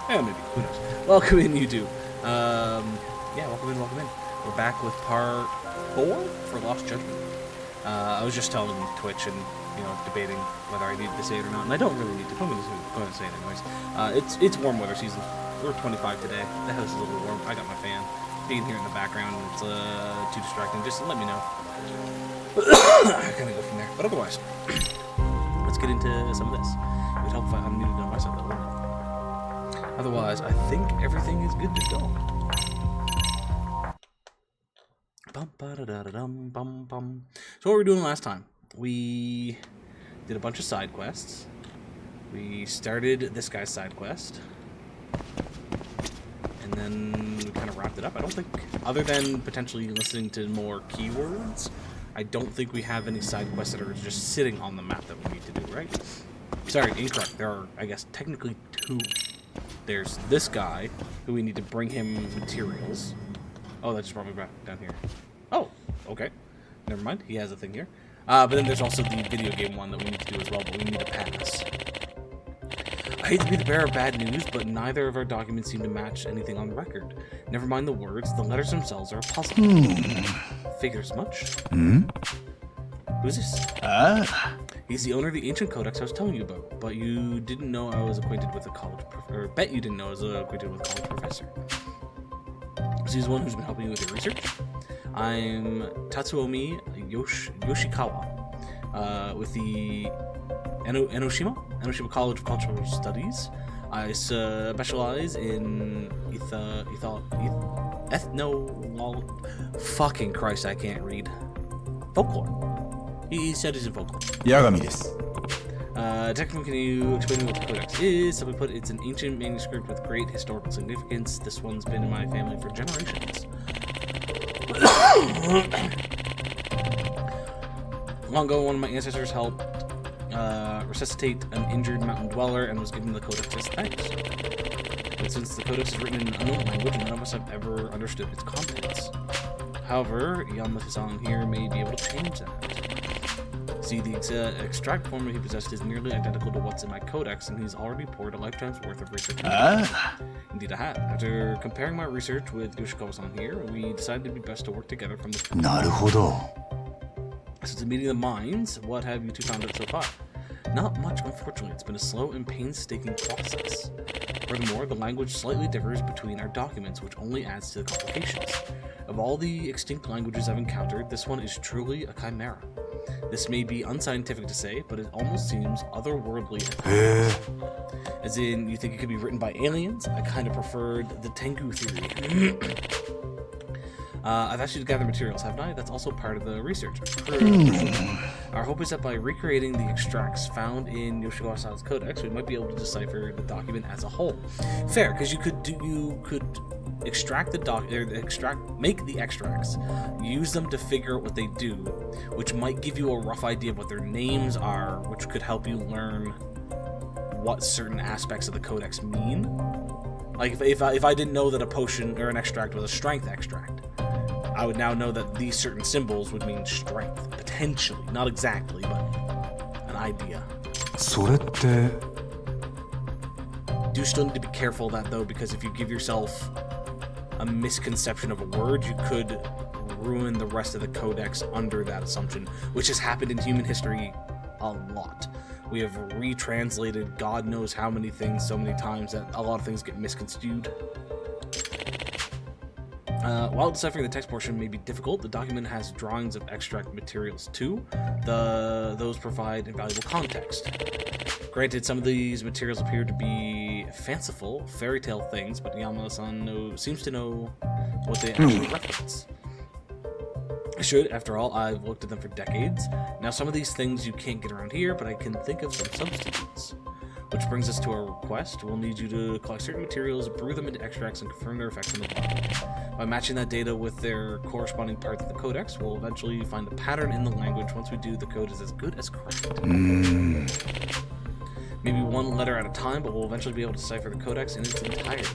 Maybe. Who knows? Welcome in, YouTube. Yeah, welcome in. We're back with part 4 for Lost Judgment. I was just telling Twitch and, debating whether I needed to say it or not, and I don't really need to. I'm going to say it anyways. It's warm weather season. We're 25 today. The house is a little warm. I got my fan. Being here in the background, it's too distracting. Just let me know. I kind of go from there. But otherwise, let's get into some of this. It would help if I unmuted on myself, though, wouldn't it? Otherwise, I think everything is good to go. So what were we doing last time? We did a bunch of side quests. We started this guy's side quest. And then we kind of wrapped it up. I don't think, other than potentially listening to more keywords, I don't think we have any side quests that are just sitting on the map that we need to do, right? Sorry, incorrect. There are, I guess, technically 2. There's this guy, who we need to bring him materials. Oh, that just brought me back down here. Oh, okay. Never mind. He has a thing here. But then there's also the video game one that we need to do as well, but we need to pass. I hate to be the bearer of bad news, but neither of our documents seem to match anything on the record. Never mind the words, the letters themselves are a puzzle. Figures much. Who's this? He's the owner of the ancient codex I was telling you about, but you didn't know I was acquainted with a college professor. Bet you didn't know I was acquainted with a college professor. So he's the one who's been helping you with your research. I'm Tatsuomi Yoshikawa, with the Enoshima College of Cultural Studies. I specialize in fucking Christ, I can't read. Folklore. He said he's in folklore. Yagami desu. Technically, can you explain what the codex is? Simply put, it's an ancient manuscript with great historical significance. This one's been in my family for generations. Long ago, one of my ancestors helped resuscitate an injured mountain dweller and was given the codex as thanks. But since the codex is written in an unknown language, none of us have ever understood its contents. However, Yamato-san here may be able to change that. See, the extract formula he possessed is nearly identical to what's in my codex, and he's already poured a lifetime's worth of research into it. Indeed, I have. After comparing my research with Yoshikawa-san here, we decided it'd be best to work together from the start. Naruhodo. Since the meeting of the minds, what have you two found out so far? Not much, unfortunately. It's been a slow and painstaking process. Furthermore, the language slightly differs between our documents, which only adds to the complications. Of all the extinct languages I've encountered, this one is truly a chimera. This may be unscientific to say, but it almost seems otherworldly. As in, you think it could be written by aliens? I kind of preferred the Tengu theory. I've asked you to gather materials, haven't I? That's also part of the research. Our hope is that by recreating the extracts found in Yoshikawa-san's codex, we might be able to decipher the document as a whole. Fair, because you could extract make the extracts, use them to figure out what they do, which might give you a rough idea of what their names are, which could help you learn what certain aspects of the codex mean. Like if I didn't know that a potion or an extract was a strength extract, I would now know that these certain symbols would mean strength, potentially, not exactly, but an idea. Do still need to be careful of that though, because if you give yourself a misconception of a word, you could ruin the rest of the codex under that assumption, which has happened in human history a lot. We have retranslated God knows how many things so many times that a lot of things get misconstrued. While deciphering the text portion may be difficult, the document has drawings of extract materials too. Those provide invaluable context. Granted, some of these materials appear to be fanciful, fairy tale things, but Yamato-san seems to know what they actually reference. After all, I've looked at them for decades. Now, some of these things you can't get around here, but I can think of some substitutes. Which brings us to our request. We'll need you to collect certain materials, brew them into extracts, and confirm their effects on the body. By matching that data with their corresponding parts of the codex, we'll eventually find a pattern in the language. Once we do, the code is as good as correct. Maybe one letter at a time, but we'll eventually be able to decipher the codex in its entirety.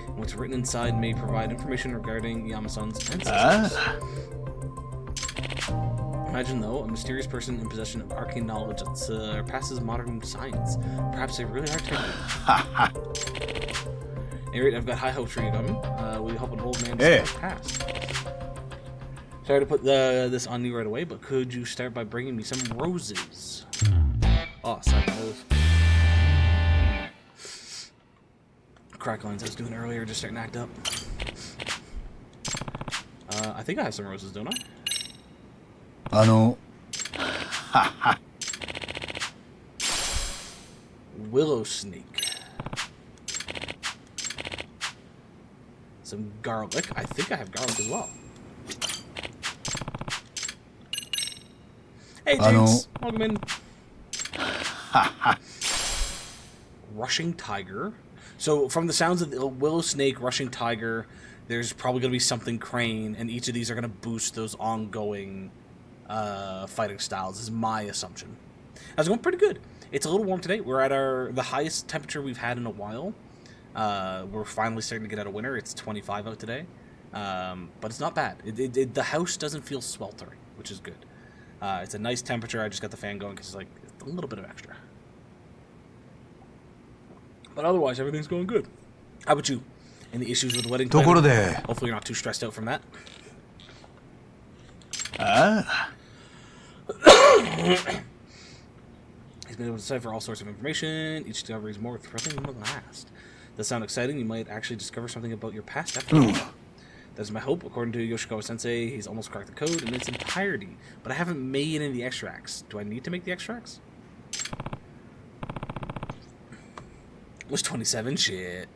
And what's written inside may provide information regarding Yamasan's ancestors. Imagine, though, a mysterious person in possession of arcane knowledge that surpasses modern science. Perhaps they really are terrible. Alright, I've got high hopes for you, Gummy. Will you help an old man Hey. pass? Sorry to put this on you right away, but could you start by bringing me some roses? Oh, sorry, those crack lines I was doing earlier just starting to act up. I think I have some roses, don't I? Willow snake. Some garlic. I think I have garlic as well. Hey, Jinx. Welcome in. Rushing tiger. So, from the sounds of the willow snake, rushing tiger, there's probably going to be something crane, and each of these are going to boost those ongoing fighting styles, is my assumption. I was going pretty good. It's a little warm today. We're at the highest temperature we've had in a while. We're finally starting to get out of winter. It's 25 out today. But it's not bad. The house doesn't feel sweltering, which is good. It's a nice temperature. I just got the fan going because it's like a little bit of extra. But otherwise, everything's going good. How about you? Any issues with the wedding planning? Hopefully you're not too stressed out from that. He's been able to decipher all sorts of information. Each discovery is more thrilling than the last. That sounds exciting. You might actually discover something about your past after all. That is my hope. According to Yoshikawa-sensei, he's almost cracked the code in its entirety. But I haven't made any of the extracts. Do I need to make the extracts? Was 27? Shit.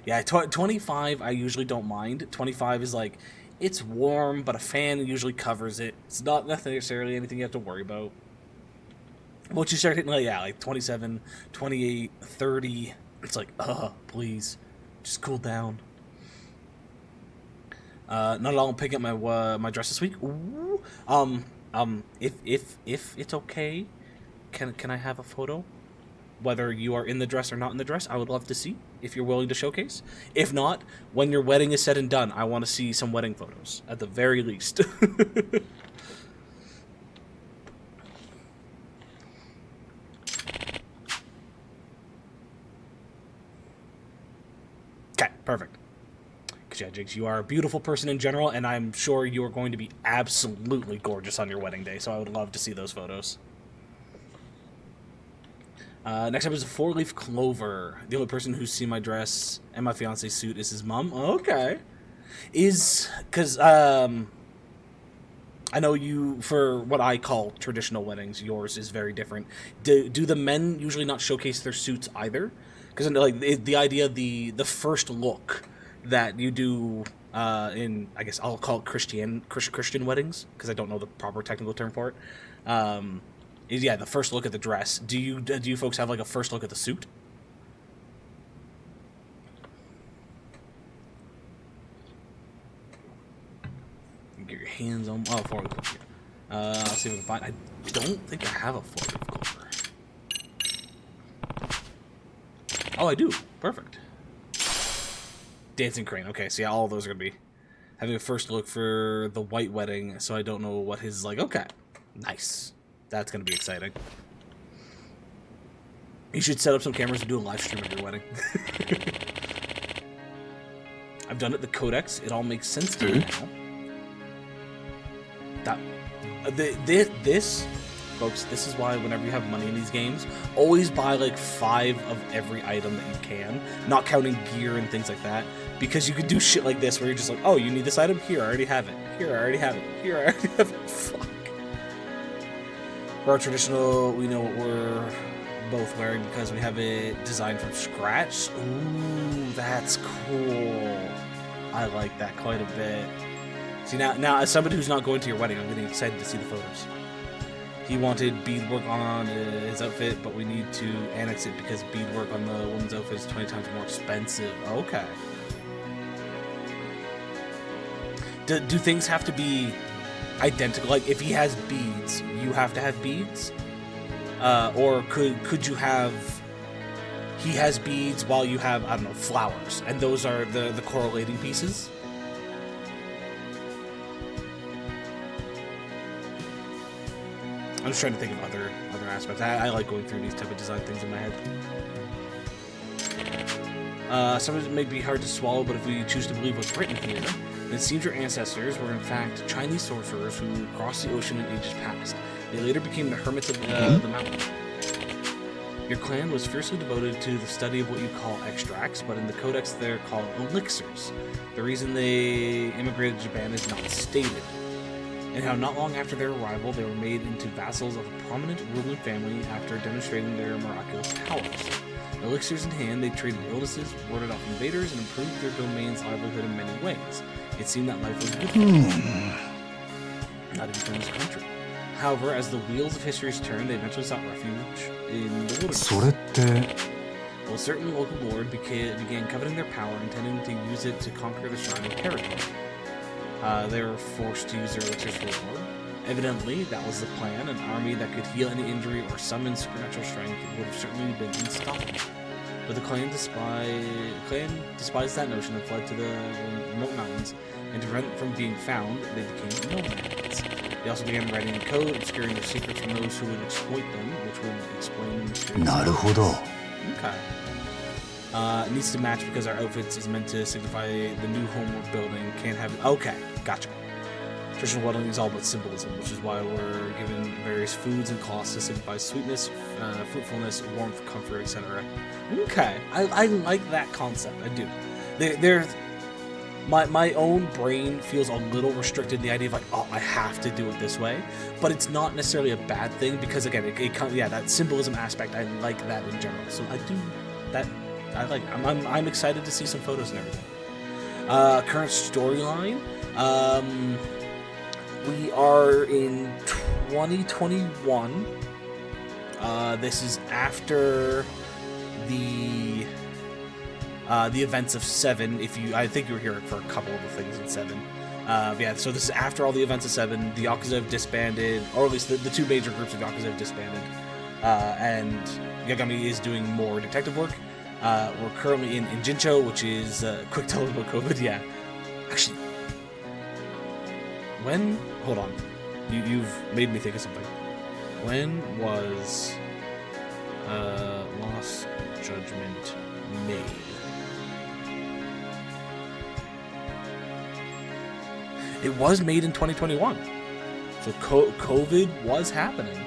Yeah, 25 I usually don't mind. 25 is like, it's warm, but a fan usually covers it. It's not necessarily anything you have to worry about. Once you start hitting, like 27, 28, 30, it's like, please, just cool down. Not at all. I'm picking up my dress this week. Ooh. If it's okay, can I have a photo? Whether you are in the dress or not in the dress, I would love to see, if you're willing to showcase. If not, when your wedding is said and done, I want to see some wedding photos, at the very least. Okay, perfect. Because yeah, Jigs, you are a beautiful person in general, and I'm sure you are going to be absolutely gorgeous on your wedding day, so I would love to see those photos. Next up is a 4-leaf clover. The only person who's seen my dress and my fiance's suit is his mom. Okay. Because, I know you, for what I call traditional weddings, yours is very different. Do the men usually not showcase their suits either? Because, like, the idea, the first look that you do in, I guess I'll call it Christian weddings, because I don't know the proper technical term for it, is, yeah, the first look at the dress. Do you folks have, like, a first look at the suit? Get your hands on... Oh, 4-leaf clover. I'll see if I can find... I don't think I have a 4-leaf clover. Oh, I do. Perfect. Dancing crane. Okay, so yeah, all of those are going to be having a first look for the white wedding, so I don't know what his is like. Okay. Nice. That's going to be exciting. You should set up some cameras and do a live stream of your wedding. I've done it, the codex. It all makes sense to me now. This, folks, this is why whenever you have money in these games, always buy like 5 of every item that you can, not counting gear and things like that, because you could do shit like this where you're just like, oh, you need this item? Here, I already have it. Here, I already have it. Here, I already have it. Fuck. For our traditional, we know what we're both wearing because we have it designed from scratch. Ooh, that's cool. I like that quite a bit. See, now as somebody who's not going to your wedding, I'm getting excited to see the photos. He wanted beadwork on his outfit, but we need to annex it because beadwork on the woman's outfit is 20 times more expensive. Okay. Do things have to be identical? Like, if he has beads, you have to have beads? Or could you have... He has beads while you have, I don't know, flowers, and those are the correlating pieces? I'm just trying to think of other aspects. I like going through these type of design things in my head. Some of it may be hard to swallow, but if we choose to believe what's written here, then it seems your ancestors were in fact Chinese sorcerers who crossed the ocean in ages past. They later became the hermits of the mountain. Your clan was fiercely devoted to the study of what you call extracts, but in the codex they're called elixirs. The reason they immigrated to Japan is not stated. And how not long after their arrival, they were made into vassals of a prominent ruling family after demonstrating their miraculous powers. Elixirs in hand, they treated illnesses, warded off invaders, and improved their domain's livelihood in many ways. It seemed that life was good for them. Not even from this country. However, as the wheels of history's turn, they eventually sought refuge in the wilderness. Well, a certain local lord began coveting their power, intending to use it to conquer the surrounding territory. They were forced to use their elixirs for war. Evidently, that was the plan. An army that could heal any injury or summon supernatural strength would have certainly been unstoppable. But the clan despised that notion and fled to the remote mountains, and to prevent from being found, they became nomads. They also began writing in code, obscuring their secrets from those who would exploit them, which would explain the Okay. It needs to match because our outfits is meant to signify the new home we're building. Can't have it. Okay, gotcha. Traditional wedding is all about symbolism, which is why we're given various foods and cloths to signify sweetness, fruitfulness, warmth, comfort, etc. Okay, I like that concept. I do. My own brain feels a little restricted in the idea of like, oh, I have to do it this way, but it's not necessarily a bad thing because again, that symbolism aspect, I like that in general. So I do that. I'm excited to see some photos and everything. Current storyline. We are in 2021. This is after the events of 7. I think you were here for a couple of the things in 7. So this is after all the events of 7. The Yakuza have disbanded, or at least the two major groups of Yakuza have disbanded, and Yagami is doing more detective work. We're currently in Jincho, which is quick tell about COVID. Yeah, actually, hold on, you've made me think of something. When was Lost Judgment made? It was made in 2021, so COVID was happening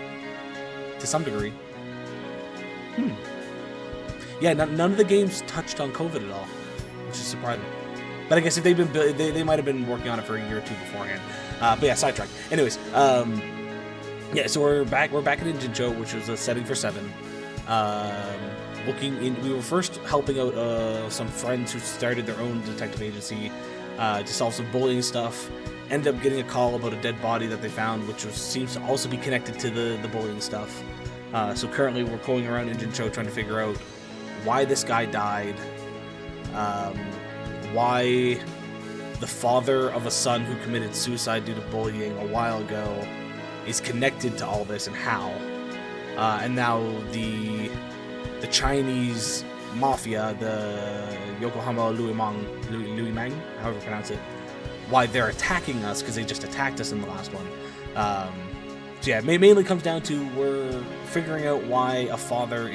to some degree. Yeah, none of the games touched on COVID at all, which is surprising. But I guess if they've been, they might have been working on it for a year or two beforehand. But yeah, sidetrack. Anyways, so we're back in Jincho, which was a setting for 7. We were first helping out some friends who started their own detective agency to solve some bullying stuff. Ended up getting a call about a dead body that they found, which seems to also be connected to the bullying stuff. So currently we're going around in Jincho trying to figure out why this guy died, why the father of a son who committed suicide due to bullying a while ago is connected to all this and how. And now the Chinese mafia, the Yokohama Luimang, however you pronounce it, why they're attacking us, because they just attacked us in the last one. So yeah, it mainly comes down to we're figuring out why a father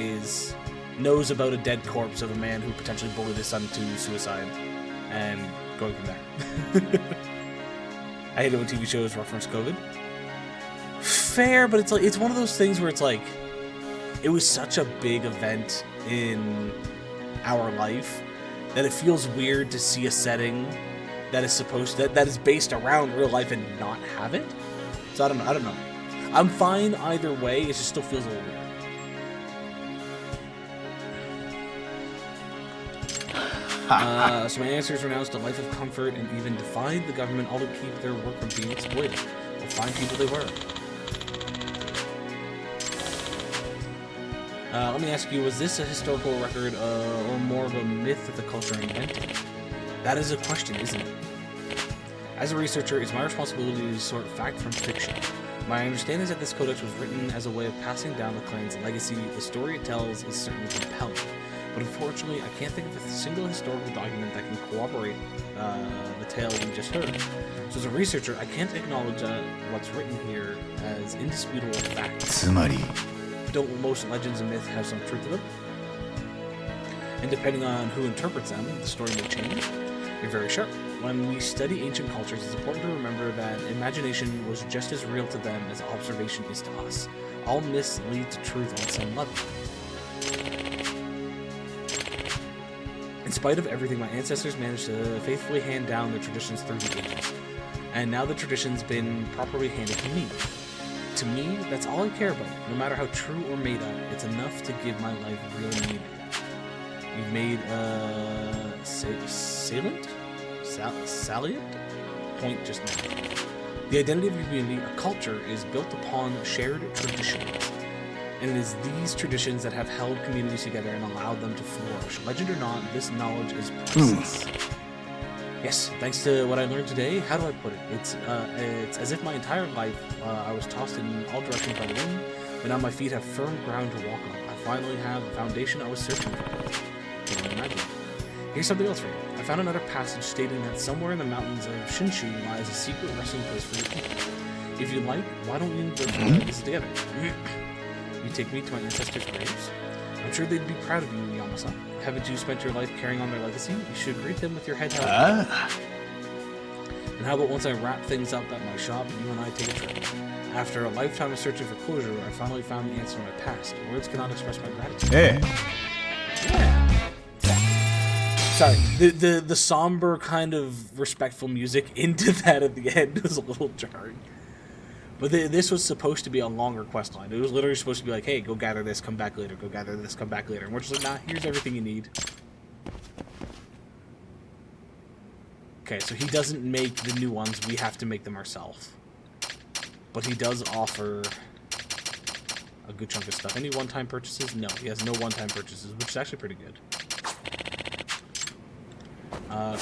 knows about a dead corpse of a man who potentially bullied his son to suicide, and going from there. I hate it when TV shows reference COVID. Fair, but it's one of those things where it's like, it was such a big event in our life that it feels weird to see a setting that is that is based around real life and not have it. So I don't know. I'm fine either way. It just still feels a little weird. So my ancestors renounced a life of comfort and even defied the government, all to keep their work from being exploited. What fine people they were. Let me ask you, was this a historical record or more of a myth that the culture invented? That is a question, isn't it? As a researcher, it's my responsibility to sort fact from fiction. My understanding is that this codex was written as a way of passing down the clan's legacy. The story it tells is certainly compelling, but unfortunately, I can't think of a single historical document that can corroborate the tale we just heard. So as a researcher, I can't acknowledge what's written here as indisputable facts. Don't most legends and myths have some truth to them? And depending on who interprets them, the story may change. You're very sharp. When we study ancient cultures, it's important to remember that imagination was just as real to them as observation is to us. All myths lead to truth on some level. In spite of everything, my ancestors managed to faithfully hand down their traditions through the ages. And now the tradition's been properly handed to me. To me, that's all I care about. No matter how true or made up, it's enough to give my life real meaning. You've made a salient point just now. The identity of your community, a culture, is built upon shared traditions. And it is these traditions that have held communities together and allowed them to flourish. Legend or not, this knowledge is priceless. Yes, thanks to what I learned today, how do I put it? It's as if my entire life I was tossed in all directions by the wind, but now my feet have firm ground to walk on. I finally have the foundation I was searching for. Can you imagine? Here's something else for you. I found another passage stating that somewhere in the mountains of Shinshu lies a secret resting place for your people. If you like, why don't we go to this together? You take me to my ancestors' graves. I'm sure they'd be proud of you, Yamasa. Haven't you spent your life carrying on their legacy? You should greet them with your head held. And how about once I wrap things up at my shop, you and I take a trip? After a lifetime of searching for closure, I finally found the answer to my past. Words cannot express my gratitude. Yeah. Sorry, the somber kind of respectful music into that at the end was a little jarring. But this was supposed to be a longer quest line. It was literally supposed to be like, hey, go gather this, come back later, go gather this, come back later. And we're just like, nah, here's everything you need. Okay, so he doesn't make the new ones, we have to make them ourselves. But he does offer a good chunk of stuff. Any one-time purchases? No, he has no one-time purchases, which is actually pretty good.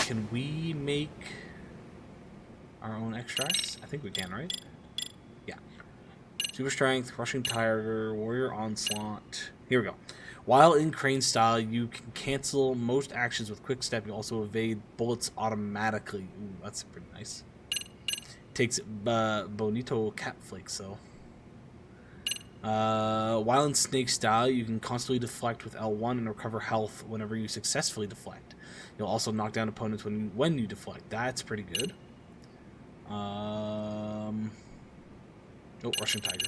Can we make our own extracts? I think we can, right? Yeah. Super Strength, Rushing Tiger, Warrior Onslaught. Here we go. While in Crane style, you can cancel most actions with Quick Step. You also evade bullets automatically. Ooh, that's pretty nice. Takes Bonito Cat Flakes, though. While in Snake style, you can constantly deflect with L1 and recover health whenever you successfully deflect. You'll also knock down opponents when you deflect. That's pretty good. Oh, Russian Tiger.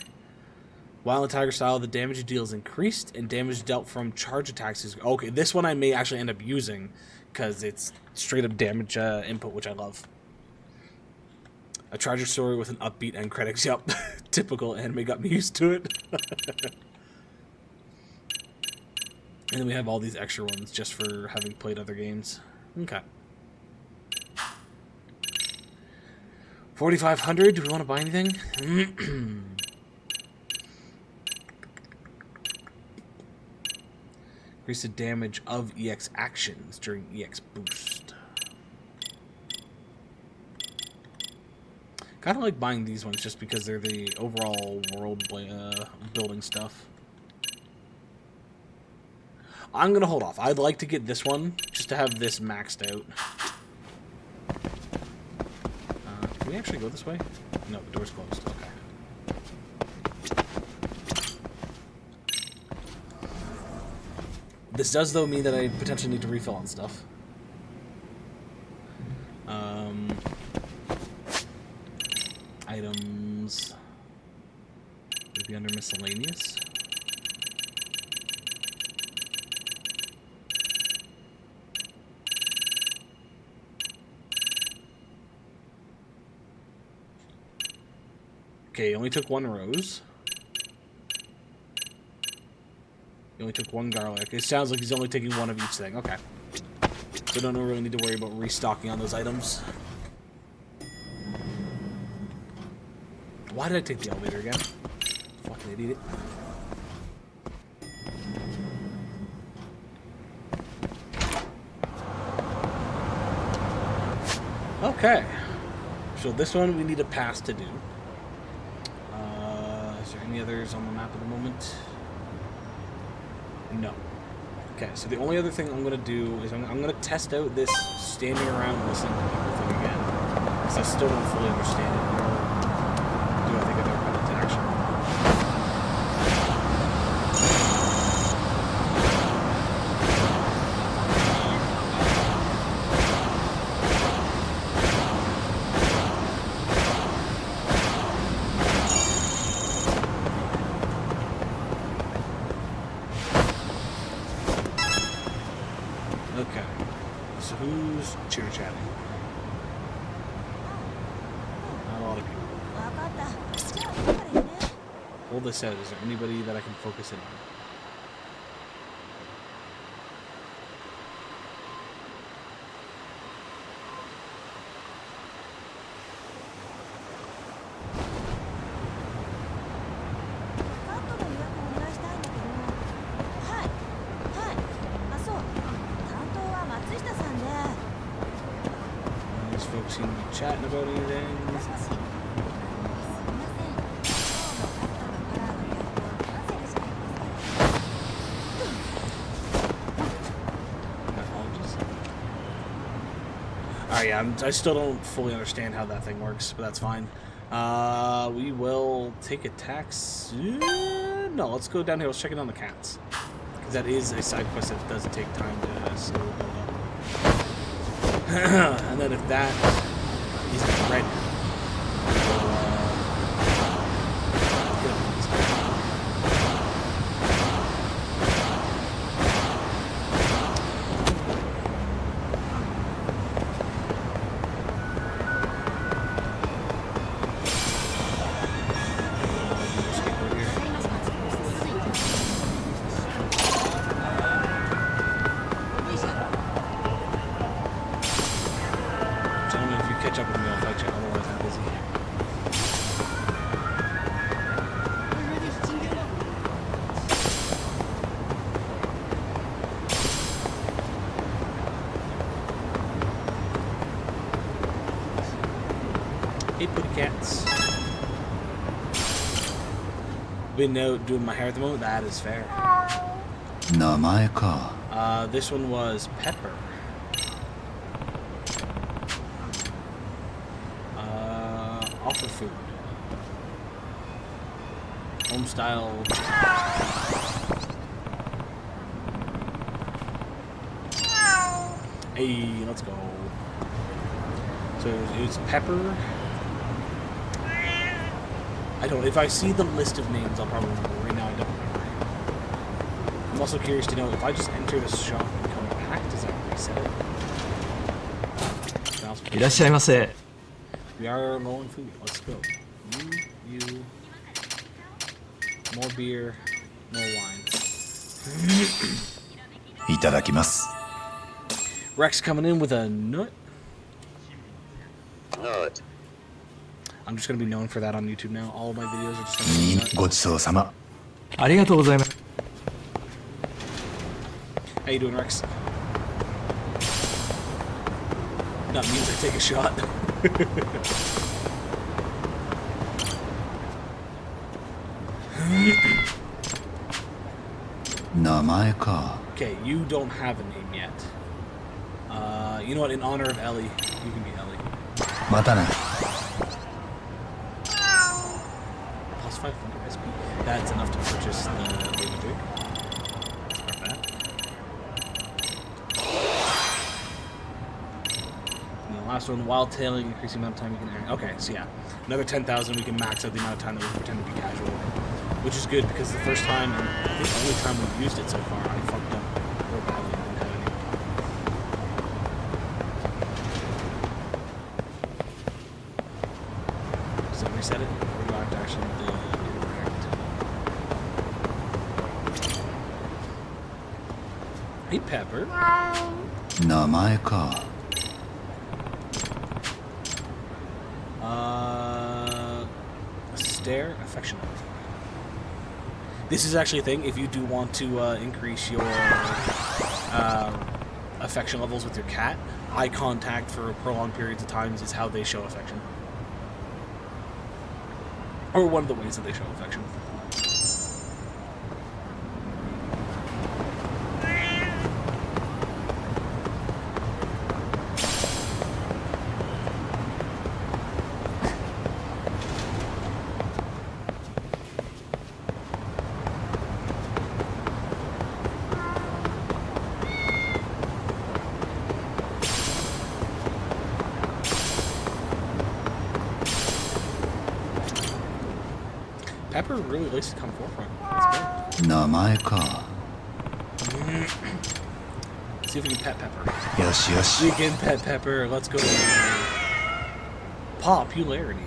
While in Tiger style, the damage you deal is increased, and damage dealt from charge attacks is... Okay, this one I may actually end up using, because it's straight up damage input, which I love. A tragic story with an upbeat end credits. Yup, typical anime, got me used to it. And then we have all these extra ones just for having played other games. Okay. 4,500. Do we want to buy anything? Increase the damage of EX actions during EX boost. Kind of like buying these ones just because they're the overall world building stuff. I'm going to hold off. I'd like to get this one just to have this maxed out. Can we actually go this way? No, the door's closed. Okay. This does, though, mean that I potentially need to refill on stuff. Items. Maybe under miscellaneous. Okay, he only took one rose. He only took one garlic. It sounds like he's only taking one of each thing. Okay. So don't really need to worry about restocking on those items. Why did I take the elevator again? Fucking idiot. Okay. So this one we need a pass to do. Is there any others on the map at the moment? No. Okay, so the only other thing I'm going to do is I'm going to test out this standing around listening to people thing again. Because I still don't fully understand it. Nor do I think I've ever put it into action. Okay. So who's chitter-chatting? Not a lot of people. わかった。じゃあだからね。 Hold this out. Is there anybody that I can focus in on? He's focusing on chatting about anything. Alright, yeah, I still don't fully understand how that thing works, but that's fine. We will take attacks. No, let's go down here. Let's check in on the cats. Because that is a side quest that does take time to slow build up. And then if that is ready, catch up with me, I'll fight you, otherwise I'm busy. Hey, pretty cats. Been out doing my hair at the moment, that is fair. 名前か。 This one was Pepper. Offer food. Home style. Hey, let's go. So it's Pepper. I don't. If I see the list of names, I'll probably remember. Right now, I don't remember. I'm also curious to know if I just enter this shop and come back, does that reset it? いらっしゃいませ。 We are low on food. Let's go. You. More beer, more wine. いただきます。 Rex coming in with a nut. Nut. I'm just gonna be known for that on YouTube now. All of my videos are just gonna be みん nut. ごちそうさま。ありがとうございます。 How you doing, Rex? That means I take a shot. Namae ka. Okay, you don't have a name yet. You know what? In honor of Ellie, you can be Ellie. またな。 Plus 500 SP. That's enough to purchase the baby drink. Not bad. And the last one, wild tailing, increasing the amount of time you can earn. Okay, so yeah, another 10,000. We can max out the amount of time that we can pretend to be casual, which is good because the first time, and I think the only time we've used it so far, I fucked up real badly. I didn't have any. Does it reset it? Or do I have to actually do it correct? Hey, Pepper. 名前か。 Stare affectionate. This is actually a thing. If you do want to increase your affection levels with your cat, eye contact for prolonged periods of times is how they show affection. Or one of the ways that they show affection. Pepper really likes to come forefront. That's good. 名前か。See if we can pet Pepper. よしよし We can pet Pepper. Let's go. Popularity.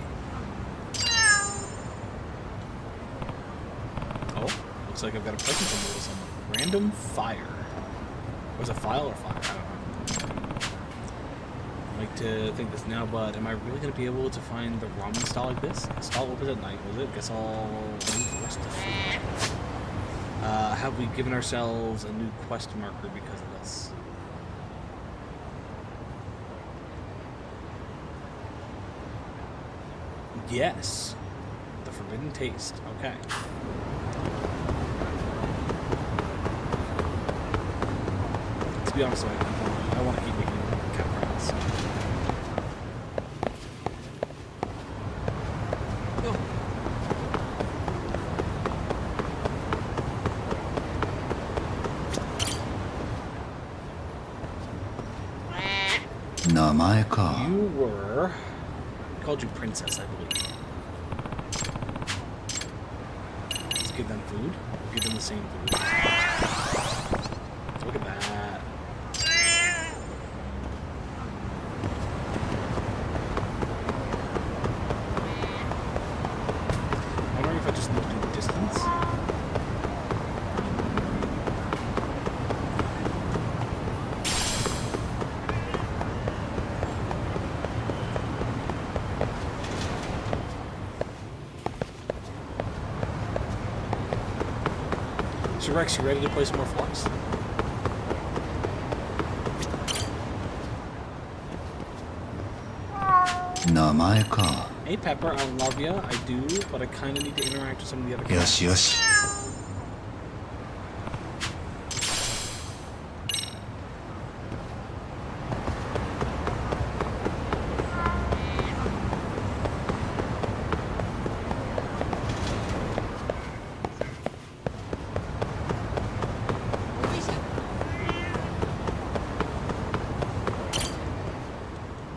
Oh, looks like I've got a present from Little Someone. Random fire. Was it file or fire? I don't know. I'd like to think this now, but am I really going to be able to find the ramen stall like this? The stall opens at night, was it? Guess I'll leave the rest of food. Have we given ourselves a new quest marker because of this? Yes. The forbidden taste. Okay. To be honest, I want to keep making campgrounds. Oh. 名前か You were... called you Princess, I believe. Let's give them food. We'll give them the same food. Look at that. I'm wondering if I just need to do the distance. So Rex, you ready to play some more Flux? Namae ka. Hey Pepper, I love ya, I do, but I kind of need to interact with some of the other cats. よしよし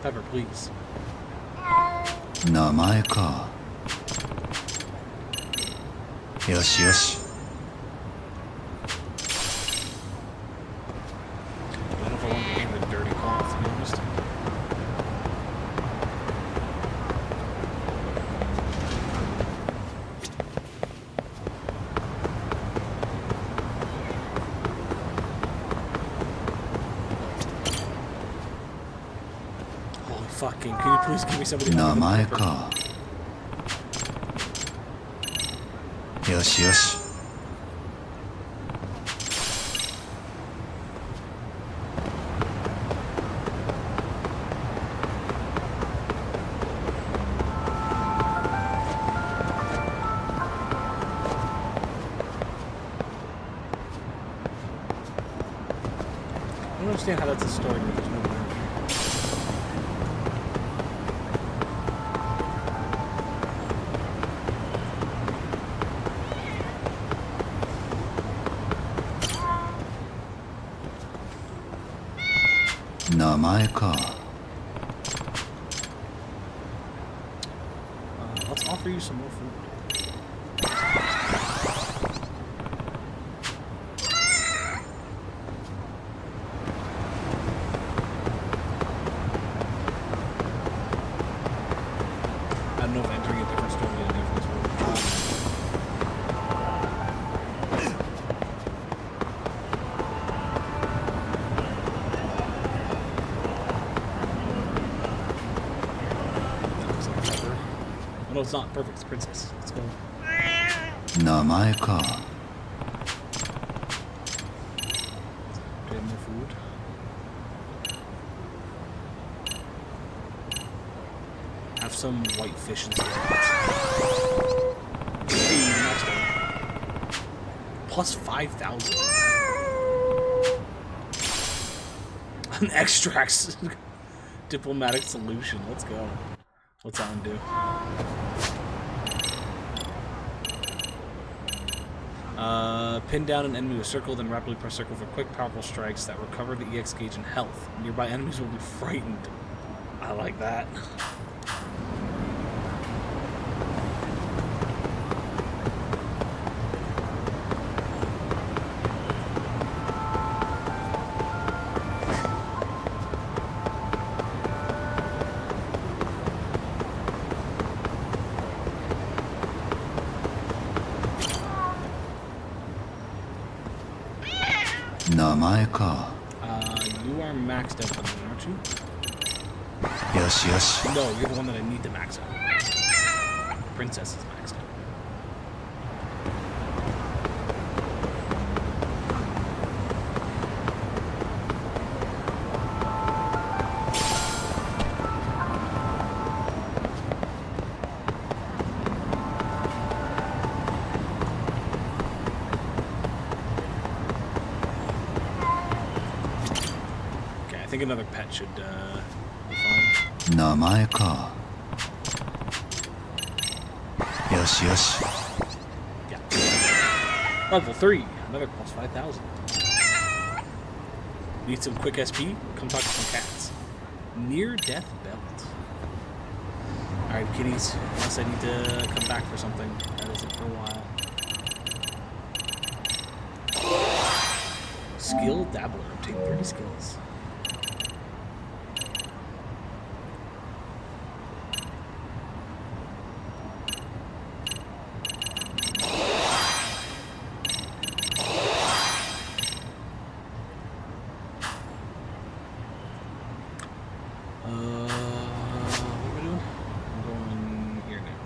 Pepper, please. 名前かよしよし I don't know if I want to get the dirty cloth, to be honest. Holy fucking, can you please give me somebody 名 other than 前 Pepper? かよしよし I don't understand how that's a story where there's no murder. Namae ka Let's offer you some more food. I don't know if entering a different store made a difference. That looks like Pepper. Oh no, it's not. Perfect. It's Princess. Let's go. 名前か Do we have more food? Have some white fish instead. Hey, next one. Plus 5,000. An extracts diplomatic solution. Let's go. What's that one do? Pin down an enemy with circle, then rapidly press circle for quick, powerful strikes that recover the EX gauge and health. Nearby enemies will be frightened. I like that. 前か。You are maxed out on me, aren't you? よしよし。 No, you're the one that I need to max out. Princess is maxed out. Okay, I think another pet should be fine. 名前か。よしよし。 Yeah. Level 3, another plus 5,000. Need some quick SP? Come talk to some cats. Near death belt. Alright, kitties. Unless I need to come back for something. That is it for a while. Skill Dabbler. Obtain 30 skills. What are we doing? I'm going here now.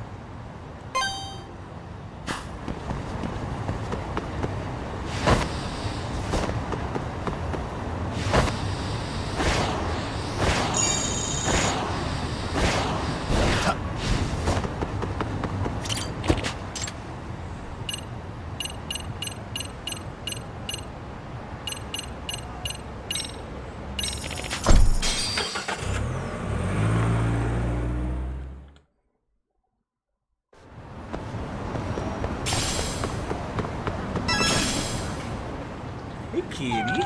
Hey, kitty.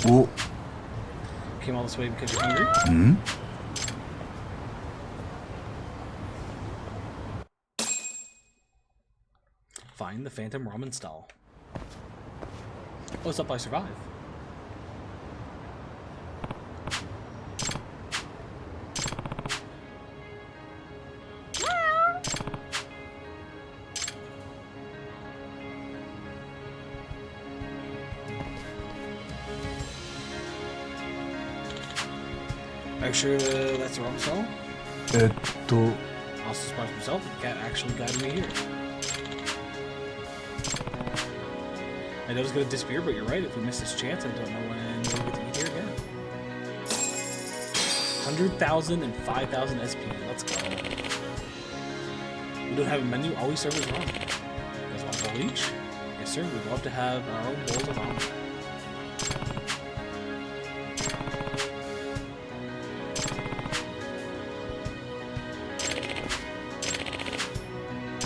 お、 Came all this way because you're hungry? ん Find the Phantom Ramen stall. What's up? I survive. Are you sure that's the wrong stall? と、 Also surprised myself, the cat actually guided me here. I know it's gonna disappear, but you're right. If we miss this chance, I don't know when we'll get to eat here again. 100,000 and 5,000 SP. Let's go. We don't have a menu. All we serve is ramen. You guys want a bowl each? Yes, sir. We'd love to have our own bowls of ramen.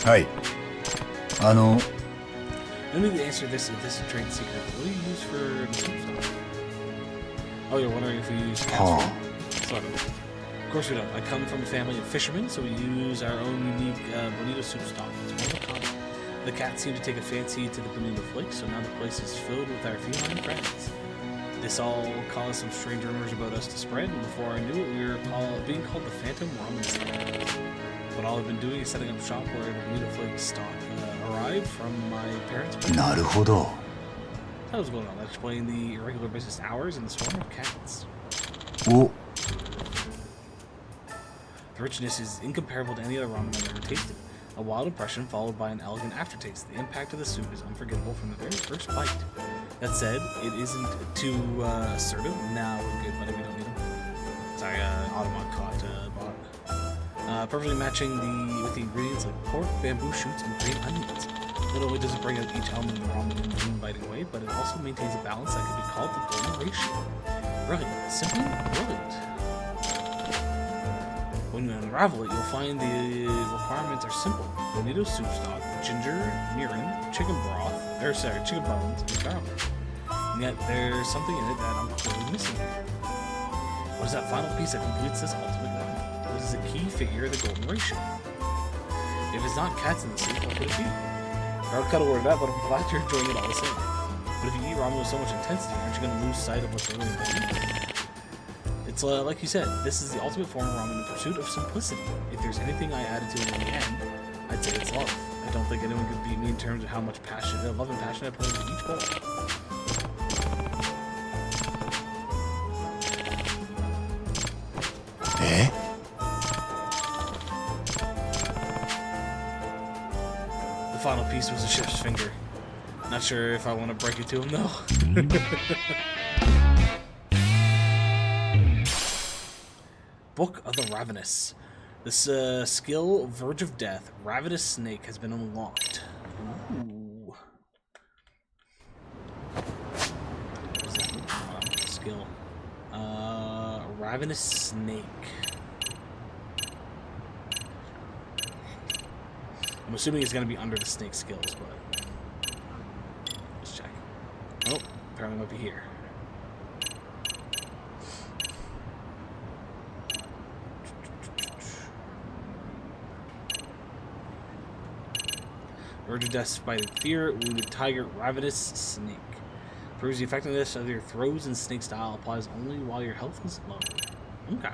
Hi. Let me answer this if this is a trade secret. What do you use for the soup stuff? Oh, you're wondering if we use cats Huh. food? Sort of. Of course we don't. I come from a family of fishermen, so we use our own unique bonito soup stock. It's one of a kind. The cats seem to take a fancy to the bonito flakes, so now the place is filled with our feline friends. This all caused some strange rumors about us to spread, and before I knew it, we were being called the Phantom Ramen Stall. But all I've been doing is setting up shop where the bonito flake stock arrived from my parents' place. なるほど。 That was going on. That's explaining the irregular business hours and the swarm of cats. お、 The richness is incomparable to any other ramen I've ever tasted. A wild impression followed by an elegant aftertaste. The impact of the soup is unforgettable from the very first bite. That said, it isn't too assertive. Nah, we're good, buddy. We don't need them. Sorry, Automod caught bot. Perfectly matching with the ingredients like pork, bamboo shoots, and green onions. Not only does it bring out each element of the ramen in an inviting way, but it also maintains a balance that could be called the golden ratio. Brilliant. Simply brilliant. When you unravel it, you'll find the requirements are simple. Bonito soup stock, ginger, mirin, chicken bones, and garlic. And yet there's something in it that I'm clearly missing here. What is that final piece that completes this ultimate ramen? What is the key figure of the golden ratio? If it's not cats in the soup, what could it be? I'm kind of worried about, but I'm glad you're enjoying it all the same. But if you eat ramen with so much intensity, aren't you going to lose sight of what's really important? It's like you said, this is the ultimate form of ramen in pursuit of simplicity. If there's anything I added to it in the end, I'd say it's love. I don't think anyone could beat me in terms of how much love and passion I put into each bowl. え The final piece was a chef's finger. Not sure if I want to break it to him though. Book of the Ravenous. This skill, Verge of Death, Ravenous Snake, has been unlocked. Ooh. What is that? Skill. Ravenous Snake. I'm assuming it's going to be under the snake skills, but let's check. Oh, apparently it might be here. Verge of Death, Spited Fear, Wounded Tiger, Ravenous Snake. Proves the effectiveness of your throws and snake style applies only while your health is low. Okay.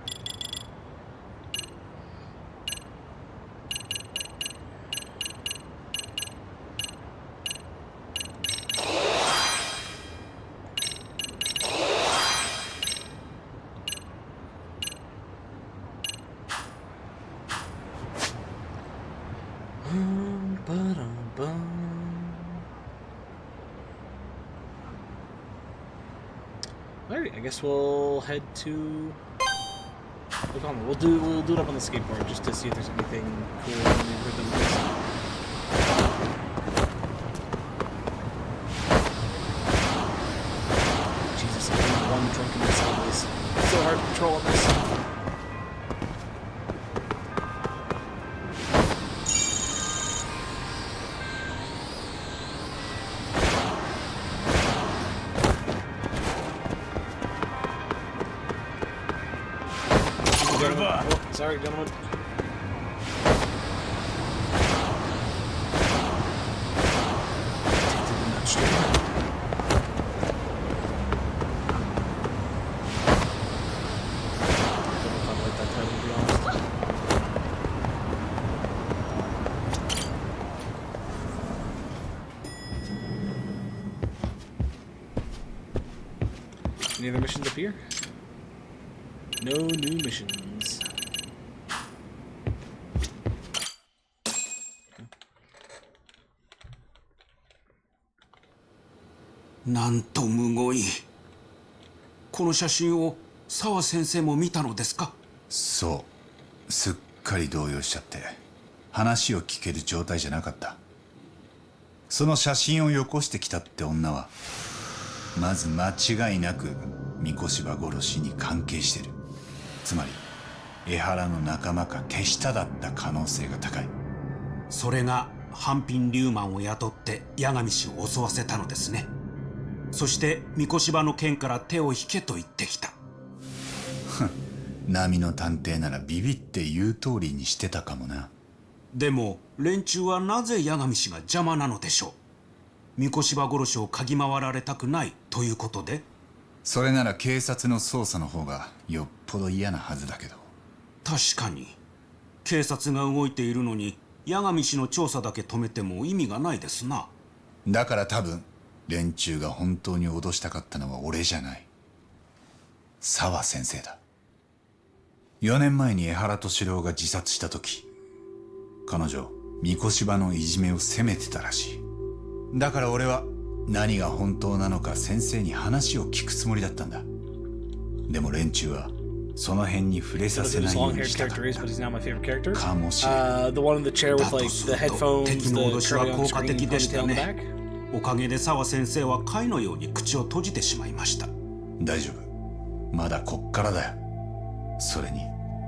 Alright, I guess we'll head to. We'll do it up on the skateboard just to see if there's anything cool in the neighborhood that we can see. Jesus, I think one drunkenness always so hard to control on this. Oh, sorry, gentlemen. Any other missions up here? No new missions.なんとむごい。この写真を澤先生も見たのですか？そうすっかり動揺しちゃって話を聞ける状態じゃなかった。その写真をよこしてきたって女はまず間違いなく三越柴殺しに関係してる。つまり江原の仲間か手下だった可能性が高い。それが半品リューマンを雇って八神氏を襲わせたのですね。そして三越柴の剣から手を引けと言ってきた。波の探偵ならビビって言う通りにしてたかもな。でも連中はなぜ八神氏が邪魔なのでしょう。三越柴殺しを嗅ぎ回られたくないということで。それなら警察の捜査の方がよっぽど嫌なはずだけど。確かに警察が動いているのに八神氏の調査だけ止めても意味がないですな。だから多分連中が本当に脅したかったのは俺じゃない、澤先生だ。4年前に江原敏郎が自殺した時、彼女三越柴のいじめを責めてたらしい。だから俺は何が本当なのか先生に話を聞くつもりだったんだ。でも連中はその辺に触れさせないようにしたかったかもしれない。The one in the chair with like the headphones, 敵の脅し the は curly 効 on 果 screen 的でした ponytail in the ね。 back. おかげで澤先生は貝のように口を閉じてしまいました。大丈夫、まだこっからだよ。それに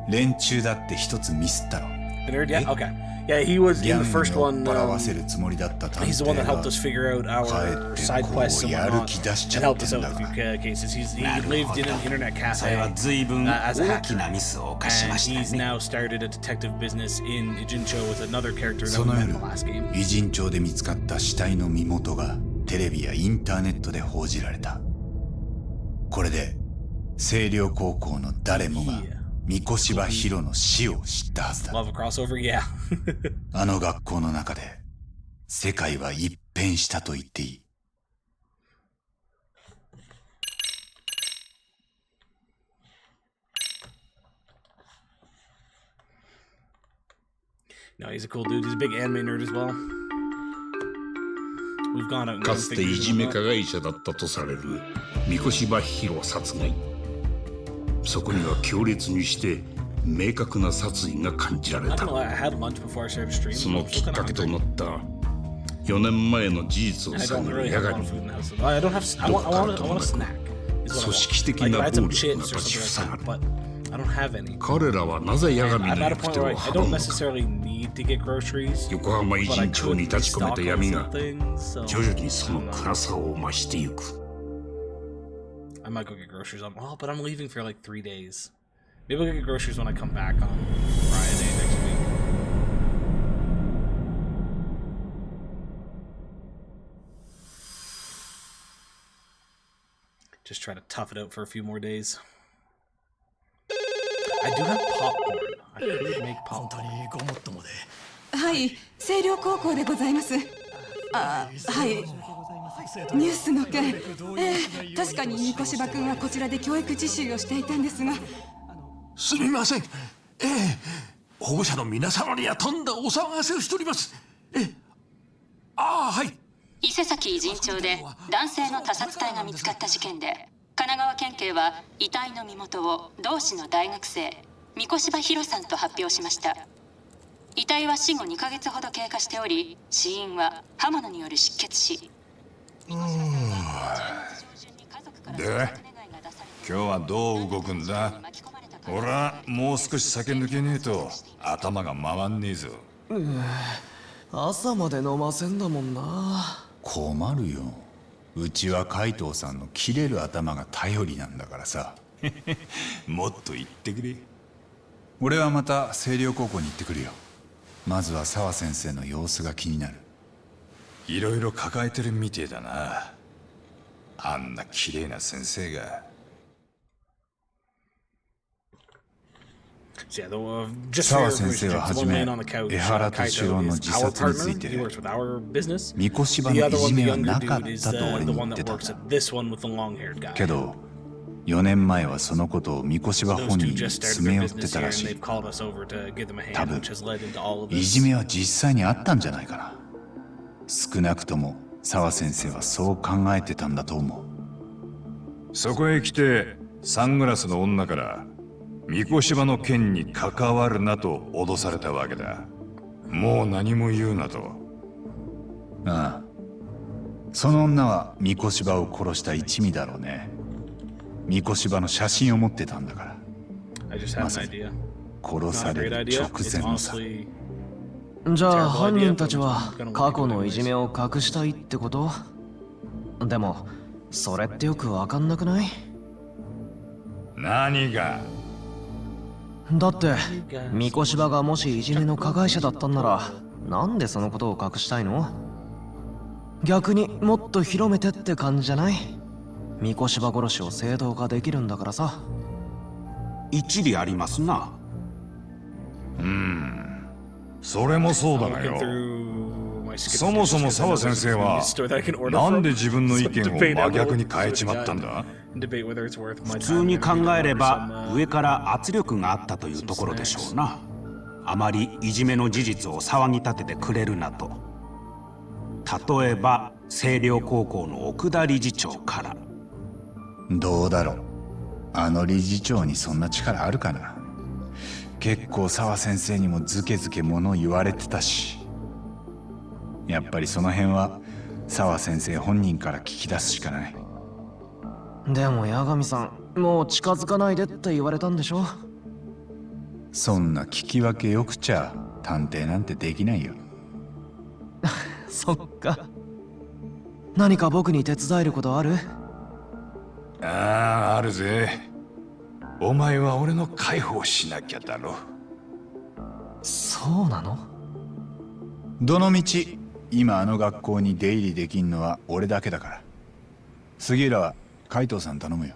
連中だって一つミスったろ。 The nerd, yeah, okay, yeah. He was ギャ in ン the グ first に追っ one. 払わせるつもりだった探 He's the one 偵 that が helped us figure out our 帰 side ってこ quests う and やる whatnot, 気出しち and ゃっ helped て us ん out だ with a が。 few cases. He なるほど。 lived in an internet それは cafe 随分 as a 大き hacker, なミスを犯し and ました he's ね。 now started a detective business in Ijincho with another character that そ we の met in 夜 the last game. 偉人町で見つかった死体の身元がテレビやインターネットで報じられた。これで星稜高校の誰もが三越柴ヒロの死を知ったはずだ。 Love a crossover, yeah. あの学校の中で世界は一変したと言っていい。No, he's a cool dude. He's a big anime nerd as well. We've gone out and か gotten つて figures いじめ and 加 whatnot. 害者だったとされる三越柴弘殺害。そこには強烈にして明確な殺意が感じられ Not た。 gonna lie, I had lunch before I started streaming. その I'm き still っ kinda かけと hungry. なった4年前の事実を I don't 探る really ヤ have a ガ lot に of food in the house. I don't have. I want a snack. Is what I want. 組織的 Like, な I had some 暴力 chips が or 立ち something 塞 like が that, る。 but I don't have any. 彼らはなぜヤガミ I'm の at a 行く point 手 where を I 阻 don't むのか。 necessarily need to get groceries, 横浜偉 but I 人町 could に立ち込め restock た on 闇が something. So 徐々にその暗さを増していく。 I might go get groceries on. Oh, but I'm leaving for like 3 days. Maybe I'll get groceries when I come back on Friday next week. Just try to tough it out for a few more days. I do have popcorn. I could make popcorn. はい、星稜高校でございます。あ、はい。ニュースの件、確かに三越柴君はこちらで教育実習をしていたんですが、すみません。保護者の皆様にはとんだお騒がせをしております。はい。伊勢崎陣町で男性の他殺体が見つかった事件で、神奈川県警は遺体の身元を同市の大学生三越柴弘さんと発表しました。遺体は死後2ヶ月ほど経過しており、死因は刃物による失血死。で、今日はどう動くんだ？俺はもう少し酒抜けねえと頭が回んねえぞ。朝まで飲ませんだもんな。困るよ。うちは海藤さんの切れる頭が頼りなんだからさ。もっと言ってくれ。俺はまた星稜高校に行ってくるよ。まずは沢先生の様子が気になる。いろいろ抱えてるみてえだな。あんな綺麗な先生が。So yeah, just 沢 for 先 your 生は information, は the じ one め laying on the couch, 江原 Kaito 敏郎の is 自 our 殺に partner. つい He て works with our business. 三越柴 The の other いじ one, the めは younger なかっ dude, is たと俺 the に言 one って that た works んだ。 at this one with the long-haired guy. けど4年前はそのことを三越柴 Those 本 two 人に just started 詰 their め寄って business た here, ら and しい。 they've called us over to give them a hand, 多分 which has led into all of い this. じめは実際にあったんじゃないかな。少なくとも沢先生はそう考えてたんだと思う。そこへ来てサングラスの女から三越柴の件に関わるなと脅されたわけだ。もう何も言うなと。ああ、その女は三越柴を殺した一味だろうね。三越柴の写真を持ってたんだから。 I just had an idea. 殺 Not さ a れ great る idea. 直 It's 前のさ。 honestly じゃあ犯人たちは過去のいじめを隠したいってこと？でもそれってよくわかんなくない？何が？だって三越柴がもしいじめの加害者だったんならなんでそのことを隠したいの？逆にもっと広めてって感じじゃない？三越柴殺しを正当化できるんだからさ。一理ありますな。それもそうだが looking よ。 through my skip そもそも because I 沢 know 先 there's 生 a は convenience store that I can order なんで from. 自分の意見 So を debate 真 that 逆に little 変えちまったんだ？ debate whether it's worth my 普 time 通に and 考 everything えれ or ば some, 上から圧力があったというところでしょうな。あまりいじめの事実を騒ぎ立ててくれるなと。例えば星稜高校の奥田理事長から。どうだろう。あの理事長にそんな力あるかな。結構沢先生にもズケズケ物を言われてたし。やっぱりその辺は沢先生本人から聞き出すしかない。でも八神さんもう近づかないでって言われたんでしょ？そんな聞き分けよくちゃ探偵なんてできないよ。そっか。何か僕に手伝えることある？ああ、あるぜ。お前は俺の介抱しなきゃだろ。そうなの？どのみち今あの学校に出入りできんのは俺だけだから。杉浦は海藤さん頼むよ。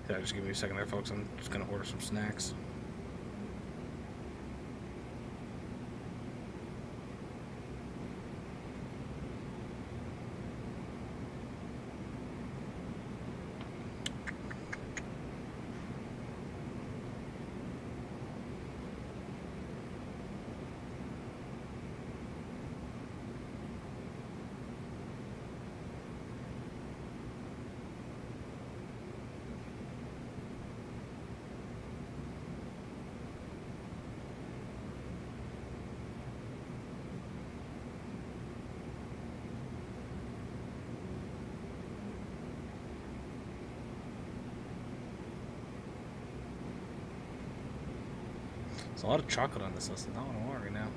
Yeah, just give me a second there, folks. I'm just gonna order some snacks. There's a lot of chocolate on this list. Not what I want right now.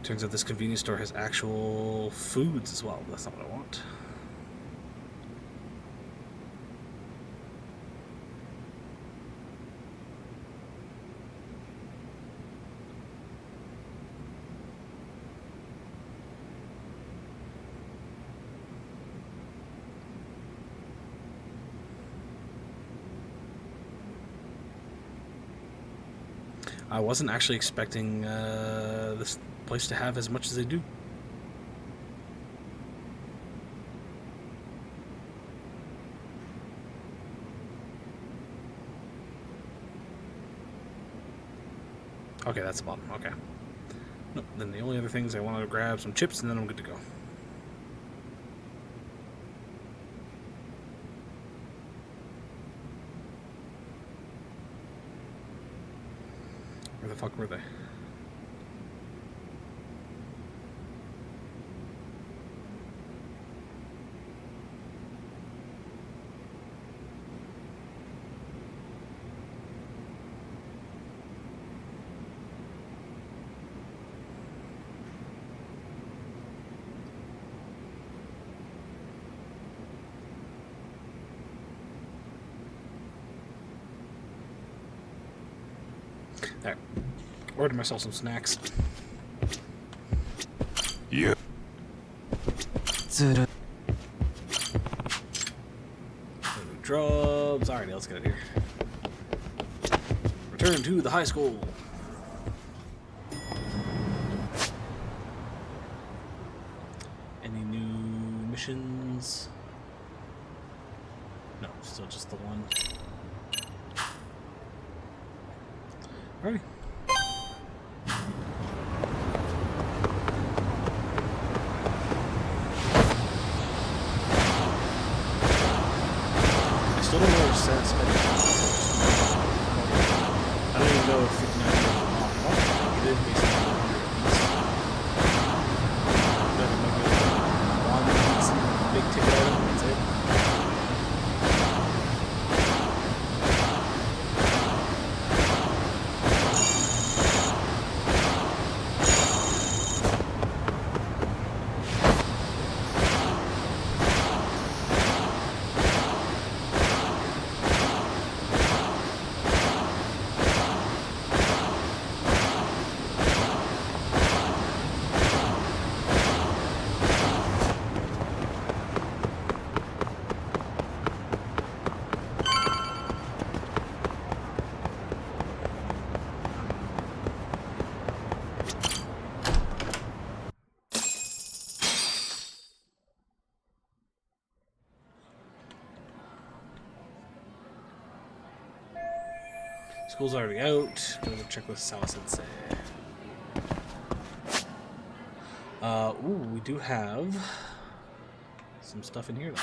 Turns out this convenience store has actual foods as well. That's not what I want. I wasn't actually expecting this place to have as much as they do. Okay, that's the bottom. Okay. Nope, then the only other things I wanted to grab some chips and then I'm good to go. Where the fuck were they? There. Ordered myself some snacks. Yeah. Drugs. Alrighty, let's get it here. Return to the high school. Any new missions? No, still just the one. Alrighty. I still don't know where Seth spent it. I don't even know if 59 is on. It is basically 100 apiece. One big ticket item, that's it. School's already out. Gonna go check with Sawa Sensei. Ooh, we do have some stuff in here though.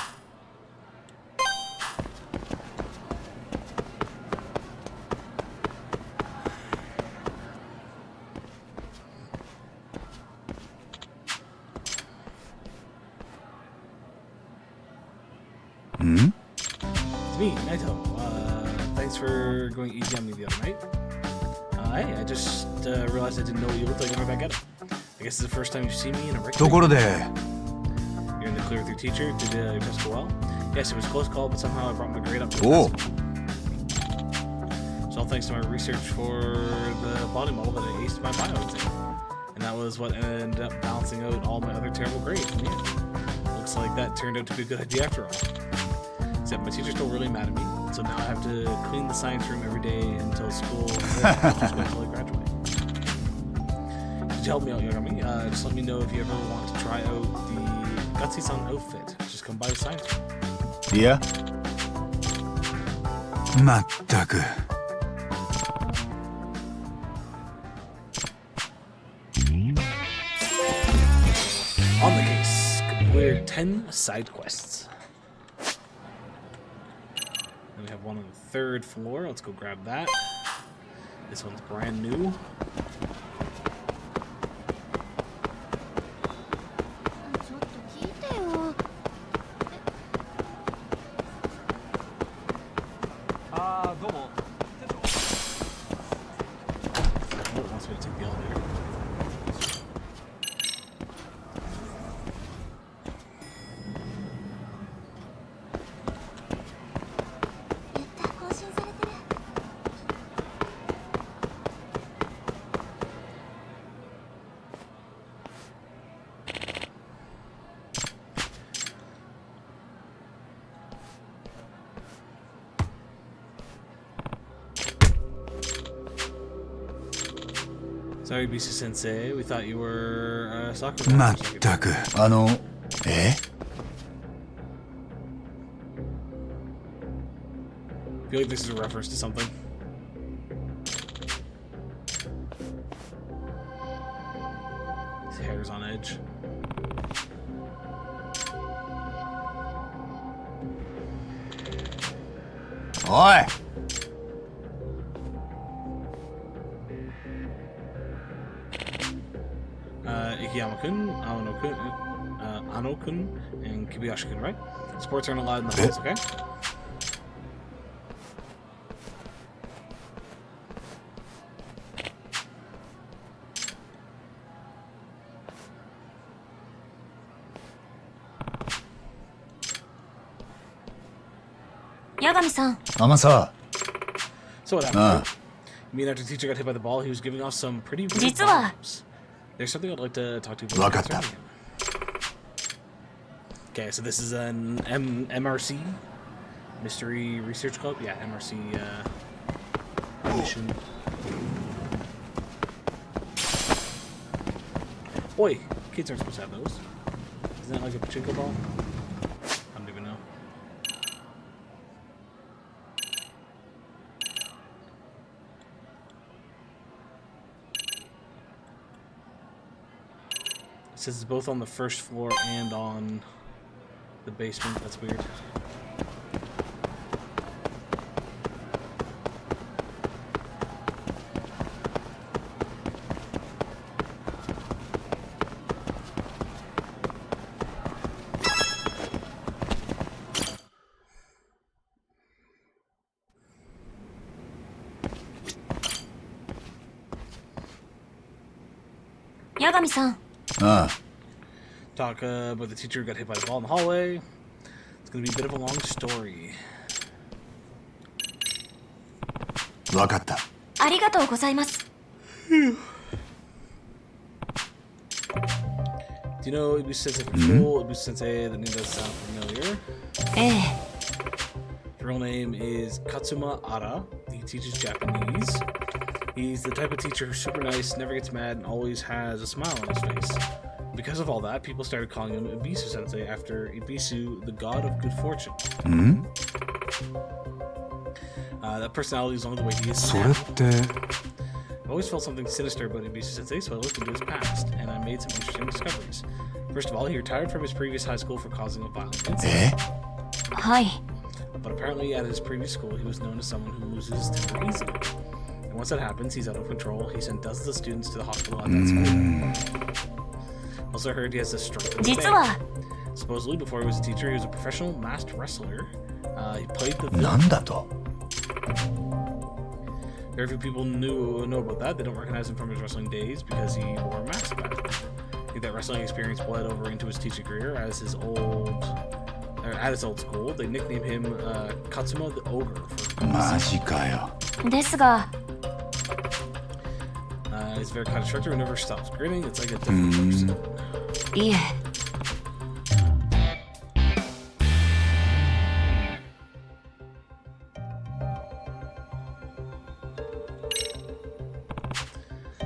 It's me, Naito. Thanks for going easy on me the other night. Hey, I just realized I didn't know what you looked like when I back at it. I guess it's the first time you've seen me in a regular. ところで You're in the clear with your teacher. Did your test go well? Yes, it was a close call, but somehow I brought my grade up to the Oh. It's all thanks to my research for the body model that I aced my bio exam. And that was what ended up balancing out all my other terrible grades in the end. Looks like that turned out to be a good idea after all. Except my teacher's still really mad at me, so now I have to clean the science room every day until school until I graduate. could you help me out, Yagami? Just let me know if you ever want to try out the Gutsy-san outfit. Just come by the science room. いやまったく On the case, clear 10 side quests. Then we have one on the 3rd floor. Let's go grab that. This one's brand new. ちょっと聞いてよ。あーどうも Oh, it wants me to take the elevator. レター更新されてる。Sorry, Bisu Sensei. We thought you were soccer. まったくえ I feel like this is a reference to something. His hair's on edge. Oi! Ikiyama-kun, Ano-kun, and Kibayashi-kun, right? Sports aren't allowed in the halls, okay? Yagami-san. 天沢 So what happened? You mean after the teacher got hit by the ball, he was giving off some pretty weird 実は vibes. There's something I'd like to talk to you about. わかった concerning him. Okay, so this is an MRC Mystery Research Club. Yeah, MRC mission. Boy, kids aren't supposed to have those. Isn't that like a pachinko ball? I don't even know. It says it's both on the 1st floor and on the basement. That's weird. Yagami-san. ああ Talk about the teacher who got hit by the ball in the hallway. It's gonna be a bit of a long story. わかった ありがとうございます。 Do you know Ibushi Sensei from school? Ibushi Sensei, the name does sound familiar. ええ。 His real name is Katsuma Ara. He teaches Japanese. He's the type of teacher who's super nice, never gets mad, and always has a smile on his face. Because of all that, people started calling him Ibisu Sensei after Ibisu, the god of good fortune. That personality is only the way he is それ now. って I always felt something sinister about Ibisu Sensei, so I looked into his past, and I made some interesting discoveries. First of all, he retired from his previous high school for causing a violent incident. え はい。 But apparently at his previous school, he was known as someone who loses his temper easily. And once that happens, he's out of control. He sent dozens of students to the hospital at that school. Also heard he has a stroke. 実は Supposedly, before he was a teacher, he was a professional masked wrestler. He played the なんだと Very few people know about that. They don't recognize him from his wrestling days because he wore a mask back then. I think that wrestling experience bled over into his teaching career at his old school. They nicknamed him Katsuma the Ogre. マジかよですが He's very kind of instructor who never stops grinning. It's like a different person. いえ。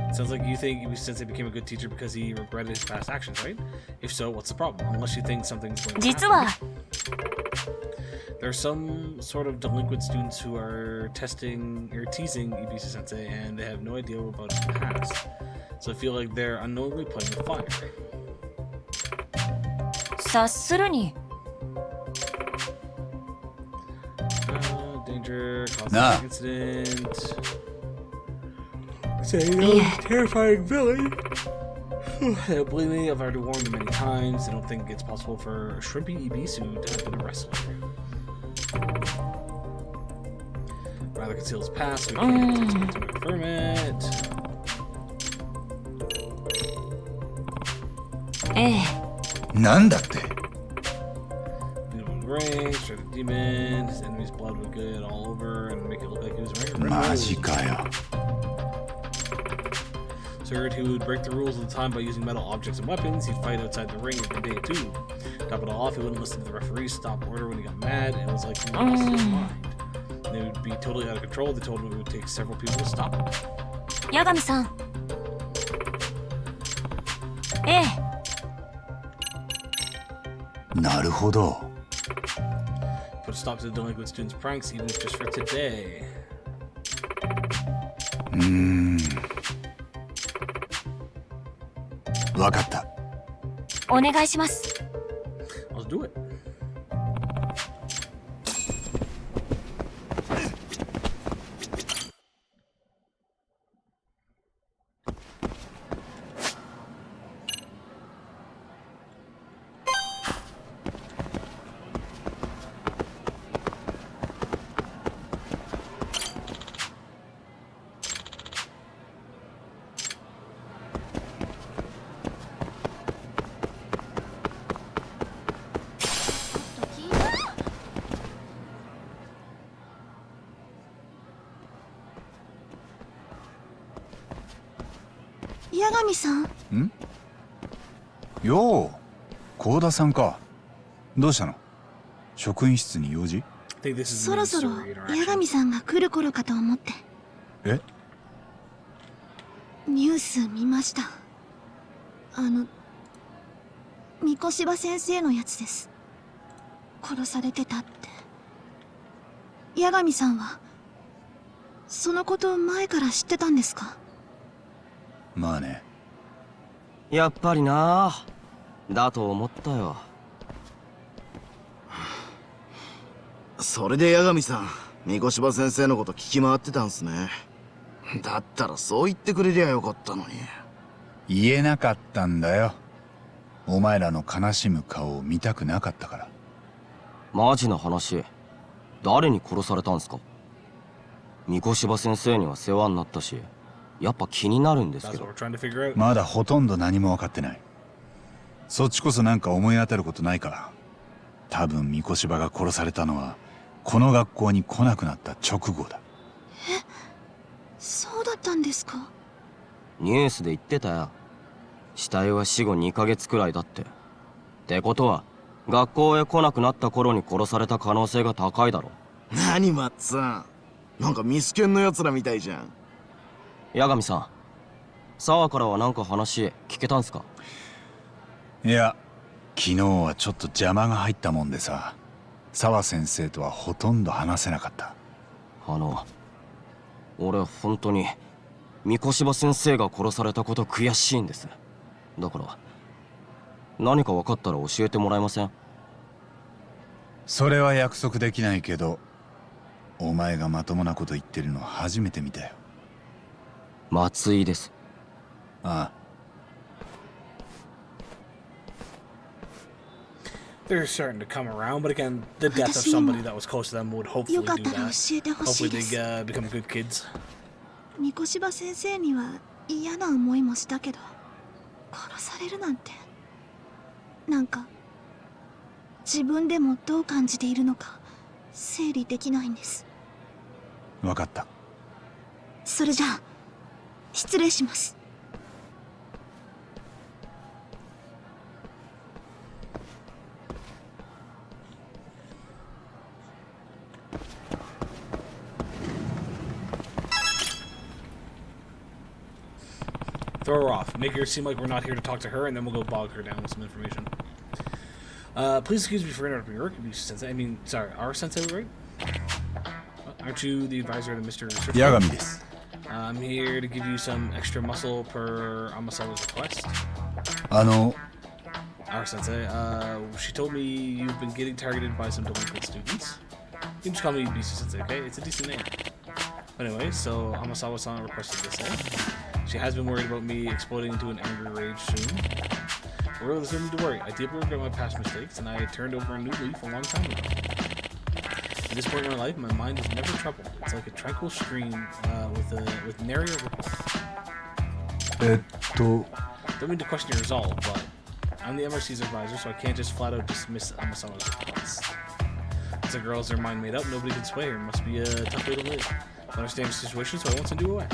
It's Sounds like you think Ibushi Sensei became a good teacher because he regretted his past actions, right? If so, what's the problem? Unless you think something's going to 実は There are some sort of delinquent students who are testing or teasing Ibushi Sensei, and they have no idea about his past. So I feel like they're unknowingly playing with fire. 察するに Danger, cause Nah. an incident. Say no, terrifying villain. They don't believe me. I've already warned them many times. They don't think it's possible for Shrimpy Ibisu to have been a wrestler. Rather conceal his past, so we can't to confirm it. ええ なんだって Demon Ring, straight the demon. His enemy's blood would get all over and make it look like he was wearing a red マ robe. ジかよ So I heard he would break the rules of the time by using metal objects and weapons. He'd fight outside the ring every day too. Top it all off, he wouldn't listen to the referee's stop order when he got mad. It was like he lost his mind. They would be totally out of control. They told him it would take several people to stop him. 八神さんええなるほど Put a stop to the delinquent students' pranks, even if just for today. わかった お願いします Let's do it. 八神さんよう幸田さんかどうしたの職員室に用事 I think this is そろそろ necessary 八 interaction. 神さんが来る頃かと思ってえニュース見ました三越柴先生のやつです殺されてたって八神さんはそのこと前から知ってたんですかまあねやっぱりなだと思ったよそれで八神さん三越柴先生のこと聞き回ってたんすねだったらそう言ってくれりゃよかったのに言えなかったんだよお前らの悲しむ顔を見たくなかったからマジな話誰に殺されたんすか三越柴先生には世話になったしやっぱ気になるんです That's けど what we're trying to figure out. まだほとんど何も分かってないそっちこそなんか思い当たることないか多分三越柴が殺されたのはこの学校に来なくなった直後だそうだったんですかニュースで言ってたよ死体は死後2ヶ月くらいだってってことは学校へ来なくなった頃に殺された可能性が高いだろ何マッツンなんかミスケンのやつらみたいじゃん八神さん沢からは何か話聞けたんすかいや昨日はちょっと邪魔が入ったもんでさ沢先生とはほとんど話せなかった俺本当に三越柴先生が殺されたこと悔しいんですだから何か分かったら教えてもらえませんそれは約束できないけどお前がまともなこと言ってるの初めて見たよ松井ですああ They're starting to come around, but again, the death of somebody that was close to them would hopefully よかっ do たら that. 教えてほし Hopefully いです they become good kids. 三越柴先生には嫌な思いもしたけど殺されるなんてなんか自分でもどう感じているのか整理できないんです分かったそれじゃあ失礼します Let's Throw her off. Make her seem like we're not here to talk to her, and then we'll go bog her down with some information. Please excuse me for interrupting your work, Sensei. I mean, sorry, our Sensei, right? Aren't you the advisor to Mr. Yagami desu. I'm here to give you some extra muscle per Amasawa's request. Our Sensei, she told me you've been getting targeted by some delinquent students. You can just call me BC Sensei, okay? It's a decent name. Anyway, so Amasawa-san requested this in. She has been worried about me exploding into an angry rage soon. But really, there's no need to worry. I deeply regret my past mistakes, and I turned over a new leaf a long time ago. At this point in my life, my mind is never troubled. It's like a tranquil stream with nary a ripple. Don't mean to question your resolve, but I'm the MRC's advisor, so I can't just flat out dismiss Amasawa's request. Once a girl has their mind made up, nobody can sway her. It must be a tough way to live. I understand the situation, so I won't send you away.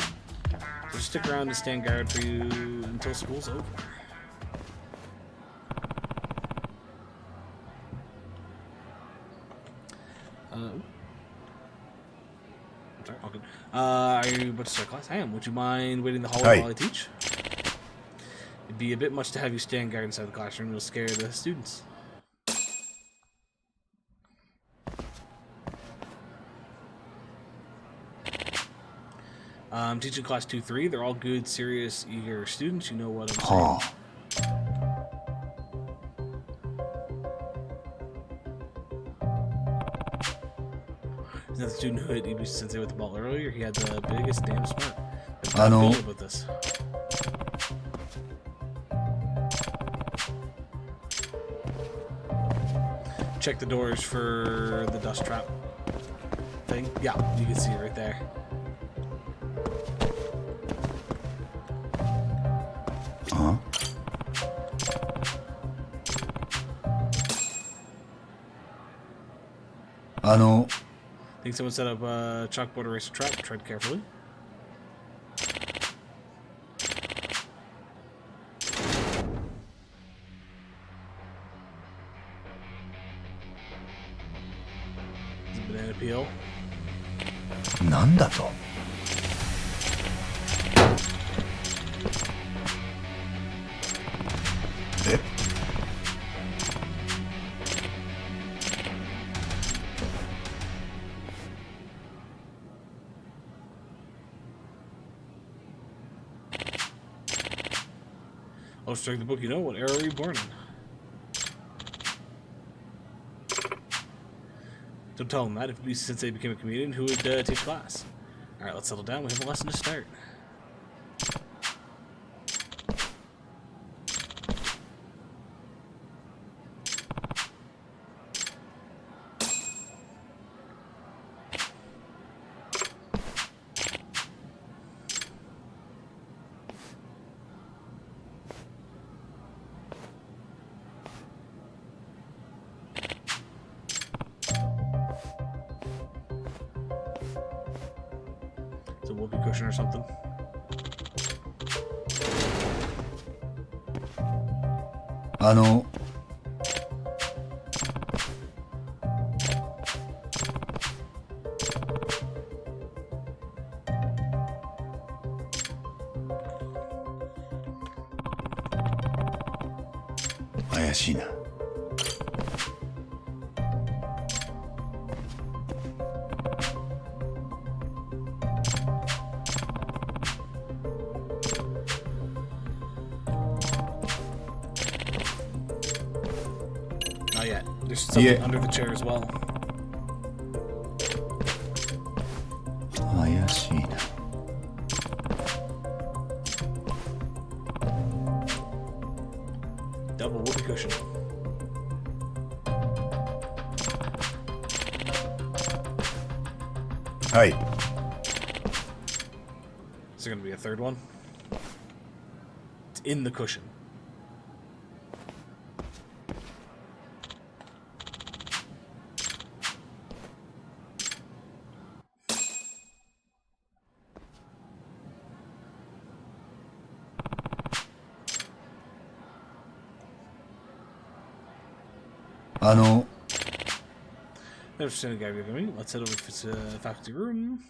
So just stick around and stand guard for you until school's over. Sorry, all good. Are you about to start class? Ham, would you mind waiting in the hallway while I teach? It'd be a bit much to have you stand guard inside the classroom. It'll scare the students. I'm teaching class 2-3. They're all good, serious, eager students. You know what I'm saying. Isn't that the student who hit Ibushi Sensei with the ball earlier? He had the biggest damn smart. How do you feel about this? Check the doors for the dust trap thing. Yeah, you can see it right there. I think someone set up a chalkboard eraser trap. Tread carefully. Banana peel. なんだと? Oh, strike the book. You know, what era were you born in? Don't tell him that. If Sensei became a comedian, who would teach class? Alright, let's settle down. We have a lesson to start. A whoopee cushion or something. Ayashii na. Not yet. There's something under the chair as well. Ayashii na. Double whoopee cushion. Hi. Is there gonna be a third one? It's in the cushion. Never seen a guy with me. Let's head over to the faculty room.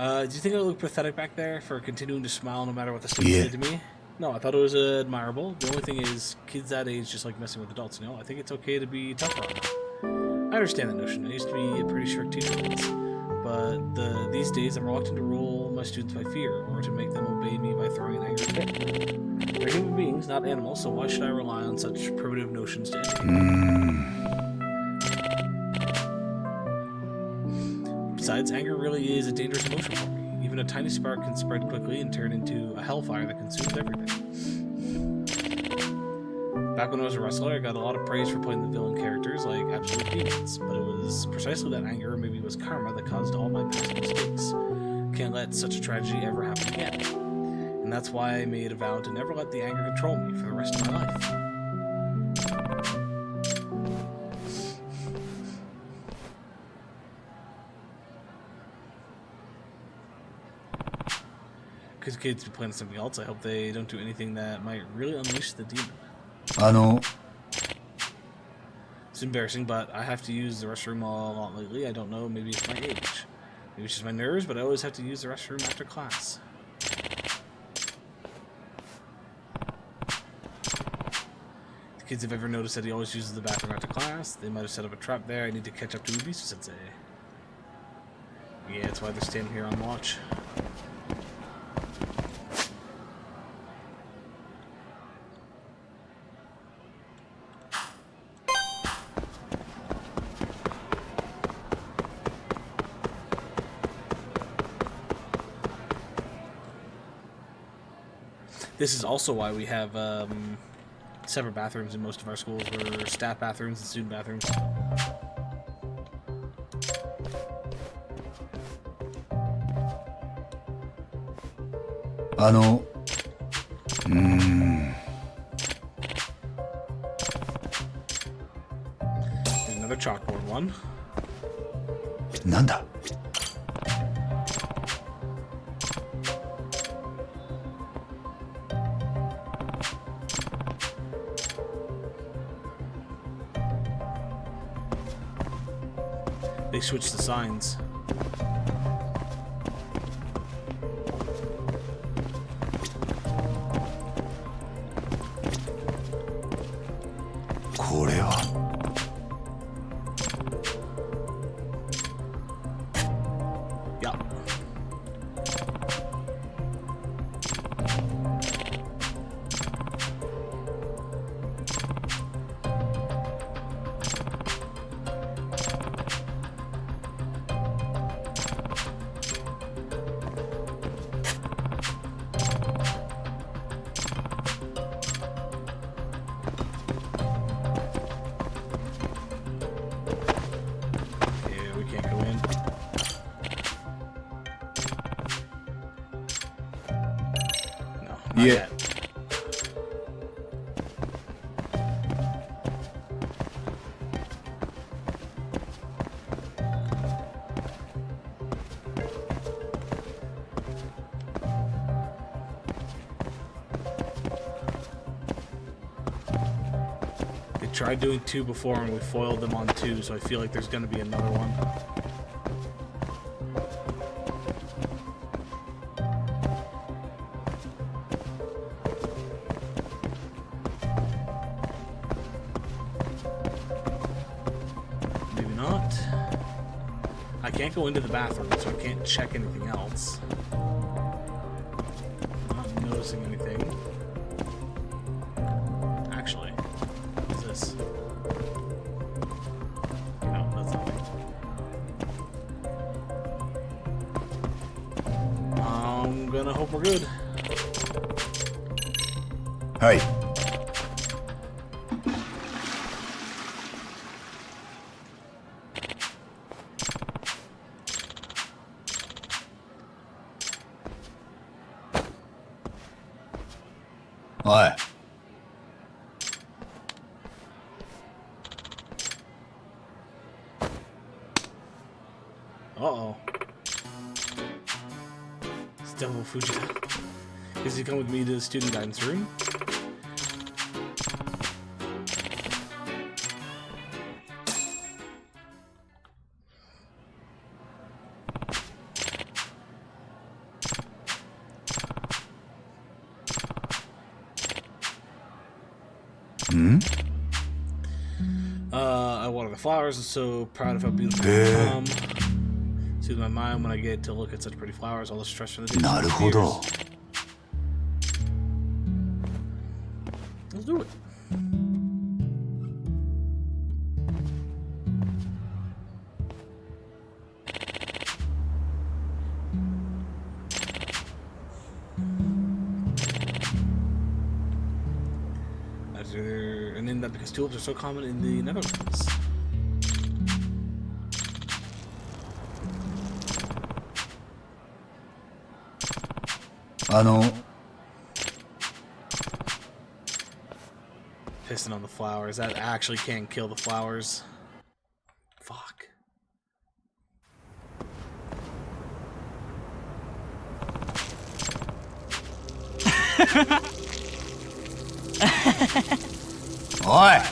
Do you think I look pathetic back there for continuing to smile no matter what the students did to me? No, I thought it was admirable. The only thing is, kids that age just like messing with adults, you know? I think it's okay to be tougher on them. I understand that notion. I used to be a pretty strict teacher once. But these days, I'm reluctant to rule my students by fear, or to make them obey me by throwing an angry fit. They're human beings, not animals, so why should I rely on such primitive notions to educate them? Besides, anger really is a dangerous emotion for me. Even a tiny spark can spread quickly and turn into a hellfire that consumes everything. Back when I was a wrestler, I got a lot of praise for playing the villain characters like absolute demons, but it was precisely that anger, or maybe it was karma, that caused all my past mistakes. Can't let such a tragedy ever happen again. And that's why I made a vow to never let the anger control me for the rest of my life. Because kids be playing something else, I hope they don't do anything that might really unleash the demon. It's embarrassing, but I have to use the restroom a lot lately. I don't know, maybe it's my age. Maybe it's just my nerves, but I always have to use the restroom after class. The kids have ever noticed that he always uses the bathroom after class. They might have set up a trap there. I need to catch up to Ubisu Sensei. Yeah, that's why they're standing here on watch. This is also why we have separate bathrooms in most of our schools. We're staff bathrooms and student bathrooms. There's another chalkboard one. なんだ They switched the signs. Yeah. Yeah. They tried doing 2 before and we foiled them on 2, so I feel like there's gonna be another one. I can't go into the bathroom, so I can't check anything else. I'm not noticing anything. Actually, what is this? No, that's nothing. I'm gonna hope we're good. Hi. Hi. Uh-oh. It's Devil Fujita. Does he come with me to the student guidance room? I water the flowers. I'm so proud of how beautiful they become. Soothe my mind when I get to look at such pretty flowers. All the stress from the day. なるほど。 Let's do it. And then that because tulips are so common in the Netherlands. Pissing on the flowers. That actually can't kill the flowers. Fuck. Oi!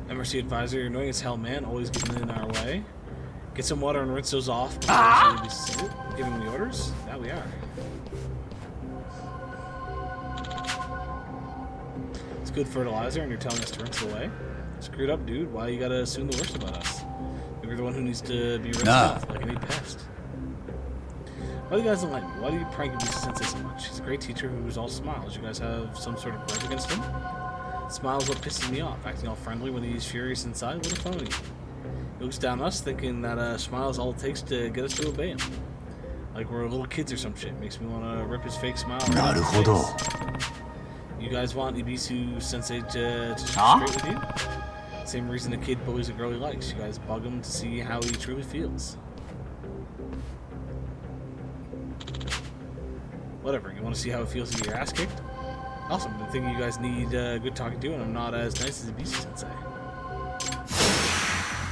MRC advisor, you're annoying as hell, man. Always getting in our way. Get some water and rinse those off. Giving me orders? Yeah, we are. It's good fertilizer, and you're telling us to rinse it away? Screwed up, dude. Why you gotta assume the worst about us? You're the one who needs to be rinsed off like any pest. Why do you guys don't like me? Why do you prank Ibisa Sensei so much? He's a great teacher who's all smiles. You guys have some sort of grudge against him? Smiles what pisses me off. Acting all friendly when he's furious inside. What a phony. He looks down on us thinking that smile is all it takes to get us to obey him. Like we're little kids or some shit. Makes me want to rip his fake smile right in his face. You guys want Ibisa Sensei to straight with you? Same reason a kid bullies a girl he likes. You guys bug him to see how he truly feels. Whatever, you want to see how it feels to get your ass kicked? Awesome, I'm thinking you guys need good talking to, and I'm not as nice as Ibisa Sensei.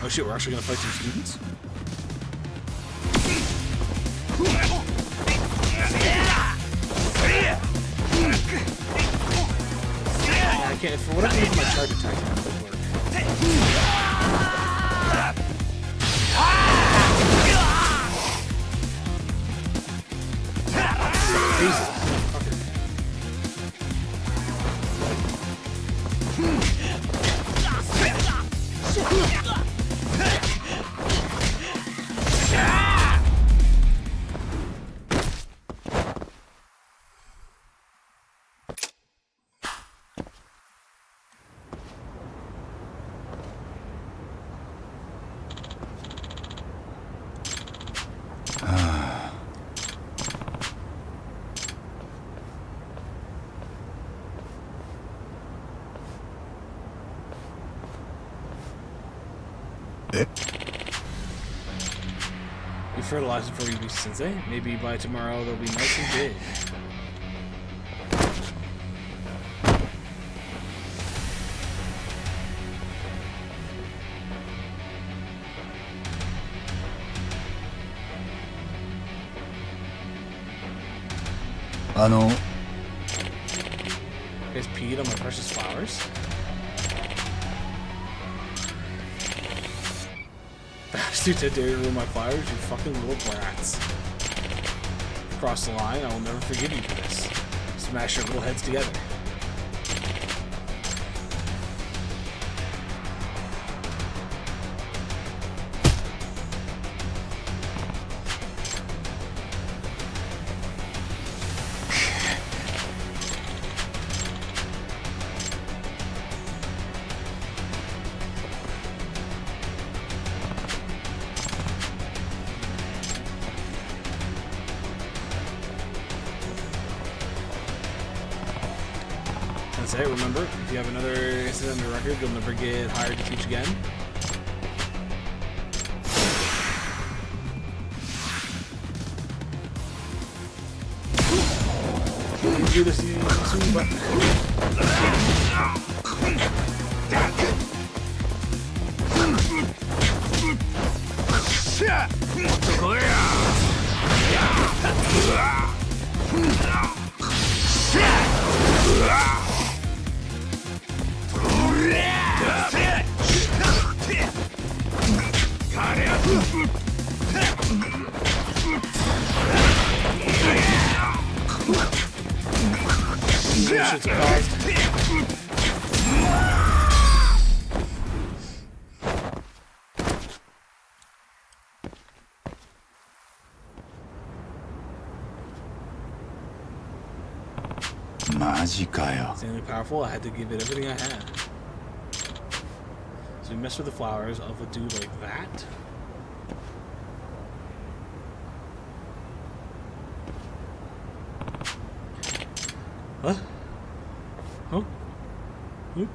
Oh shit, we're actually gonna fight some students? I can't, for whatever reason my charge attack doesn't work. Jesus. You fertilize it for Ibisa Sensei. Maybe by tomorrow they'll be nice and big. You guys peed on my precious flowers? Bastards, how dare you ruin my flowers, you fucking little brats. Cross the line, I will never forgive you for this. Smash your little heads together. That's it, remember, if you have another incident on your record, you'll never get hired to teach again. Do this soon, but... bullshit's caused. Insanely powerful, I had to give it everything I had. So we mess with the flowers of a dude like that. Huh? Huh? Hmm?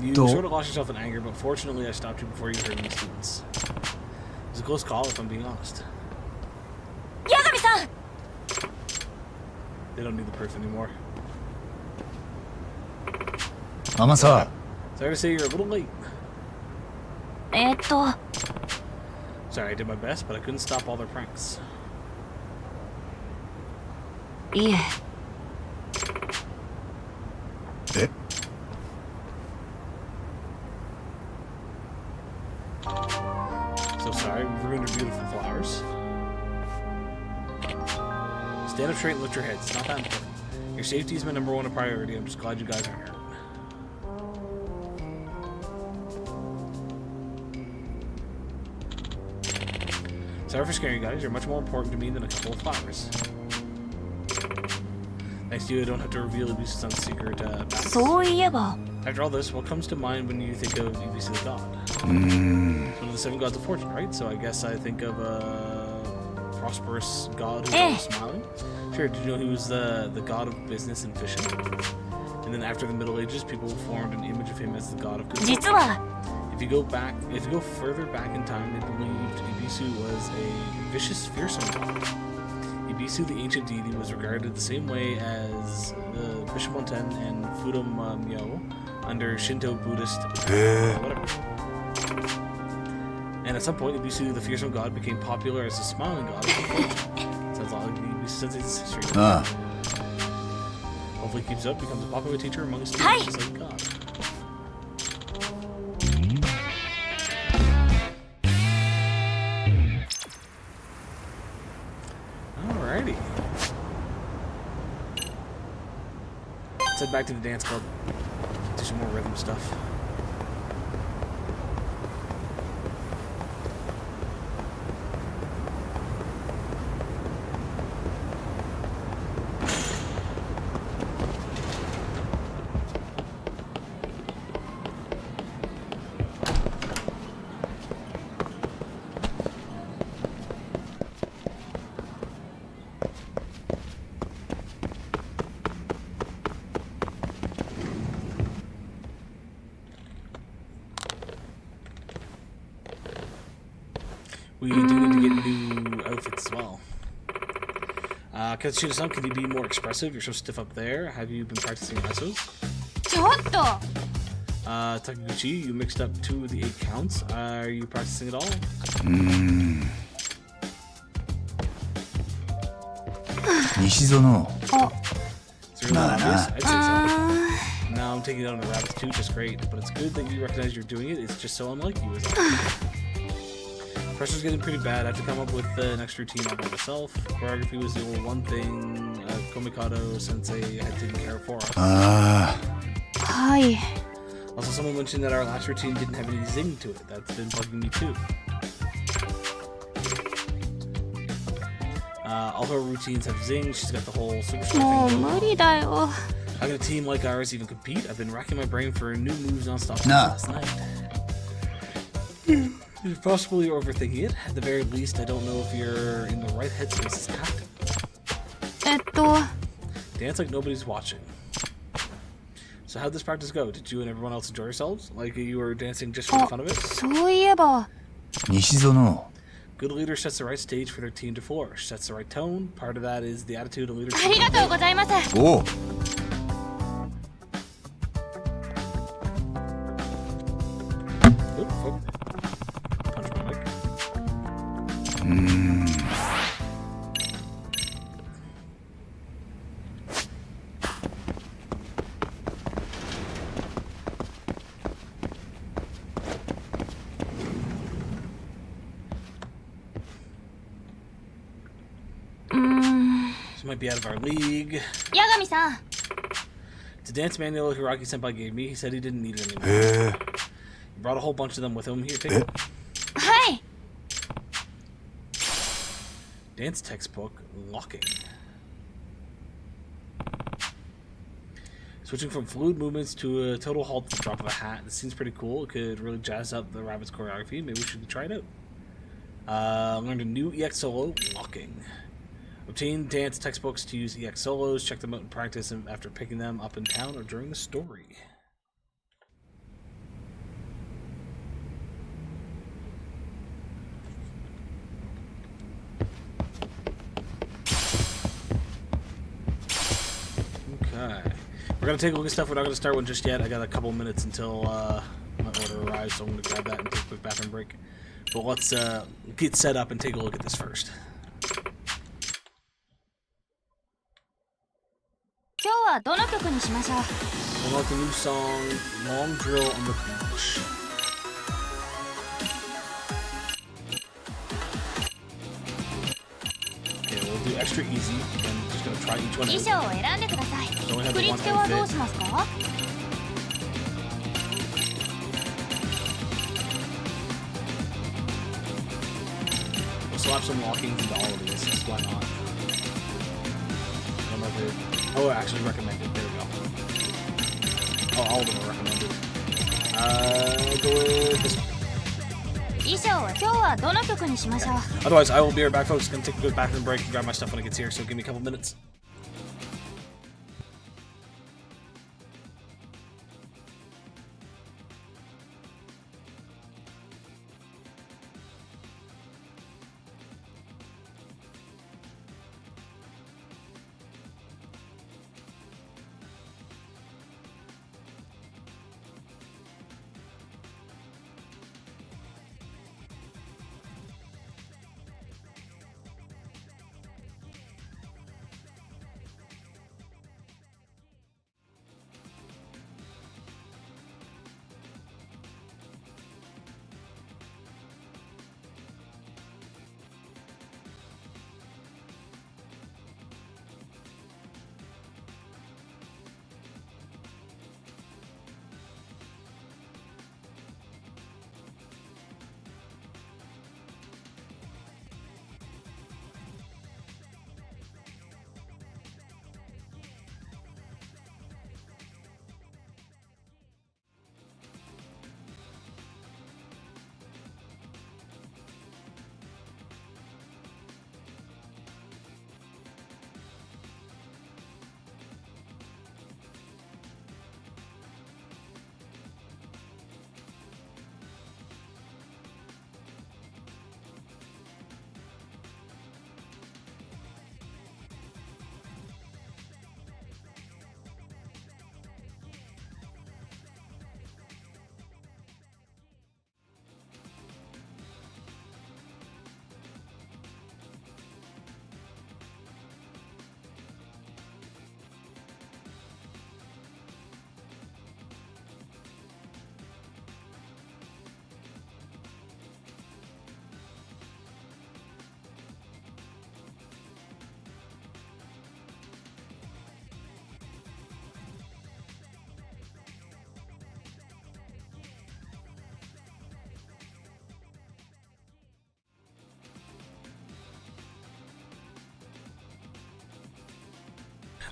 You sort of lost yourself in anger, but fortunately I stopped you before you hurt any students. It was a close call, if I'm being honest. Yagami-san! They don't need the proof anymore. Amasa. Sorry to say you're a little late. Sorry, I did my best, but I couldn't stop all their pranks. いえ。え? So sorry, we ruined your beautiful flowers. Stand up straight and lift your heads. It's not that important. Your safety is my #1 priority. I'm just glad you guys aren't hurt. Sorry for scaring you guys. You're much more important to me than a couple of flowers. Thanks to you, I don't have to reveal Ibisu-san's secret past. After all this, what comes to mind when you think of Ibisu the god? It's one of the 7 gods of fortune, right? So I guess I think of a prosperous god who's always smiling. Sure, did you know he was the god of business and fishing? And then after the Middle Ages, people formed an image of him as the god of good luck. If you go further back in time, they believed Ibisu was a vicious, fearsome god. Ibisu, the ancient deity, was regarded the same way as the Bishamonten and Fudom-myo under Shinto Buddhist whatever. And at some point, Ibisu, the fearsome god, became popular as a smiling god of fortune. Sounds like Ibisu Sensei's history. Hopefully he keeps up, becomes a popular teacher among his students, just like god. Alrighty. Let's head back to the dance club. Do some more rhythm stuff. We do need to get new outfits as well. Katsushita-san, could you be more expressive? You're so stiff up there. Have you been practicing isos? Takaguchi, you mixed up 2 of the 8 counts. Are you practicing at all? Nishizono. It's really obvious. I'd say so. Now I'm taking it on the rabbits too, just great. But it's good that you recognize you're doing it. It's just so unlike you. Pressure's getting pretty bad. I have to come up with the next routine all by myself. Choreography was the only one thing Komikado Sensei had taken care of for us. Also, someone mentioned that our last routine didn't have any zing to it. That's been bugging me too. All her routines have zing. She's got the whole super strong thing. How can a team like ours even compete? I've been racking my brain for new moves nonstop since last night. You're possibly overthinking it. At the very least, I don't know if you're in the right headspace as captain. Dance like nobody's watching. So how'd this practice go? Did you and everyone else enjoy yourselves? Like you were dancing just for the fun of it? Nishizono. Good leader sets the right stage for their team to flourish. Sets the right tone. Part of that is the attitude a leader. Oh. Punch my mic. might be out of our league. 八神さん It's a dance manual Hiraki Senpai gave me. He said he didn't need it anymore. He brought a whole bunch of them with him. Here, take it. はい Dance textbook, locking. Switching from fluid movements to a total halt at the drop of a hat. This seems pretty cool. It could really jazz up the Rabbit's choreography. Maybe we should try it out. Learned a new EX solo, locking. Obtain dance textbooks to use EX solos. Check them out in practice after picking them up in town or during the story. Okay. We're going to take a look at stuff. We're not going to start one just yet. I got a couple minutes until my order arrives, so I'm going to grab that and take a quick bathroom break. But let's get set up and take a look at this first. 今日はどの曲にしましょう We'll let the new song, Long Drill on the Beach. Okay, we'll do extra easy. I'm just going to try each one 衣 out. 装を選んでください So we have 振 the り one 付けはどう outfit. しますか We'll slap some lockings into all of these. Just why not? I don't know if it... Oh, actually recommended. There we go. Oh, all of them are recommended. Go with this one. 衣装は今日はどの曲にしましょう Otherwise, I will be right back, folks. Gonna take a good bathroom break and grab my stuff when it gets here, so give me a couple minutes.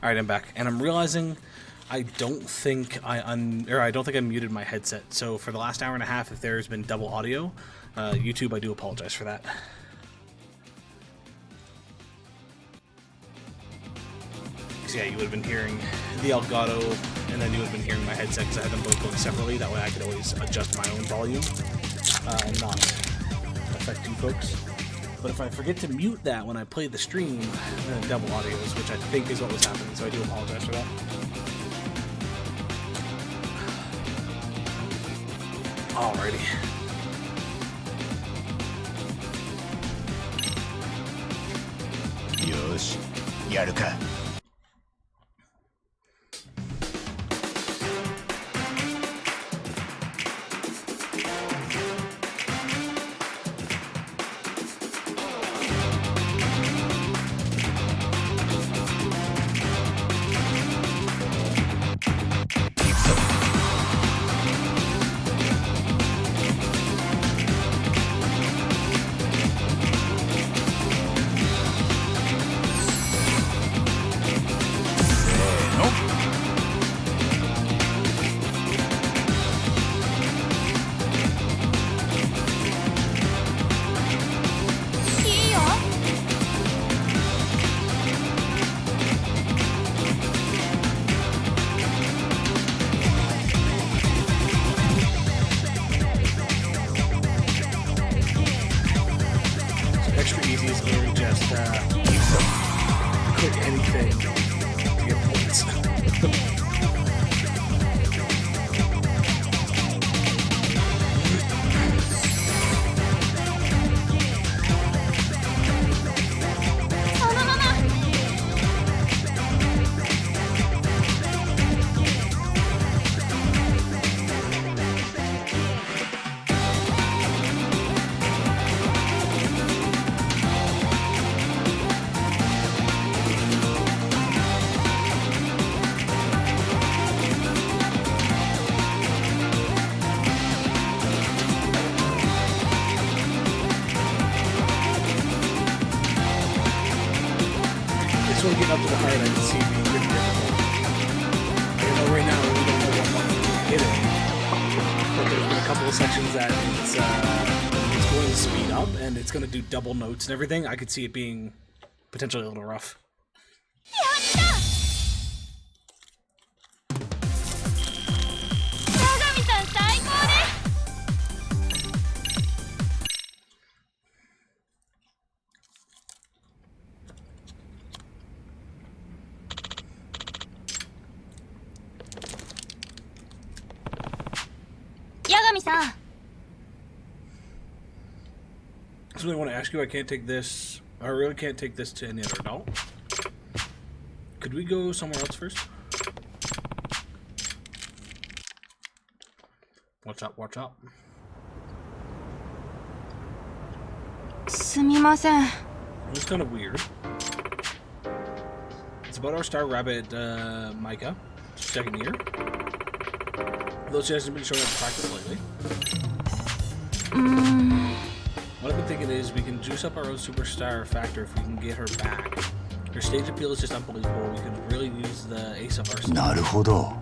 All right, I'm back, and I'm realizing I don't think I muted my headset. So for the last hour and a half, if there's been double audio, YouTube, I do apologize for that. So yeah, you would have been hearing the Elgato, and then you would have been hearing my headset because I had them both going separately. That way, I could always adjust my own volume and not affect you folks. But if I forget to mute that when I play the stream, then double audios, which I think is what was happening, so I do apologize for that. Alrighty. Yosh, やるか。paying to get points. When we get up to the heart, I can see it being pretty difficult. I know right now we don't know what one we're hitting, but there's been a couple of sections that it's going to speed up and it's going to do double notes and everything. I could see it being potentially a little rough. So I want to ask you, I can't take this, I really can't take this to any other adult. Could we go somewhere else first? Watch out, watch out. すみません。 It's kind of weird. It's about our star rabbit, Micah. Second year. Though she hasn't been showing up to practice lately. What I've been thinking is we can juice up our own superstar factor if we can get her back. Her stage appeal is just unbelievable. We could really use the ace up our sleeve. なるほど。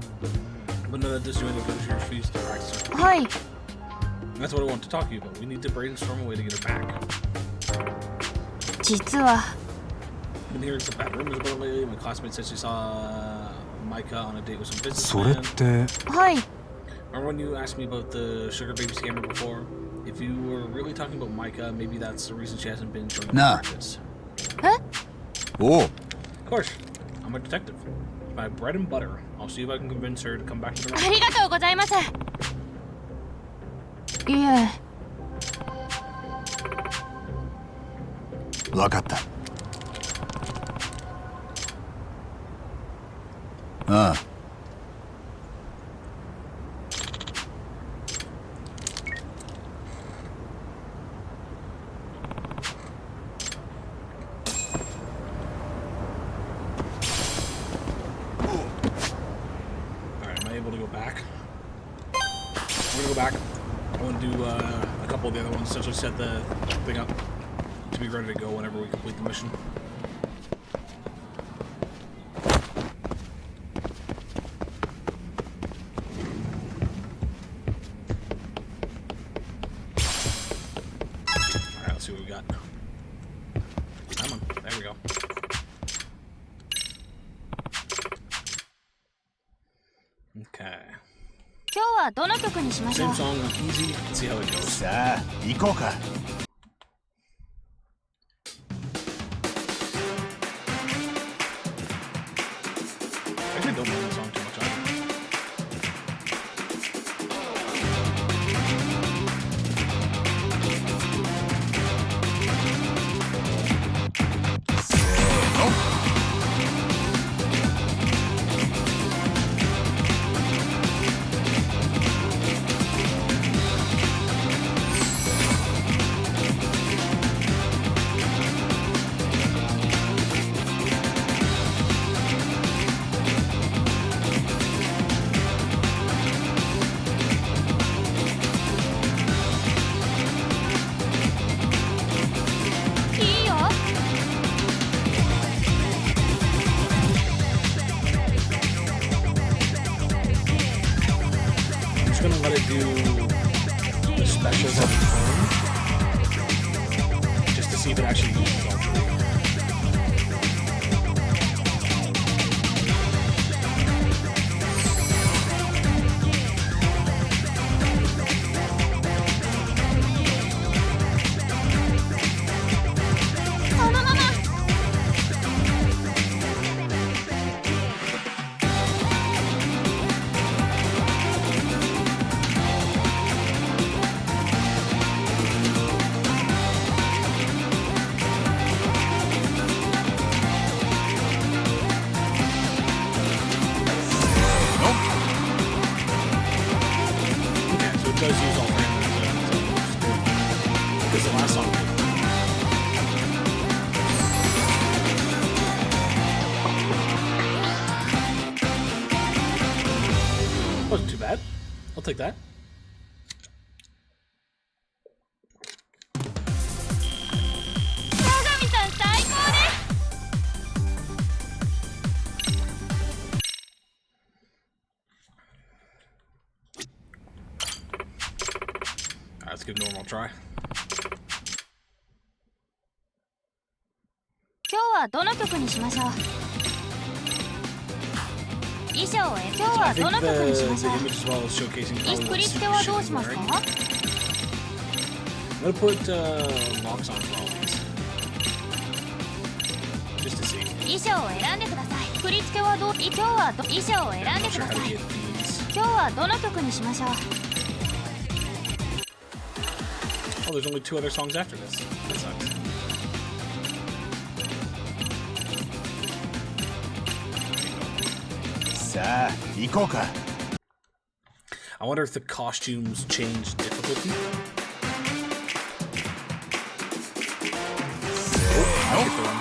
But no, that doesn't do anything because she refused to practice her. はい。 That's what I want to talk to you about. We need to brainstorm a way to get her back. 実は I've been hearing some bad rumors about it lately. My classmate said she saw Micah on a date with some それっ businessman. て はい。 Remember when you asked me about the sugar baby scammer before? If you were really talking about Micah, maybe that's the reason she hasn't been showing up Nah. to practice. おう Of course, I'm a detective. My bread and butter. I'll see if I can convince her to come back to the ありがとうございます。いえ。わかったああ Alright, am I able to go back? I'm gonna go back. I want to do a couple of the other ones, essentially set the thing up to be ready to go whenever we complete the mission. Alright, let's see what we got. Come on, there we go. Okay. 今日はどの曲にしましょう Same song, easy. Let's see how it goes. さあ行こうか I actually don't mind the song too much either. I'm just gonna let it do the specials of its own, just to see if it actually uses all three. just use all three of them. Because the last song. Wasn't too bad. I'll take that. Let's give normal a try. 今日はどの曲にしましょう。衣装へ今日はどの曲にしましょう。振り付けはどうしますか？ I'm gonna put locks on for all these. Just to see. 衣装を選んでください。振り付けはどう？今日は衣装を選んでください。今日はどの曲にしましょう。 Oh, there's only 2 other songs after this. That sucks. I wonder if the costumes change difficulty. I hit the wrong button.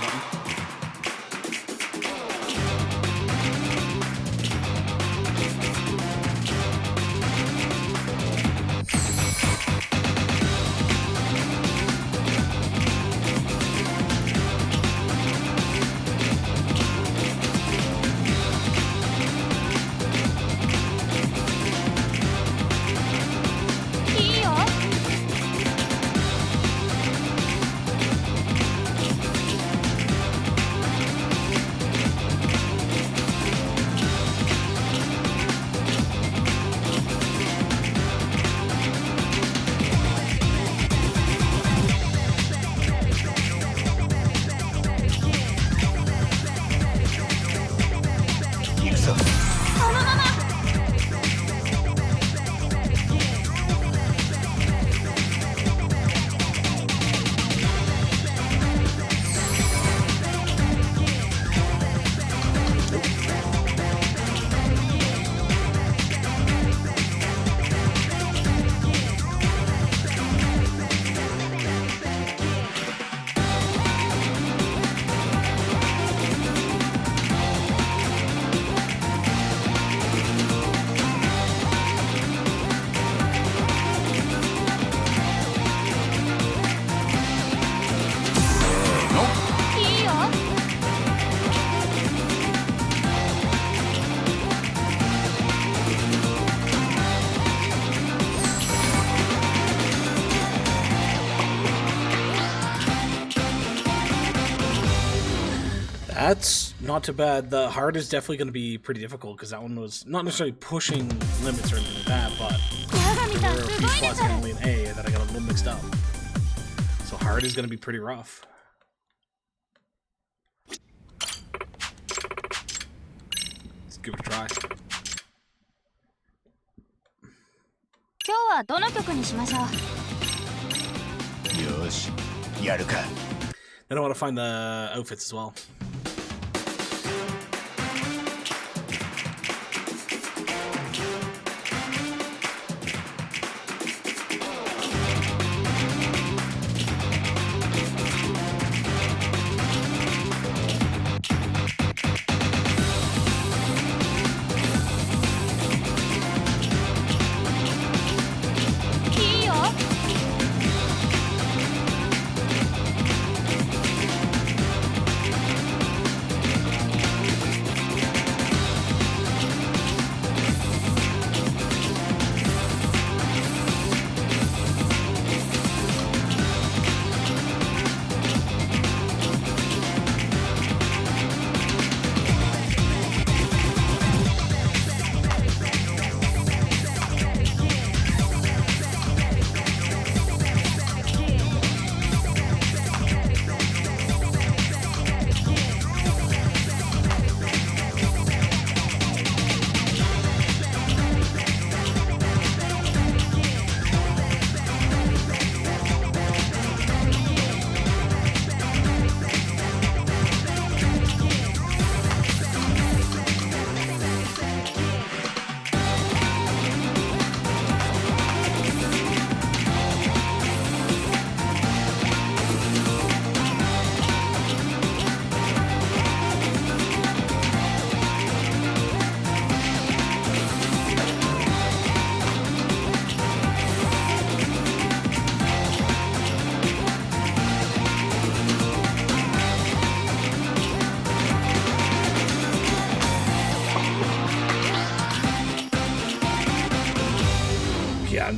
That's not too bad. The hard is definitely going to be pretty difficult because that one was not necessarily pushing limits or anything like that, but there were a few spots handling A that I got a little mixed up. So hard is going to be pretty rough. Let's give it a try. 今日はどの曲にしましょう。よし、やるか。 Then I want to find the outfits as well.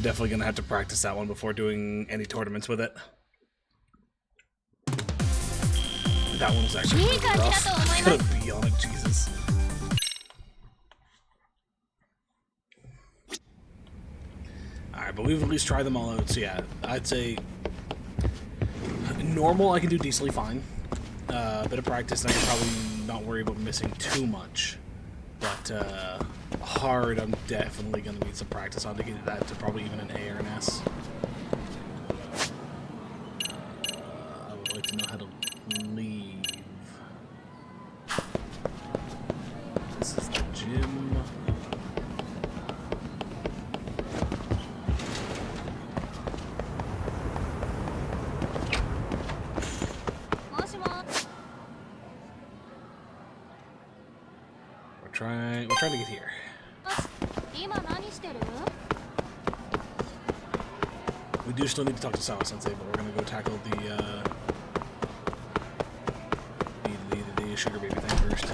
definitely gonna have to practice that one before doing any tournaments with it. That one's actually really rough. I'm gonna be on it, Jesus. Alright, but we've at least tried them all out, so yeah, I'd say normal I can do decently fine. A bit of practice and I can probably not worry about missing too much. But hard, I'm definitely going to need some practice on to get that to probably even an A or an S. I would like to know how to leave. This is the gym. We're trying to get here. We do still need to talk to Sawa Sensei, but we're gonna go tackle the sugar baby thing first.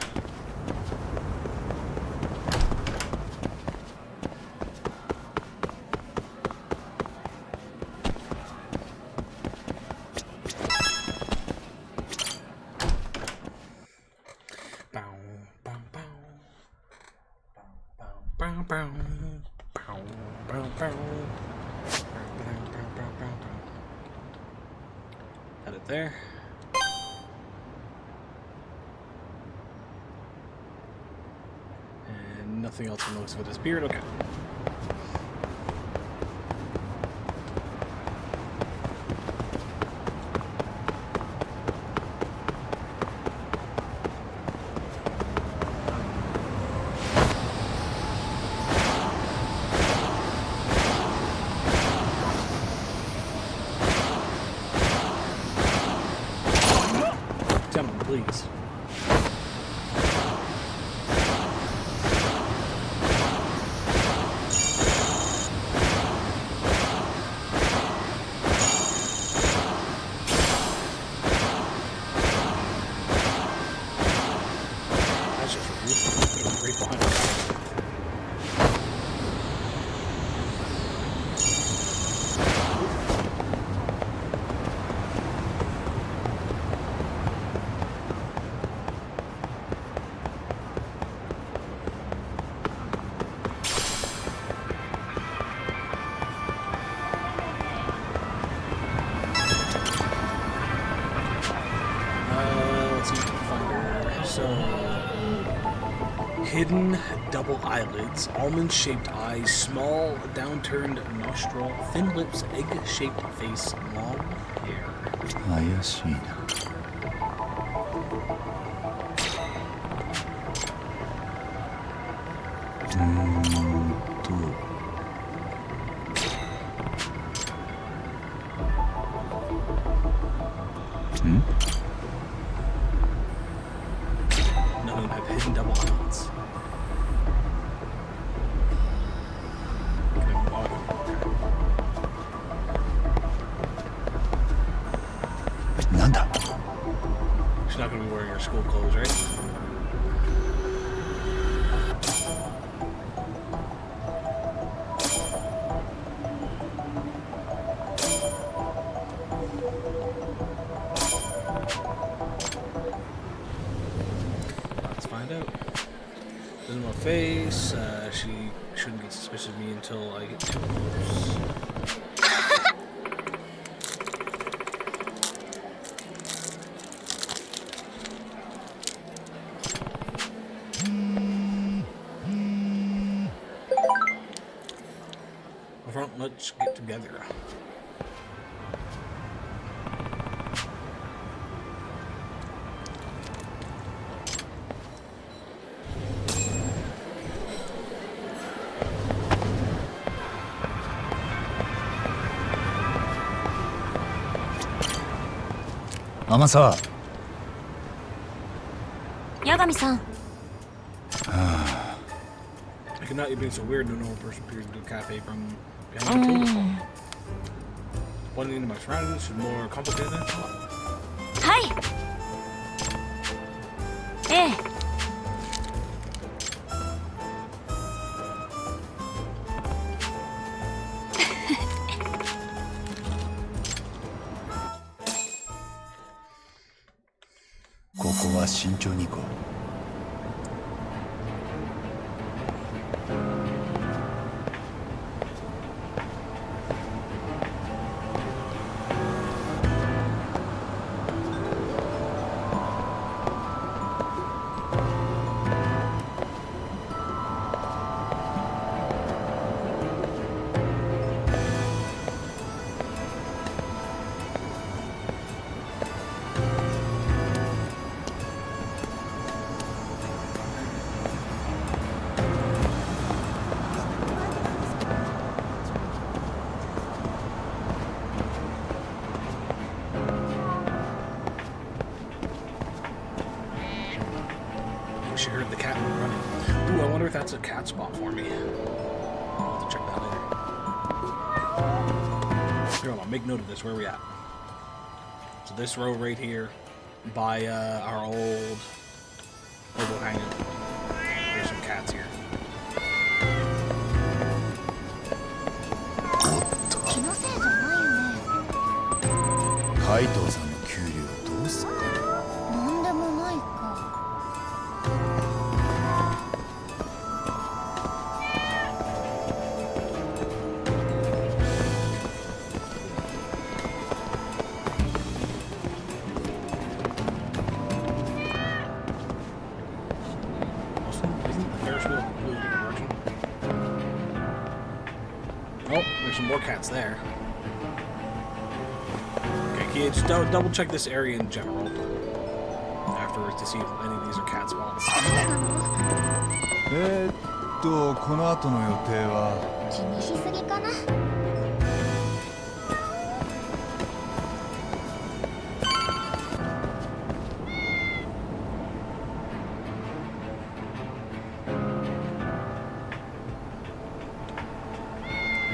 Had it there. And nothing else from the looks of it is beard. Okay. Please. That's just rude. Great behind the hidden double eyelids, almond-shaped eyes, small downturned nostril, thin lips, egg-shaped face, long hair. 怪しいな。None of them have hidden double eyelids. She's not going to be wearing her school clothes, right? Let's find out. Doesn't have a face. She shouldn't get suspicious of me until I get too close. Let's get together. Amasawa. Yagami-san. I cannot, you're being so weird. No normal person appears into a cafe from behind the table. Blending into my surroundings is more complicated than I thought. Hi. こは慎重に行こう。She heard the cat running. Ooh, I wonder if that's a cat spot for me. I'll have to check that later. Here, hold on. Make note of this. Where are we at? So this row right here, by our old Hobo hangout. There's some cats here. 気のせいじゃないよね。海藤さんの給料どうすっかなんでもないか。Oh, there's some more cats there. Okay, can you just double check this area in general afterwards to see if any of these are cat spawns? この後の予定は気にしすぎかな。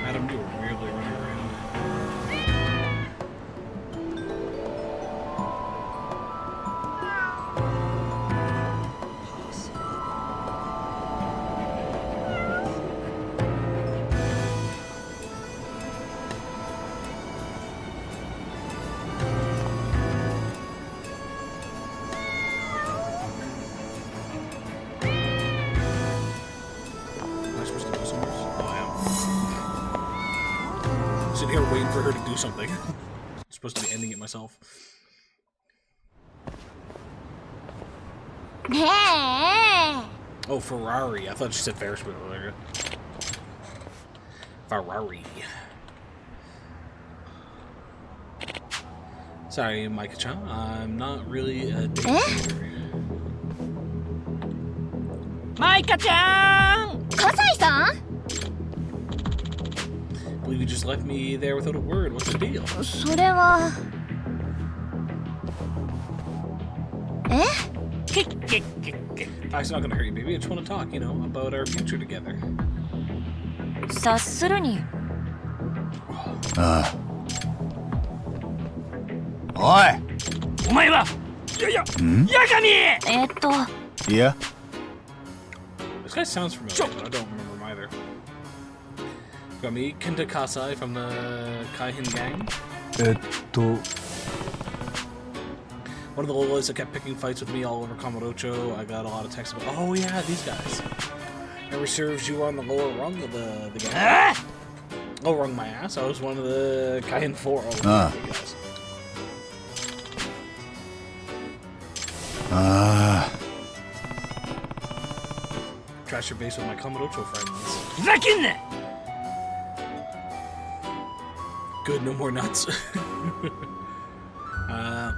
Adam, you were weirdly running around. Am I supposed to do something else? Oh, I am. Sitting here waiting for her to do something. I'm supposed to be ending it myself. ねえ。 Oh, Ferrari. I thought she said Ferris wheel earlier. Ferrari. Sorry, Micah-chan. I'm not really a dictator. マイカちゃん。葛西さん？ believe you just left me there without a word. What's the deal? それは。えTalk's not gonna hurt you, baby. I just want to talk, you know, about our future together. 察するに。ああ。おい。お前は。やかに。いや。This guy sounds familiar, but I don't remember him either. Got me, Kenta Kasai from the Kaihin gang. One of the lowlights that kept picking fights with me all over Kamurocho. I got a lot of texts about, oh yeah, these guys. Never serves you on the lower rung of the gang. Lower rung my ass. I was one of the Kaihin 4. Oh, guys. Trash your base with my Kamurocho friends. Good, no more nuts.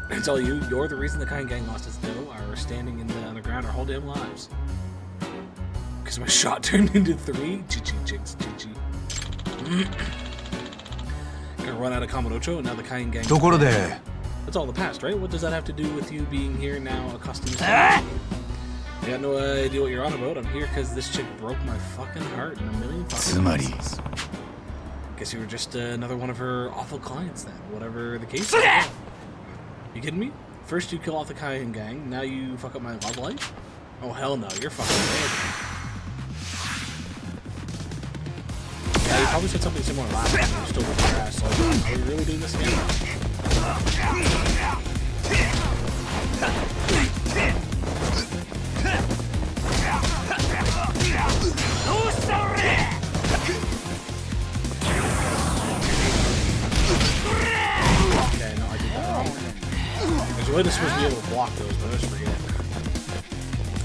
I tell you, you're the reason the Kaihin gang lost its dough. Are standing in the underground our whole damn lives. Because my shot turned into 3. Chichi chicks, chichi. Gonna run out of Kamurocho, and now the Kaihin gang. That's all in the past, right? What does that have to do with you being here now, accustomed to I got no idea what you're on about. I'm here because this chick broke my fucking heart in a million fucking pieces. Guess you were just another one of her awful clients then, whatever the case is. You kidding me? First you kill off the Kaihin gang, now you fuck up my love life? Oh hell no, you're fucking dead. Yeah, you probably said something similar last time, you're still with your ass, like, are we really doing this again? wasn't supposed to be able to block those, but I just forget. I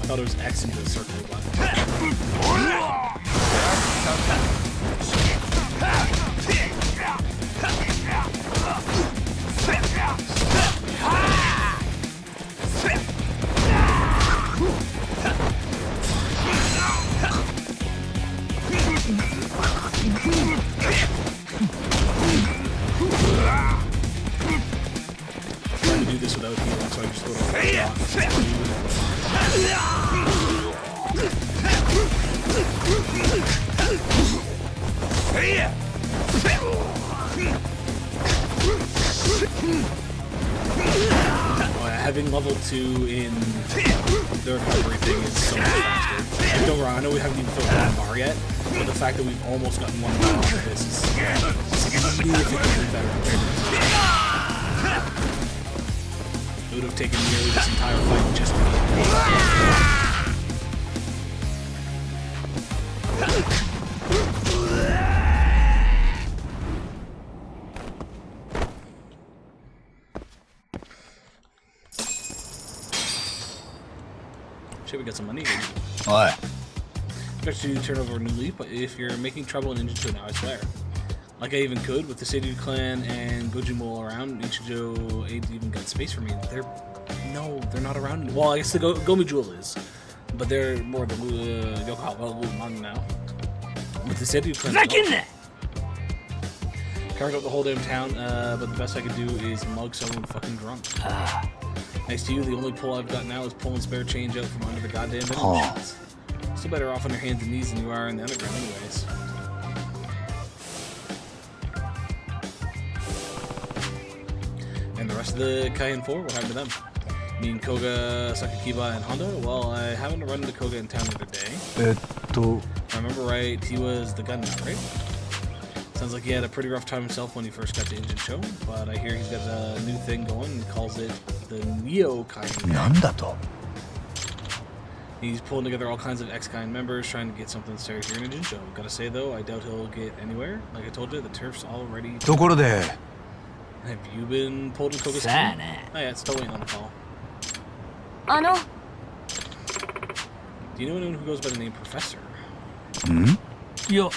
thought it was X into the circle, but... trying to do this without healing, so I just go to having level 2 in the recovery thing is so much faster. Like, don't get wrong, I know we haven't even filled one bar yet, but the fact that we've almost gotten one bar out of this is significantly better compared to it would have taken nearly this entire fight just to get Should we get some money again? What? Expect you to turn over a new leaf, but if you're making trouble in Ninjajo now, I swear. Like I even could, with the Seiryu clan and Gojumo around, Ninjajo ain't even got space for me. They're not around. Well, I guess the Gomi Jewel is, but they're more the Yokohama Lumang now. With the Seiryu clan. Carved up the whole damn town, but the best I could do is mug someone fucking drunk. Next to you, the only pull I've got now is pulling spare change out from under the goddamn vending machines. Still better off on your hands and knees than you are in the underground anyways. And the rest of the Cayenne 4, what happened to them? Me and Koga, Sakakiba, and Honda? Well, I happened to run into Koga in town the other day. If I remember right, he was the gun nut, right? Sounds like he had a pretty rough time himself when he first got to Injincho, but I hear he's got a new thing going and calls it the Neo Cayenne. He's pulling together all kinds of X-Kind members, trying to get something started here in Injincho. Gotta say though, I doubt he'll get anywhere. Like I told you, the turf's already... Have you been pulled in Koga's team? Oh yeah, it's still waiting on the call. Do you know anyone who goes by the name Professor? Yo.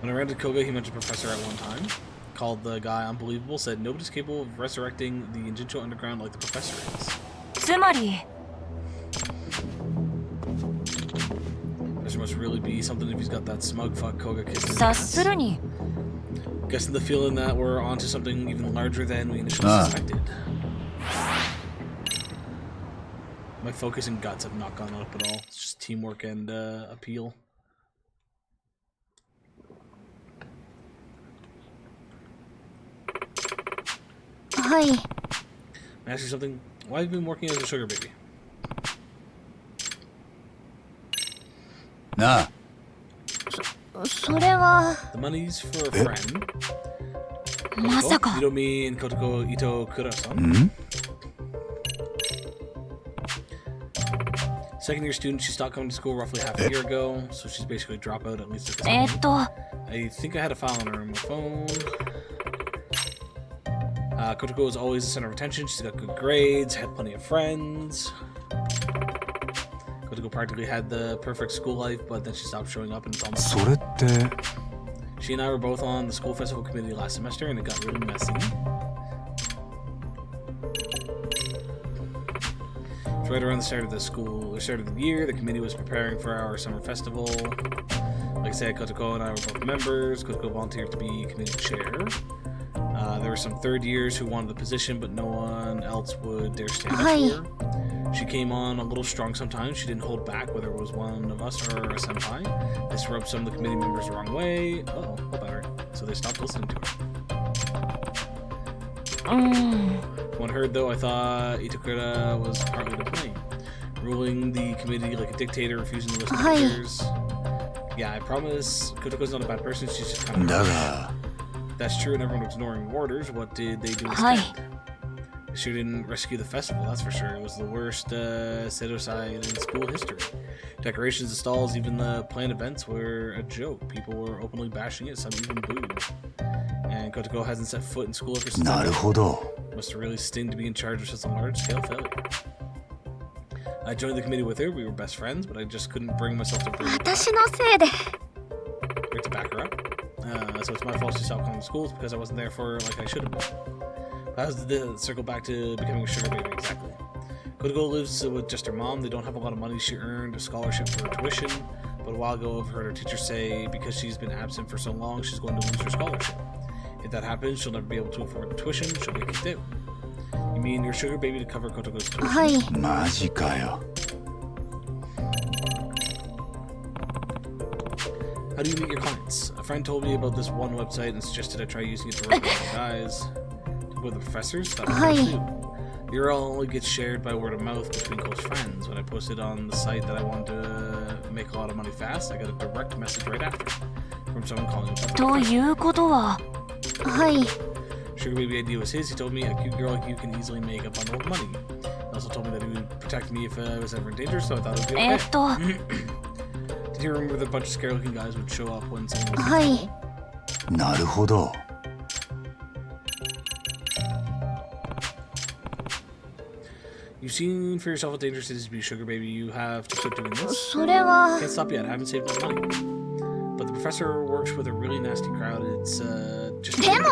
When I ran into Koga, he mentioned Professor at one time. Called the guy unbelievable, said nobody's capable of resurrecting the Injincho Underground like the Professor is. There must really be something if he's got that smug fuck Koga kissing his ass. Guessing the feeling that we're onto something even larger than we initially suspected. My focus and guts have not gone up at all. It's just teamwork and appeal. Hi. Can I ask you something? Why have you been working as a sugar baby? Nah. The money's for a friend. Kotoko? You know me and Kotoko Ito Kura-san? Second year student, she stopped coming to school roughly half a year ago, so she's basically dropped out at least at this point. I think I had a file on her on my phone. Kotoko was always the center of attention. She's got good grades, had plenty of friends. Kotoko practically had the perfect school life, but then she stopped showing up and it's almost... She and I were both on the school festival committee last semester and it got really messy. It's right around the start of the year, the committee was preparing for our summer festival. Like I said, Kotoko and I were both members. Kotoko volunteered to be committee chair. There were some third years who wanted the position, but no one else would dare stand up for her. She came on a little strong sometimes. She didn't hold back whether it was one of us or a senpai. This rubbed some of the committee members the wrong way. Oh, better. So they stopped listening to her. When heard though, I thought Itakura was partly to blame. Ruling the committee like a dictator, refusing to listen to others. Yeah, I promise Kotoko's not a bad person, she's just kind of... That's true and everyone was ignoring orders. What did they do instead? She didn't rescue the festival, that's for sure. It was the worst Seidosai in school history. Decorations, the stalls, even the planned events were a joke. People were openly bashing it, some even booed. And Kotoko hasn't set foot in school ever since. With Must really sting to be in charge of such a large-scale failure. I joined the committee with her. We were best friends, but I just couldn't bring myself to bring her back. 私のせいで To back her up. So it's my fault she stopped calling the schools because I wasn't there for her like I should have been. That was the circle back to becoming a sugar baby, exactly. Kotoko lives with just her mom. They don't have a lot of money. She earned a scholarship for her tuition, but a while ago I've heard her teacher say because she's been absent for so long, she's going to lose her scholarship. If that happens, she'll never be able to afford the tuition. She'll get kicked out. You mean your sugar baby to cover Kotoko's tuition? はい。マジかよ。 How do you meet your clients? A friend told me about this one website and suggested I try using it to work with guys. With the professors? That was cool too. Your all only gets shared by word of mouth between close friends. When I posted on the site that I wanted to make a lot of money fast, I got a direct message right after from someone calling me. ということは、はい。 Sugar baby idea was his. He told me a cute girl like you can easily make a bundle of money. He also told me that he would protect me if I was ever in danger, so I thought it would be okay. Did you remember that a bunch of scary-looking guys would show up when someone was in trouble? はい。なるほど。 You've seen for yourself how dangerous it is to be a sugar baby. You have to start doing this. それは Can't stop yet. I haven't saved enough money. But the professor works with a really nasty crowd. It's just でも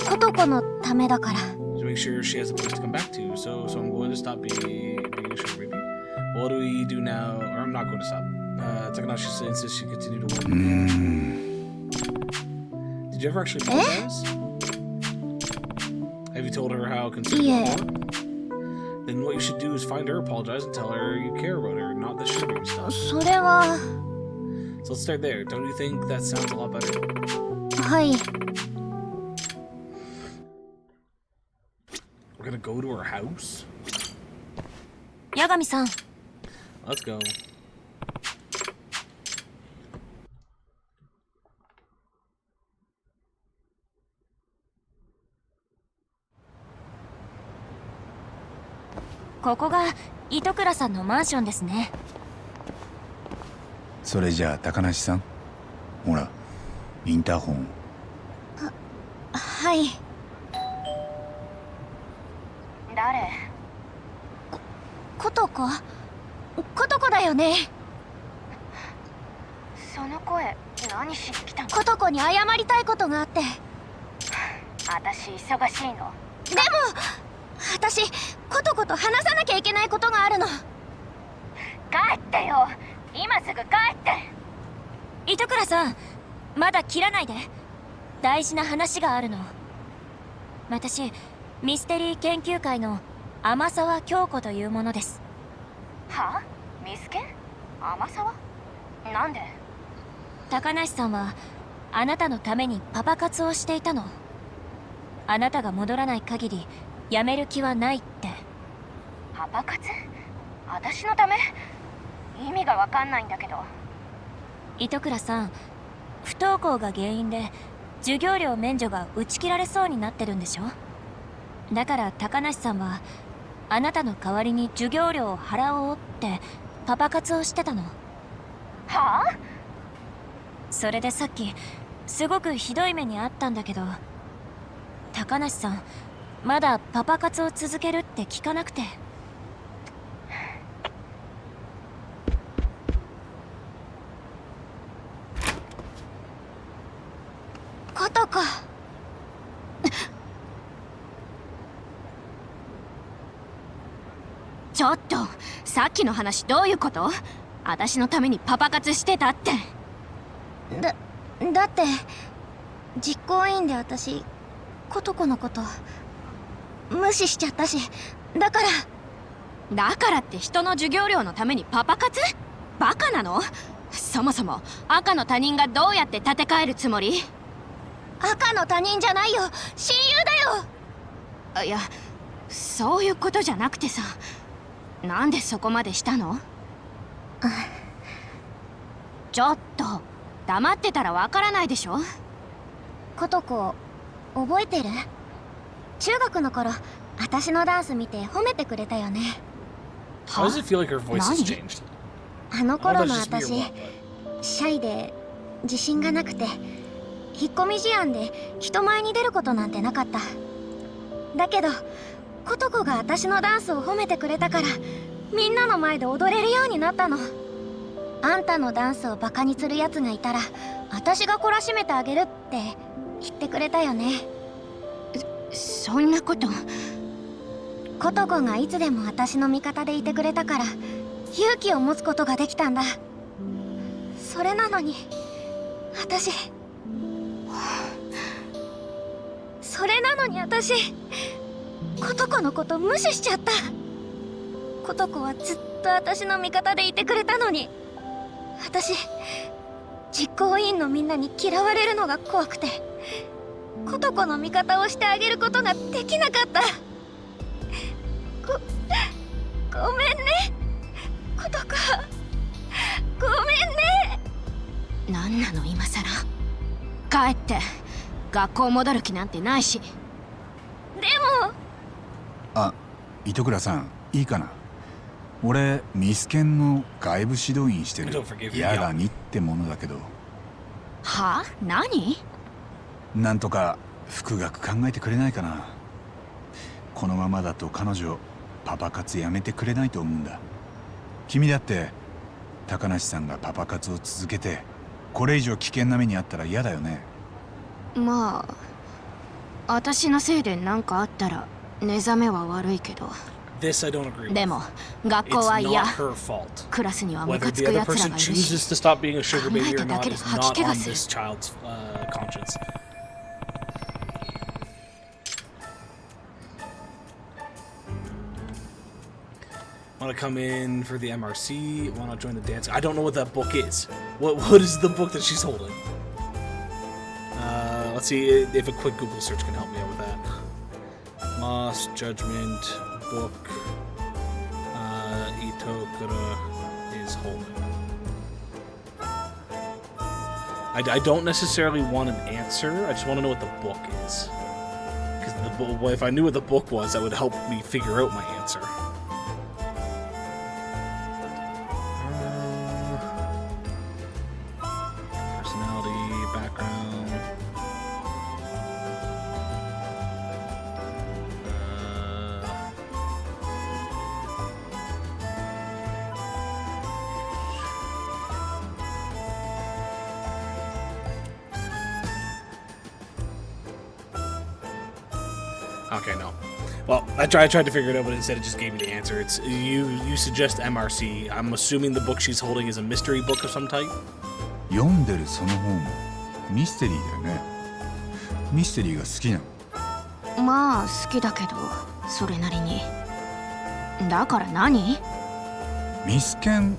コトコのためだから。 to make sure she has a place to come back to. So I'm going to stop being a sugar baby. What do we do now? Or I'm not going to stop. Takanashi insists she continue to work. Did you ever actually apologize? Have you told her how concerned you are? Then what you should do is find her, apologize, and tell her you care about her, not the sugar baby stuff. それは So let's start there. Don't you think that sounds a lot better? はい。 We're gonna go to her house? 八神さん。 Let's go. ここが糸倉さんのマンションですね。それじゃあ高梨さん、ほらインターホン。はい。誰？コトコだよね。その声何しに来たの？コトコに謝りたいことがあって。私忙しいの。でも私コトコと話さなきゃいけないことがあるの。帰ってよ、今すぐ帰って。糸倉さん、まだ切らないで。大事な話があるの。私ミステリー研究会の天沢京子というものです。は？ミスケ？天沢？なんで？高梨さんはあなたのためにパパ活をしていたの。あなたが戻らない限りやめる気はないって。パパ活？私のため？意味がわかんないんだけど。糸倉さん、不登校が原因で授業料免除が打ち切られそうになってるんでしょ。だから高梨さんはあなたの代わりに授業料を払おうってパパ活をしてたの。はあ？それでさっきすごくひどい目にあったんだけど、高梨さんまだパパ活を続けるって聞かなくて。コトコ。ちょっと、さっきの話どういうこと？私のためにパパ活してたって。だって実行委員で私コトコのこと無視しちゃったし、だからって人の授業料のためにパパ活？バカなの？そもそも赤の他人がどうやって立て替えるつもり？赤の他人じゃないよ、親友だよ。いや、そういうことじゃなくてさ、なんでそこまでしたの？ちょっと黙ってたらわからないでしょ。コトコ覚えてる？中学の頃私のダンス見て褒めてくれたよね。How does it feel like her voice has changed? あの頃の私シャイで自信がなくて引っ込み思案で人前に出ることなんてなかった。だけど琴子が私のダンスを褒めてくれたからみんなの前で踊れるようになったの。あんたのダンスをバカにするやつがいたら私が懲らしめてあげるって言ってくれたよね。そんなこと。琴子がいつでも私の味方でいてくれたから勇気を持つことができたんだ。それなのに私琴子のこと無視しちゃった。琴子はずっと私の味方でいてくれたのに私実行委員のみんなに嫌われるのが怖くて琴子の味方をしてあげることができなかった。ごめんね琴子、ごめんね。なんなの今さら。帰って学校戻る気なんてないし。でもあ、糸倉さんいいかな。俺ミスケンの外部指導員してる矢神ってものだけど。はあ？何？なんとか復学考えてくれないかな。このままだと彼女パパ活やめてくれないと思うんだ。君だって高梨さんがパパ活を続けてこれ以上危険な目にあったら嫌だよね。まあ私のせいで何かあったら寝覚めは悪いけど。でも学校は嫌。クラスにはムカつく奴らがいるし考えただけで吐き気がする。Want to come in for the MRC? Want to join the dance? I don't know what that book is. What is the book that she's holding? Let's see if a quick Google search can help me out with that. Lost Judgment book. Itokura is holding. I don't necessarily want an answer. I just want to know what the book is. Because if I knew what the book was, that would help me figure out my answer. Okay, no. Well, I tried to figure it out, but instead it just gave me the answer. It's you suggest MRC. I'm assuming the book she's holding is a mystery book of some type. 読んでるその本ミステリーだよね。ミステリーが好きなの？まあ好きだけどそれなりに。だから何？ミスケン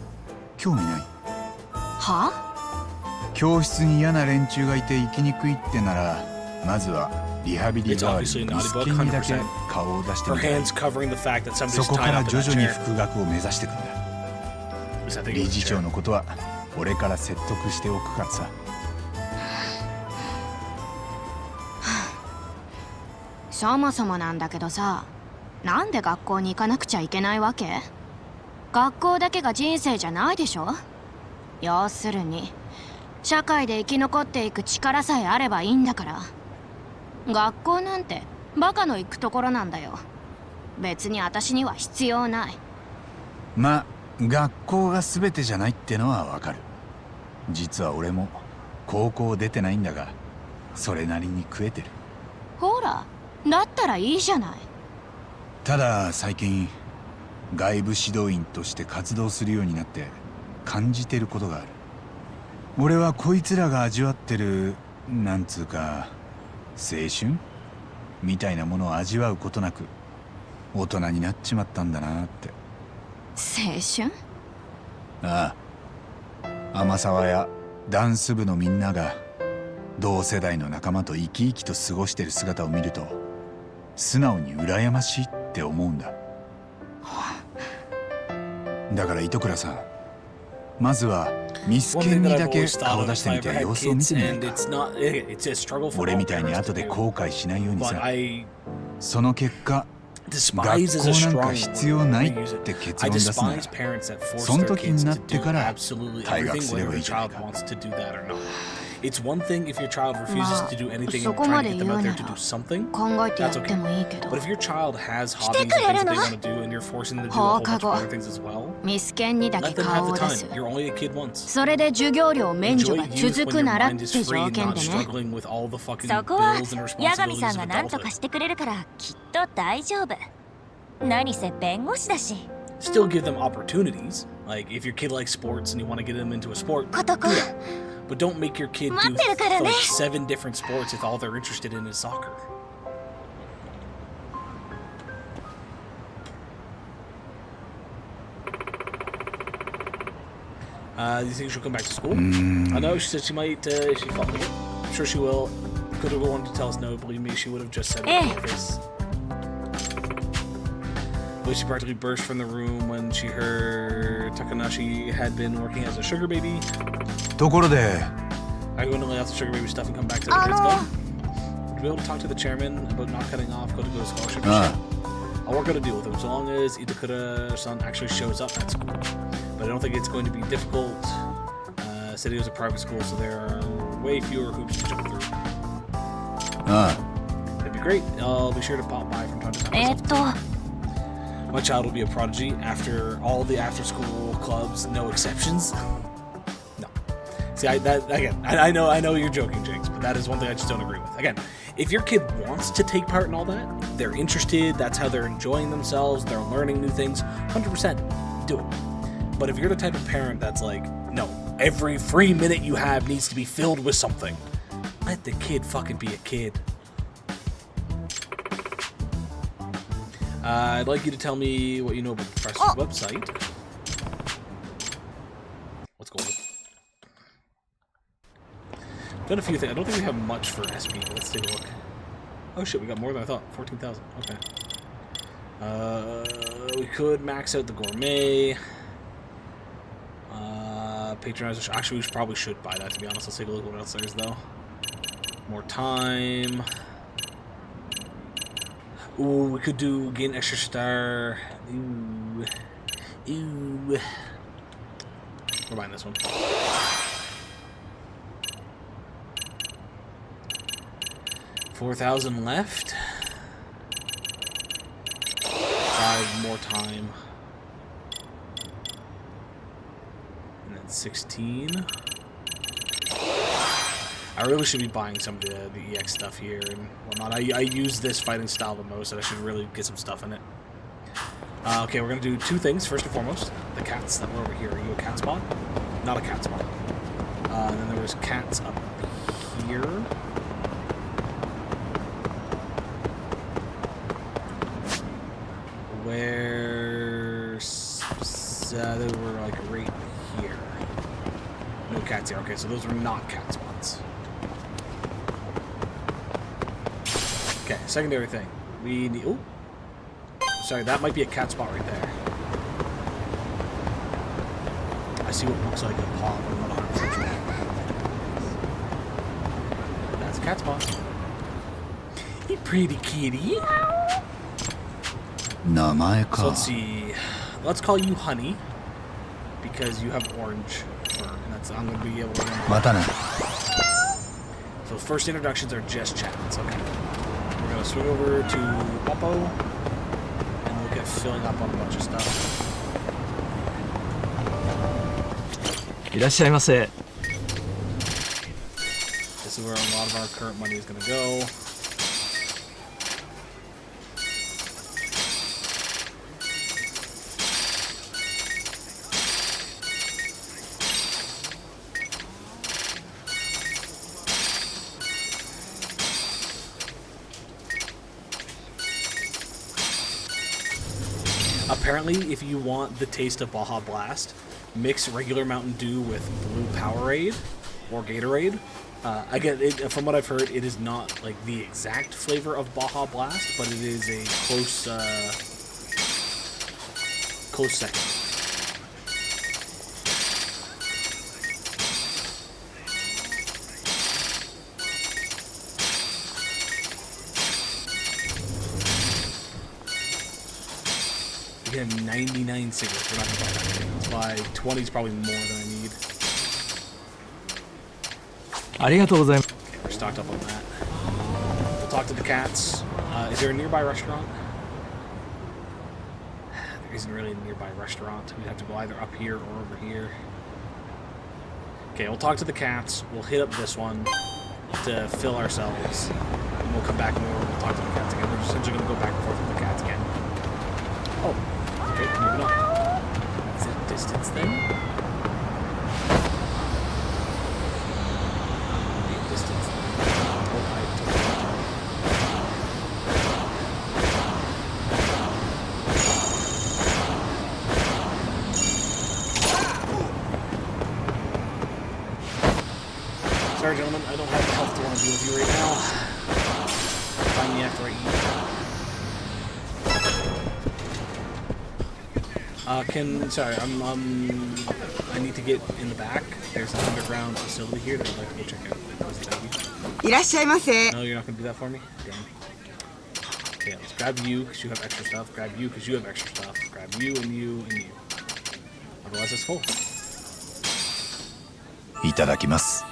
興味ない？は？教室に嫌な連中がいて生きにくいってならまずはリハビリ代わりにミスケンにだけ顔を出してみたい。そこから徐々に復学を目指していくんだ。理事長のことは俺から説得しておくからさ。そもそもなんだけどさ、なんで学校に行かなくちゃいけないわけ？学校だけが人生じゃないでしょ？要するに社会で生き残っていく力さえあればいいんだから。学校なんてバカの行くところなんだよ。別に私には必要ない。まあ学校が全てじゃないってのはわかる。実は俺も高校出てないんだがそれなりに食えてる。ほらだったらいいじゃない。ただ最近外部指導員として活動するようになって感じてることがある。俺はこいつらが味わってるなんつうか青春みたいなものを味わうことなく大人になっちまったんだなって。青春？ああ、天沢やダンス部のみんなが同世代の仲間と生き生きと過ごしてる姿を見ると素直に羨ましいって思うんだ。だから糸倉さん、まずはミスケンにだけ顔出してみて様子を見てみないか。俺みたいに後で後悔しないようにさ。その結果学校なんか必要ないって結論出すならその時になってから退学すればいいじゃないか。It's one thing if your child refuses to do anything and trying to get them out there to do something. 考えてやってもいいけど But if your child has hobbies and things that they want to do and you're forcing them to do a whole bunch of other things as well, ミスケンにだけ let them 顔 have を the 出 time. す You're only a kid once. それで授業料免除 Enjoy が youth 続 when く your ならっ mind て is free 条 and 件 not でね struggling with all the fucking そこは bills and 八神 responsibilities さん of が何とか adulthood. してくれるからきっと大丈夫。何せ弁護士だし。 Still give them opportunities. Like if your kid likes sports and you want to get them into a sport, ことこ。 but don't make your kid do 待ってるからね。 like 7 different sports if all they're interested in is soccer. Do you think she'll come back to school? I know she said she might. She thought, I'm sure she will. Could have wanted to tell us no. Believe me, she would have just said it in her face. But she practically burst from the room when she heard Takanashi had been working as a sugar baby. ところで Are you going to lay off the sugar baby stuff and come back to the kids club? Would you be able to talk to the chairman about not cutting off go to scholarship? I'll work out a deal with him as long as Itakura-san actually shows up at school. But I don't think it's going to be difficult. Said he was a private school, so there are way fewer hoops to jump through. It'd be great. I'll be sure to pop by from time to time. My child will be a prodigy after all the after-school clubs, no exceptions. No. See, I know you're joking, Jinx, but that is one thing I just don't agree with. Again, if your kid wants to take part in all that, they're interested, that's how they're enjoying themselves, they're learning new things, 100% do it. But if you're the type of parent that's like, no, every free minute you have needs to be filled with something, let the kid fucking be a kid. I'd like you to tell me what you know about the professor's website. Let's go. Done a few things. I don't think we have much for SP, but let's take a look. Oh shit, we got more than I thought. 14,000. Okay. We could max out the gourmet. Patronize. Actually, we probably should buy that, to be honest. Let's take a look at what else there is, though. More time. Ooh, we could do gain extra star. Ooh. We're buying this one. $4,000 left. 5 more time. And then 16. I really should be buying some of the EX stuff here and whatnot. I use this fighting style the most, and I should really get some stuff in it. Okay, we're going to do 2 things. First and foremost, the cats that were over here. Are you a cat spot? Not a cat spot. And then there was cats up here. Where... they were like right here. No cats here. Okay, so those were not cat spots. Okay, secondary thing. We need... Oh! Sorry, that might be a cat spot right there. I see what looks like a paw, but I'm not 100% sure. That's a cat spot. You pretty kitty. So let's see. Let's call you Honey. Because you have orange fur. And that's... I'm going to be able to remember. So first introductions are just chats. Okay. We're going to swing over to Boppo and look at filling up on a bunch of stuff. いらっしゃいませ。 This is where a lot of our current money is going to go. Apparently, if you want the taste of Baja Blast, mix regular Mountain Dew with Blue Powerade or Gatorade. Again, from what I've heard, it is not like the exact flavor of Baja Blast, but it is a close second. Again, 99 cigarettes. We're not gonna buy that many. Let's buy 20 is probably more than I need. ありがとうございます。 Okay, we're stocked up on that. We'll talk to the cats. Is there a nearby restaurant? There isn't really a nearby restaurant. We'd have to go either up here or over here. Okay, we'll talk to the cats. We'll hit up this one to fill ourselves. And we'll come back and we'll talk to the cats again. We're essentially going to go back and forth with the cats again. Oh, okay, moving on. Is it distance then? Distance. Oh, I took it. Sorry, gentlemen, I don't have the health to want to deal with you right now. Find me after I eat. Sorry, I need to get in the back. There's an underground facility here that I'd like to go check out.いらっしゃいませ。 No, you're not gonna do that for me? Damn. Okay, let's grab you because you have extra stuff. Grab you because you have extra stuff. Grab you and you and you. Otherwise, it's full. いただきます。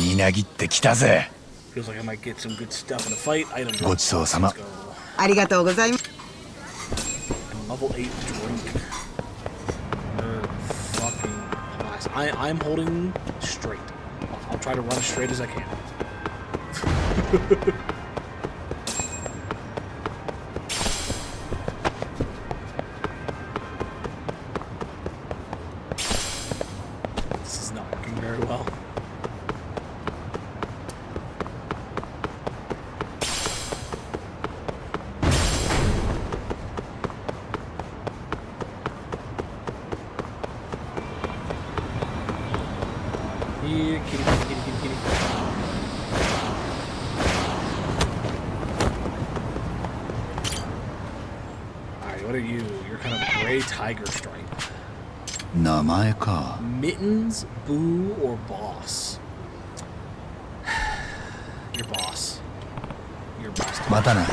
みなぎってきたぜ。 Feels like I might get some good stuff in a fight. Item. ごちそうさま。ありがとうございます。 Level 8 drink. Fucking blast. I'm holding straight. I'll try to run as straight as I can. This is not working very well. Here, kitty, kitty, kitty, kitty, kitty. Alright, what are you? You're kind of a gray tiger stripe. 名前か。 Mittens, Boo, or Boss? Your boss. Your boss. またな。 Okay,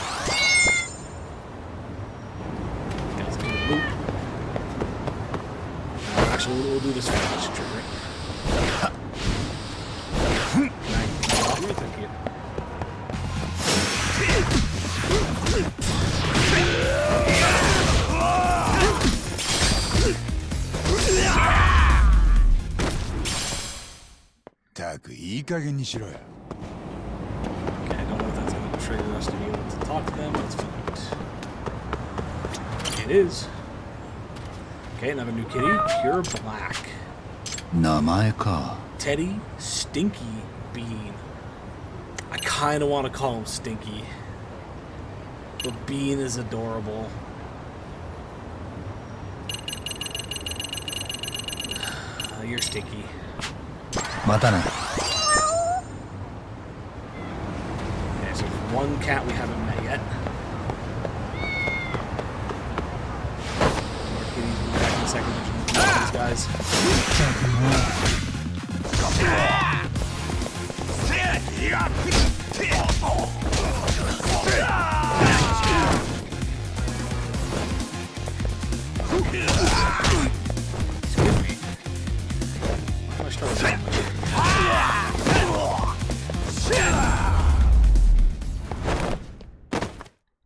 let's do the loop. Actually, we'll do this one. That should trigger it. Can I thank you.いい加減にしろよ。 Okay, I don't know if that's going to trigger us to be able to talk to them. Let's find out. It is. Okay, another new kitty. Pure Black. 名前か。 Teddy Stinky Bean. I kind of want to call him Stinky. But Bean is adorable. You're Stinky. またな。 Okay, so one cat we haven't met yet. More kitties. We'll be back in a second. These guys.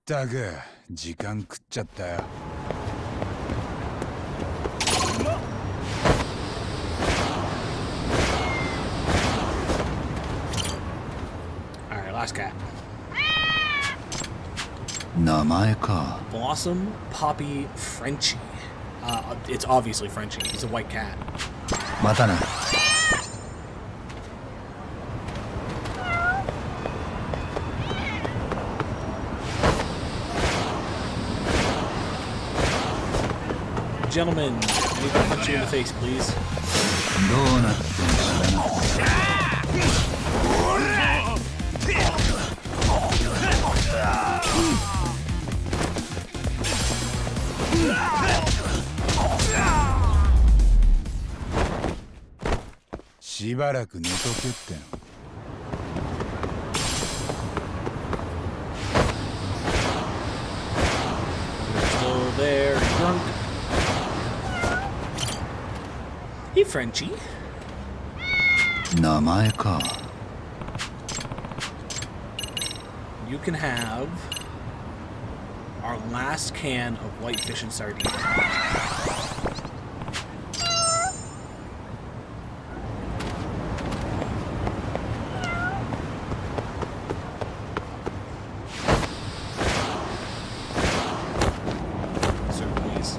ったく時間食っちゃったよ。 Alright, last cat. 名前か。 Blossom Poppy Frenchie. It's obviously Frenchie. He's a white cat. またな。 Gentlemen, I need to punch you in the face, please. どうなってんだな。 しばらく寝とけっての。 Still there, drunk. Hey, Frenchie. 名前か。 You can have our last can of whitefish and sardines. Sir, please.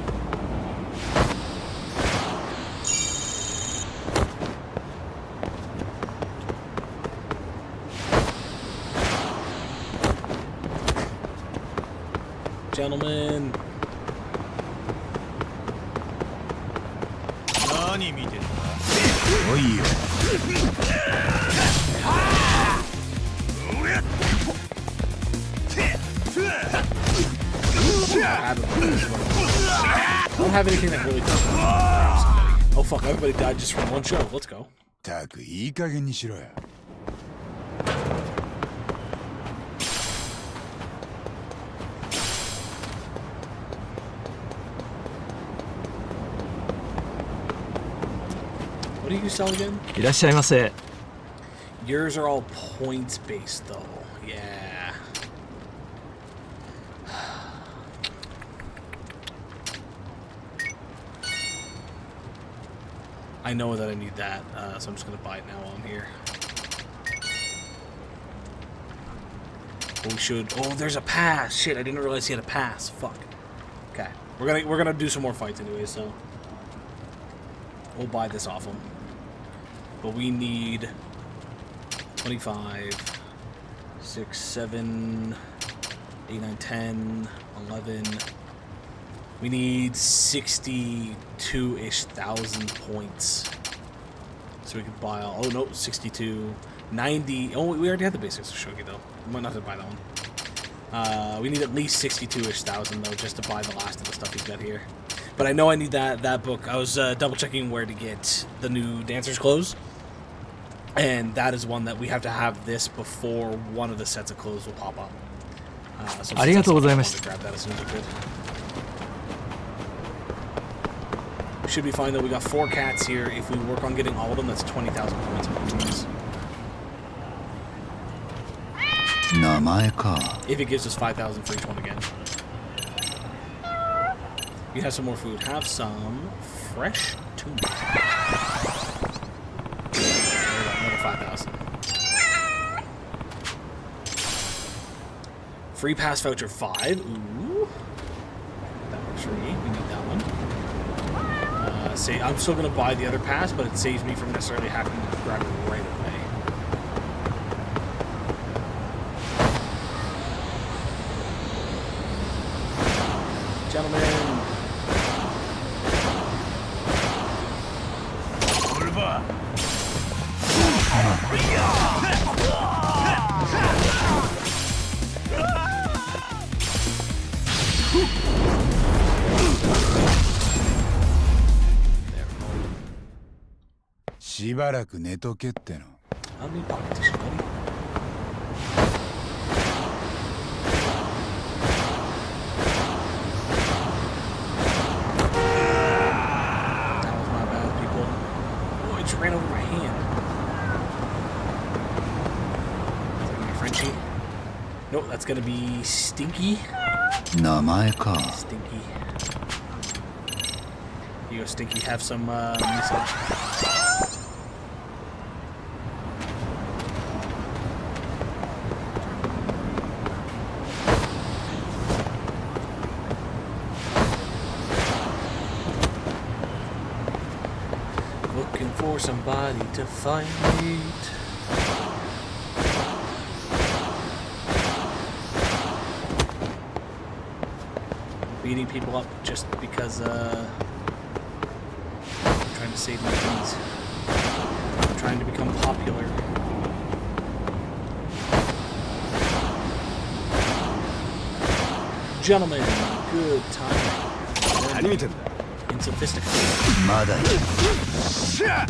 Gentlemen. 何見てんだ。おいよ。 I don't have anything that really does. Oh fuck, everybody died just from one show. Let's go. たくいい加減にしろよ。 What do you sell again? いらっしゃいませ。 Yours are all points based though. Yeah. I know that I need that, so I'm just gonna buy it now while I'm here. We should. Oh, there's a pass. Shit, I didn't realize he had a pass. Fuck. Okay, we're gonna do some more fights anyway, so we'll buy this off him. But we need 25, 6, 7, 8, 9, 10, 11. We need 62-ish thousand points. So we can buy all. Oh no, 62, 90. Oh, we already had the basics of Shogi though. We might not have to buy that one. We need at least 62-ish thousand though, just to buy the last of the stuff he's got here. But I know I need that book. I was double checking where to get the new Dancer's Clothes. And that is one that we have to have this before one of the sets of clothes will pop up. So I wanted to grab that as soon as I could. Should be fine though. We got 4 cats here. If we work on getting all of them, that's 20,000 points of points. 名前か。 If it gives us 5,000 for each one again. You have some more food. Have some fresh tuna. Another 5,000. Free pass voucher 5. Ooh. That works for me. We need that one. I'm still going to buy the other pass, but it saves me from necessarily having to grab it right away. Gentlemen. "しばらく寝とけっての。 I'll be politician, buddy. That was my bad, people. Oh, it just ran over my hand. Is that gonna be Frenchie? Nope, that's gonna be Stinky. 名前か。 Stinky. You go, Stinky. Have some miso. Looking for somebody to fight. Beating people up just because I'm trying to save my keys. I'm trying to become popular. Gentlemen, good time. Insophisticated. まだいい。 Gentlemen,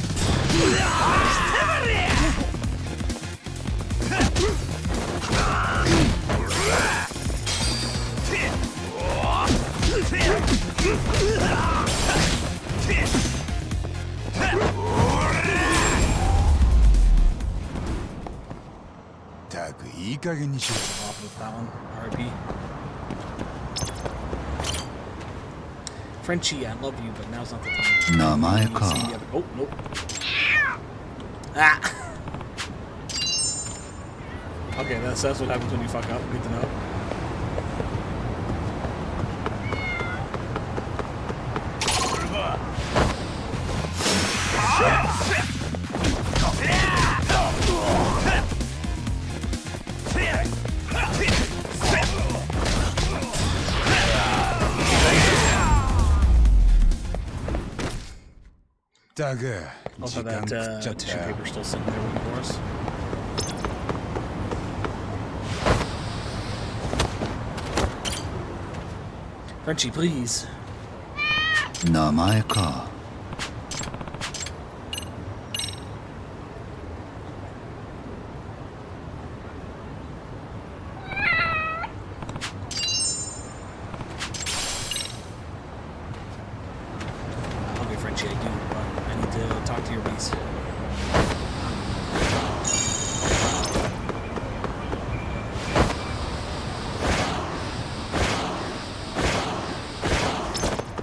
いい加減にしろ。 Off with that one. R.I.P. Frenchie, I love you, but now's not the time. 名前か。 Oh, nope. Ah! Okay, that's what happens when you fuck up. Good to know. Also, that tissue paper still sitting there waiting for us. Frenchie, please. 名前か。Okay, Frenchie, I do, but I need to talk to your beast.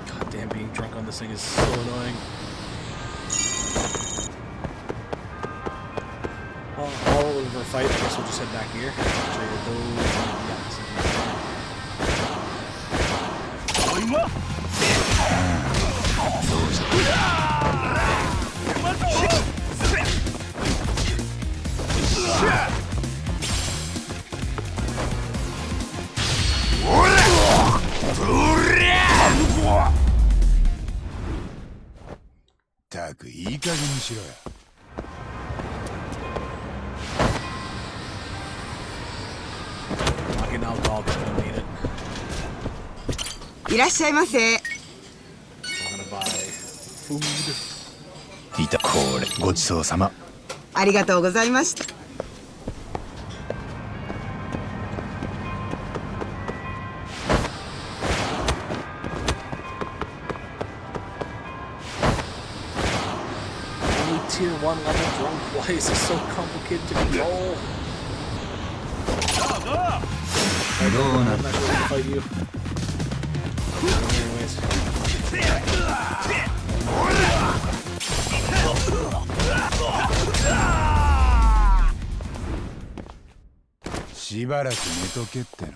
God damn, being drunk on this thing is so annoying. Well, all of our fight, I guess we'll just head back here. Show you those.たくいい加減にしろよ。 Fucking alcohol gonna need it. いらっしゃいませ。 I'm gonna buy food. いた、これごちそうさま。ありがとうございました。Only tier 1 level drunk. Why is this so complicated to control? I'm not going to fight you. Anyways. しばらく寝とけっての。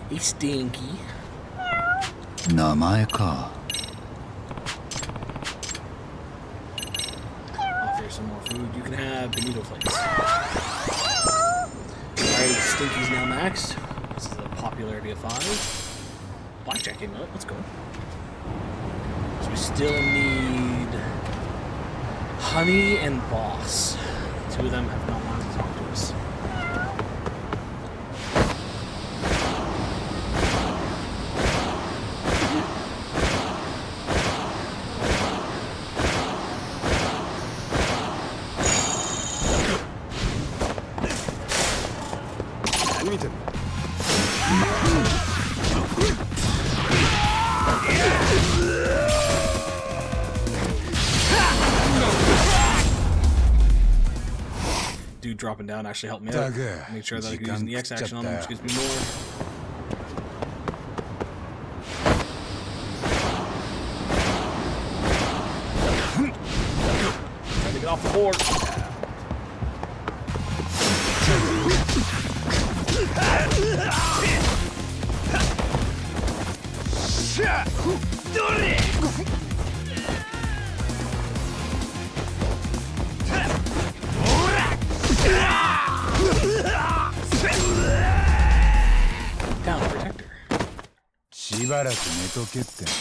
He's stinky. 名前か。 Offer some more food. You can have bonito flakes. Alright, Stinky's now maxed. This is a popularity of 5. Blackjack came out. Let's go. So we still need Honey and Boss. Two of them have not wanted to talk to us. Dude dropping down actually helped me out. Make sure that I can use the X action on him, which gives me more. Trying to get off the board. Down, protector. しばらく寝とけっての。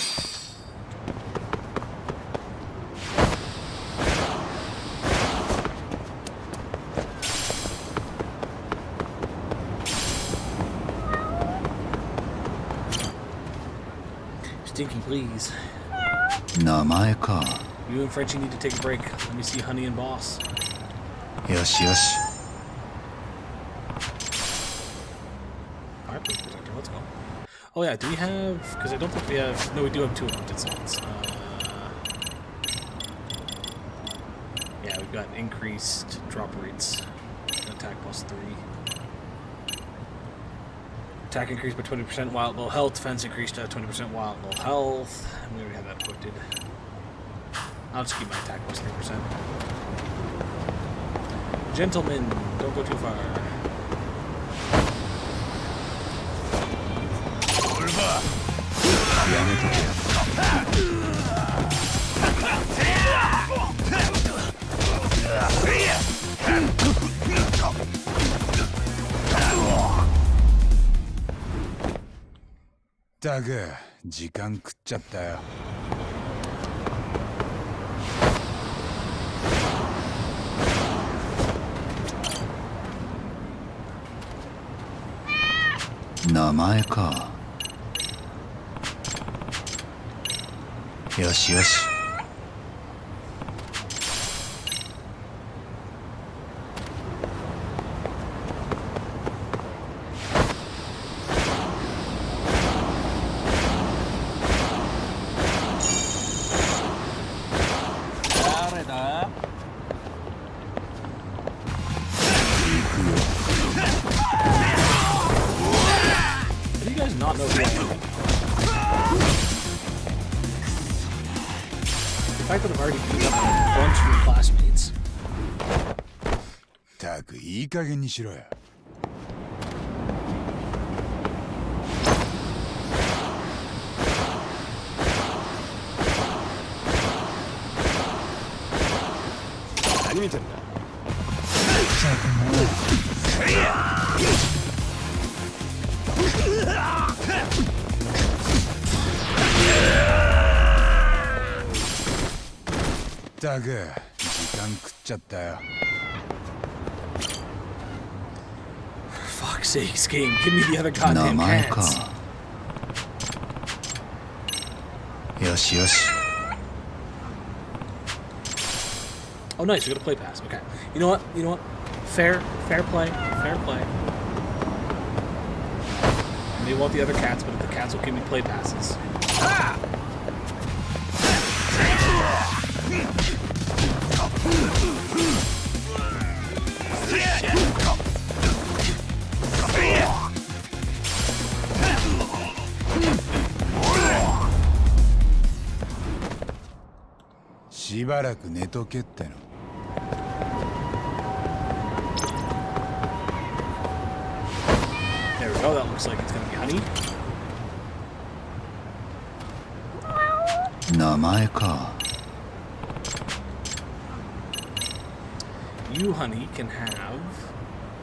Stinky, please. 名前か。 You and Frenchie need to take a break. Let me see Honey and Boss. よしよし。Oh yeah, do we have... Because I don't think we have... No, we do have 2 limited slots. Yeah, we've got increased drop rates. Attack +3. Attack increased by 20% while at low health. Defense increased to 20% while at low health. We already have that equipped. I'll just keep my attack +3%. Gentlemen, don't go too far.ったく時間食っちゃったよ。名前か。よしよし。誰だ？ Do you guys not know who I am? The fact that I've already beat up a bunch of your classmates. ったくいい加減にしろよ。何見てんだ？ったく時間食っちゃったよ。 Fuck's sakes, game. Give me the other goddamn 名前か。 cats. よしよし。 Oh, nice. We got a play pass. Okay. You know what? You know what? Fair play. Fair play. I may want the other cats, but if the cats will give me play passes. Ah! "しばらく寝とけっての。 There we go. That looks like it's gonna be honey. 名前か。 You, honey, can have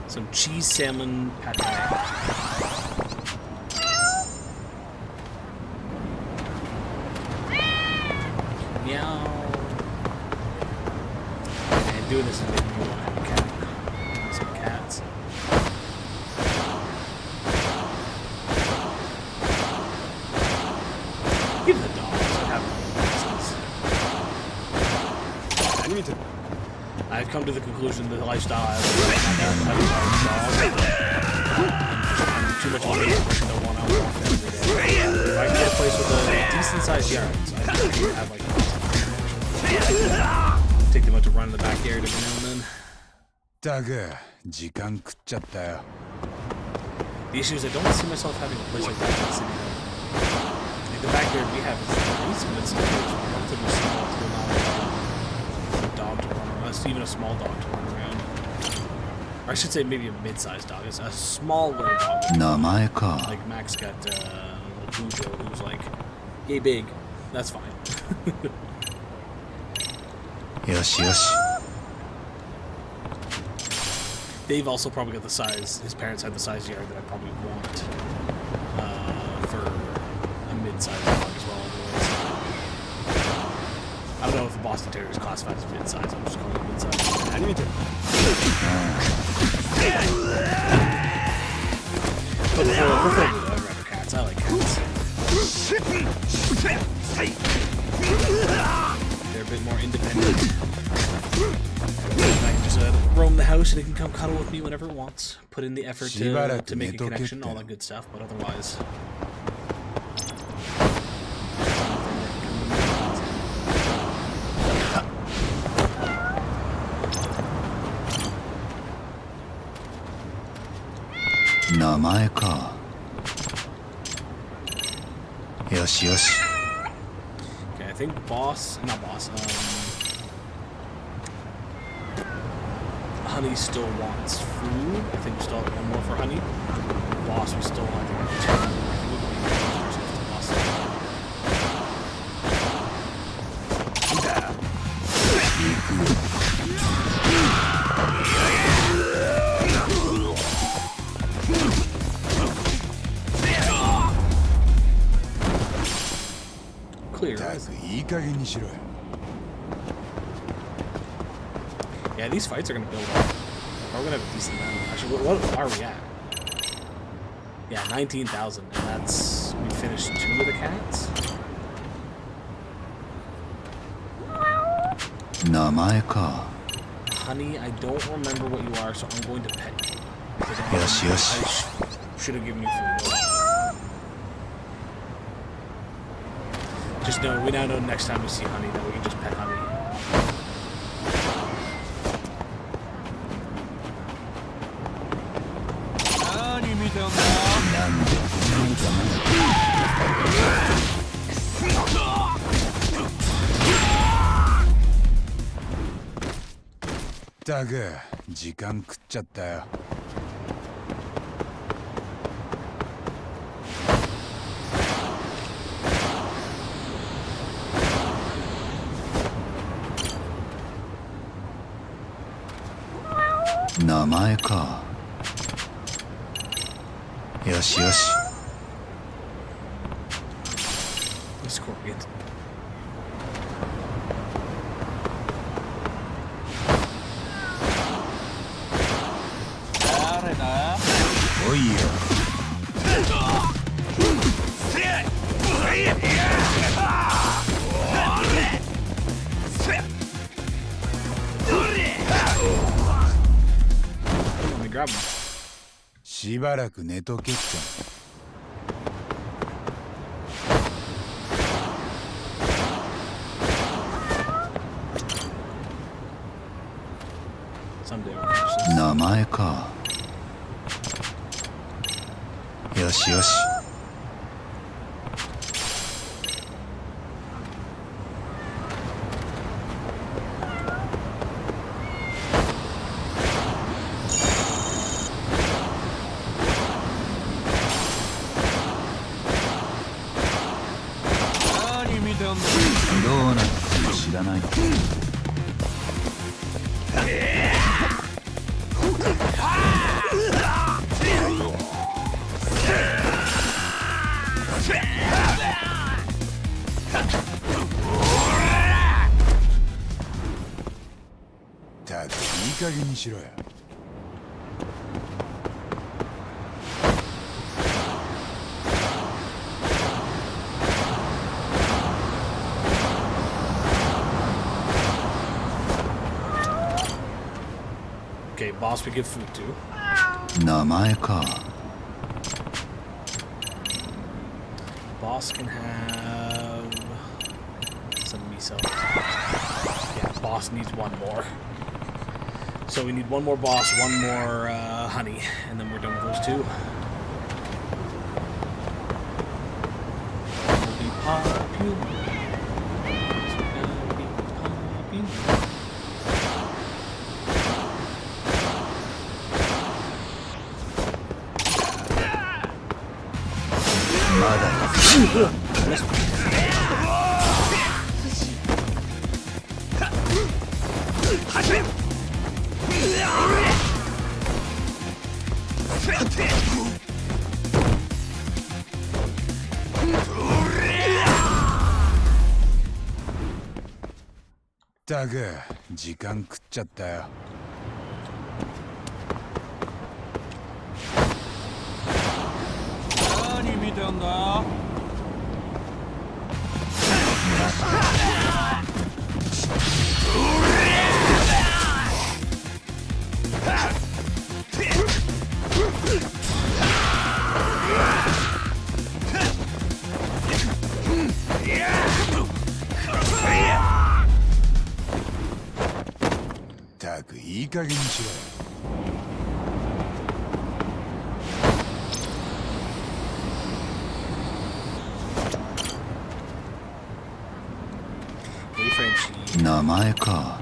some cheese salmon pate. Meow. And doing this is making me want to have a cat. Some cats. Give the dogs. I have no business. I've come to the conclusion that the lifestyle I live I'm too much of a person to want to walk every day. If I can get a place with a decent sized yard, so I can have like take them out to run in the backyard every now and then. ったく時間食っちゃったよ。 The issue is I don't see myself having a place like that in the city. Like the backyard we have is nice, but it's still relatively small to allow a dog to run around, even a small dog to run around. Or I should say maybe a mid-sized dog. It's a small little dog. 名前か。 Like Max got little Bujo who's like yay big. That's fine. よしよし。 Dave also probably got the size. His parents had the size yard that I probably want for a mid-sized dog as well. Otherwise, I don't know if the Boston Terrier is classified as mid-size. I'm just calling it mid-size. But preferably I'd rather cats. I like cats. They're a bit more independent. I can just roam the house and it can come cuddle with me whenever it wants. Put in the effort to make a connection, all that good stuff, but otherwise... 前か。よしよし。 Okay, I think boss, not boss, Honey still wants food. I think we still have one more for Honey. Boss, we still have two. I think we'll be ourselves to boss. Clear. Yeah, these fights are gonna build up. We're gonna have a decent amount. Actually, what are we at? Yeah, 19,000, and that's we finished 2 of the cats. 名前か。 Honey, I don't remember what you are, so I'm going to pet you. Yes, yes. I should have given you food. Just know, we now know next time we see Honey that we can just pet Honey. Dog, 時間食っちゃったよ。名前か。よしよし。Scorpion. おいよ。しばらく寝とけって。名前か。よしよし。どうなっても知らない。ただいい加減にしろよ。Okay, boss, we give food to. 名前か。Boss can have some miso. Yeah, boss needs one more. So we need one more boss, one more honey, and then we're done with those two. We'll be popular.ったく時間食っちゃったよ。何見てんだ。ったくいい加減にしろよ。名前か。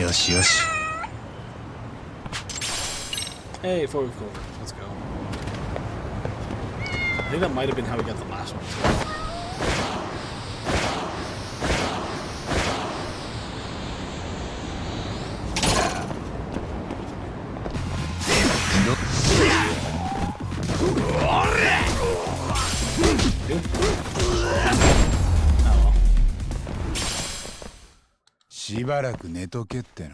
よしよし。 Hey, forward clover. Let's go. I think that might have been how we got the last one too. Oh. しばらく寝とけっての。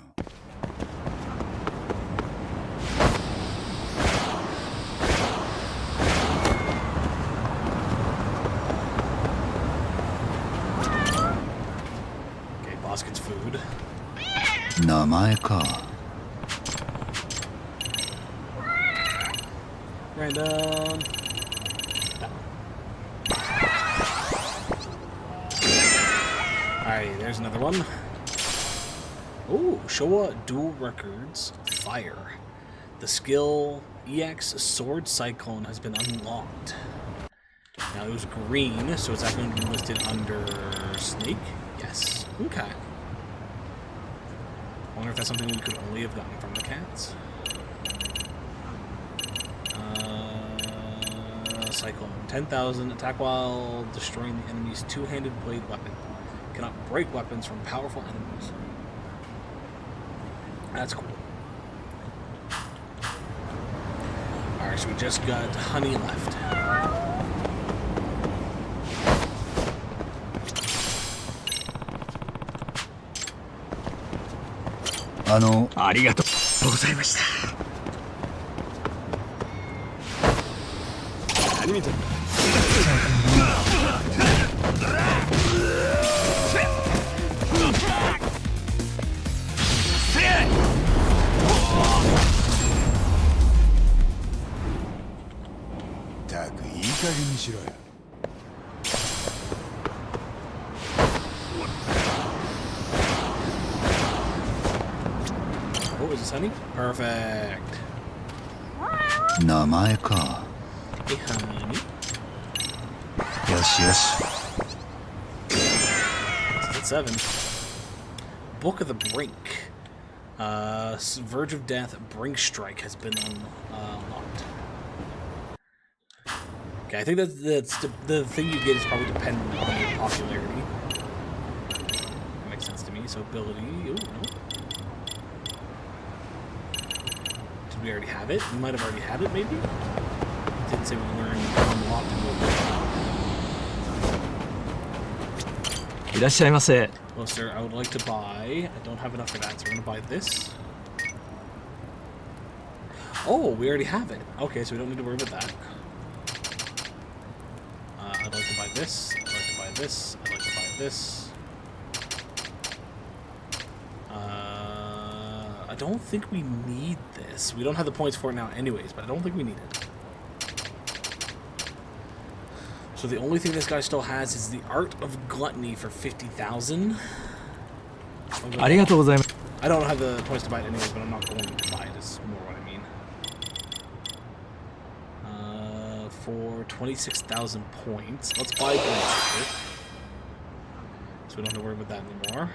Boss gets food. 名前か。 Random. Alright, there's another one. Ooh, Showa Dual Records Fire. The skill EX Sword Cyclone has been unlocked. Now it was green, so it's actually going to be listed under Snake? Yes. Okay. I wonder if that's something we could only have gotten from the cats. Cyclone. 10,000. Attack while destroying the enemy's two-handed blade weapon. Cannot break weapons from powerful enemies. That's cool. Alright, so we just got honey left. Ano. ありがとうございました。何見てる？たくいい加減にしろよ。Oh, is this honey? Perfect. 名前か。 Hey, honey. よしよし。 That's at 7. Book of the Brink. Verge of Death, Brink Strike has been unlocked. Okay, I think that's the thing you get is probably dependent on your popularity. That makes sense to me. So ability. Ooh, no. Did we already have it? We might have already had it, maybe? It didn't say we learned unlocked and ability. いらっしゃいませ。 Well, sir, I would like to buy. I don't have enough for that, so we're gonna buy this. Oh, we already have it. Okay, so we don't need to worry about that. I'd like to buy this. I'd like to buy this. I'd like to buy this. I don't think we need this. We don't have the points for it now anyways, but I don't think we need it. So the only thing this guy still has is the Art of Gluttony for 50,000. I don't have the points to buy it anyways, but I'm not going to buy it, is more what I mean. For 26,000 points. Let's buy Gluttony. So we don't have to worry about that anymore.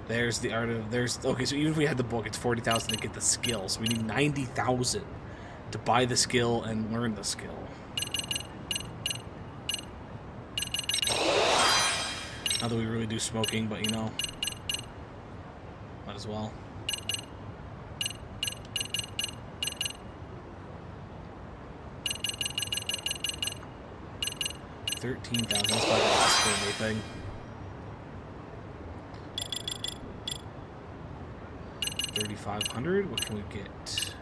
There's the Art of... Okay, so even if we had the book, it's 40,000 to get the skill. So we need 90,000 to buy the skill and learn the skill. Not that we really do smoking, but you know, might as well. $13,000. That's probably the last thing. 3,500. What can we get?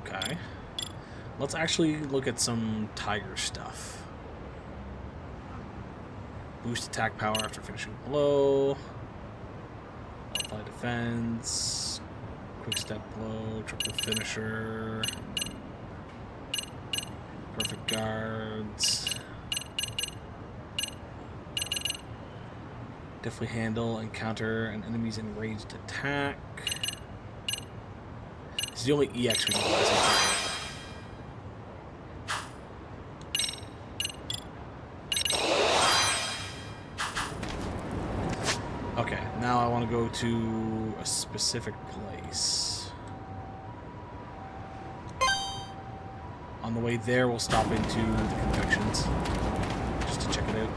Okay. Let's actually look at some tiger stuff. Boost attack power after finishing a blow. Apply defense. Quick step blow. Triple finisher. Perfect guards. Definitely handle and counter an enemy's enraged attack. This is the only EX we can buy so far. to go to a specific place. On the way there, we'll stop into the confections just to check it out.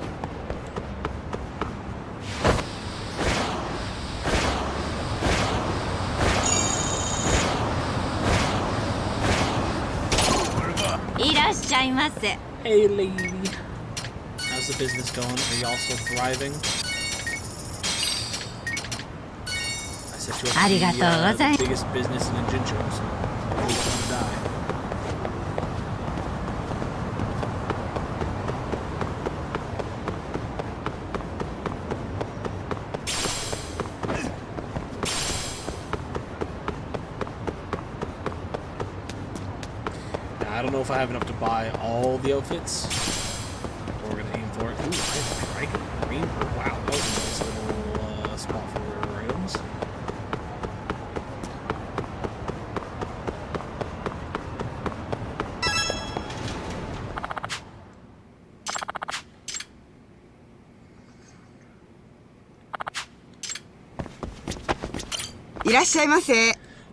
Hey, lady. How's the business going? Are you all still thriving? I set you up to be the biggest business in Jincho, so you don't want to die. I don't know if I have enough to buy all the outfits. But we're gonna aim for it. Ooh, I have a Dragon Green. Wow, that was a nice little spot for rare items.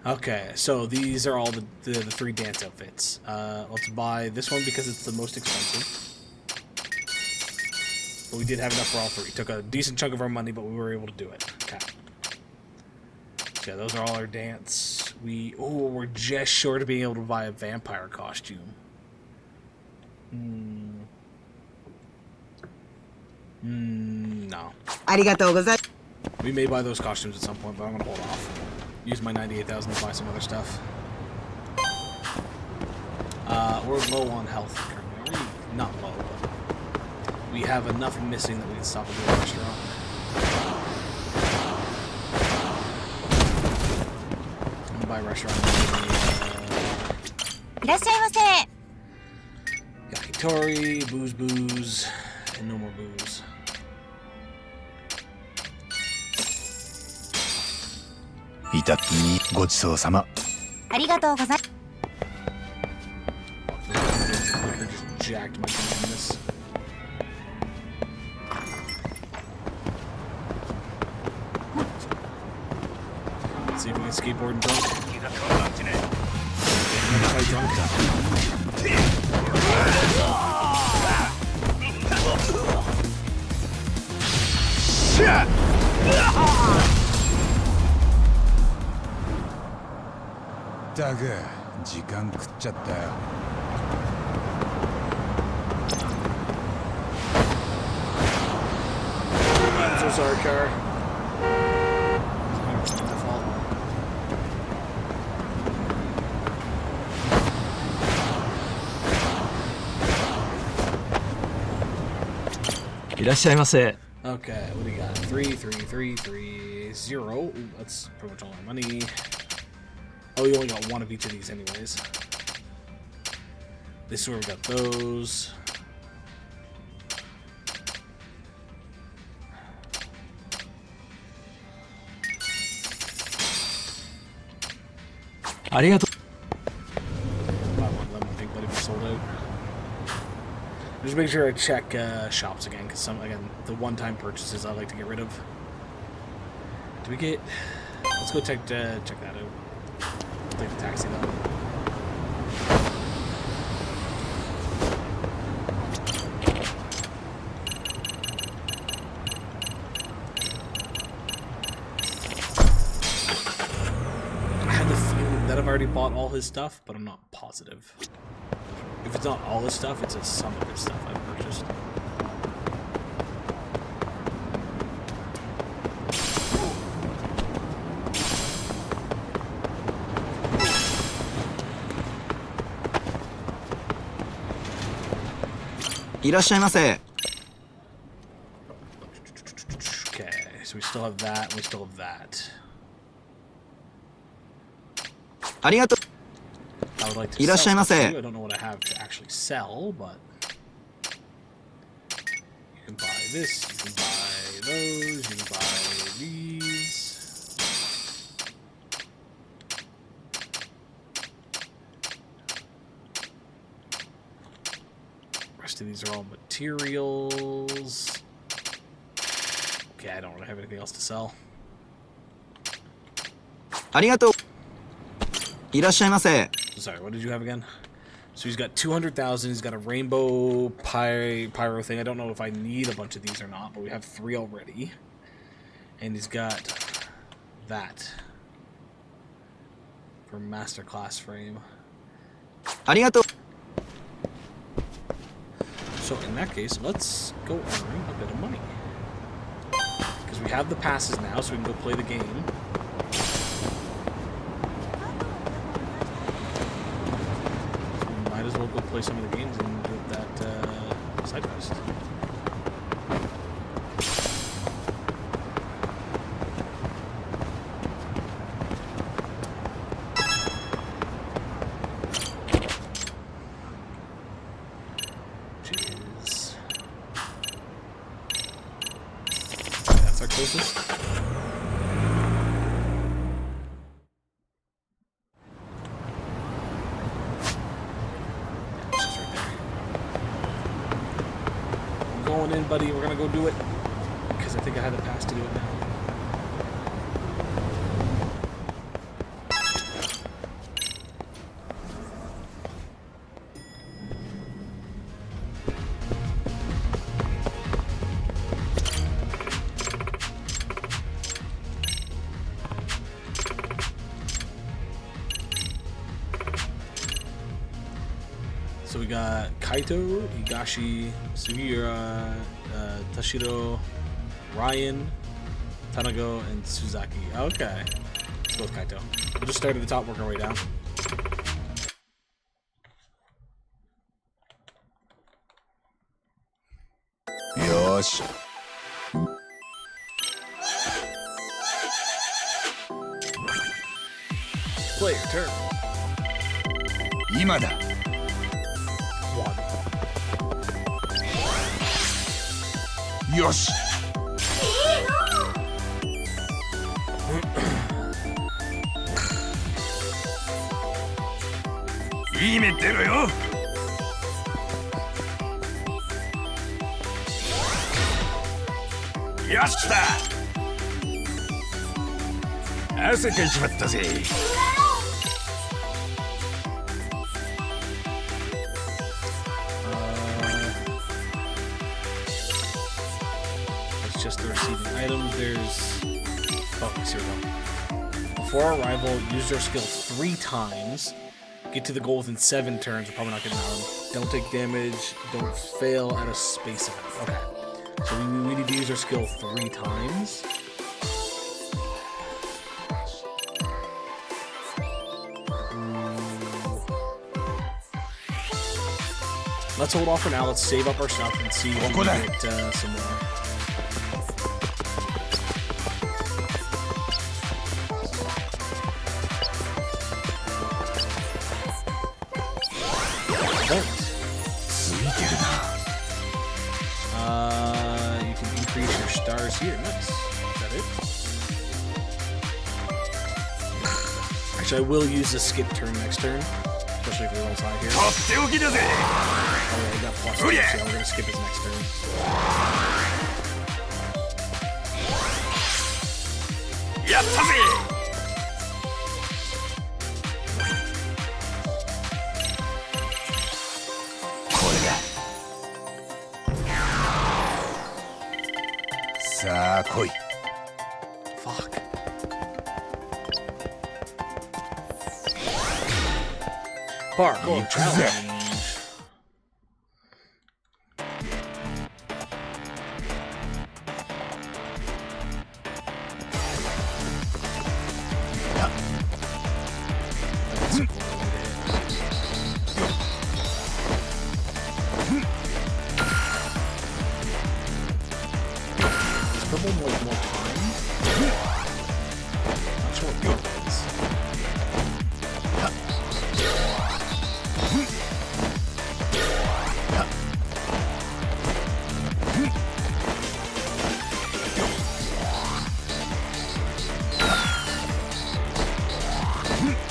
Okay, so these are all the 3 dance outfits. Let's buy this one because it's the most expensive. But we did have enough for all 3. Took a decent chunk of our money, but we were able to do it. Okay. So yeah, those are all our dance. We're just short of being able to buy a vampire costume. No. We may buy those costumes at some point, but I'm gonna hold off. Use my 98,000 to buy some other stuff. We're low on health currently. Not low, but we have enough missing that we can stop at the restaurant. I'm gonna buy a restaurant. Yakitori, booze, and no more booze. Jacked my this. Let's see if we can skateboard and drunk.だが時間食っちゃったよ。I'm so sorry, car. Okay, what do you got? 3, 3, 3, 3, 0. Ooh, that's pretty much all our money. Oh, you only got 1 of each of these anyways. This is where we got those. Just make sure I check shops again, because again, the one-time purchases I like to get rid of. Do we get? Let's go check that out. Take the taxi though. I had the feeling that I've already bought all his stuff, but I'm not positive. If it's not all his stuff, it's some of his stuff I've purchased. Okay, so we still have that, and we still have that. I would like to sell stuff too. I don't know what I have to actually sell, but you can buy this, you can buy those, you can buy these. The rest of these are all materials. Okay, I don't really have anything else to sell. ありがとう。いらっしゃいませ。 Sorry, what did you have again? So he's got 200,000. He's got a rainbow pyro thing. I don't know if I need a bunch of these or not, but we have 3 already. And he's got that for masterclass frame. ありがとう。 So in that case, let's go earn a bit of money. Because we have the passes now, so we can go play the game. So we might as well go play some of the games and do that side quest. That's our closest. Just right there. I'm going in, buddy. We're gonna go do it. Because I think I had the pass to do it now. So we got Kaito, Higashi, Sugiura, Tashiro, Ryan, Tanago, and Suzaki. Okay. Let's go with Kaito. We'll just start at the top, work our way down. Yosh. Play your turn. 今だ。 よし。いい目出ろよ。よし来た。汗かいちまったぜ。It's just the receiving items. There's... Oh, here we go. Before arrival, use your skill 3 times. Get to the goal within 7 turns. We're probably not getting that one. Don't take damage. Don't fail at a space event. Okay. So we need to use our skill 3 times. Let's hold off for now. Let's save up our stuff and see if we can get some more. You can increase your stars here. Nice. Is that it? Actually, I will use the skip turn next turn, especially if we roll high here. Oh yeah, we got plus 2, so we're gonna skip his next turn. Fuck. Parkour challenge. Purple more time. Not sure what purple is.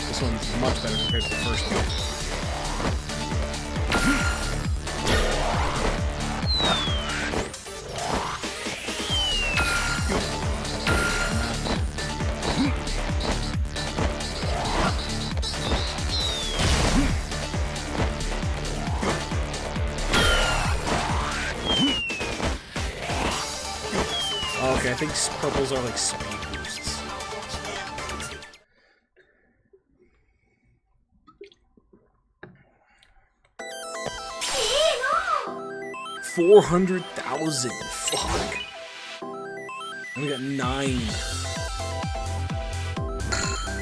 This one's much better compared to the first one. Okay, I think purples are like speed boosts. $400,000. Fuck. We got 9.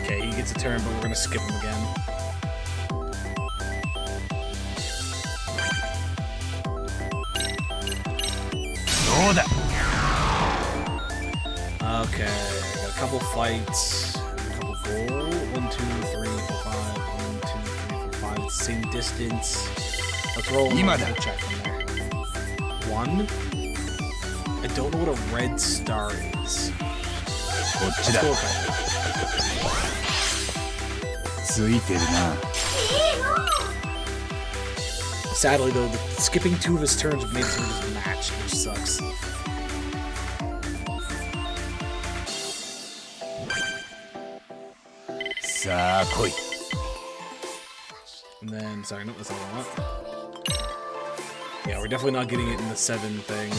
Okay, he gets a turn, but we're gonna skip him again. Okay, I got a couple fights, a couple gold. 1, 2, 3, 4, 5. 1, 2, 3, 4, 5. It's the same distance. Let's roll another check from there. 1. I don't know what a red star is. Let's go with that. Sadly, though, skipping 2 of his turns would make him just matched, which sucks. And then, sorry, no, that's not what I want. Yeah, we're definitely not getting it in the 7 thing.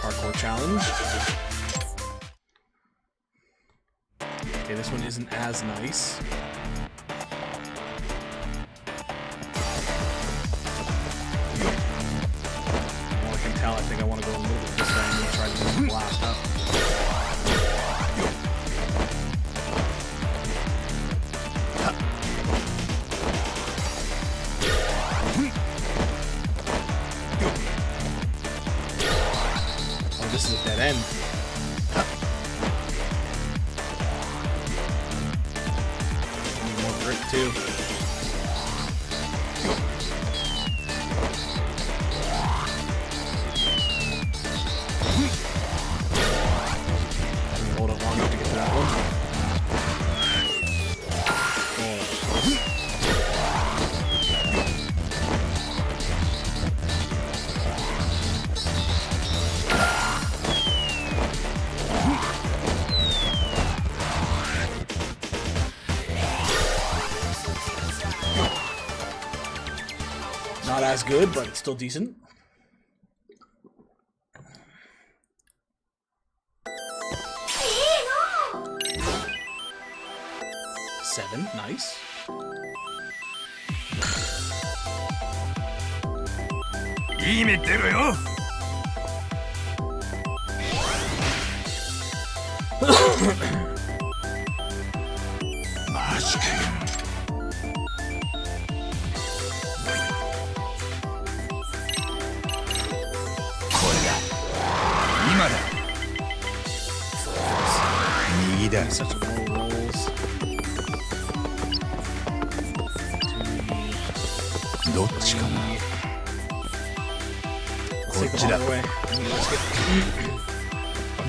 Parkour challenge. Okay, this one isn't as nice. I think I want to go a little bit this way and try to just blast up. Oh, this is a dead end. I need more grip too. Hold it long enough to get to that one. Not as good, but it's still decent. Nice. Such a low rolls. どっちかな。こっちだ。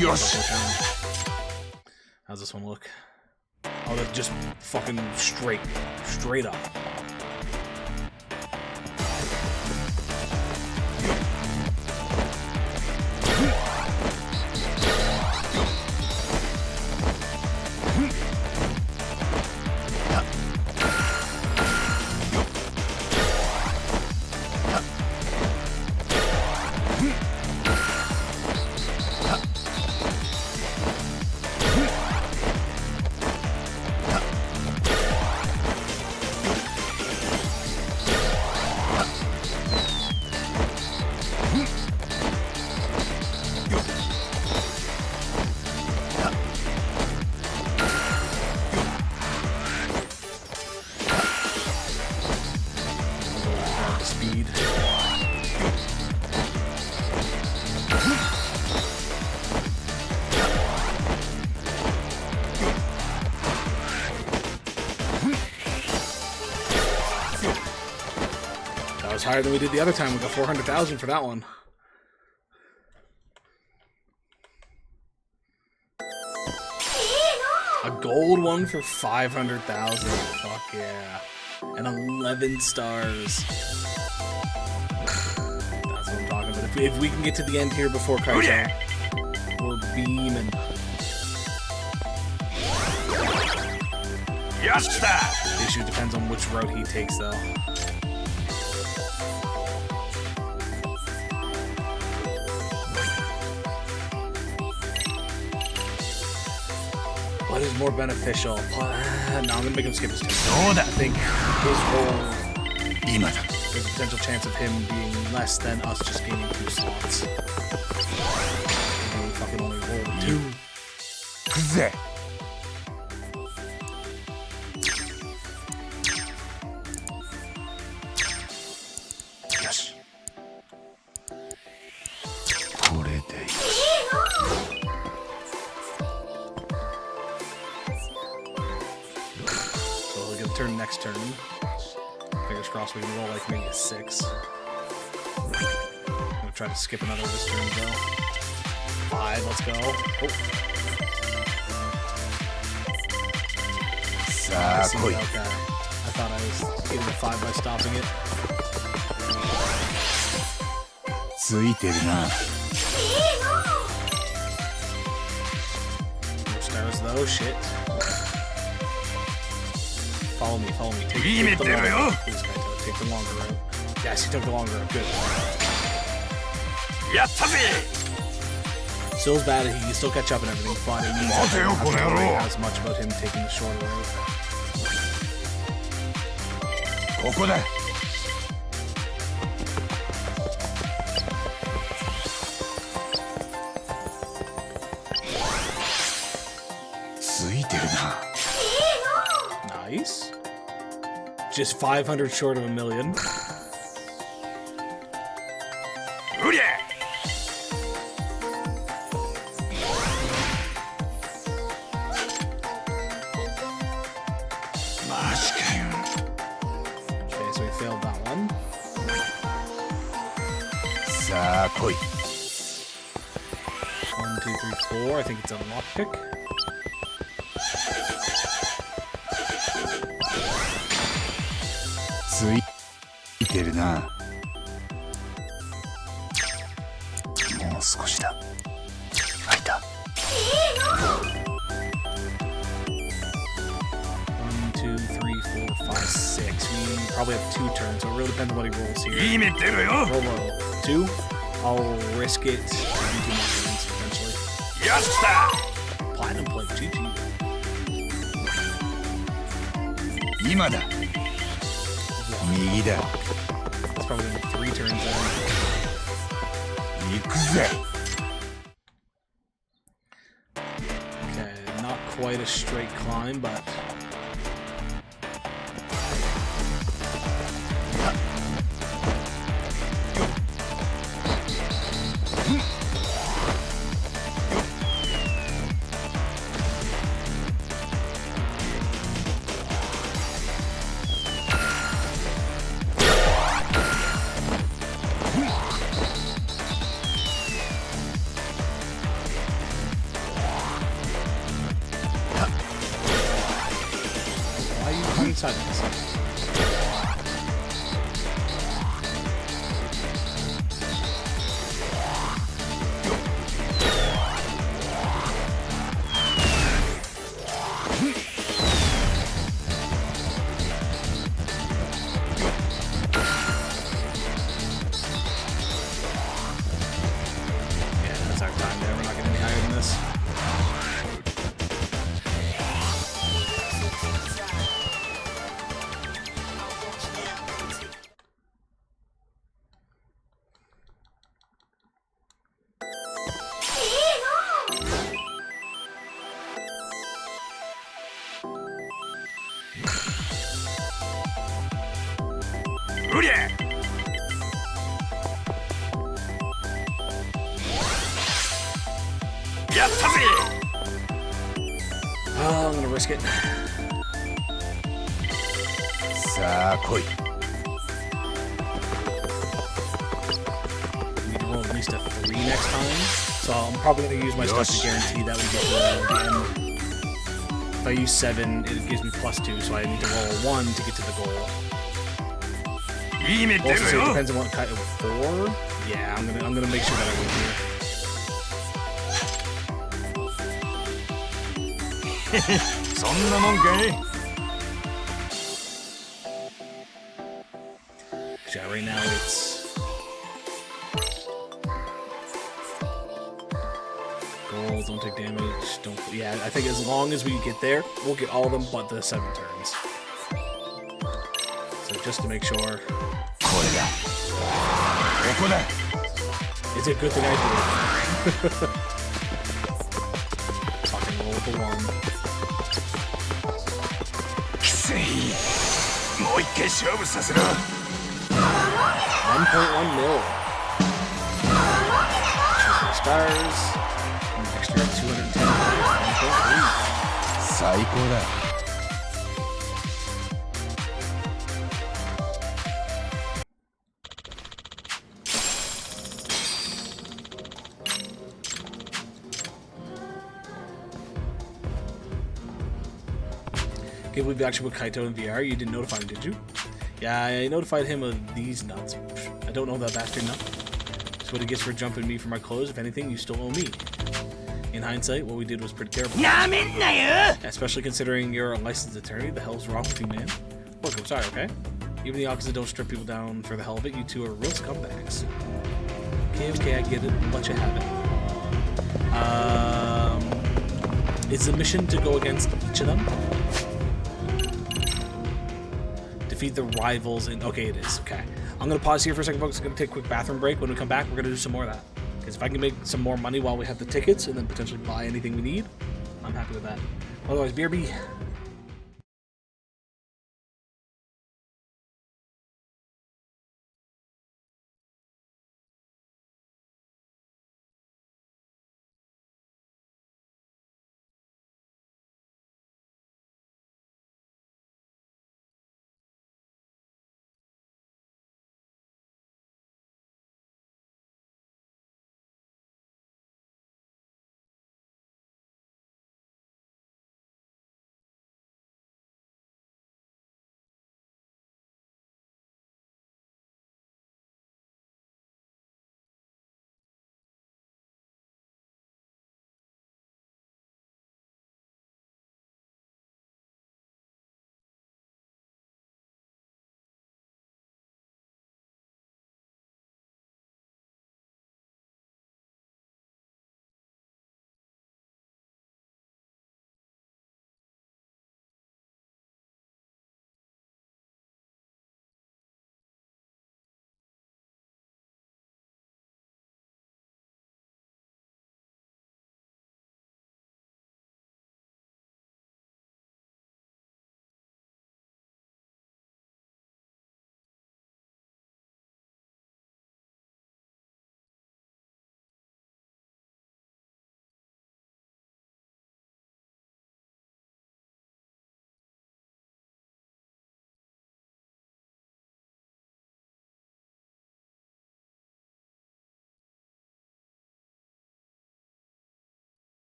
よし。How's this one look? Oh, that's just fucking straight up. Speed. That was higher than we did the other time. We got 400,000 for that one. A gold one for 500,000. Fuck yeah. And 11 stars. That's what I'm talking about. If we can get to the end here before Kaito, we're beaming. The issue depends on which route he takes, though. What is more beneficial? No, I'm gonna make him skip his turn. I think his whole... There's a potential chance of him being less than us just gaining 2 slots. And we fucking only rolled 2. So we'll get a turn next turn. Fingers crossed we can roll like maybe a 6. I'm gonna try to skip another this turn though. 5, let's go. Oh. I see, okay. I thought I was getting a 5 by stopping it. No stars though, shit. Follow me. Take the longer route. Please, Kaito, take the longer route. Yes, he took the longer route. Good. Still's bad. He can still catch up and everything, but it means that I don't have to worry as much about him taking the shorter route. Nice. Just 500 short of a million. Okay, so we failed that one. さあ来い。 1, 2, 3, 4. I think it's a lockpick.ついてるな。もう少しだ。開いた。 1, 2, 3, 4, 5, 6. We probably have 2 turns, so it really depends on what he rolls here. Roll low. 2. I'll risk it to do 2 more turns potentially. Platinum plate, GG. 今だ。右だ。 That's probably gonna be 3 turns then. 行くぜ。 Okay, not quite a straight climb, but... Inside this. Yeah, that's our time there. We're not getting any higher than this. Oh, I'm gonna risk it. さあ来い。 We need to roll at least a 3 next time. So I'm probably gonna use my stuff to guarantee that we get to the end. If I use 7, it gives me +2, so I need to roll a 1 to get to the goal. Also, so it depends on what kind of 4. Yeah, I'm gonna make sure that I win here. そんなもんかい。Yeah, right now it's gold, don't take damage, don't. Yeah, I think as long as we get there, we'll get all of them but the 7 turns. So just to make sure. It's a good thing I did. Fucking roll with the 1. 1.1 mil. Stars. Extra 210. 1.3. 最高だ。Can't believe you actually put Kaito in VR. You didn't notify him, did you? Yeah, I notified him of these nuts. I don't know that bastard nut. That's what he gets for jumping me for my clothes. If anything, you still owe me. In hindsight, what we did was pretty terrible. Especially considering you're a licensed attorney. The hell's wrong with you, man? Look, I'm sorry, okay? Even the Yakuza don't strip people down for the hell of it. You two are real scumbags. Okay, I get it. Let you have it. Is the mission to go against each of them? Defeat the rivals in... Okay, it is. Okay. I'm going to pause here for a second, folks. I'm going to take a quick bathroom break. When we come back, we're going to do some more of that. Because if I can make some more money while we have the tickets and then potentially buy anything we need, I'm happy with that. Otherwise, BRB.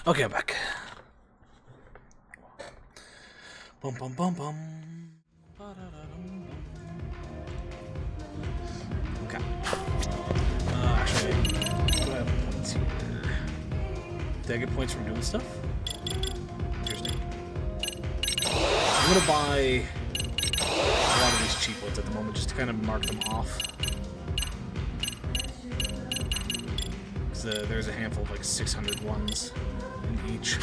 Okay, I'm back. Bum bum bum bum. Okay. Actually, what do I have points here? Did I get points from doing stuff? Interesting. I'm gonna buy a lot of these cheap ones at the moment just to kind of mark them off. Because there's a handful of like 600 ones in each.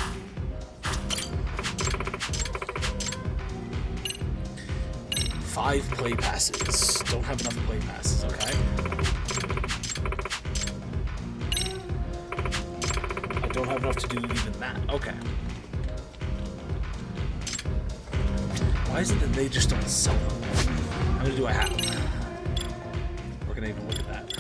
Five play passes. Don't have enough play passes, okay? I don't have enough to do even that. Okay. Why is it that they just don't sell them? How many do I have? We're gonna even look at that.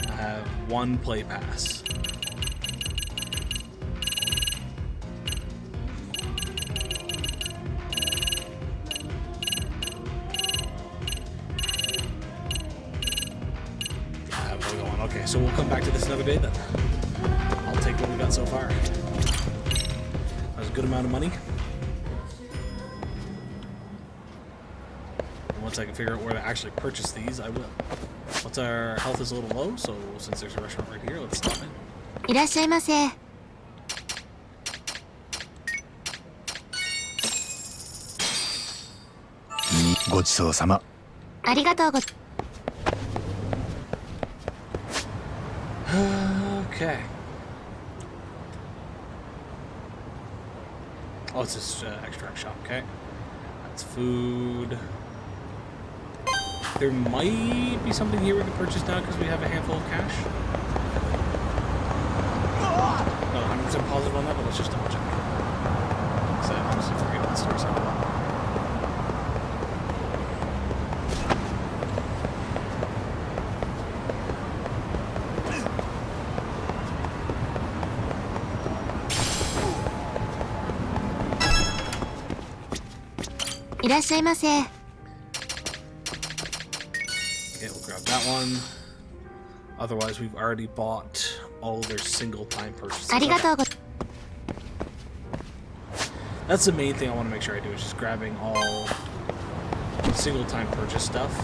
I have one play pass. Okay, so we'll come back to this another day then. I'll take what we got so far. That's a good amount of money. And once I can figure out where to actually purchase these, I will. Once our health is a little low, so since there's a restaurant right here, let's stop in. いらっしゃいませ。ごちそうさま。ありがとうご。Okay. Oh, it's this extract shop, okay. That's food. There might be something here we can purchase now because we have a handful of cash. Not 100% positive on that, but let's just double check. Because I honestly forget what stores have a lot.いらっしゃいませ。 Okay, we'll grab that one. Otherwise, we've already bought all their single-time purchases. ありがとうご。 That's the main thing I want to make sure I do is just grabbing all single-time purchase stuff.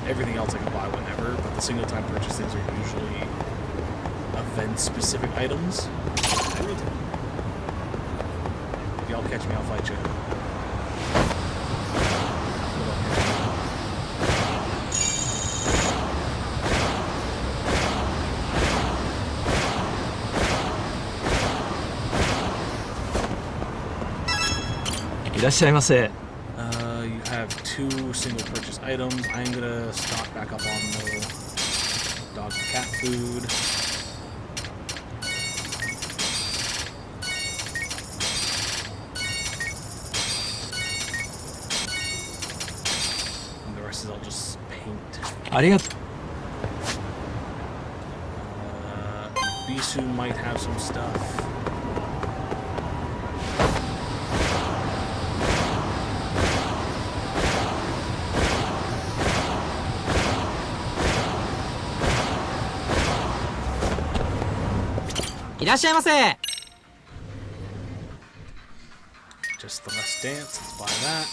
Everything else I can buy whenever, but the single-time purchase things are usually event-specific items. If y'all catch me, I'll fight you. You have two single purchase items. I'm gonna stock back up on the dog and cat food. And the rest is I'll just paint. Bisu might have some stuff. Just the last dance, let's buy that.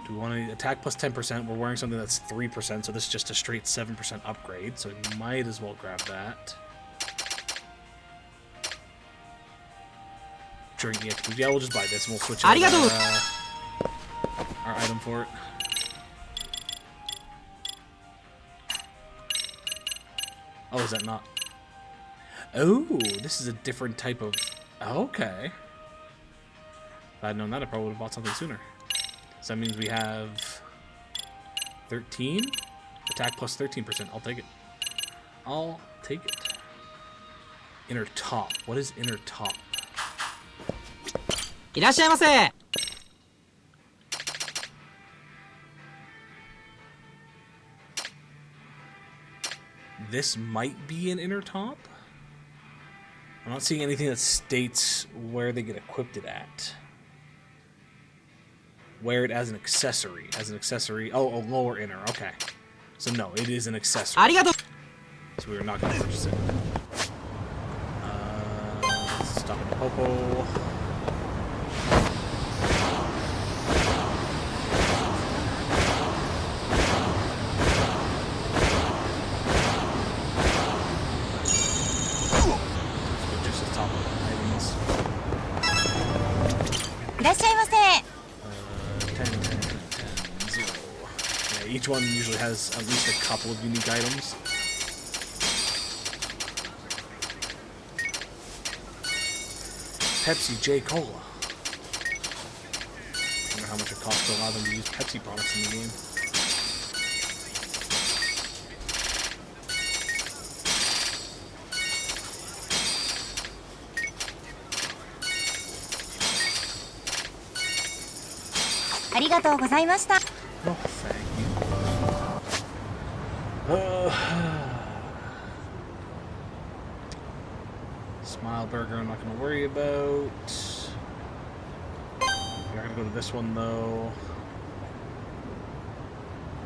Do we want to attack plus 10%? We're wearing something that's 3%, so this is just a straight 7% upgrade, so we might as well grab that. Drinking XP. Yeah, we'll just buy this and we'll switch out our item for it. Oh, is that not? Oh, this is a different type of... Okay. If I'd known that, I probably would have bought something sooner. So that means we have 13? Attack plus 13%. I'll take it. I'll take it. Inner top. What is inner top? This might be an inner top? I'm not seeing anything that states where they get equipped it at. Wear it as an accessory. Oh, a lower inner. Okay. So no, it is an accessory. So we are not going to purchase it. Let's stop at Popo. Each one usually has at least a couple of unique items. Pepsi J Cola. I wonder how much it costs to allow them to use Pepsi products in the game. Oh, thank you. Smile Burger, I'm not going to worry about. We're going to go to this one though.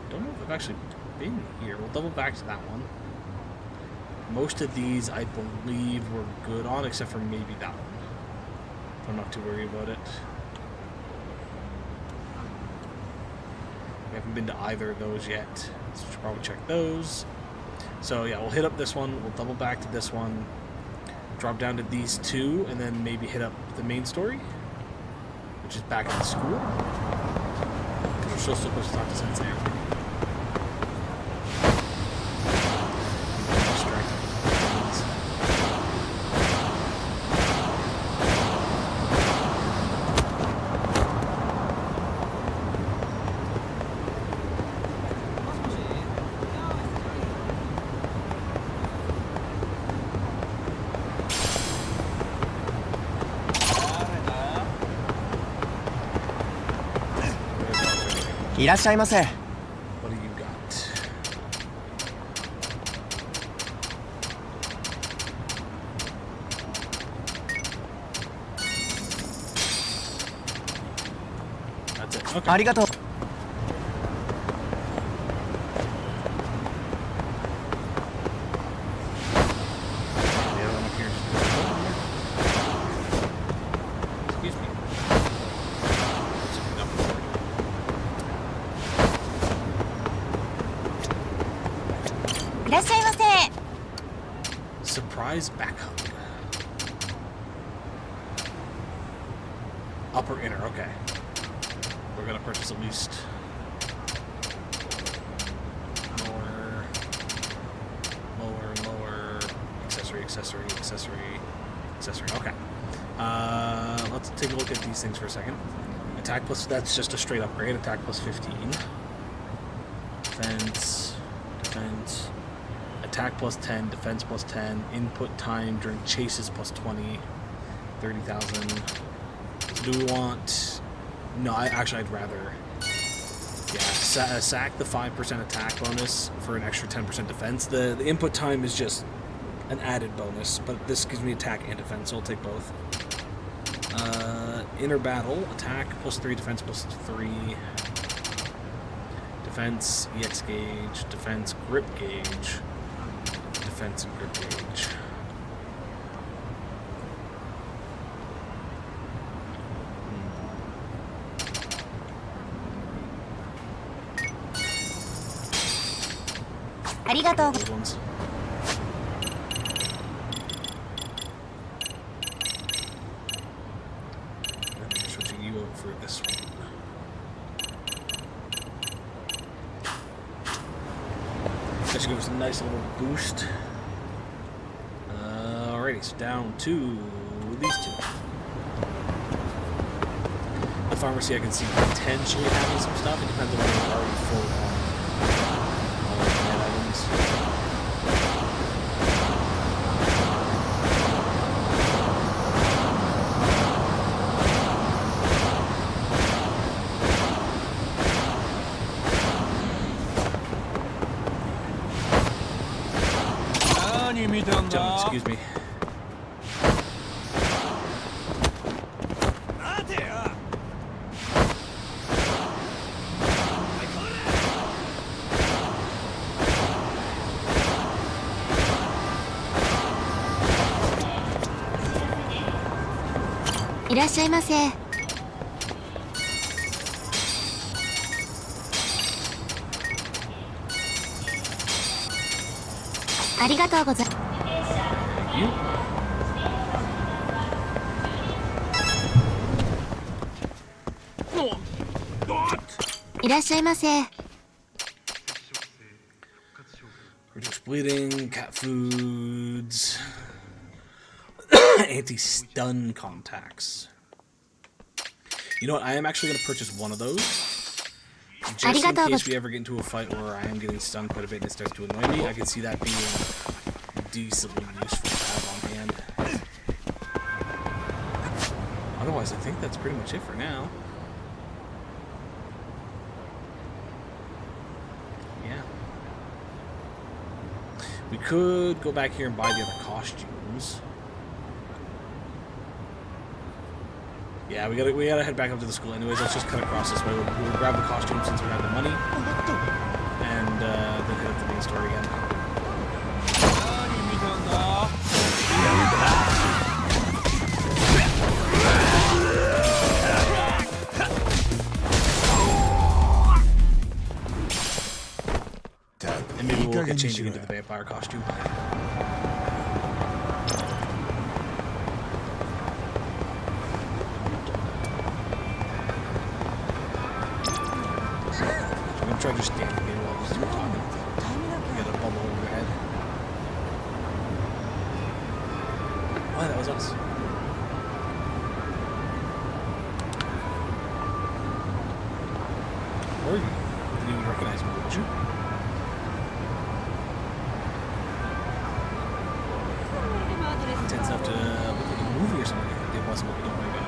Don't know if I've actually been here. We'll double back to that one. Most of these I believe we're good on, except for maybe that one. I'm not too worried about it. We haven't been to either of those yet, so we should probably check those. So yeah, we'll hit up this one, we'll double back to this one, drop down to these two, and then maybe hit up the main story, which is back at the school, because we're still supposed to talk to Sensei.いらっしゃいませ。 What do you got? That's it. Okay. ありがとう。 Surprise back hug. Upper inner, okay. We're gonna purchase at least lower, accessory. Okay. Let's take a look at these things for a second. Attack plus, that's just a straight upgrade. Attack plus 15. Defense. Attack plus 10, defense plus 10, input time during chases plus 20, 30,000. So do we want... No, I'd rather... Yeah, sack the 5% attack bonus for an extra 10% defense. The input time is just an added bonus, but this gives me attack and defense, so I'll take both. Inner battle, attack plus 3, defense plus 3. Defense, EX gauge, defense, grip gauge. Defense and grip gauge. Those ones. I'm switching you over for this one. That should give us a nice little boost. Alrighty, so down to these two. The pharmacy I can see potentially having some stuff. It depends on whether we're already full on all of the med items. Gentlemen, excuse me. らっしゃいませ。ありがとうございます。いらっしゃいませ。 Reduce bleeding, cat foods, anti-stun contacts. You know what? I am actually going to purchase one of those. Just in case we ever get into a fight where I am getting stunned quite a bit and it starts to annoy me, I can see that being decently useful to have on hand. Otherwise, I think that's pretty much it for now. Yeah. We could go back here and buy the other costumes. Yeah, we gotta head back up to the school anyways. Let's just cut across this way. We'll grab the costume since we have the money, and then head up the main store again. And maybe we'll get changing into the vampire costume. Try just standing here while we're talking. Get a bubble over your head. Oh, that was us. Where are you? Didn't even recognize me, did you? Intense enough to look like a movie or something. It wasn't what we don't make up.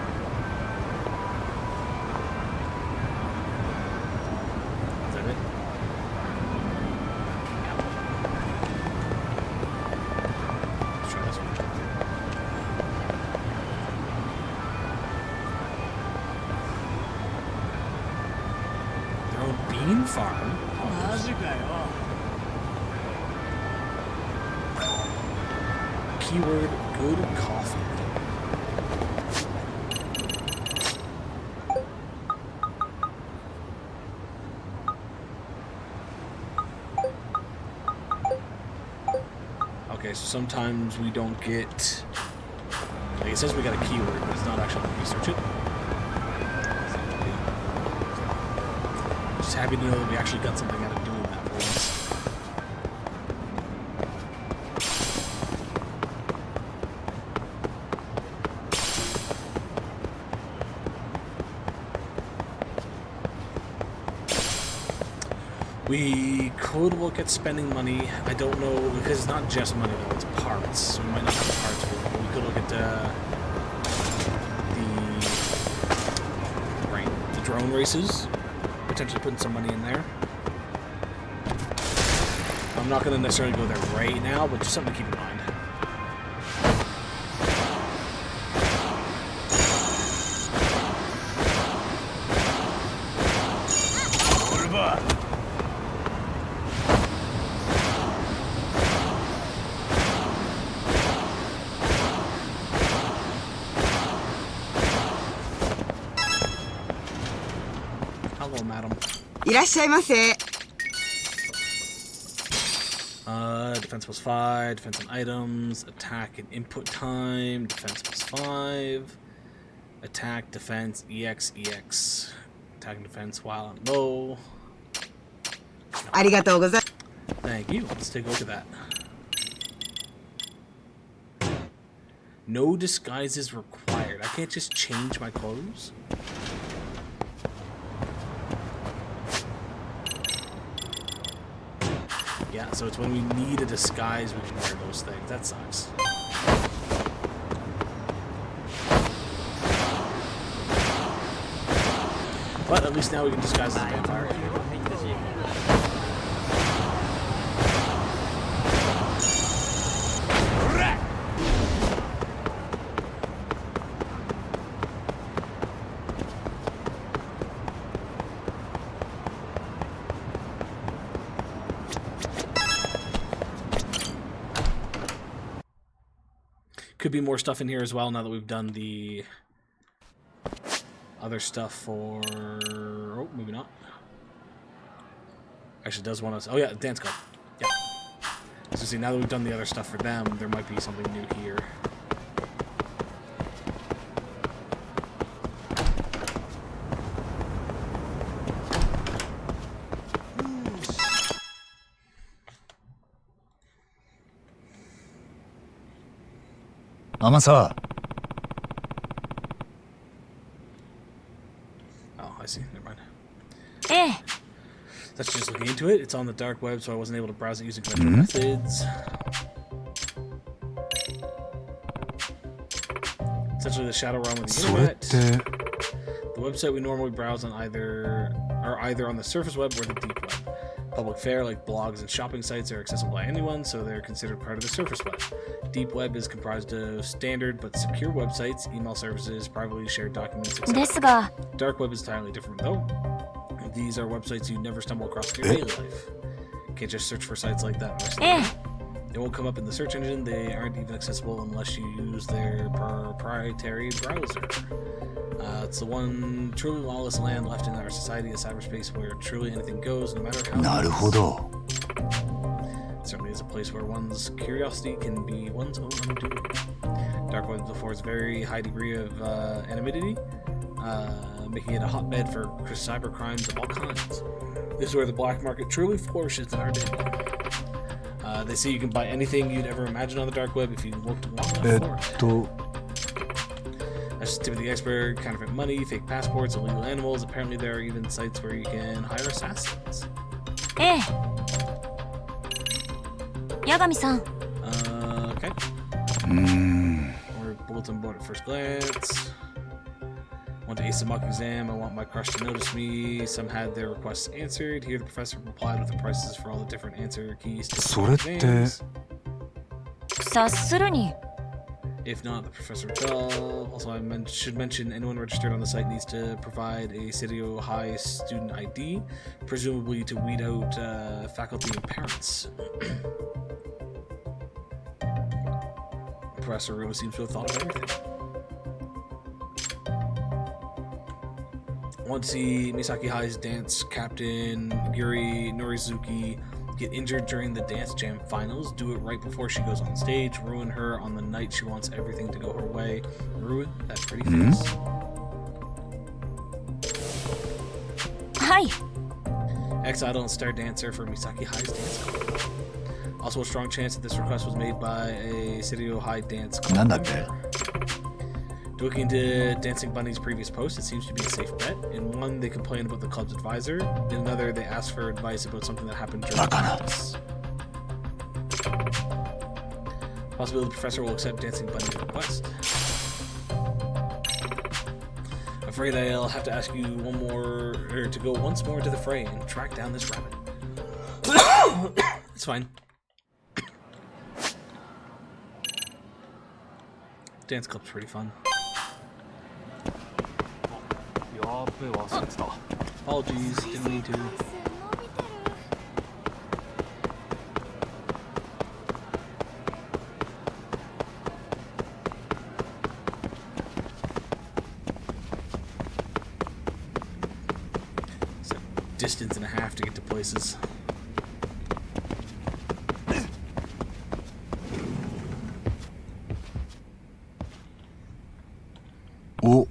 Farm. Keyword good coffee. Okay, so sometimes we don't get, like, it says we got a keyword, but it's not actually going to research it. Just happy to know that we actually got something out of doing that for once. We could look at spending money. I don't know, because it's not just money though, it's parts. So we might not have the parts for it, but we could look at the drone races. Potentially putting some money in there. I'm not going to necessarily go there right now, but just something to keep in mind. Hello, madam. いらっしゃいませ。 Defense plus 5, defense on items, attack and input time, defense plus 5, attack, defense, EX, EX, attack and defense while on low. ありがとうございます。 Thank you. Let's take a look at that. No disguises required. I can't just change my clothes. Yeah, so it's when we need a disguise we can wear those things. That sucks. But at least now we can disguise as a vampire. Could be more stuff in here as well now that we've done the other stuff for... Oh, maybe not. Actually, does want us... Oh, yeah, dance club. Yeah. So see, now that we've done the other stuff for them, there might be something new here. Amasa. Oh, I see. Never mind. Eh. That's just looking into it. It's on the dark web, so I wasn't able to browse it using conventional methods. Essentially, the shadow realm of the internet. The website we normally browse on either on the surface web or the deep web. Public fare, like blogs and shopping sites, are accessible by anyone, so they're considered part of the surface web. Deep web is comprised of standard but secure websites, email services, privately shared documents, etc. Dark web is entirely different, though. These are websites you never stumble across in your daily life. You can't just search for sites like that. They won't come up in the search engine. They aren't even accessible unless you use their proprietary browser. It's the one truly lawless land left in our society, a cyberspace where truly anything goes, no matter how. It certainly is a place where one's curiosity can be one's own undoing. Dark web affords a very high degree of anonymity, making it a hotbed for cyber crimes of all kinds. This is where the black market truly flourishes in our day. They say you can buy anything you'd ever imagine on the dark web if you looked long enough for it. That's just tip of the iceberg. Counterfeit money, fake passports, illegal animals. Apparently there are even sites where you can hire assassins. Yagami-san. Okay. Or bulletin board at first glance. Want to ace a mock exam. I want my crush to notice me. Some had their requests answered. Here the professor replied with the prices for all the different answer keys to the exams. If not, the professor will tell. Also, I should mention anyone registered on the site needs to provide a Citio High student ID, presumably to weed out faculty and parents. The professor really seems to have thought of everything. I want to see Misaki High's dance captain, Yuri Norizuki, get injured during the Dance Jam finals, do it right before she goes on stage, ruin her on the night she wants everything to go her way, ruin that pretty face. Hi. Ex-idol and star dancer for Misaki High's dance club. Also a strong chance that this request was made by a Citio High dance club member. Looking into Dancing Bunny's previous post, it seems to be a safe bet. In one, they complained about the club's advisor. In another, they asked for advice about something that happened during practice. Possibly the professor will accept Dancing Bunny's request. Afraid I'll have to ask you to go once more to the fray and track down this rabbit. It's fine. Dance club's pretty fun. Apologies, didn't mean to. It's a distance and a half to get to places. Oh.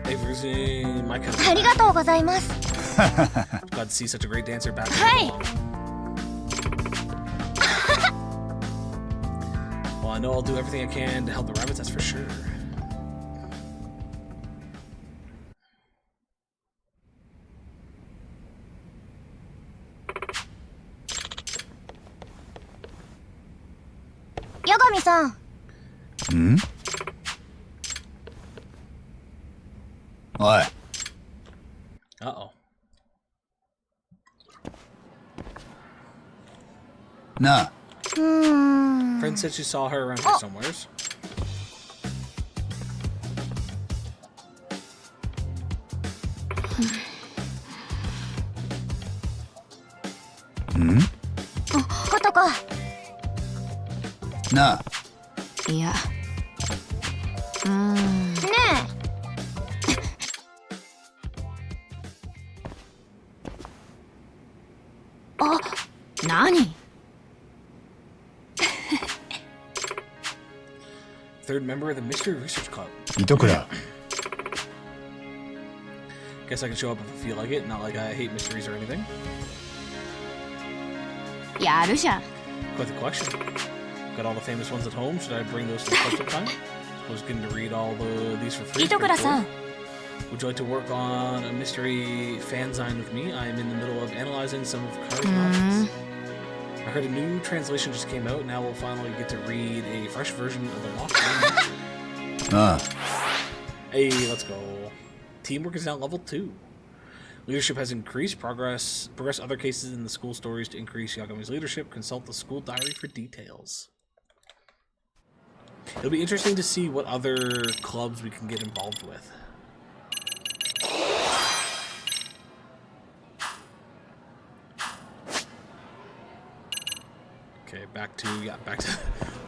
Hey, for using my cousin. ありがとうございます。 Glad to see such a great dancer back. Well, I know I'll do everything I can to help the rabbits, that's for sure. Yagami-san. Oi. Uh-oh. Nah. Friend said she saw her around here somewheres. Kotoko. Nah. いやあ、何 Third member of the Mystery Research Club. 糸倉 Guess I can show up if I feel like it, not like I hate mysteries or anything. やるじゃん。 Quite the collection. Got all the famous ones at home. Should I bring those to the club sometime? Suppose getting to read all these for free. 糸倉さん。 Would you like to work on a mystery fanzine with me? I am in the middle of analyzing some of Kari's novels. I heard a new translation just came out. Now we'll finally get to read a fresh version of the Lost Language. Hey, let's go. Teamwork is now level 2. Leadership has increased. Progress other cases in the school stories to increase Yagami's leadership. Consult the school diary for details. It'll be interesting to see what other clubs we can get involved with. Okay, back to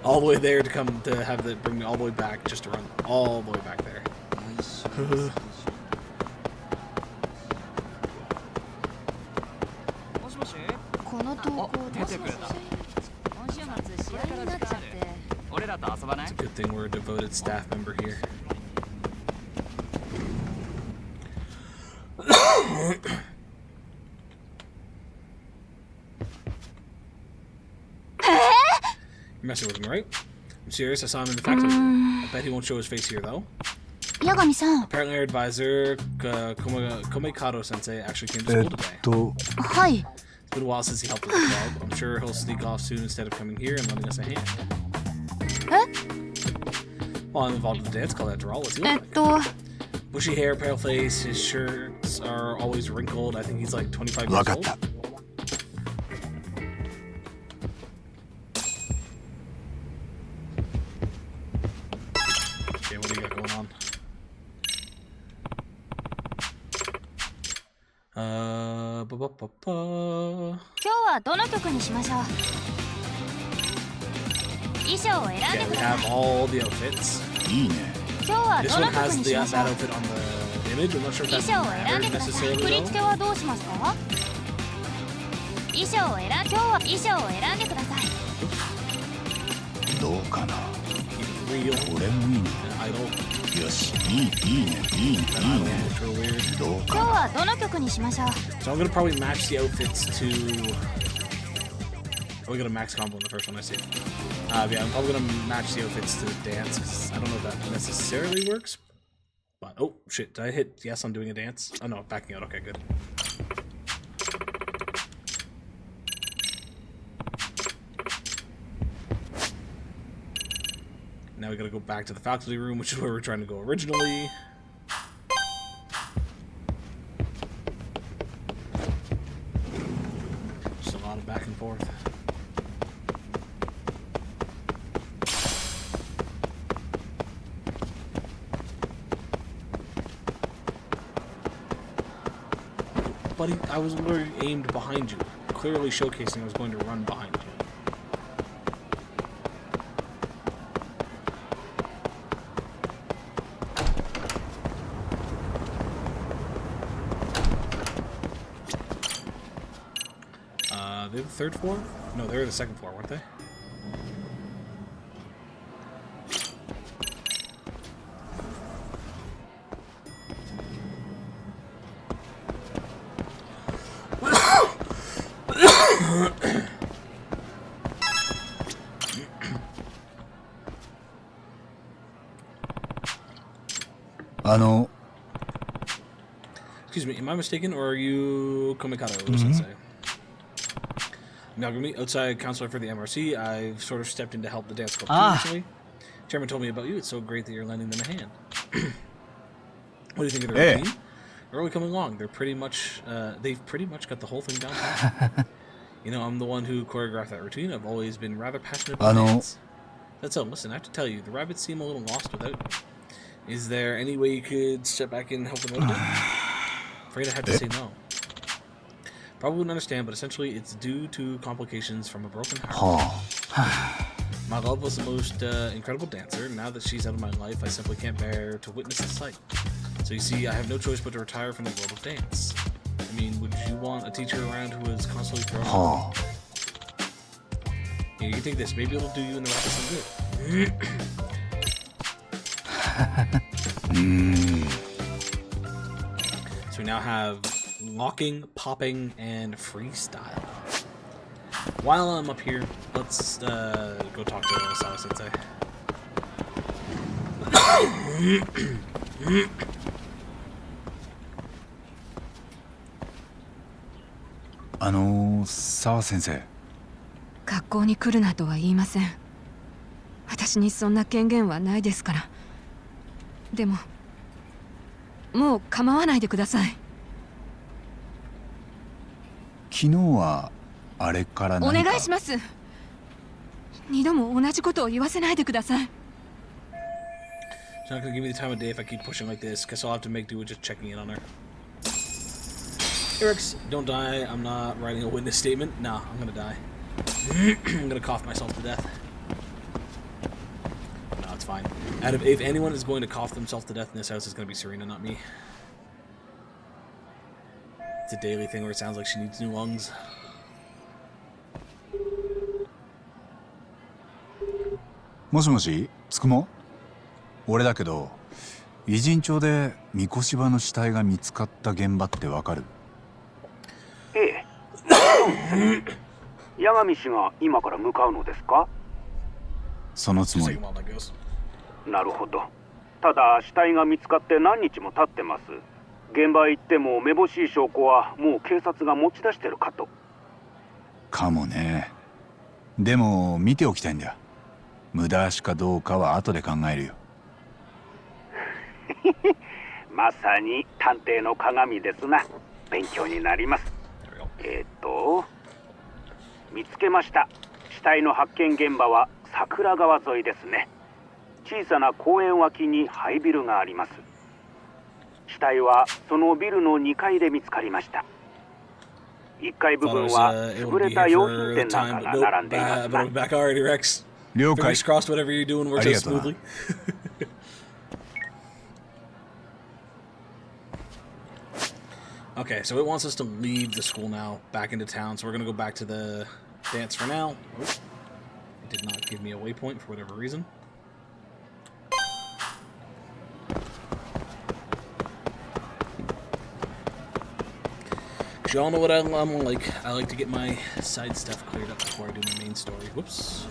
all the way there to come to have the bring me all the way back just to run all the way back there. It's a good thing we're a devoted staff member here. You're messing with him, right? I'm serious, I saw him in the factory. I bet he won't show his face here, though. 八神さん。 Apparently our advisor, Komekado Sensei, actually came to school today. はい。 It's been a while since he helped with the club. I'm sure he'll sneak off soon instead of coming here and lending us a hand. え Well, I'm involved in the dance club after all. What's he look like? Bushy hair, pale face, his shirts are always wrinkled. I think he's like 25 years old. Okay, what do you got going on? Ba ba ba ba. 今日はどの曲にしましょう。衣装を選ん Yeah, で we くださ have all the outfits. いいね い。今日は This ど one の曲 has に the しましょ that う。 outfit on the image. I'm not sure if 衣 that 装を選んで matters ください。 necessarily 振り though. 付けはどうしますか。衣装を今日は衣装を選んでください。どうかな Real 俺もいいね idol. よしいいねいいねいいね It's real weird. どう今日はどの曲にしましょう。 So I'm gonna probably match the outfits to. Oh, we got a max combo in the first one. I see. Yeah, I'm probably gonna match the outfits to the dance. 'Cause I don't know if that necessarily works. But oh shit, did I hit yes on doing a dance? Oh no, backing out. Okay, good. Now we gotta go back to the faculty room, which is where we're trying to go originally. Just a lot of back and forth. Buddy, I was literally aimed behind you, clearly showcasing I was going to run behind you. They're the third floor? No, they're the second floor, weren't they? Excuse me, am I mistaken, or are you Komekado Sensei? Nagami, outside counselor for the MRC, I've sort of stepped in to help the dance club recently. Chairman told me about you. It's so great that you're lending them a hand. What do you think of their routine? They're really coming along. They've pretty much got the whole thing down pat. You know, I'm the one who choreographed that routine. I've always been rather passionate about dance. That's all. Listen, I have to tell you, the rabbits seem a little lost without you. Is there any way you could step back in and help them out a bit? Afraid I have to say no. Probably wouldn't understand, but essentially it's due to complications from a broken heart. My love was the most incredible dancer. Now that she's out of my life, I simply can't bear to witness the sight. So you see, I have no choice but to retire from the world of dance. I mean, would you want a teacher around who is constantly throwing? Yeah, you think this? Maybe it'll do you in the racket some good. So we now have locking, popping, and freestyle. While I'm up here, let's go talk to Sawa Sensei. 沢先生。学校に来るなとは言いません。私にそんな権限はないですから。でも、もう構わないでください。昨日はあれから何か。お願いします。二度も同じことを言わせないでください。She's not gonna give me the time of day if I keep pushing like this. Guess I'll have to make do with just checking in on her. Eric's, don't die. I'm not writing a witness statement. Nah, I'm gonna die. I'm gonna cough myself to death. No, it's fine. If anyone is going to cough themselves to death in this house, it's gonna be Serena, not me. It's a daily thing where it sounds like she needs new lungs. もしもし、つくも？俺だけど、偉人町で三越柴の死体が見つかった現場ってわかる？ええ。八神氏が今から向かうのですか？そのつもり。なるほど。ただ死体が見つかって何日も経ってます。現場へ行ってもめぼしい証拠はもう警察が持ち出してるかと。かもね。でも見ておきたいんだ。無駄足かどうかは後で考えるよ。まさに探偵の鏡ですな。勉強になります。見つけました。死体の発見現場は桜川沿いですね。小さな公園脇に廃ビルがあります。死体はそのビルの2階で見つかりました。1階部分は潰れた用品店なんかが並んでいますな。了解。Fingers crossed whatever you're doing works out smoothly. Okay, so it wants us to leave the school now, back into town, so we're gonna go back to the dance for now. Oh, it did not give me a waypoint for whatever reason. Y'all know what I'm like. I like to get my side stuff cleared up before I do my main story. Whoops.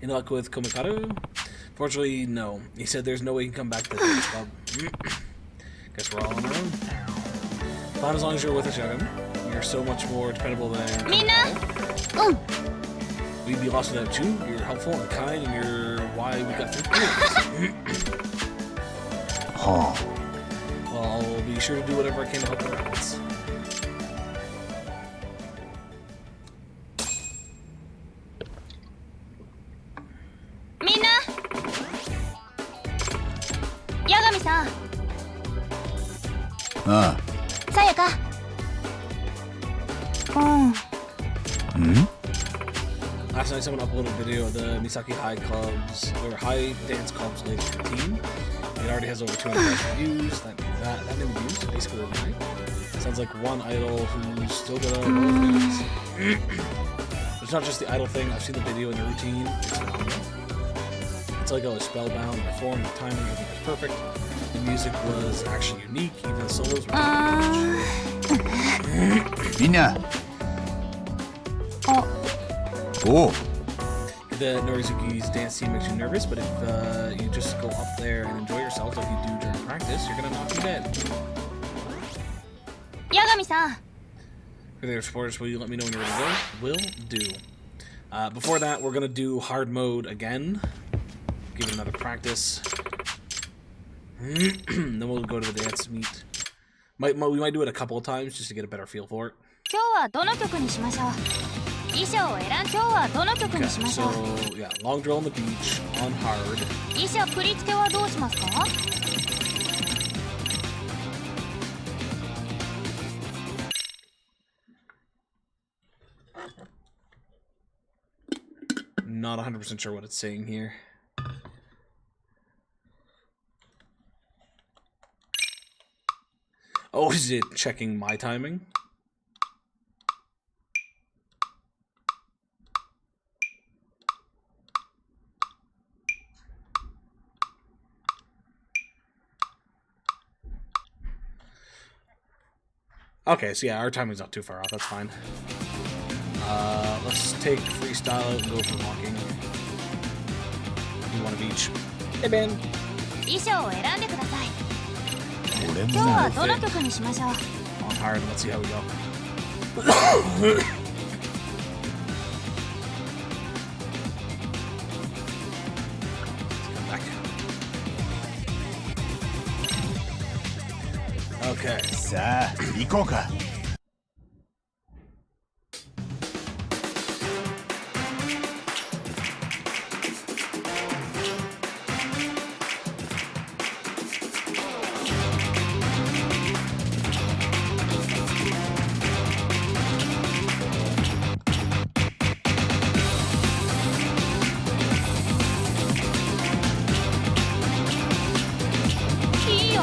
In luck with Komikaru? Fortunately, no. He said there's no way he can come back to the dance club. Guess we're all on our own. Fine as long as you're with us, Yagan. You're so much more dependable than... Mina! We'd be lost without you. You're helpful and kind, and you're why we got through this. Well, I'll be sure to do whatever I can to help the rabbits. Sayaka. Last night, someone uploaded a video of the Misaki High Club's or High Dance Club's latest routine. It already has over 200,000 views. That many views, basically overnight. Sounds like one idol who's still got a lot of fans. It's not just the idol thing. I've seen the video and the routine. It's phenomenal. It's like I was spellbound. The form, the timing, everything was perfect. The music was actually unique. Even the solos were. みんなおう。 The Norizuki's dance scene makes you nervous, but if you just go up there and enjoy yourself like you do during practice, you're gonna knock you dead. 八神さん。 For their supporters, will you let me know when you're ready to go? Will do. Before that, we're gonna do hard mode again. Give it another practice. Then we'll go to the dance meet. We might do it a couple of times just to get a better feel for it. 今日はどの曲にしましょう。衣装を選ん。今日はどの曲にしましょう。 So yeah, long drill on the beach on hard. 衣装振り付けはどうしますか？ Not 100% sure what it's saying here. Oh, is it checking my timing? Okay, so yeah, our timing's not too far off. That's fine. Let's take freestyle out and go for walking. Do one of each. Hey, Ben. 衣装を選んでください。今日はどの曲にしましょう。 On hard, let's see how we go. Okay. さあ、行こうか。いいよ。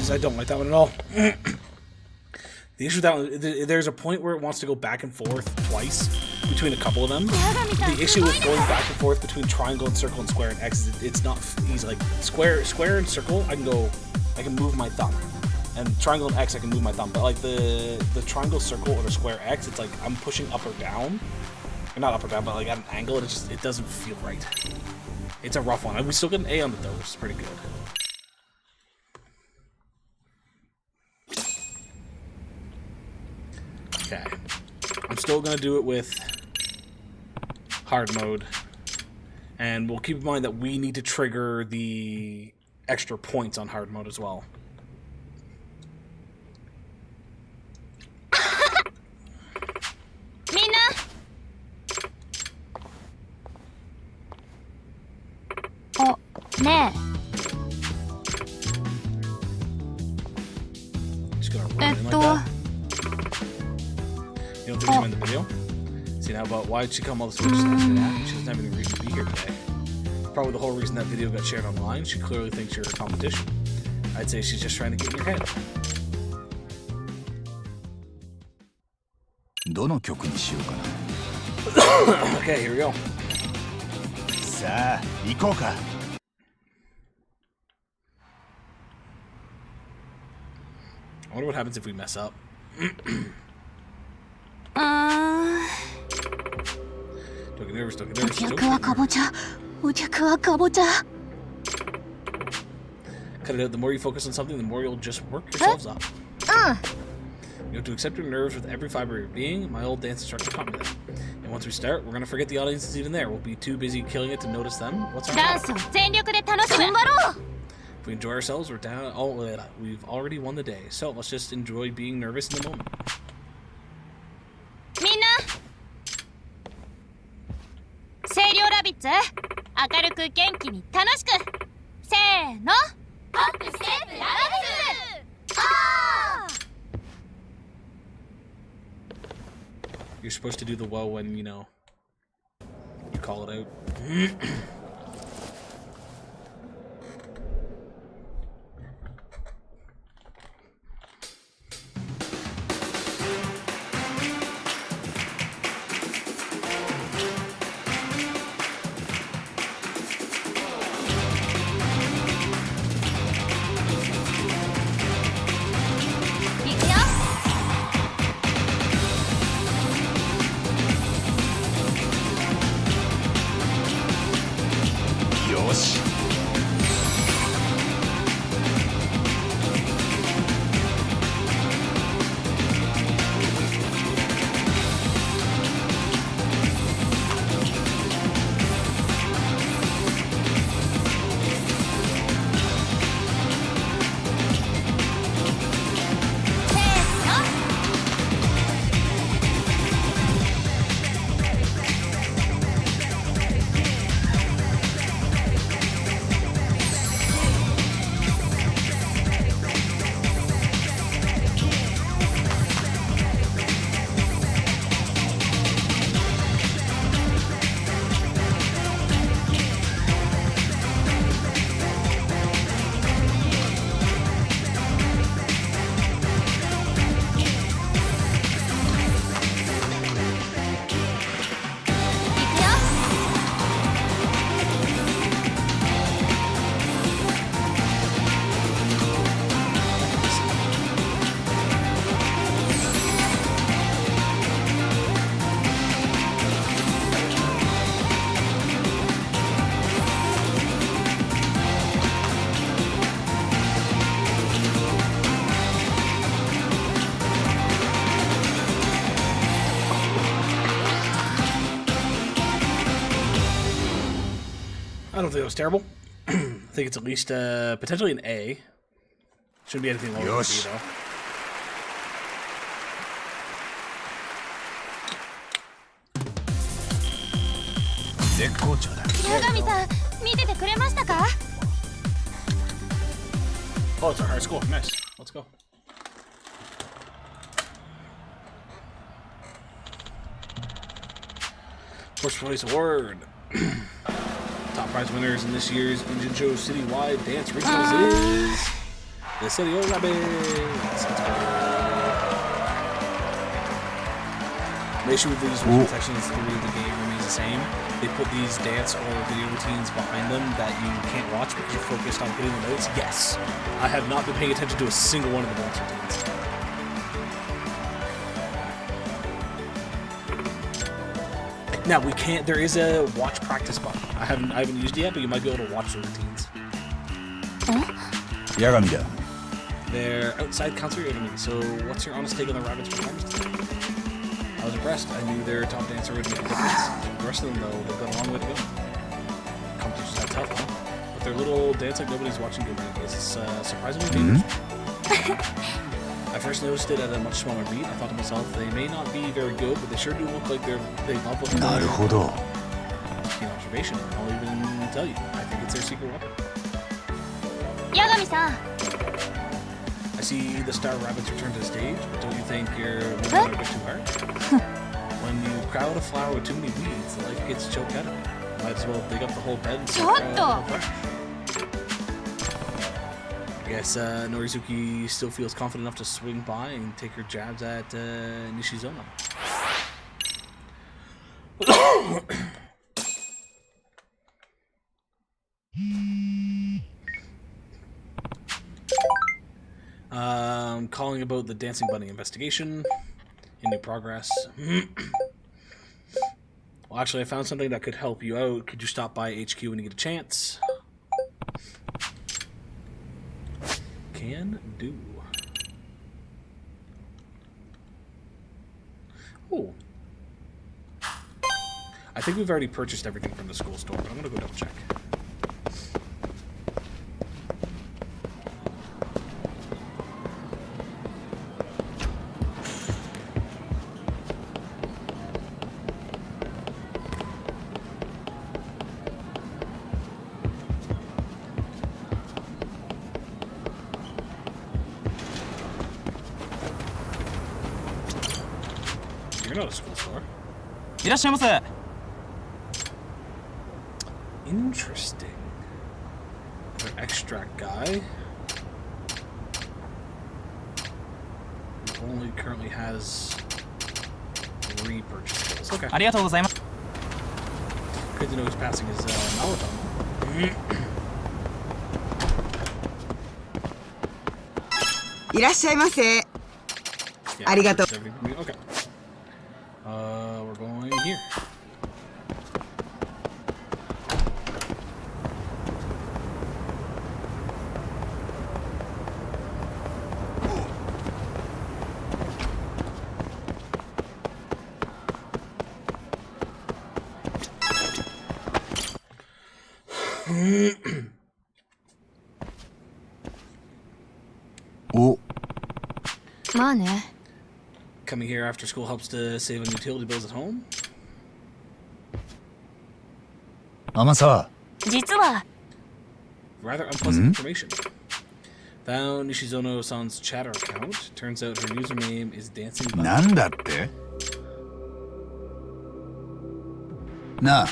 I don't like that one at all. The issue with that one, there's a point where it wants to go back and forth twice between a couple of them. The issue with going back and forth between triangle and circle and square and X is it's not easy. Like square and circle, I can move my thumb, and triangle and X I can move my thumb. But like the triangle, circle, or the square X, it's like I'm pushing up or down, or not up or down, but like at an angle. And it doesn't feel right. It's a rough one. We still get an A on it though, which is pretty good. Okay, I'm still gonna do it with hard mode, and we'll keep in mind that we need to trigger the extra points on hard mode as well. Minna! Oh, ねえ。You don't think she meant the video? See now, but why'd she come all this way just after that? She doesn't have any reason to be here today. Probably the whole reason that video got shared online. She clearly thinks you're a competition. I'd say she's just trying to get in your head. どの曲にしようかな。Okay, here we go. ささあ行こうか。 I wonder what happens if we mess up. Don't get nervous, don't get nervous. 客はかぼちゃ。お客はかぼちゃ。 Cut it out. The more you focus on something, the more you'll just work yourselves up. You have to accept your nerves with every fiber of your being. My old dance instructor taught me that. And once we start, we're gonna forget the audience is even there. We'll be too busy killing it to notice them. What's our ダンス job? を全力で楽しむ。頑張ろう。 If we enjoy ourselves, we're down. Oh, we've already won the day. So let's just enjoy being nervous in the moment. みんな。声量ラビッツ。明るく元気に楽しく。せーの。アップステップラビッツ。あー。 You're supposed to do the well when, you know, you call it out. I don't think it was terrible. I think it's at least potentially an A. Shouldn't be anything lower than B, though. Oh, it's our high score. Nice. Let's go. First place award. Top prize winners in this year's Engine Show Citywide Dance Regionals is the City of Rabbits. Make sure these protections through the game remains the same. They put these dance or video routines behind them that you can't watch because you're focused on hitting the notes. Yes, I have not been paying attention to a single one of the dance routines. Now we can't. There is a watch practice button. I haven't used it yet, but you might be able to watch the routines. Yagamida. They're outside concert enemy. So, what's your honest take on the Rabbits' performance today? I was impressed. I knew their top dancer would make a difference. The rest of them, though, they've got a long way to go. Competition's not tough, huh? But their little dance like nobody's watching good night is surprisingly dangerous. I first noticed it at a much smaller beat. I thought to myself, they may not be very good, but they sure do look like they love what they're doing. Keen observation. I'll even tell you. I think it's their secret weapon. Yagami-san. I see the Star Rabbits return to the stage, but don't you think you're moving out a bit too hard? When you crowd a flower with too many weeds, the life gets choked out of it. Might as well dig up the whole bed and start fresh. I guess Norizuki still feels confident enough to swing by and take her jabs at Nishizona. Calling about the Dancing Bunny investigation. In new progress. Well, actually, I found something that could help you out. Could you stop by HQ when you get a chance? Can do. Oh. I think we've already purchased everything from the school store, but I'm gonna go double check. You're not a school store. いらっしゃいませ。 Interesting. An extract guy. Who only currently has 3 purchases. Okay. ありがとうございます。 Good to know he's passing his Malathon. いらっしゃいませ。 Yeah, ありがとう。 Okay. We're going here. Oh. まあね。 Coming here after school helps to save on utility bills at home. 天沢。実は Rather unpleasant information. Found Nishizono-san's chatter account. Turns out her username is Dancing Bunny. なんだってなあ。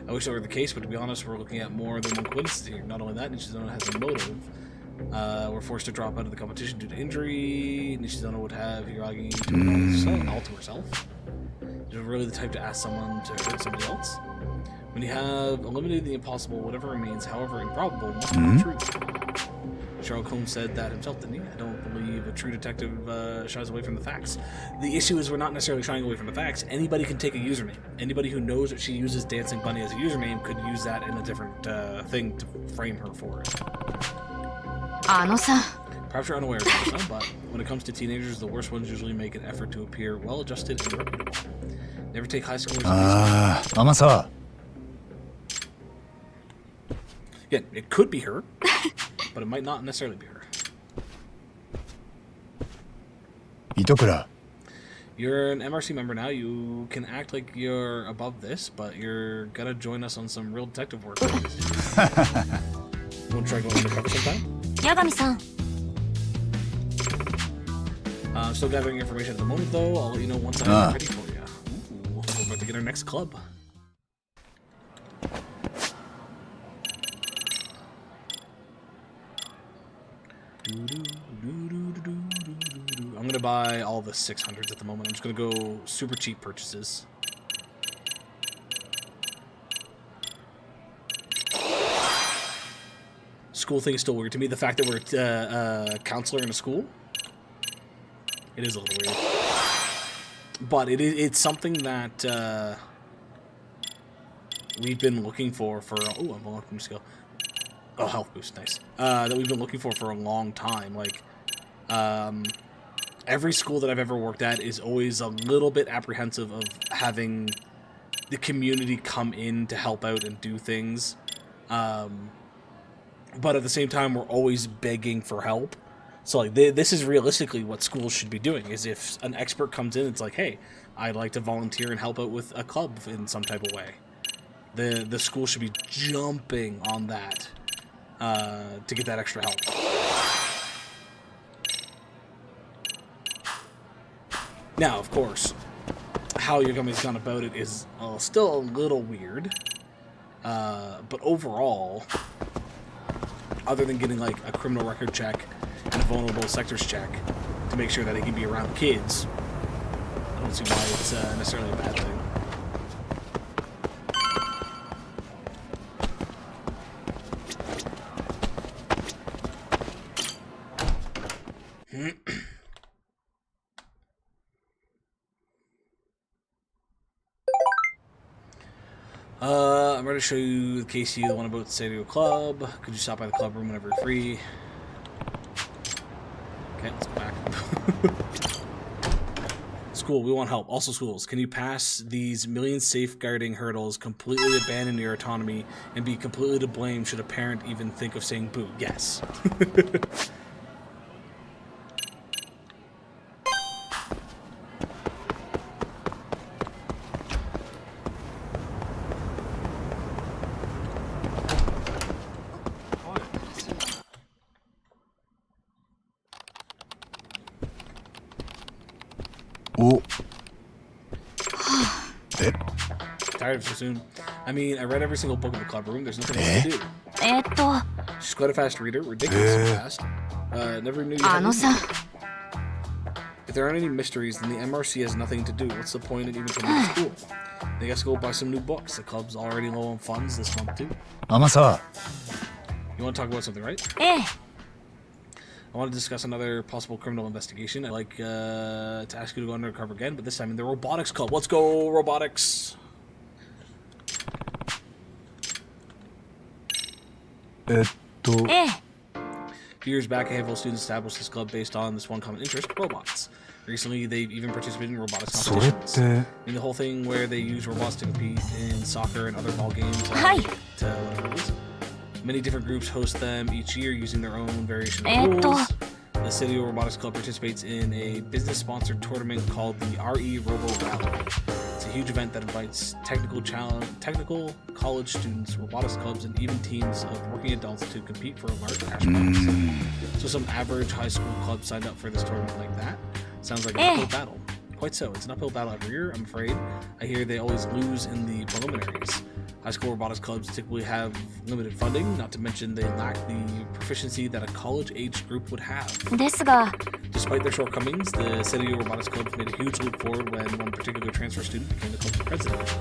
I wish that were the case, but to be honest, we're looking at more than one coincidence here. Not only that, Nishizono has a motive. We're forced to drop out of the competition due to injury. Nishizono would have Hiragi to all to herself. You're really the type to ask someone to hurt somebody else. When you have eliminated the impossible, whatever remains, however improbable, must be the truth. Sherlock Holmes said that himself, didn't he? I don't believe a true detective shies away from the facts. The issue is we're not necessarily shying away from the facts. Anybody can take a username. Anybody who knows that she uses Dancing Bunny as a username could use that in a different thing to frame her for it. あのさ。 Perhaps you're unaware of this, but when it comes to teenagers, the worst ones usually make an effort to appear well-adjusted and reputable. Never take high scores. ああ、天沢。 Again, it could be her, but it might not necessarily be her. 糸倉。 You're an MRC member now. You can act like you're above this, but you're gonna join us on some real detective work. Want to try going undercover sometime? 八神さん。 Still gathering information at the moment, though. I'll let you know once I'm ready for you. Ooh, we're about to get our next club. I'm gonna buy all the 600s at the moment. I'm just gonna go super cheap purchases. School thing is still weird to me. The fact that we're a counselor in a school, it is a little weird. But it's something that we've been looking for oh, I'm looking skill. Oh, health boost, nice. That we've been looking for a long time. Like, every school that I've ever worked at is always a little bit apprehensive of having the community come in to help out and do things. But at the same time, we're always begging for help. So, like, this is realistically what schools should be doing, is if an expert comes in, it's like, hey, I'd like to volunteer and help out with a club in some type of way. The school should be jumping on that to get that extra help. Now, of course, how Yagami's gone about it is still a little weird. But overall, other than getting like a criminal record check and a vulnerable sectors check to make sure that he can be around kids, I don't see why it's necessarily a bad thing. wanted to show you the KCU, the one about the Serio Club. Could you stop by the club room whenever you're free? Okay, let's go back. School, we want help. Also schools, can you pass these million safeguarding hurdles, completely abandon your autonomy, and be completely to blame should a parent even think of saying boo? Yes. Oh. Tired of so soon? I mean, I read every single book in the club room. There's nothing else to do. She's quite a fast reader, ridiculously fast. Never knew you had to read. If there aren't any mysteries, then the MRC has nothing to do. What's the point of even coming to school? They guess go buy some new books. The club's already low on funds this month too. Amasa. You want to talk about something, right? I want to discuss another possible criminal investigation. I'd like to ask you to go undercover again, but this time in the robotics club. Let's go, robotics! A few years back, a handful of students established this club based on this one common interest, robots. Recently, they've even participated in robotics competitions. I mean, the whole thing where they use robots to compete in soccer and other ball games. To whatever it is. Many different groups host them each year using their own variation of rules. The City Robotics Club participates in a business-sponsored tournament called the RE Robo Rally. It's a huge event that invites technical college students, robotics clubs, and even teams of working adults to compete for a large cash prize. So some average high school club signed up for this tournament like that. Sounds like an uphill battle. Quite so. It's an uphill battle every year, I'm afraid. I hear they always lose in the preliminaries. High school robotics clubs typically have limited funding, not to mention they lack the proficiency that a college-aged group would have. Despite their shortcomings, the City Robotics Club made a huge leap forward when one particular transfer student became the club's president.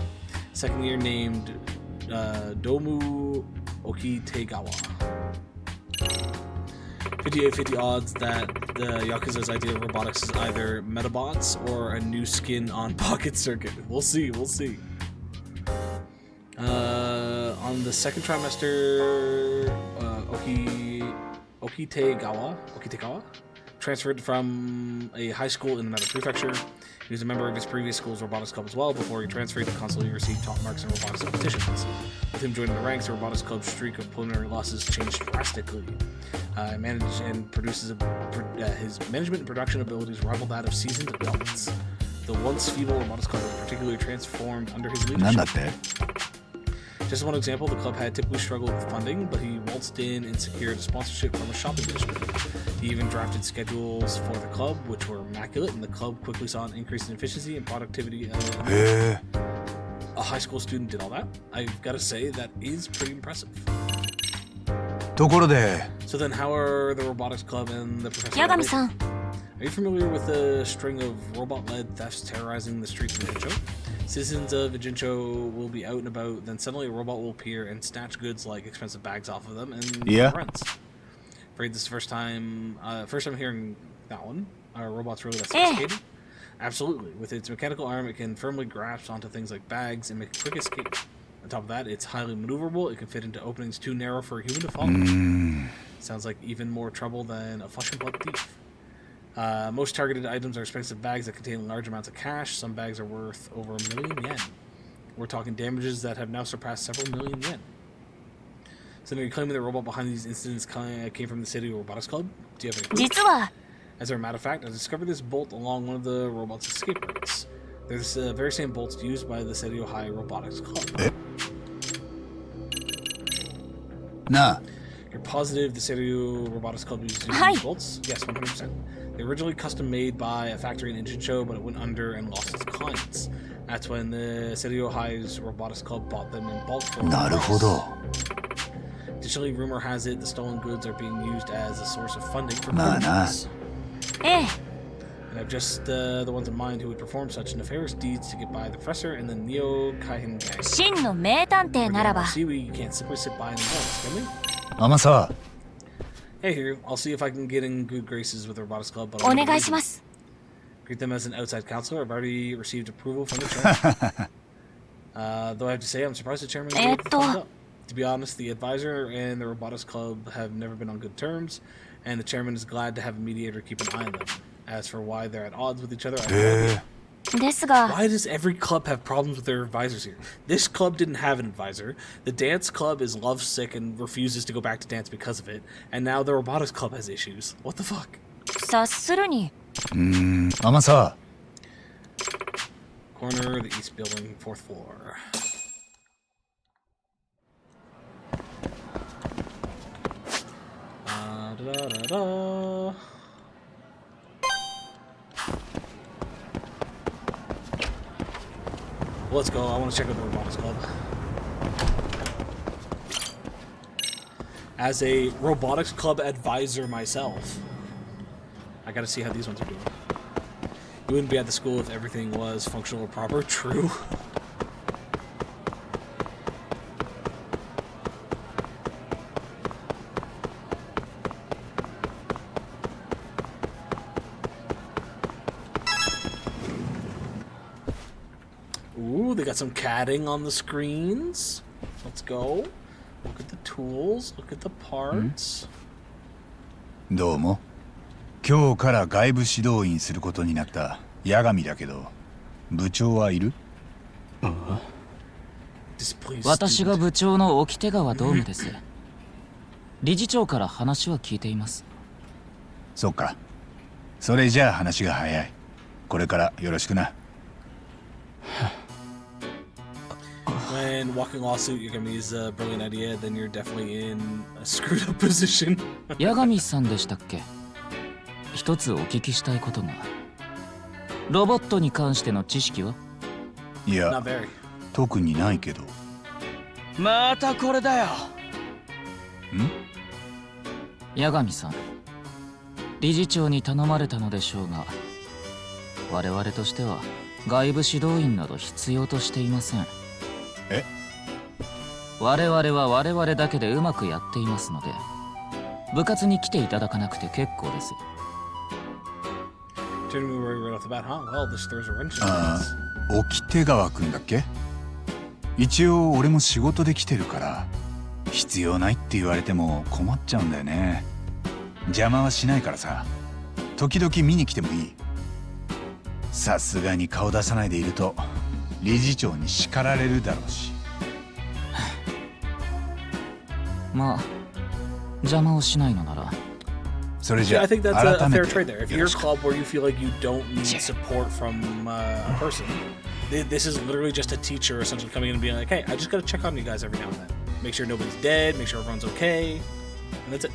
Second year named Domu Okitegawa. 58-50 odds that the Yakuza's idea of robotics is either Metabots or a new skin on Pocket Circuit. We'll see, we'll see. On the second trimester, Okitegawa transferred from a high school in another prefecture. He was a member of his previous school's robotics club as well. Before he transferred, he constantly received top marks in robotics competitions. With him joining the ranks, the robotics club's streak of preliminary losses changed drastically. His management and production abilities rival that of seasoned adults. The once feeble robotics club was particularly transformed under his leadership. Just one example, the club had typically struggled with funding, but he waltzed in and secured a sponsorship from a shopping district. He even drafted schedules for the club, which were immaculate, and the club quickly saw an increase in efficiency and productivity. A high school student did all that. I've got to say, that is pretty impressive. So then how are the robotics club and the professor related? Are you familiar with the string of robot-led thefts terrorizing the streets of Ijincho? Citizens of Ijincho will be out and about, then suddenly a robot will appear and snatch goods like expensive bags off of them and rents. Afraid this is the first time hearing that one. Are robots really that sophisticated? Absolutely. With its mechanical arm, it can firmly grasp onto things like bags and make a quick escape. On top of that, it's highly maneuverable. It can fit into openings too narrow for a human to follow. Sounds like even more trouble than a flesh and blood thief. Most targeted items are expensive bags that contain large amounts of cash. Some bags are worth over 1 million yen. We're talking damages that have now surpassed several million yen. So they're claiming the robot behind these incidents came from the City Robotics Club? Do you have any clue? As a matter of fact, I discovered this bolt along one of the robot's escape routes. They're the very same bolts used by the Serio High Robotics Club. You're positive the Serio Robotics Club used these bolts? Yes, 100%. They were originally custom made by a factory in Ijincho, but it went under and lost its clients. That's when the Serio High's Robotics Club bought them in bulk for Additionally, rumor has it the stolen goods are being used as a source of funding for criminals. And I've just the ones in mind who would perform such nefarious deeds to get by the professor and the Neo Kaihen gang. See, we can't simply sit by and watch, can we? Amasa. Hey here, I'll see if I can get in good graces with the Robotics Club, but greet them as an outside counselor. I've already received approval from the chair. Though I have to say, I'm surprised the chairman gave the thumbs up. To be honest, the advisor and the robotics club have never been on good terms, and the chairman is glad to have a mediator keep an eye on them. As for why they're at odds with each other, I have no idea. Why does every club have problems with their advisors here? This club didn't have an advisor. The dance club is lovesick and refuses to go back to dance because of it. And now the robotics club has issues. What the fuck? 察するに Amasa. Corner, the east building, 4th floor. Da-da-da-da. Let's go. I want to check out the robotics club. As a robotics club advisor myself, I gotta see how these ones are doing. You wouldn't be at the school if everything was functional or proper. True. Ooh, they got some CADing on the screens. Let's go. Look at the tools. Look at the parts. どうも。今日から外部指導員することになった八神だけど、部長はいる？私が部長の沖手川ドームです。理事長から話は聞いています。そっか。それじゃあ話が早い。これからよろしくな。When walking lawsuit Yagami is a brilliant idea, then you're definitely in a screwed up position. 八神さんでしたっけ？一つお聞きしたいことが。ロボットに関しての知識は？いや、特にないけど。またこれだよ。八神さん、理事長に頼まれたのでしょうが、我々としては外部指導員など必要としていません。え？我々は我々だけでうまくやっていますので、部活に来ていただかなくて結構です。沖手川くんだっけ？一応俺も仕事で来てるから必要ないって言われても困っちゃうんだよね。邪魔はしないからさ、時々見に来てもいい？さすがに顔出さないでいると理事長に叱られるだろうし。まあ邪魔をしないのなら。Yeah, I think that's a fair trade there. If you're a club where you feel like you don't need support from a person, this is literally just a teacher essentially coming in and being like, hey, I just gotta check on you guys every now and then. Make sure nobody's dead, make sure everyone's okay, and that's it.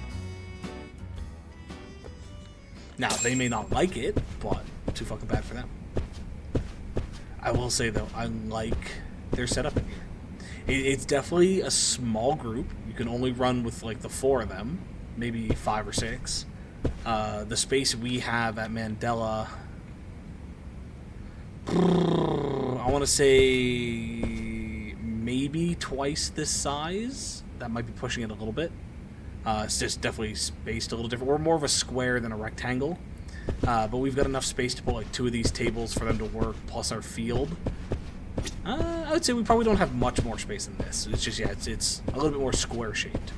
Now, they may not like it, but too fucking bad for them. I will say though, I like their setup in here. It's definitely a small group. You can only run with like the 4 of them, maybe 5 or 6. The space we have at Mandela, I want to say maybe twice this size. That might be pushing it a little bit. It's just definitely spaced a little different. We're more of a square than a rectangle, but we've got enough space to put like 2 of these tables for them to work, plus our field. I would say we probably don't have much more space than this. It's just, yeah, it's a little bit more square shaped.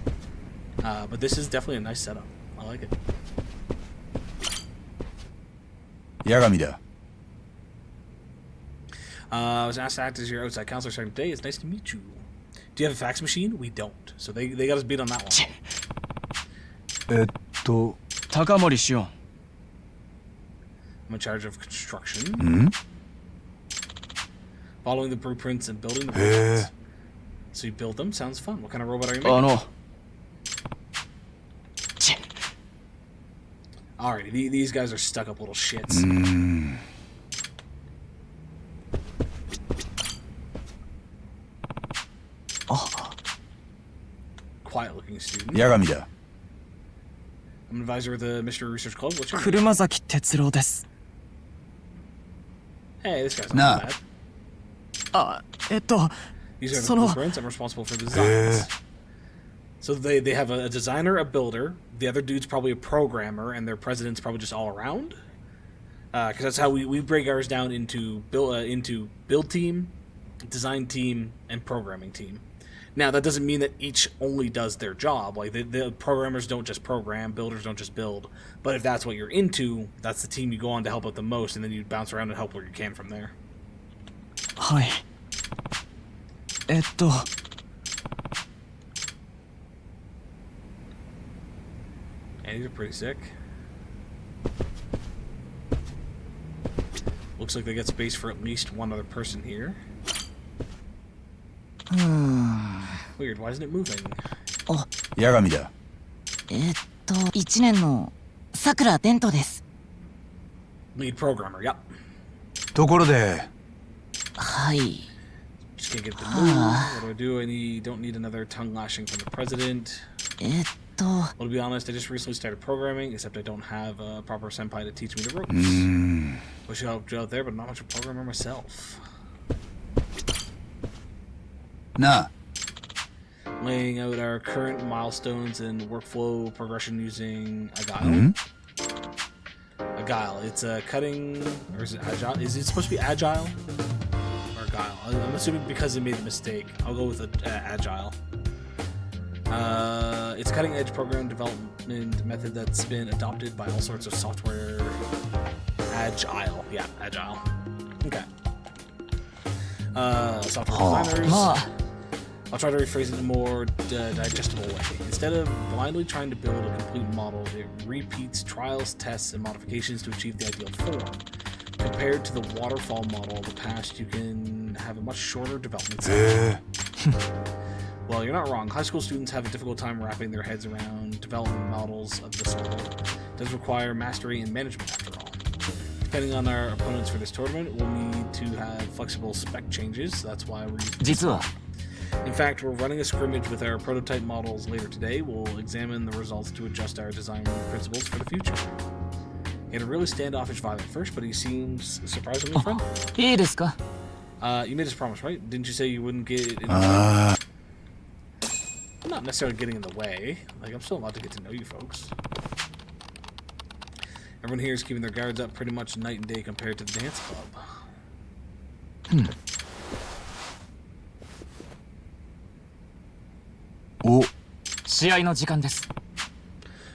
But this is definitely a nice setup. I like it. 八神だ。I was asked to act as your outside counselor starting today. It's nice to meet you. Do you have a fax machine? We don't. So they got us beat on that one. 高森しよI'm in charge of construction. Following the blueprints and building the blueprints. So you build them? Sounds fun. What kind of robot are you making? Alrighty, these guys are stuck up little shits. Quiet looking student. 八神だ。I'm an advisor of the Mystery Research Club. What's your name? 車崎哲郎です。Hey, this guy's not bad. These are the blueprints. I'm responsible for the designs. So they have a designer, a builder. The other dude's probably a programmer, and their president's probably just all around. Because that's how we break ours down into build team, design team, and programming team. Now, that doesn't mean that each only does their job. Like, the programmers don't just program, builders don't just build. But if that's what you're into, that's the team you go on to help out the most, and then you bounce around and help where you can from there. はい。And these are pretty sick. Looks like they got space for at least one other person here. Weird, why isn't it moving? 八神だ。1年のさくらデントです。 Lead programmer, yep. ところで。はい。 Just can't get the move. What do? Don't need another tongue lashing from the president. Well, to be honest, I just recently started programming, except I don't have a proper senpai to teach me the ropes. Wish I helped you out there, but not much of a programmer myself. Nah. Laying out our current milestones and workflow progression using Agile. Agile. It's cutting, or is it agile? Is it supposed to be agile or Agile? I'm assuming because they made the mistake. I'll go with agile. It's a cutting-edge program development method that's been adopted by all sorts of software. Agile. Yeah, agile. Okay. Software designers. I'll try to rephrase it in a more digestible way. Instead of blindly trying to build a complete model, it repeats trials, tests, and modifications to achieve the ideal form. Compared to the waterfall model of the past, you can have a much shorter development cycle. Well, you're not wrong. High school students have a difficult time wrapping their heads around development models of this level. It does require mastery and management after all. Depending on our opponents for this tournament, we'll need to have flexible spec changes. That's why we're using In fact, we're running a scrimmage with our prototype models later today. We'll examine the results to adjust our design principles for the future. He had a really standoffish vibe at first, but he seems surprisingly friendly. You made us a promise, right? Didn't you say you wouldn't get in the way? I'm not necessarily getting in the way. Like, I'm still allowed to get to know you folks. Everyone here is keeping their guards up pretty much night and day compared to the dance club.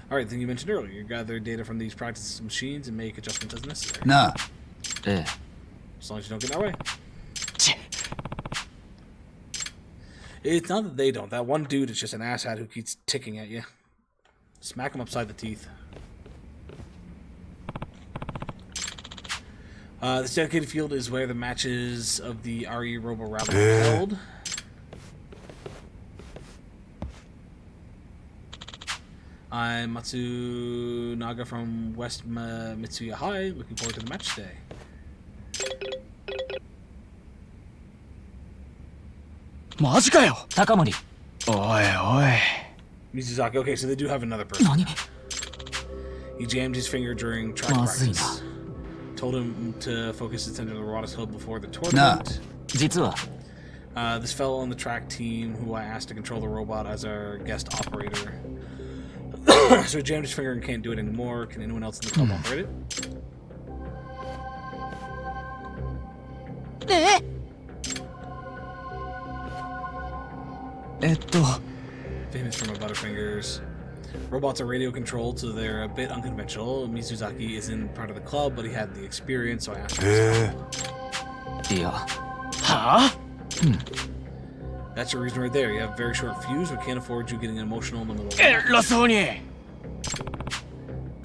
Alright, thing you mentioned earlier. You gather data from these practice machines and make adjustments as necessary. Nah. As long as you don't get in our way. It's not that they don't. That one dude is just an asshat who keeps ticking at you. Smack him upside the teeth. This dedicated field is where the matches of the RE Robo Rally are held. I'm Matsunaga from West Mitsuya High. Looking forward to the match today. Takamori. Mizuzaki. Okay, so they do have another person. He jammed his finger during track practice. Told him to focus his attention on the robotics hub before the tournament. This fellow on the track team who I asked to control the robot as our guest operator. So he jammed his finger and can't do it anymore. Can anyone else in the club operate it? Famous for my Butterfingers. Robots are radio controlled, so they're a bit unconventional. Mizuzaki isn't part of the club, but he had the experience, so I asked him. That's your reason right there. You have a very short fuse. We can't afford you getting emotional in the middle of the match.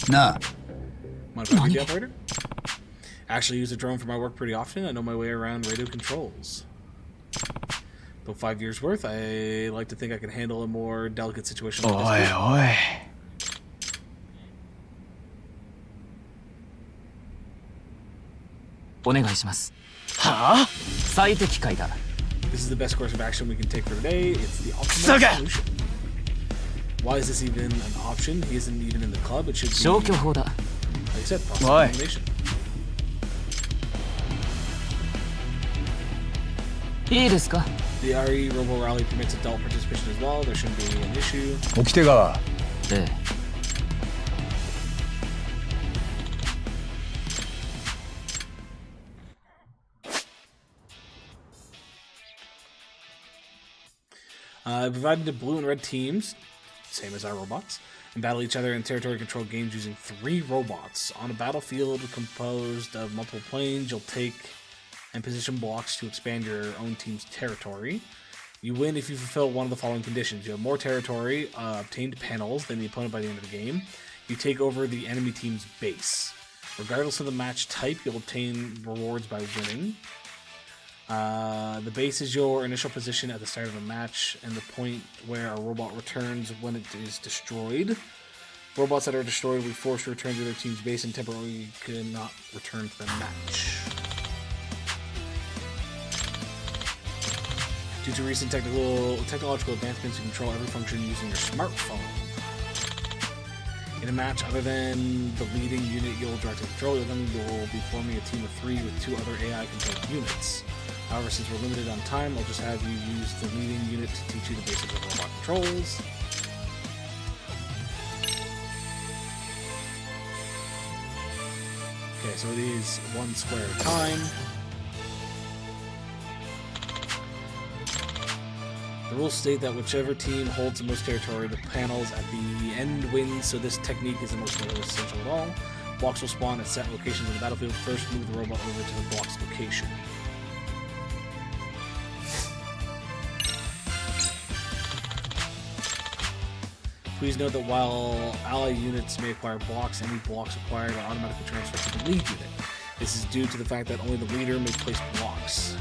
Nah. Mind if I be the operator? I actually use a drone for my work pretty often. I know my way around radio controls. Though 5 years worth, I like to think I can handle a more delicate situation like this. This is the best course of action we can take for today. It's the optimal solution. Why is this even an option? He isn't even in the club. It should be, like I said, process elimination. The RE Robo Rally permits adult participation as well. There shouldn't be an issue. Divided into blue and red teams, same as our robots, and battle each other in territory control games using 3 robots. On a battlefield composed of multiple planes, you'll take and position blocks to expand your own team's territory. You win if you fulfill one of the following conditions. You have more territory, obtained panels than the opponent by the end of the game. You take over the enemy team's base. Regardless of the match type, you'll obtain rewards by winning. The base is your initial position at the start of a match and the point where a robot returns when it is destroyed. Robots that are destroyed will be forced to return to their team's base and temporarily cannot return to the match. Due to recent technological advancements, you control every function using your smartphone. In a match other than the leading unit you'll directly control them, you'll be forming a team of 3 with 2 other AI-controlled units. However, since we're limited on time, I'll just have you use the leading unit to teach you the basics of robot controls. Okay, so it is 1 square at a time. The rules state that whichever team holds the most territory, the panels at the end wins, so this technique is the most essential of all. Blocks will spawn at set locations on the battlefield. First, move the robot over to the block's location. Please note that while ally units may acquire blocks, any blocks acquired are automatically transferred to the lead unit. This is due to the fact that only the leader may place blocks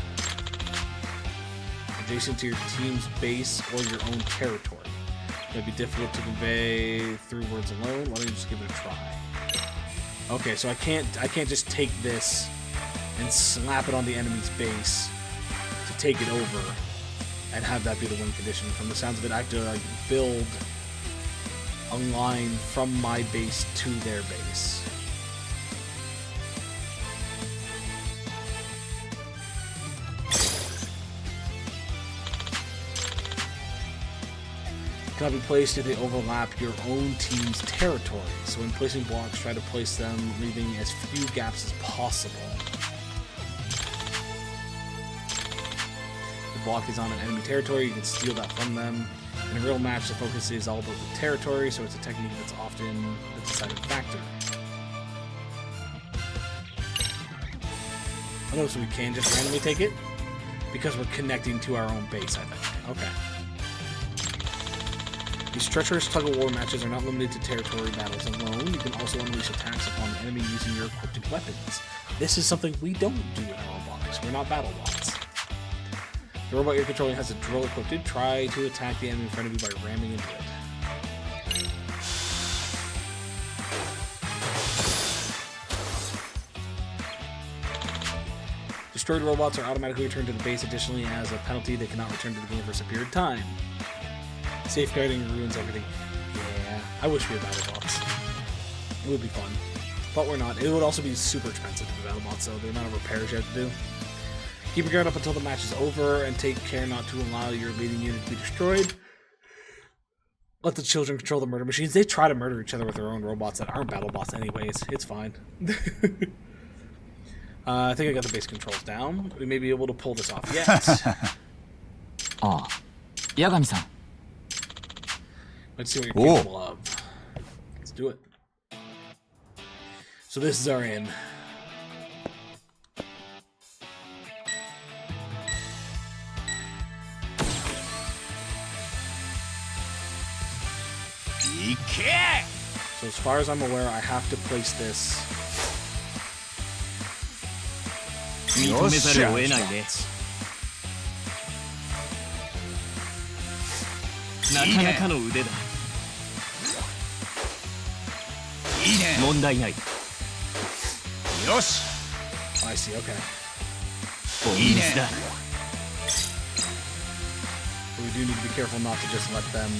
adjacent to your team's base or your own territory. It may be difficult to convey through words alone. Why don't you just give it a try? Okay, so I can't just take this and slap it on the enemy's base to take it over and have that be the win condition. From the sounds of it, I have to build a line from my base to their base. Cannot be placed if they overlap your own team's territory. So when placing blocks, try to place them leaving as few gaps as possible. If the block is on an enemy territory, you can steal that from them. In a real match, the focus is all about the territory, so it's a technique that's often the deciding factor. Oh, so we can just randomly take it? Because we're connecting to our own base, I think. Okay. These treacherous tug-of-war matches are not limited to territory battles alone. You can also unleash attacks upon the enemy using your equipped weapons. This is something we don't do in our robotics. We're not battle bots. The robot you're controlling has a drill equipped. Try to attack the enemy in front of you by ramming into it. Destroyed robots are automatically returned to the base. Additionally, as a penalty, they cannot return to the game for a period of time. Safeguarding ruins everything. Yeah, I wish we were battle bots. It would be fun. But we're not. It would also be super expensive to be battle bots, so the amount of repairs you have to do. Keep your guard up until the match is over, and take care not to allow your leading unit to be destroyed. Let the children control the murder machines. They try to murder each other with their own robots that aren't battle bots anyways. It's fine. I think I got the base controls down. We may be able to pull this off yet. Yagami-san. Let's see what you're capable of. Let's do it. So this is our in. So as far as I'm aware, I have to place this. I see, okay. But we do need to be careful not to just let them...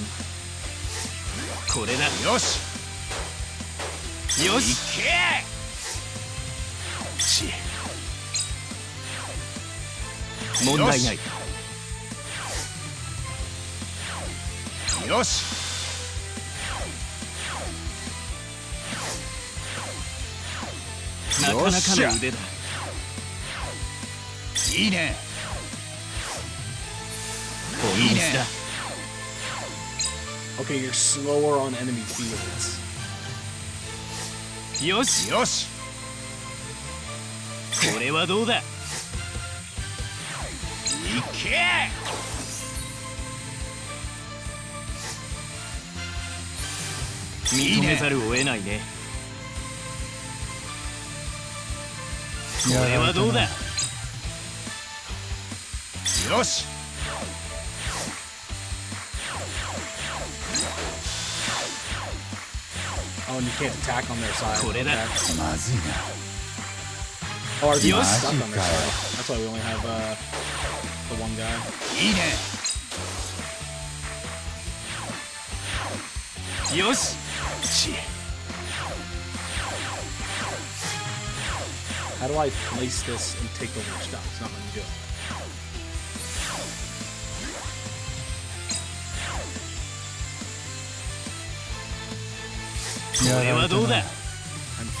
Okay, you're slower on enemy fields. よしよしこれはどうだいけ認めざるを得ないねこれはどうだよし Oh, and you can't attack on their side. Oh, are you stuck on their side? That's why we only have the one guy. Yosh. How do I place this and take over stuff? It's not letting me do it.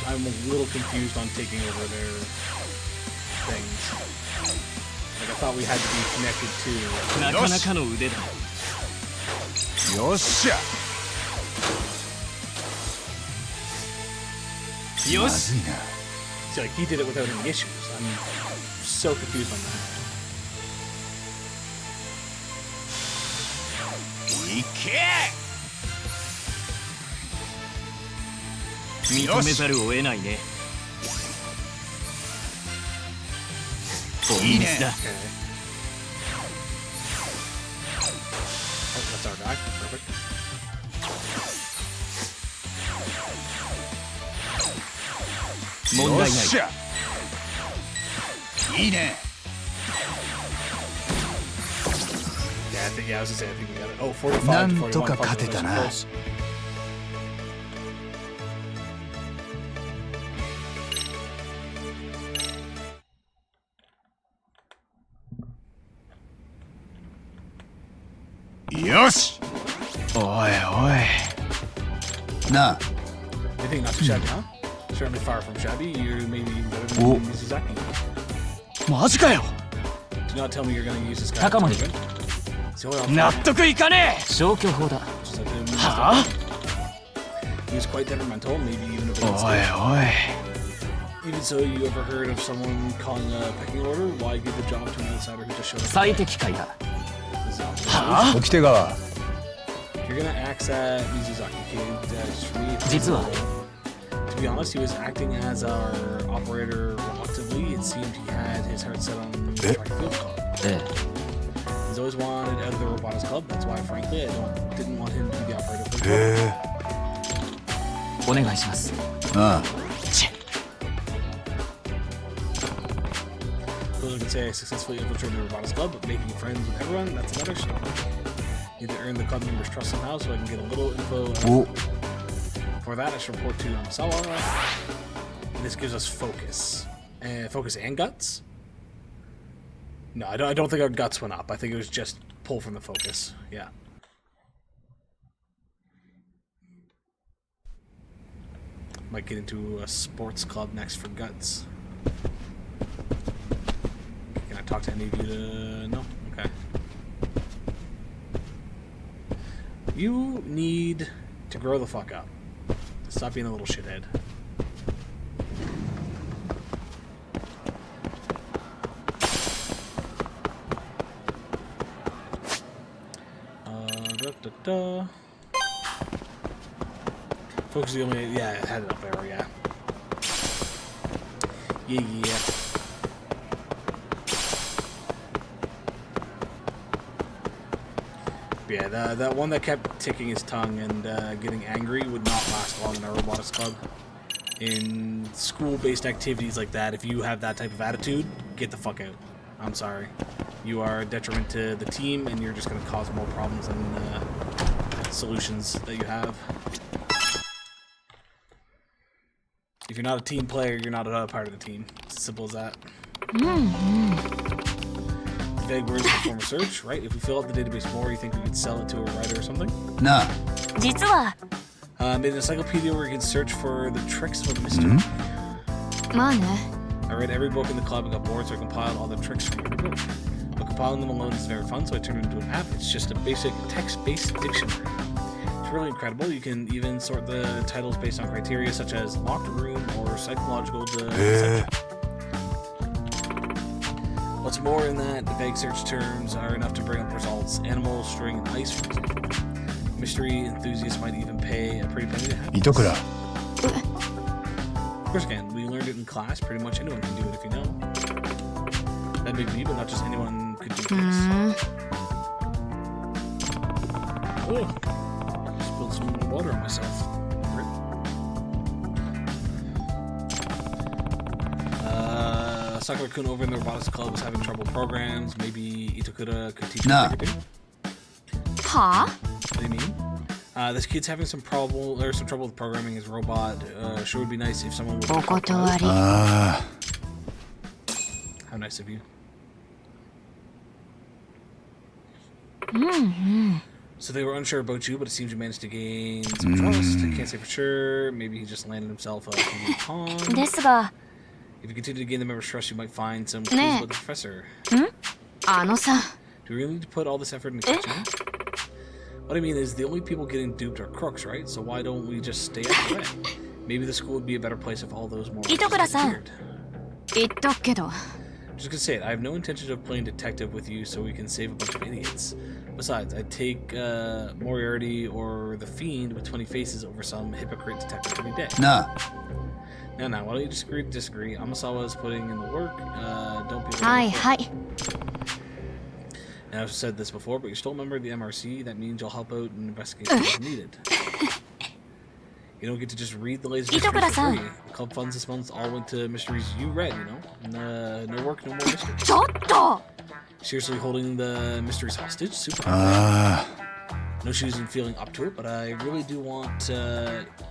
I'm a little confused on taking over their things. Like I thought we had to be connected to. Yosha. See, like he did it without any issues. I'm so confused on that. Ike! 認めざるを得ないね。いいね。Oh, that's our guy. Perfect. Yosha. いいね。Yeah, I was gonna say I think we got it. Oh, 45 to 41. 勝てたな。よしおいおいなあ Anything not too shabby, huh? Certainly far from shabby. You're maybe even better than Mizuzaki. マジかよ Do not tell me you're gonna use this guy. 高森納得いかねえ消去法だはあ He was quite temperamental, maybe even a bit おい unstable. おい Even so, you ever heard of someone calling a pecking order? Why give the job to an outsider who just showed up? 最適解だはあ 沖手川 If you're gonna axe at Mizuzaki, kid, just for me, 実は to be honest, he was acting as our operator reluctantly. It seemed he had his heart set on track and field club. え He's always wanted out of the Robotics Club. That's why, frankly, I didn't want him to be the operator for the club. えお願いします。ああ Those who can say I successfully infiltrated the Robotics Club, but making friends with everyone, that's another story. Need to earn the club members' trust somehow so I can get a little info. For that, I should report to Amasawa. This gives us focus. Focus and guts? No, I don't think our guts went up. I think it was just pull from the focus. Yeah. Might get into a sports club next for guts. Can I talk to any of you to... No? Okay. You need to grow the fuck up. Stop being a little shithead. Focus is the only... Yeah, I had it up there, yeah. Yeah. Yeah, that one that kept ticking his tongue and getting angry would not last long in our Robotics Club. In school-based activities like that, if you have that type of attitude, get the fuck out. I'm sorry. You are a detriment to the team, and you're just going to cause more problems than solutions that you have. If you're not a team player, you're not a part of the team. It's as simple as that. Vague words for a search, right? If we fill out the database more, you think we could sell it to a writer or something? Nah. 実は Made an encyclopedia where you can search for the tricks of a mystery. まあね I read every book in the club and got bored, so I compiled all the tricks from every book. But compiling them alone is very fun, so I turned it into an app. It's just a basic text-based dictionary. really incredible. You can even sort the titles based on criteria such as locked room or psychological deception. What's more, in that the vague search terms are enough to bring up results: animal, string, and ice, for example. Mystery enthusiasts might even pay a pretty penny to have this. Of course, again, we learned it in class. Pretty much anyone can do it if you know. That may be, but not just anyone could do this. Oh, spilled some water on myself. Sakura-kun over in the robotics club was having trouble with programs. Maybe Itokura could teach her everything. Huh? What do you mean? This kid's having some trouble with programming his robot. Sure would be nice if someone would help out. How nice of you. So they were unsure about you, but it seems you managed to gain some trust. I can't say for sure. Maybe he just landed himself a pawn. If you continue to gain the member's trust, you might find some clues about the professor. Do we really need to put all this effort into catching him? What I mean is, the only people getting duped are crooks, right? So why don't we just stay out of the way? Maybe the school would be a better place if all those morons disappeared. Just gonna say it, I have no intention of playing detective with you so we can save a bunch of idiots. Besides, I'd take Moriarty or the Fiend with 20 faces over some hypocrite detective any day. Now, why don't you disagree? Amasawa is putting in the work. Don't be Now, I've said this before, but you're still a member of the MRC. That means you'll help out and investigate if needed. You don't get to just read the latest mysteries for free. Club funds this month all went to mysteries you read, you know? No work, no more mysteries. Seriously holding the mysteries hostage? Super unfair. No shoes in feeling up to it, but I really do want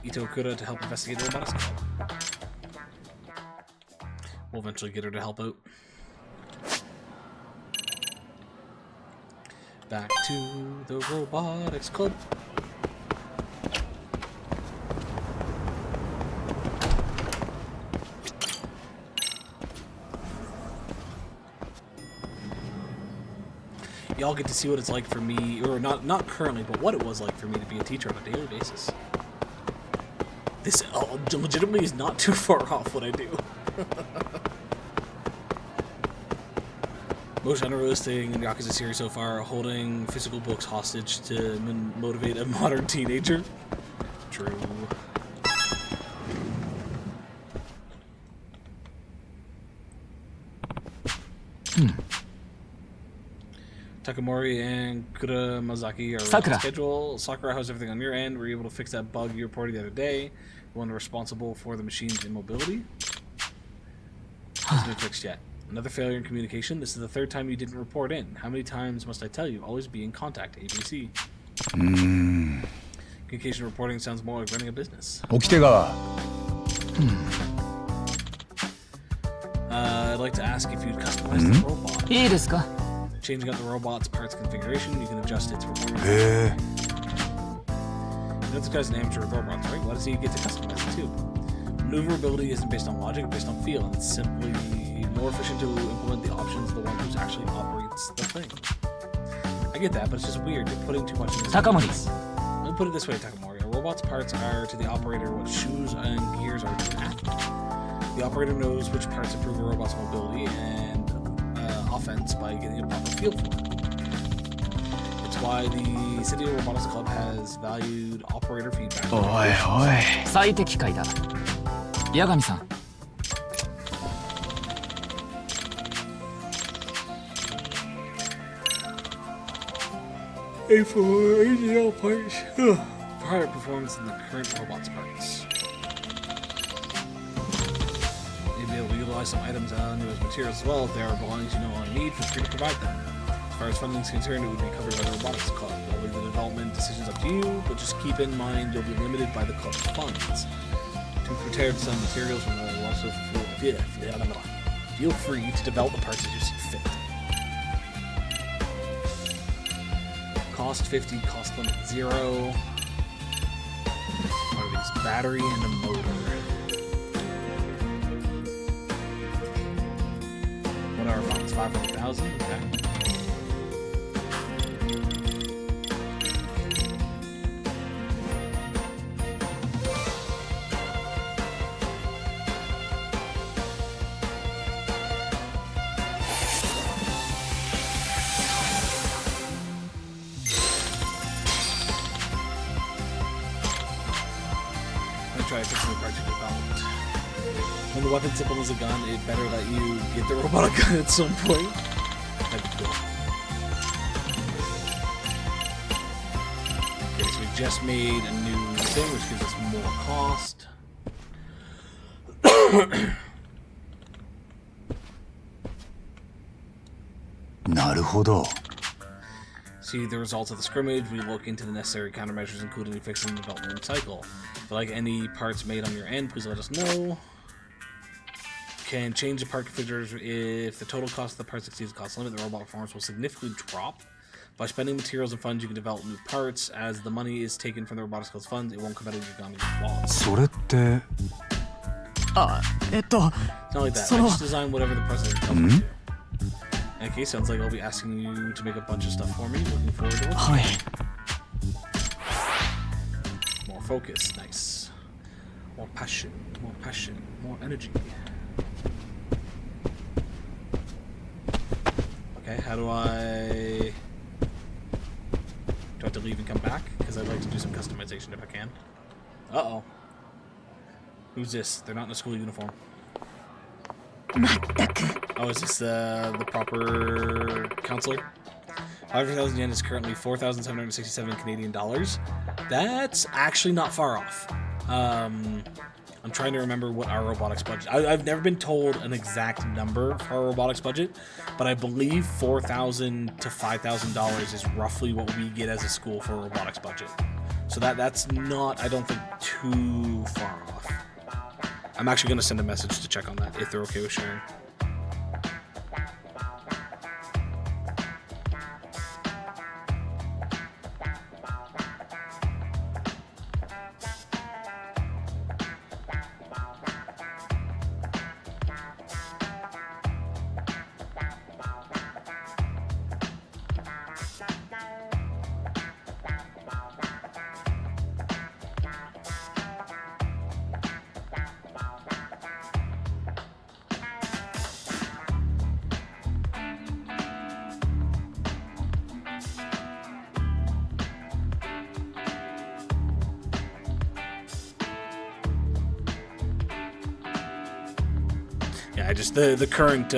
Itokura to help investigate the robotics club. We'll eventually get her to help out. Back to the robotics club. Y'all get to see what it's like for me, or not currently, but what it was like for me to be a teacher on a daily basis. This legitimately is not too far off what I do. Most unrealistic in the Yakuza series so far, holding physical books hostage to motivate a modern teenager. True. Takamori and Kuramazaki are on schedule. Sakura, how's everything on your end? Were you able to fix that bug you reported the other day? The one responsible for the machine's immobility? Hasn't been fixed yet. Another failure in communication. This is the third time you didn't report in. How many times must I tell you? Always be in contact, ABC. Communication reporting sounds more like running a business. I'd like to ask if you'd customize the robot. Changing out the robot's parts configuration, you can adjust its performance. You know this guy's an amateur with robots, right? Why does he get to customize it too? Maneuverability isn't based on logic, it's based on feel, and it's simply more efficient to implement the options of the one who actually operates the thing. I get that, but it's just weird. You're putting too much in this. Takamori. Let me put it this way, Takamori. A robot's parts are to the operator what shoes and gears are to an athlete. The operator knows which parts improve a robot's mobility and offense by getting a proper feel for it. It's why the City of Robotics Club has valued operator feedback. Yagami-san. A for ADL parts. Higher performance than the current robot's parts. You'll be able to utilize some items under those materials as well if there are belongings you no longer need. Feel free to provide them. As far as funding is concerned, it would be covered by the Robotics Club. They'll leave the development decisions up to you, but just keep in mind you'll be limited by the club's funds. To prepare some materials from the also feel free to develop the parts as you see fit. Cost 50, cost limit 0. What are these? Battery and a motor. What are our funds? 500,000? Okay. try to fix the parts you developed. When the weapon signals a gun, it better let you get the robotic gun at some point. That'd be cool. Okay, so we just made a new thing, which gives us more cost. See the results of the scrimmage. We look into the necessary countermeasures, including fixing the development cycle. If you like any parts made on your end, please let us know. Can change the part configurator if the total cost of the parts exceeds the cost limit. The robot performance will significantly drop. By spending materials and funds, you can develop new parts. As the money is taken from the robotics skills funds, it won't come out of your gun wallet. それって。It's not like that. I just design whatever the president tells me to. Okay, sounds like I'll be asking you to make a bunch of stuff for me. Looking forward to it. More focus, nice. More passion, more energy. Okay, how do I... Do I have to leave and come back? Because I'd like to do some customization if I can. Uh-oh. Who's this? They're not in a school uniform. Oh, is this the proper counselor? 5,000 yen is currently 4,767 Canadian dollars. That's actually not far off. I'm trying to remember what our robotics budget. I've never been told an exact number for our robotics budget, but I believe $4,000 to $5,000 is roughly what we get as a school for a robotics budget. So that's not, I don't think, too far off. I'm actually going to send a message to check on that if they're okay with sharing. Yeah, just the current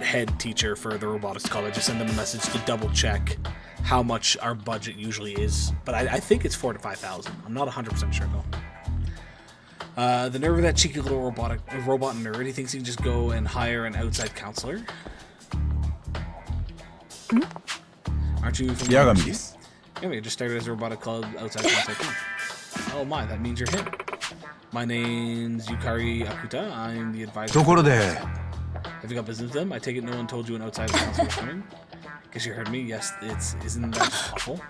head teacher for the robotics club. I just send them a message to double check how much our budget usually is, but I think it's 4,000 to 5,000. I'm not 100% sure though. The nerve of that cheeky little robot nerd. He thinks he can just go and hire an outside counselor. Aren't you from Yagami desu. Yeah, we just started as a robotic club outside counselor too. Oh my, that means you're him. My name's Yukari Akuta. I'm the advisor. Have you got business with them? I take it no one told you an outside counselor was coming? Guess you heard me. Yes, isn't that just awful?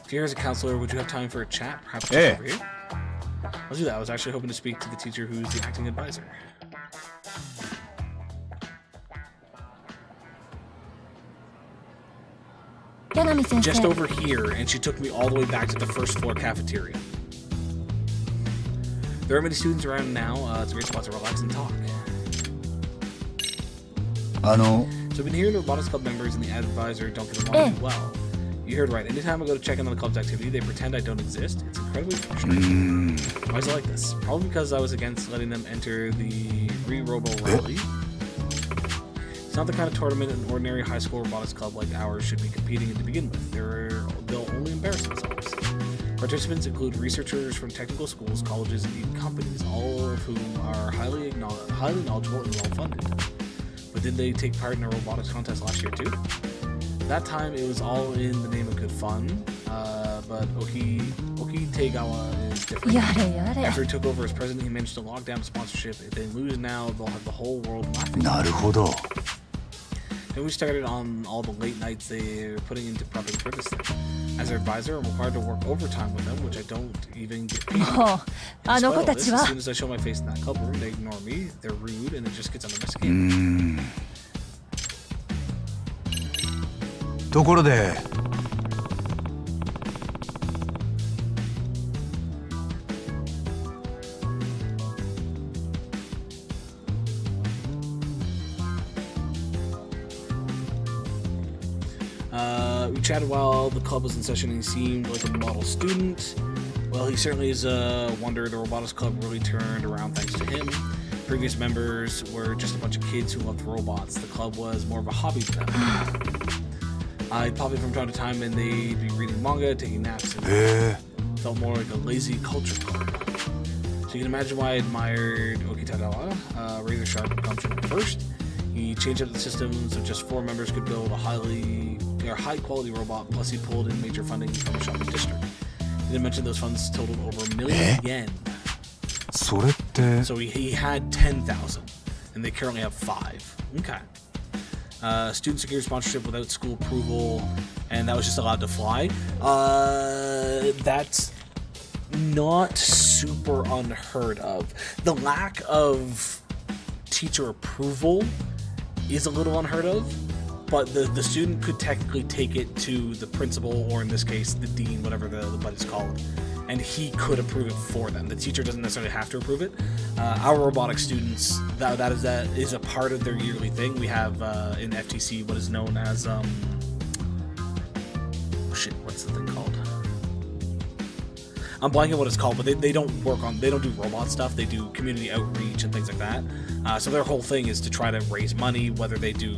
If you're here as a counselor, would you have time for a chat? Perhaps just over here? Let's do that. I was actually hoping to speak to the teacher who's the acting advisor. Just over here, and she took me all the way back to the first floor cafeteria. There are many students around now. It's a great spot to relax and talk. So I've been hearing the robotics club members and the advisor don't get along too well. You heard right. Anytime I go to check in on the club's activity, they pretend I don't exist. It's incredibly frustrating. Why is it like this? Probably because I was against letting them enter the Re-Robo Rally. It's not the kind of tournament an ordinary high school robotics club like ours should be competing in to begin with. They'll only embarrass themselves. Participants include researchers from technical schools, colleges, and even companies, all of whom are highly knowledgeable and well-funded. But did they take part in a robotics contest last year too? That time it was all in the name of good fun, but Oki Tegawa is different. After he took over as president, he managed to lock down sponsorship. If they lose now, they'll have the whole world laughing. Then we started on all the late nights they're putting into prepping for this thing. As their advisor, I'm required to work overtime with them, which I don't even get paid. As soon as I show my face in that club room, they ignore me, they're rude, and it just gets under my skin. ところで We chatted while the club was in session and he seemed like a model student. Well, he certainly is a wonder. The Robotics Club really turned around thanks to him. Previous members were just a bunch of kids who loved robots. The club was more of a hobby to them. I'd pop in from time to time and they'd be reading manga, taking naps, and felt more like a lazy culture club. So you can imagine why I admired Okitagawa, razor sharp and gumption at first. He changed up the system so just 4 members could build a high quality robot, plus he pulled in major funding from the shopping district. He didn't mention those funds totaled over 1 million yen. So he had 10,000, and they currently have 5. Okay. Student secured sponsorship without school approval, and that was just allowed to fly. That's not super unheard of. The lack of teacher approval is a little unheard of, but the student could technically take it to the principal, or in this case, the dean, whatever the buddy's called, and he could approve it for them. The teacher doesn't necessarily have to approve it. Our robotics students, that is a part of their yearly thing. We have in FTC what is known as what's the thing called? I'm blanking what it's called, but they don't do robot stuff. They do community outreach and things like that. So their whole thing is to try to raise money, whether they do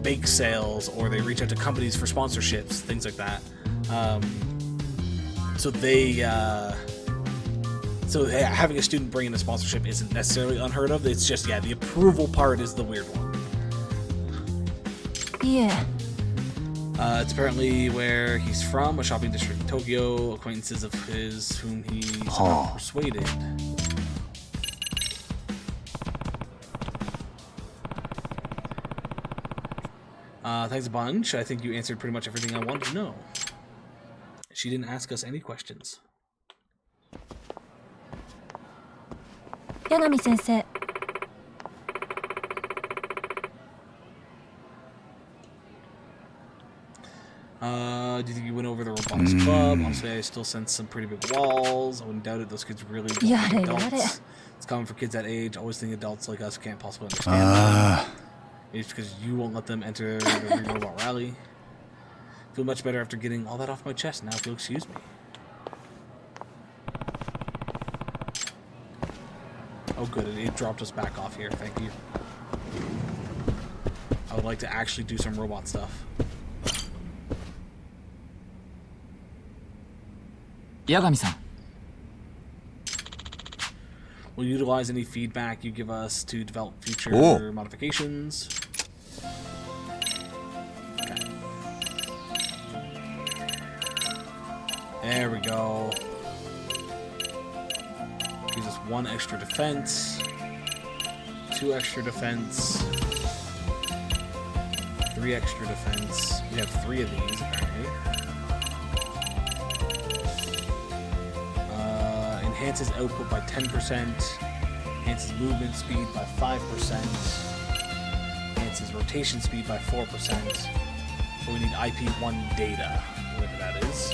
bake sales or they reach out to companies for sponsorships, things like that. So having a student bring in a sponsorship isn't necessarily unheard of. It's just, the approval part is the weird one. Yeah. It's apparently where he's from, a shopping district in Tokyo, acquaintances of his whom he's persuaded. Thanks a bunch. I think you answered pretty much everything I wanted to know. She didn't ask us any questions. Yagami sensei. Do you think you went over the Robotics Club? Honestly, I still sense some pretty big walls. I wouldn't doubt it. Those kids really don't like adults. It's common for kids that age. Always think adults like us can't possibly understand. It's because you won't let them enter the robot rally. Feel much better after getting all that off my chest. Now, if you'll excuse me. Oh, good. It dropped us back off here. Thank you. I would like to actually do some robot stuff. Yagami-san. We'll utilize any feedback you give us to develop future modifications. Okay. There we go. Gives us 1 extra defense, 2 extra defense, 3 extra defense. We have 3 of these apparently. Enhances output by 10%, enhances movement speed by 5%, enhances rotation speed by 4%. So we need IP1 data, whatever that is.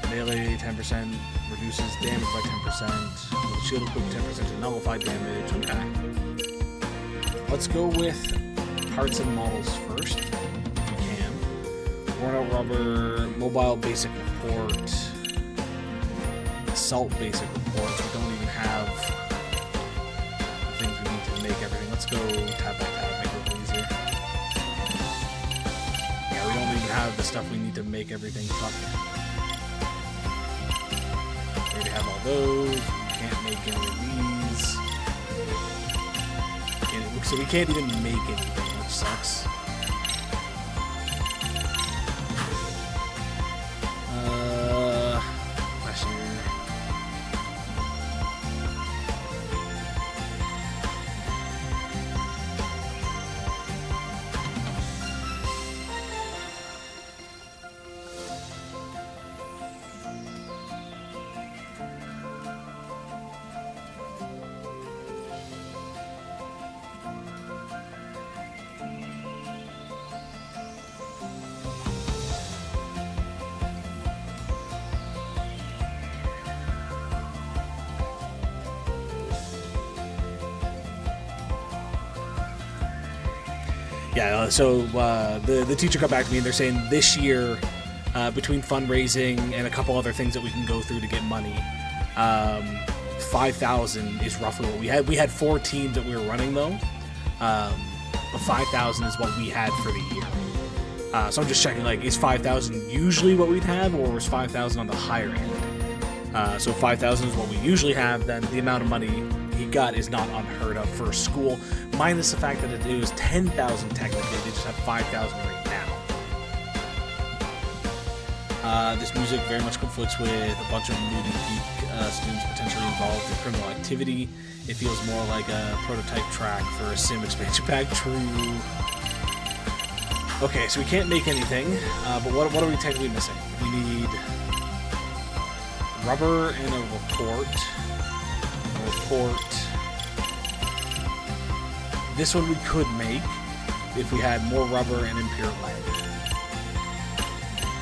Melee 10%, reduces damage by 10%, with shield equipped 10% to nullify damage. Okay. Let's go with parts and models first, if we can. Worn out rubber, mobile basic report. Assault basic reports. We don't even have the things we need to make everything. Let's go tab by tab, make it a little easier. Yeah, we don't even have the stuff we need to make everything. Fuck. We already have all those. We can't make any of these. So we can't even make anything, which sucks. Yeah, so the teacher got back to me and they're saying this year between fundraising and a couple other things that we can go through to get money, 5,000 is roughly what we had. We had 4 teams that we were running though, but 5,000 is what we had for the year. So I'm just checking, like, is 5,000 usually what we'd have, or is 5,000 on the higher end? So if 5,000 is what we usually have, then the amount of money he got is not unheard of for a school, minus the fact that it was 10,000 technically. They just have 5,000 right now. This music very much conflicts with a bunch of moody geek students potentially involved in criminal activity. It feels more like a prototype track for a sim expansion pack. True. Okay, so we can't make anything, but what are we technically missing? We need rubber and a report. This one we could make if we had more rubber and impure lead.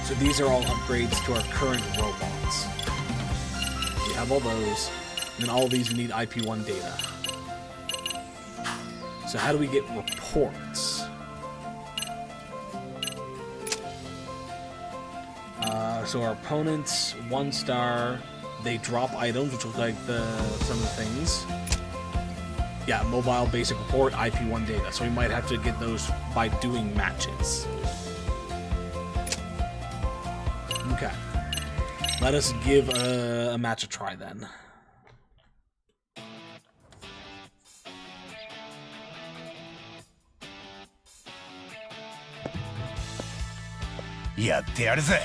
So these are all upgrades to our current robots. We have all those, and then all of these we need IP1 data. So how do we get reports? So our opponents, 1 star, they drop items, which look like some of the things. Yeah, mobile basic report, IP1 data. So we might have to get those by doing matches. Okay. Let us give a match a try then.やってやるぜ。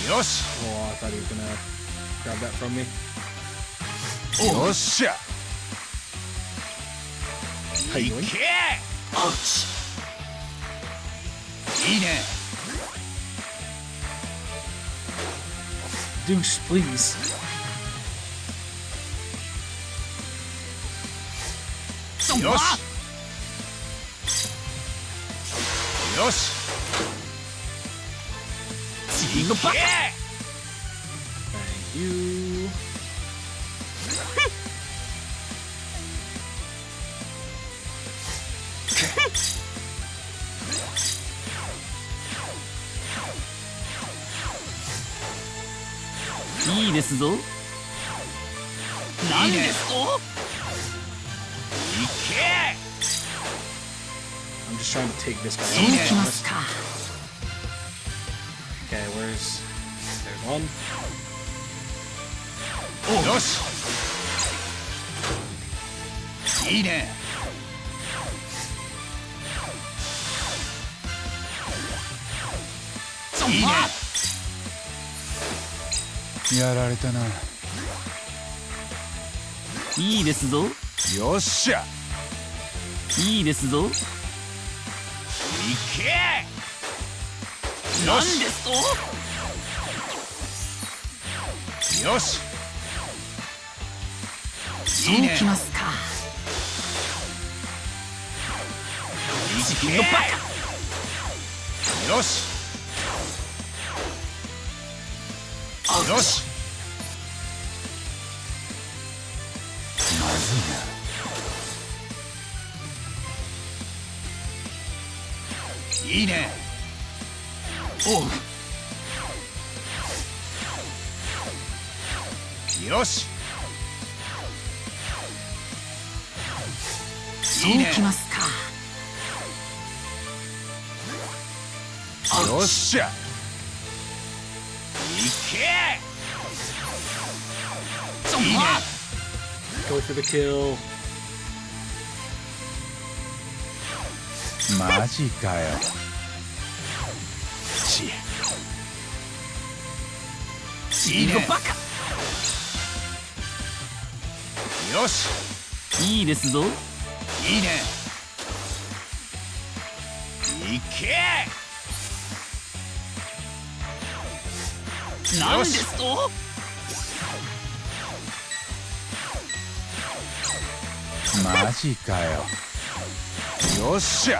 よし。Oh, I thought he was gonna grab that from me. よっしゃ。How you doing? いいね。Deuce, please. よし。よし。Thank you.いいですぞ。何ですと？ I'm just trying to take this guy out. Okay, there's one. よし。いいね。いいね。やられたな。いいですぞ。よっしゃ。いいですぞ。いけ。何ですと？よし。そうきますか。いけ。よし。よし。まずいな。いいね。おう。よし。そうきますか。よっしゃ。いけ。いいね。Go for the kill. マジかよ。いいね。よし。いいですぞ。いいね。いけ。何ですと？マジかよ。よっしゃ。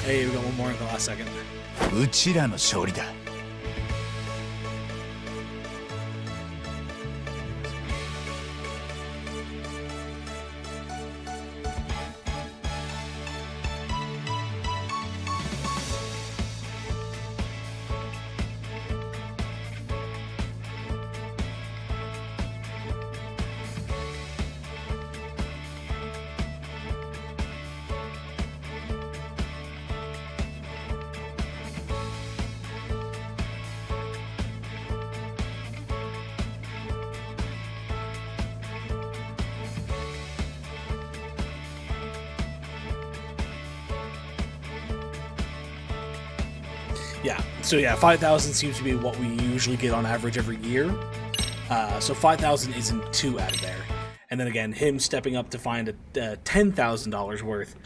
Hey, we got one more in the last second. うちらの勝利だ。Yeah, so yeah, 5,000 seems to be what we usually get on average every year. So 5,000 isn't too out of there. And then again, him stepping up to find a $10,000 worth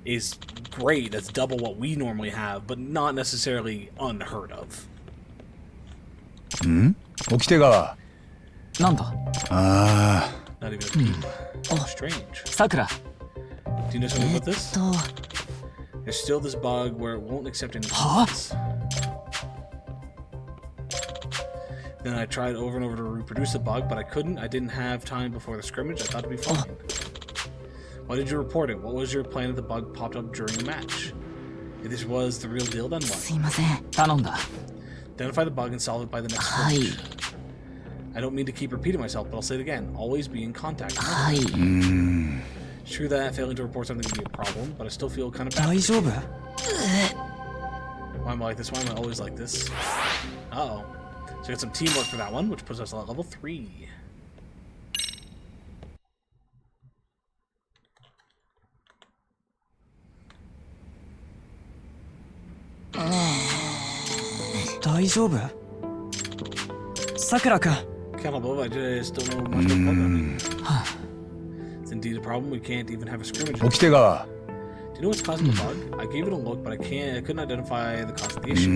is great. That's double what we normally have, but not necessarily unheard of. 掟川。なんだ。ああ。Not even a peep. Oh, strange. さくら。Do you know something about this? There's still this bug where it won't accept any payments. Then I tried over and over to reproduce the bug, but I couldn't. I didn't have time before the scrimmage. I thought it'd be fine. Why did you report it? What was your plan if the bug popped up during a match? If this was the real deal, then what? すいません。頼んだ。 Identify the bug and solve it by the next scrimmage. I don't mean to keep repeating myself, but I'll say it again. Always be in contact. It's true that failing to report something can be a problem, but I still feel kind of bad. 大丈夫? Why am I like this? Why am I always like this? Uh-oh. So we got some teamwork for that one, which puts us at level 3. Can't help it, I just don't know much about programming. It's indeed a problem. We can't even have a scrimmage. 掟川。 Do you know what's causing the bug? I gave it a look, but I couldn't identify the cause of the issue.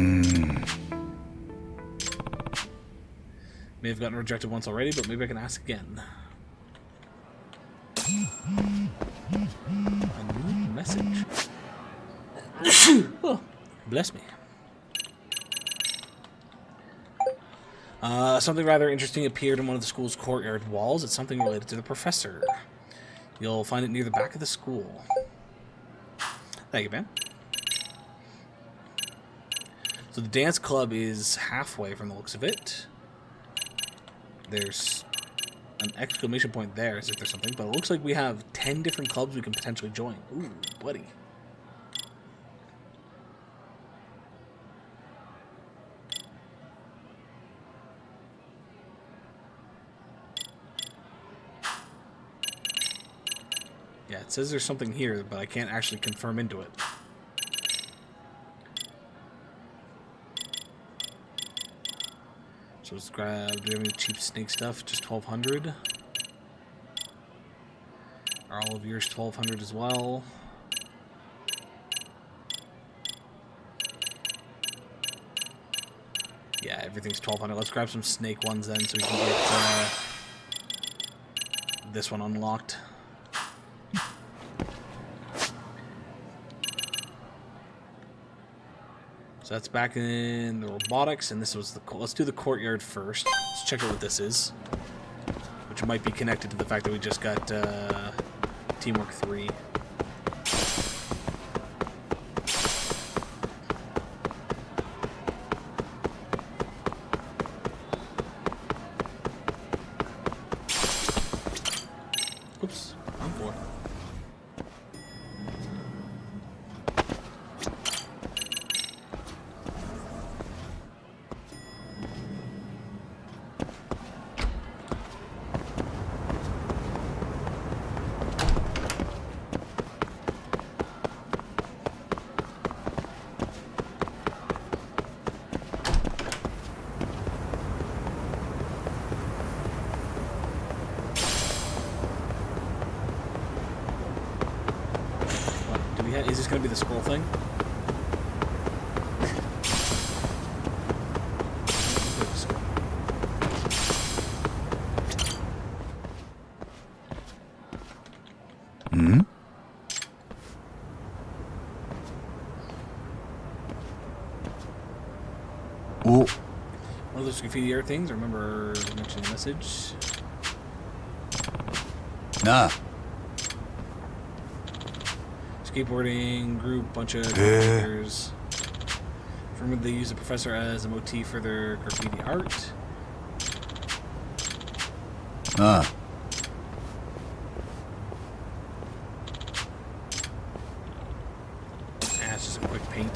May have gotten rejected once already, but maybe I can ask again. A new message. Oh, bless me. Something rather interesting appeared in one of the school's courtyard walls. It's something related to the professor. You'll find it near the back of the school. Thank you, man. So the dance club is halfway from the looks of it. There's an exclamation point there as if there's something, but it looks like we have 10 different clubs we can potentially join. Ooh, buddy. Yeah, it says there's something here, but I can't actually confirm into it. So let's grab, do we have any cheap snake stuff? Just 1,200. Are all of yours 1,200 as well? Yeah, everything's 1,200. Let's grab some snake ones then so we can get this one unlocked. So that's back in the robotics, and this was the... Let's do the courtyard first. Let's check out what this is. Which might be connected to the fact that we just got Teamwork 3. Oops, I'm bored. Is this going to be the scroll thing? Hmm? Oh. One of those graffiti art things. I remember mentioning a message. Nah. Skateboarding group, bunch of characters. Remember they use the professor as a motif for their graffiti art. Ah. It's just a quick paint.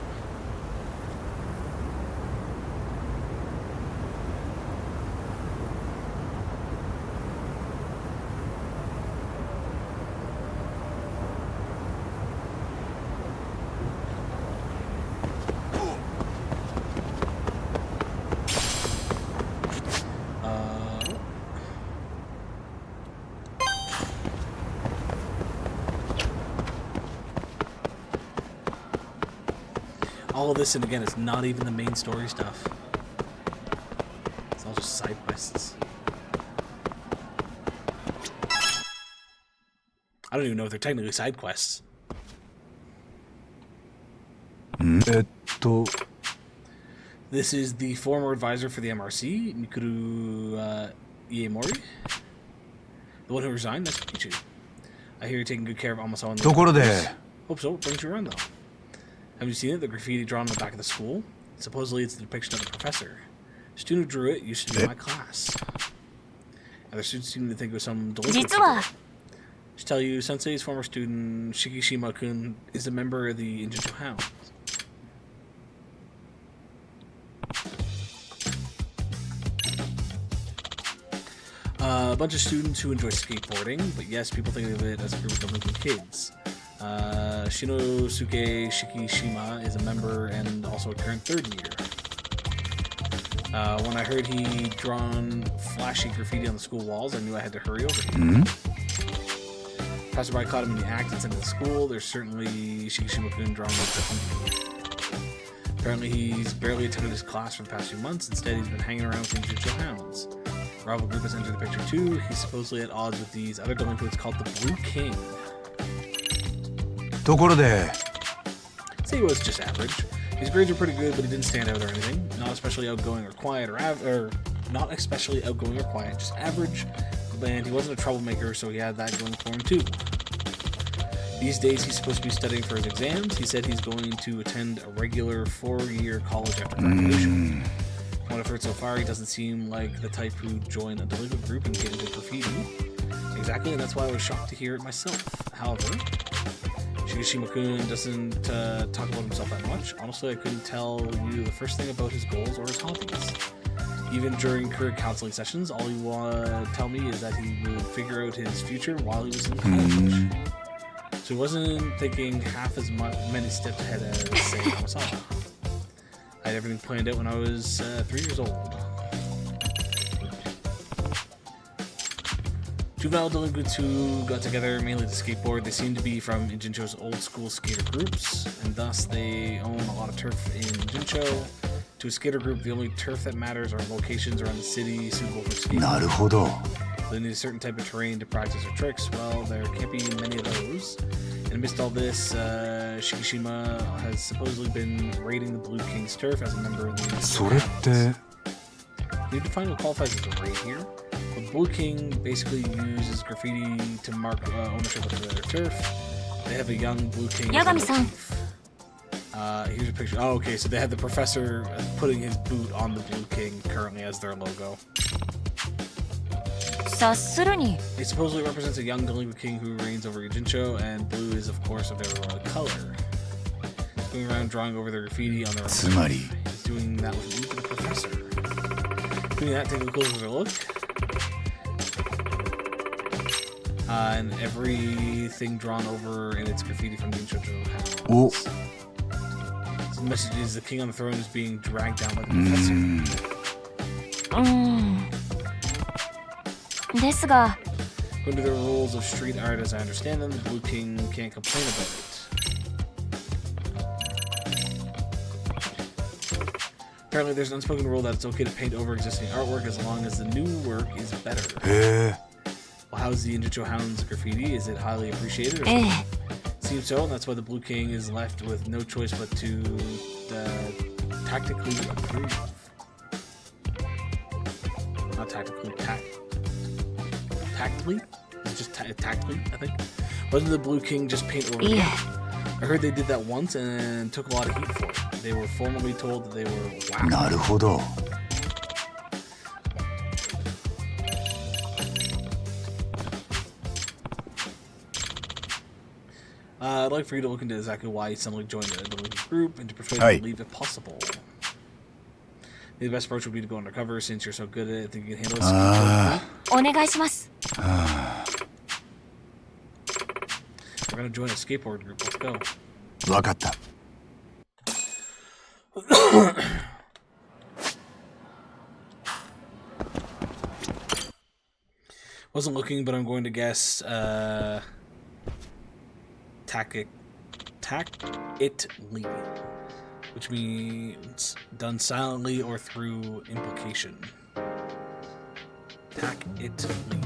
all this, and again, it's not even the main story stuff. It's all just side quests. I don't even know if they're technically side quests. This is the former advisor for the MRC, Mikuru Iemori. The one who resigned. Nice to meet you. I hear you're taking good care of Amasawa and the Hope so. What brings you around, though? Have you seen it? The graffiti drawn on the back of the school? Supposedly it's the depiction of the professor. The student who drew it used to be in my class. Other students seem to think it was some delinquent. To tell you, Sensei's former student, Shikishima-kun, is a member of the Injincho Hounds. A bunch of students who enjoy skateboarding, but yes, people think of it as a group of delinquent kids. Shinosuke Shikishima is a member and also a current third year. When I heard he'd drawn flashy graffiti on the school walls, I knew I had to hurry over here. Passerby caught him in the act and sent him to school. There's certainly Shikishima-kun drawing with Apparently he's barely attended his class for the past few months. Instead, he's been hanging around with the Injincho Hounds. A rival group has entered the picture too. He's supposedly at odds with these other delinquents called the Blue King. Say he was just average. His grades were pretty good, but he didn't stand out or anything. Not especially outgoing or quiet, just average. And he wasn't a troublemaker, so he had that going for him too. These days, he's supposed to be studying for his exams. He said he's going to attend a regular 4-year college after graduation. From what I've heard so far, he doesn't seem like the type who'd join a delinquent group and get into graffiti. Exactly, and that's why I was shocked to hear it myself. However, Shikishima-kun doesn't talk about himself that much. Honestly, I couldn't tell you the first thing about his goals or his hobbies. Even during career counseling sessions, all he would tell me is that he would figure out his future while he was in college. So he wasn't thinking half as many steps ahead as, say, Amasawa. I had everything planned out when I was 3 years old. Juvenile delinquents who got together mainly to skateboard. They seem to be from Injincho's old school skater groups, and thus they own a lot of turf in Injincho. To a skater group, the only turf that matters are locations around the city suitable for skating. They need a certain type of terrain to practice their tricks. Well, there can't be many of those. And amidst all this, Shikishima has supposedly been raiding the Blue King's turf as a member of the Can you define what qualifies as a raid here? The Blue King basically uses graffiti to mark ownership of their turf. They have a young Blue King. Here's a picture. Oh, okay, so they had the professor putting his boot on the Blue King currently as their logo. He supposedly represents a young delinquent king who reigns over Injincho, and blue is, of course, of their royal color. He's going around drawing over their graffiti on their own. He's doing that with the professor. Doing that, take a closer look. And everything drawn over in its graffiti from the Injincho Hounds. The message is the king on the throne is being dragged down by the professor. According to the rules of street art as I understand them, the Blue King can't complain about it. Apparently there's an unspoken rule that it's okay to paint over existing artwork as long as the new work is better. Well, how's the Injincho Hounds graffiti? Is it highly appreciated or something? Seems so, and that's why the Blue King is left with no choice but to tactically approve. Not tactically, tactily? It's just tactily, I think. Wasn't the Blue King just paint over it? I heard they did that once and took a lot of heat for it. They were formally told that they were whacked. I'd like for you to look into exactly why he suddenly joined a delinquent group and to persuade him to leave if possible. The best approach would be to go undercover since you're so good at it. I think you can handle this. We're gonna join a skateboard group. Let's go. Wasn't looking, but I'm going to guess Tack It Lee. which means done silently or through implication. Tacitly.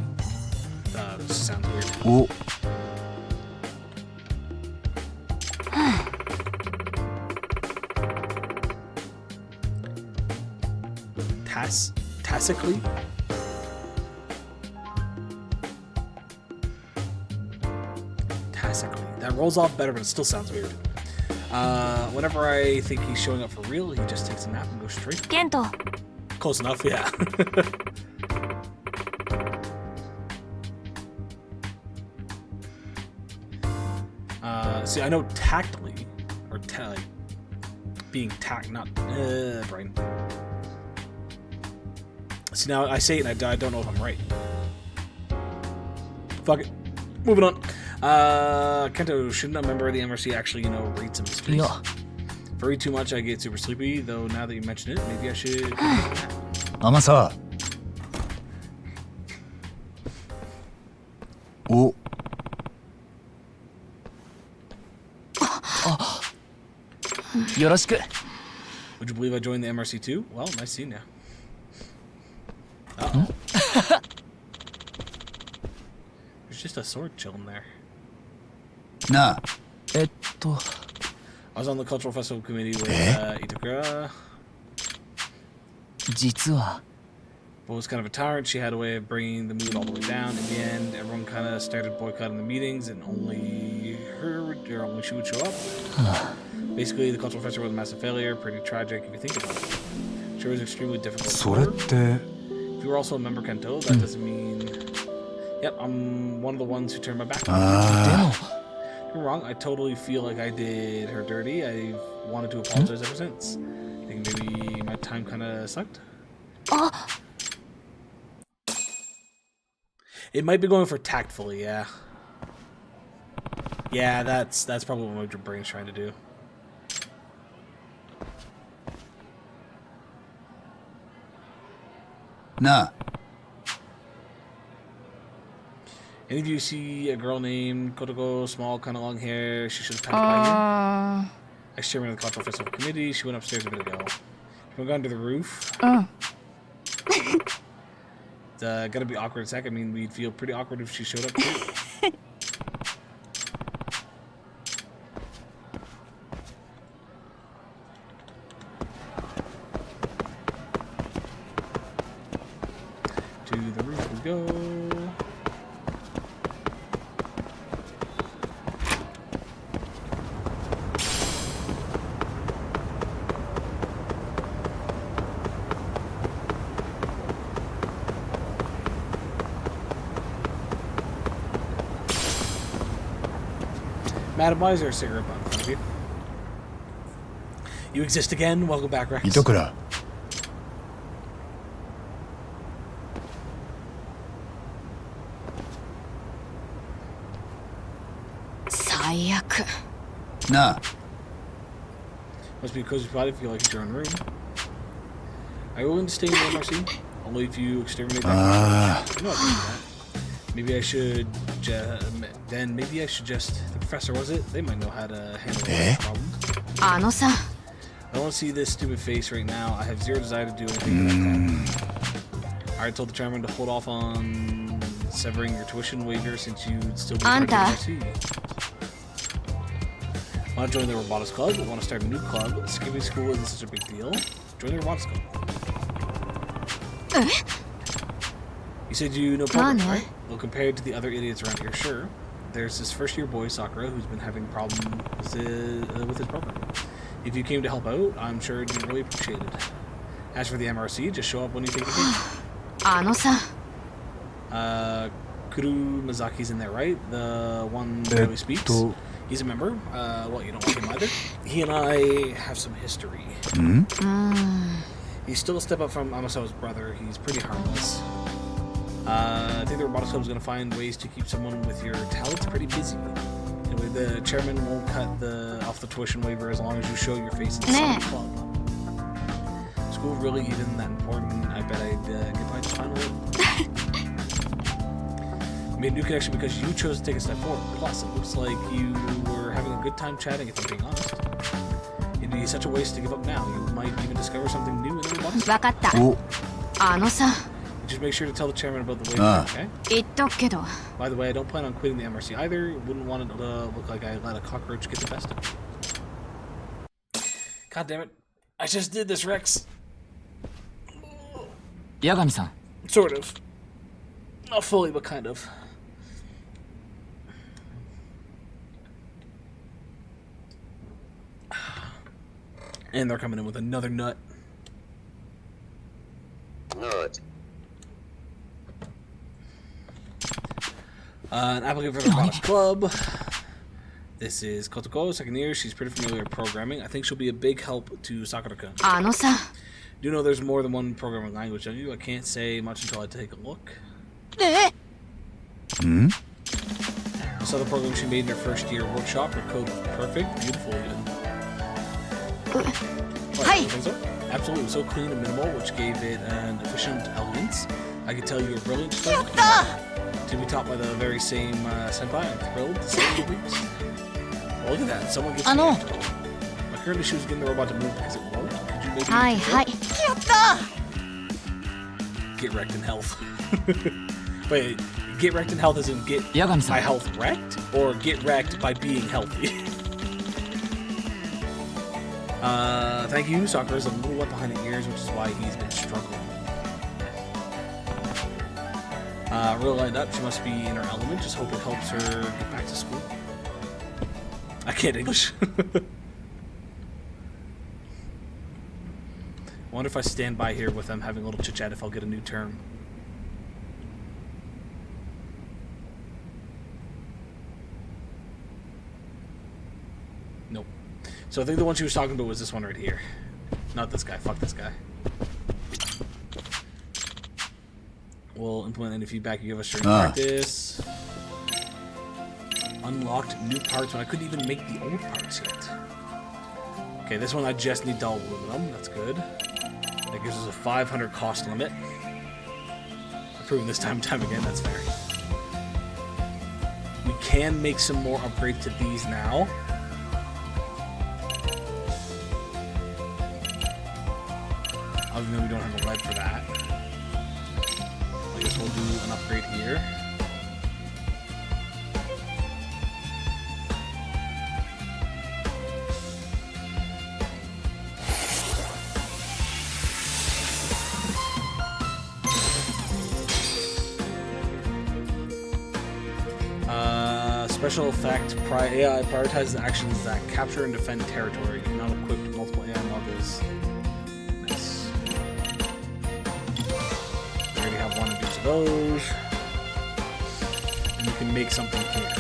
This sounds weird. Oh. Tacitly? Tacitly. That rolls off better, but it still sounds weird. Whenever I think he's showing up for real, he just takes a nap and goes straight. Kento. Close enough, yeah. See, I know tactily, or like being not brain. See, now I say it and I don't know if I'm right. Fuck it. Moving on. Kento, shouldn't a member of the MRC actually, read some mysteries? Yeah. If I read too much, I get super sleepy, though now that you mention it, maybe I should... Amasa. Oh. Yoroshiku. Would you believe I joined the MRC too? Well, nice seeing you. Uh-oh. There's just a sword chilling there. Nah. I was on the cultural festival committee with Itakura. 実は But was kind of a tyrant. She had a way of bringing the mood all the way down. In the end, everyone kind of started boycotting the meetings, and only she would show up. Basically, the cultural festival was a massive failure. Pretty tragic if you think about it. Sure, it was extremely difficult. それって If you were also a member Kento, that doesn't mean... Yep, I'm one of the ones who turned my back on her. You're wrong. I totally feel like I did her dirty. I've wanted to apologize ever since. I think maybe my time kind of sucked. It might be going for tactfully, yeah. Yeah, that's probably what your brain's trying to do. Nah. Any of you see a girl named Kotoko, small, kind of long hair? She should have passed by here. Ex-chairman of the cultural festival committee. She went upstairs a bit ago. She went to the roof. It's gonna be awkward in a sec. I mean, we'd feel pretty awkward if she showed up too. To the roof we go. Madam, why is there a cigarette butt in front of you? You exist again? Welcome back, Rex. Itakura. Nah. Must be a cozy spot if you like your own room. Are you willing to stay in the MRC? Only if you exterminate that. No, I can do that. Maybe I should maybe I should just... The professor, was it? They might know how to handle those problems. I don't want to see this stupid face right now. I have zero desire to do anything with that crap. Alright, told the chairman to hold off on severing your tuition waiver since you'd still be part of the MRC. Want to join the robotics club? Want to start a new club? Skipping school isn't such a big deal. Join the robotics club. You said you know progress, right? Well, compared to the other idiots around here, sure. There's this first-year boy, Sakura, who's been having problems with his program. If you came to help out, I'm sure you'd be really appreciated. As for the MRC, just show up when you think you can. Kuru Mazaki's in there, right? The one who really speaks. He's a member. Well, you don't like him either. He and I have some history. He's still a step up from Amasa's brother. He's pretty harmless. I think the robotics club is going to find ways to keep someone with your talents pretty busy. Anyway, the chairman won't cut off the tuition waiver as long as you show your face inside the club. School really even that important? I bet I'd get by just fine with it. I made a new connection because you chose to take a step forward. Plus, it looks like you were having a good time chatting, if I'm being honest. It'd be such a waste to give up now. You might even discover something new in the months. わかった。あのさ。 Just make sure to tell the chairman about the way. Okay. 言っとくけど。 By the way, I don't plan on quitting the MRC either. Wouldn't want it to look like I let a cockroach get the best of me. God damn it! I just did this, Rex. 八神さん。 Sort of. Not fully, but kind of. And they're coming in with another nut. Nut. An applicant for the Robotics Club. This is Kotoko, second year. She's pretty familiar with programming. I think she'll be a big help to Sakura-kun. あのさ。 Do you know there's more than one programming language, don't you? I can't say much until I take a look. Hmm? I saw the program she made in her first year workshop. Her code was perfect, beautiful even. Hi. So? Absolutely, it was so clean and minimal, which gave it an efficient elegance. I could tell you were brilliant. To be taught by the very same senpai, I'm thrilled to say the least. Well, look at that, someone gets me after all. My current issue is getting the robot to move because it won't. Could you maybe... Hi. Get wrecked in health. Wait, get wrecked in health as in get my health wrecked? Or get wrecked by being healthy? Thank you. Sakura's a little wet behind the ears, which is why he's been struggling. Real lined up. She must be in her element. Just hope it helps her get back to school. I can't English. I wonder if I stand by here with them having a little chit chat if I'll get a new term. Nope. So I think the one she was talking about was this one right here. Not this guy. Fuck this guy. We'll implement any feedback you give us during practice. Unlocked new parts when I couldn't even make the old parts yet. Okay, this one I just need dull aluminum. That's good. That gives us a 500 cost limit. I've proven this time and time again, that's fair. We can make some more upgrades to these now. Other than we don't have a lead for that. I guess we'll do an upgrade here. Special effect, AI prioritizes actions that capture and defend territory. You cannot equip multiple AI models. Nice. We already have one of each of those. And you can make something here.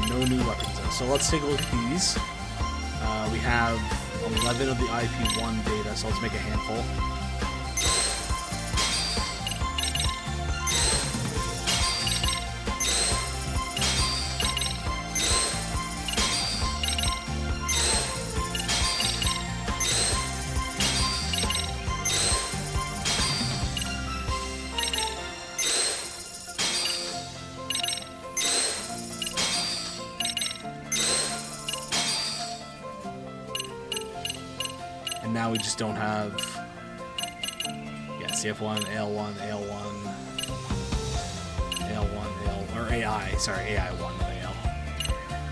No new weapons. So let's take a look at these. We have 11 of the IP1 data, so let's make a handful. And now we just don't have, CF1, AL1, AL1, AL1, or AI, sorry, AI1, not AL.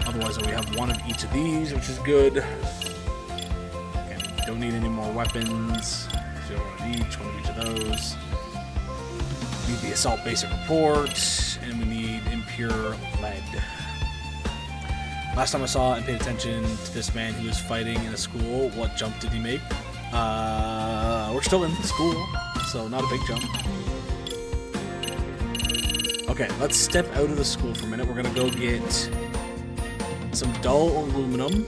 Otherwise, we have one of each of these, which is good. Okay, don't need any more weapons. So one of each of those. We need the assault basic report, and we need impure lead. Last time I saw and paid attention to this man who was fighting in a school, what jump did he make? We're still in the school, so not a big jump. Okay, let's step out of the school for a minute. We're gonna go get some dull aluminum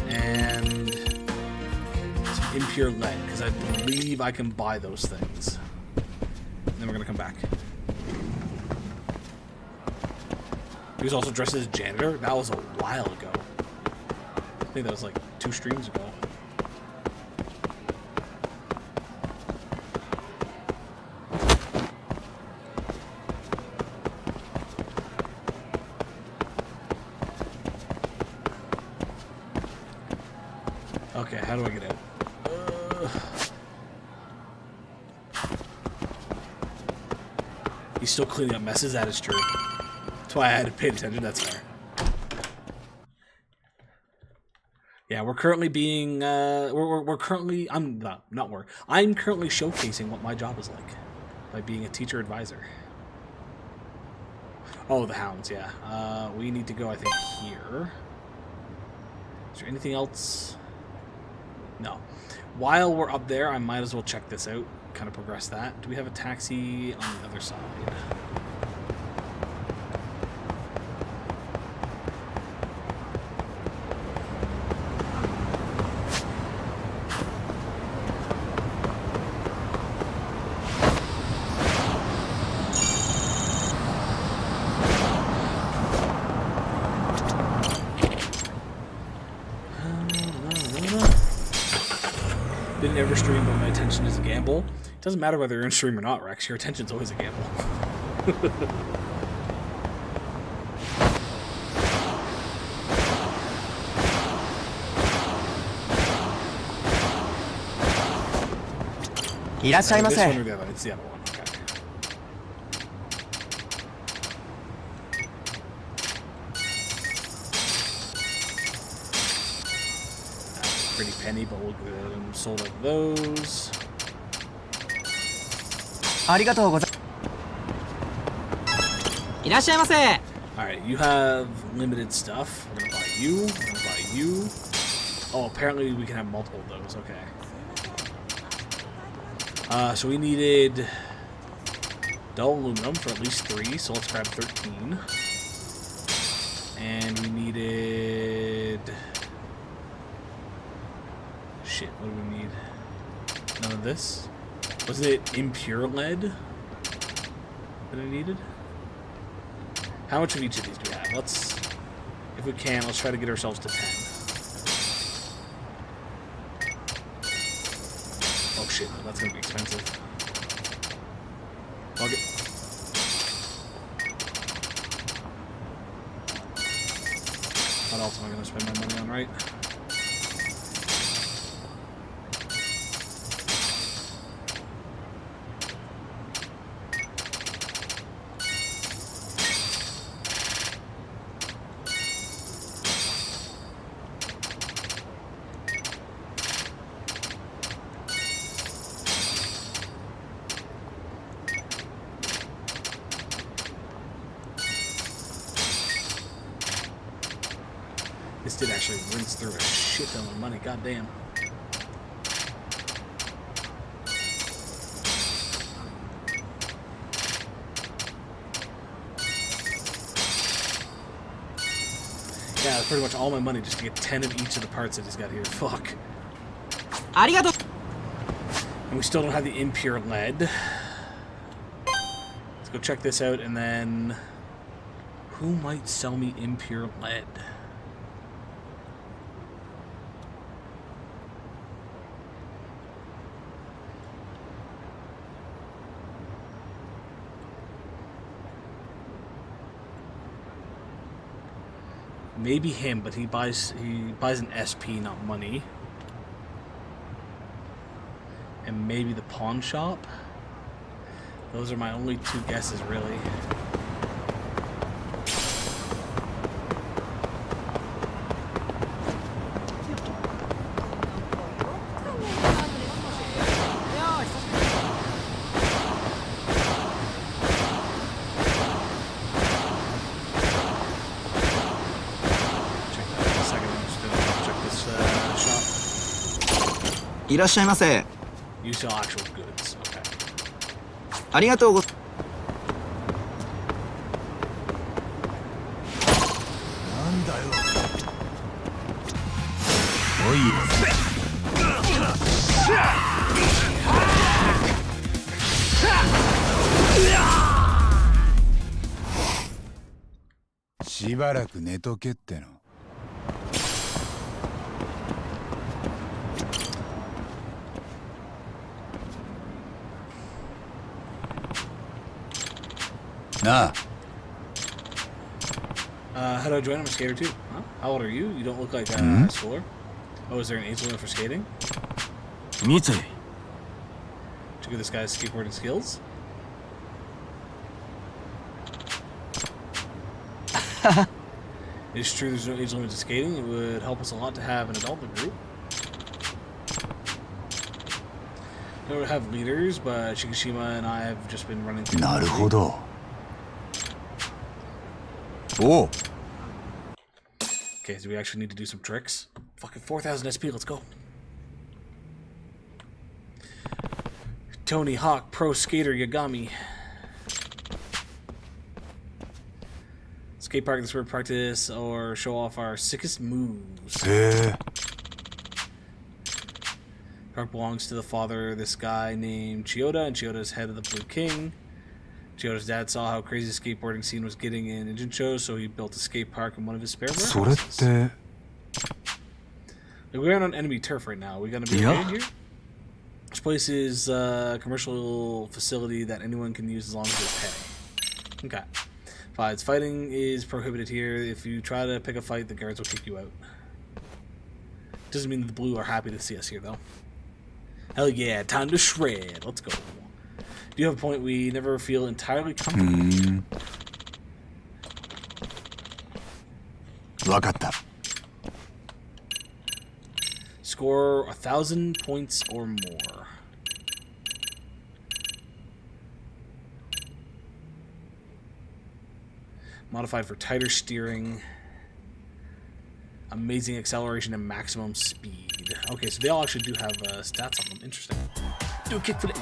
and some impure lead, because I believe I can buy those things. And then we're gonna come back. He was also dressed as a janitor. That was a while ago. I think that was like 2 streams ago. Okay, how do I get out? He's still cleaning up messes, that is true. That's why I had to pay attention, that's fair. Yeah, we're currently being, we're currently, I'm currently showcasing what my job is like by being a teacher advisor. Oh, the hounds, yeah. We need to go, I think, here. Is there anything else? No. While we're up there, I might as well check this out, kind of progress that. Do we have a taxi on the other side? Didn't ever stream, but my attention is a gamble. It doesn't matter whether you're in stream or not, Rex. Your attention's always a gamble. This one or the other? It's the other one. Okay. Pretty penny, but we'll get them sold like those. Alright, you have limited stuff. We're gonna buy you. We're gonna buy you. Oh, apparently we can have multiple of those. Okay. So we needed dull aluminum for at least 3, so let's grab 13. And we needed... Shit, what do we need? None of this? Was it impure lead that I needed? How much of each of these do we have? Let's, if we can, let's try to get ourselves to 10. Oh shit, no, that's gonna be expensive. Fuck it. What else am I gonna spend my money on, right? This did actually rinse through a shit ton of money, goddamn. Yeah, that's pretty much all my money just to get 10 of each of the parts that he's got here. Fuck. And we still don't have the impure lead. Let's go check this out, and then... Who might sell me impure lead? Maybe him, but he buys an SP, not money. And maybe the pawn shop. Those are my only 2 guesses, really. You sell actual goods. Okay. ありがとうございます。なんだよ。おい。しばらく寝とけっての。Nah. How do I join? I'm a skater too. Huh? How old are you? You don't look like high schooler. Oh, is there an age limit for skating? 三井 To give this guy's skateboarding skills? It's true there's no age limit to skating. It would help us a lot to have an adult in the group. We don't have leaders, but Shikishima and I have just been running through. なるほど。おう。 Okay, so we actually need to do some tricks. Fucking 4,000 SP, let's go. Tony Hawk Pro Skater Yagami. Skate park, this word practice, or show off our sickest moves. Park belongs to the father of this guy named Chiyoda, and Chiyoda is head of the Blue King. Chiyoda's dad saw how crazy the skateboarding scene was getting in Injincho, so he built a skate park in one of his spare warehouses. We're on enemy turf right now. We gonna be okay here? This place is a commercial facility that anyone can use as long as they pay. Okay. Fights. Fighting is prohibited here. If you try to pick a fight, the guards will kick you out. Doesn't mean that the blue are happy to see us here, though. Hell yeah, time to shred. Let's go. Do you have a point? We never feel entirely comfortable. わかった。 Score 1,000 points or more. Modified for tighter steering, amazing acceleration, and maximum speed. Okay, so they all actually do have stats on them. Interesting. Do a kickflip.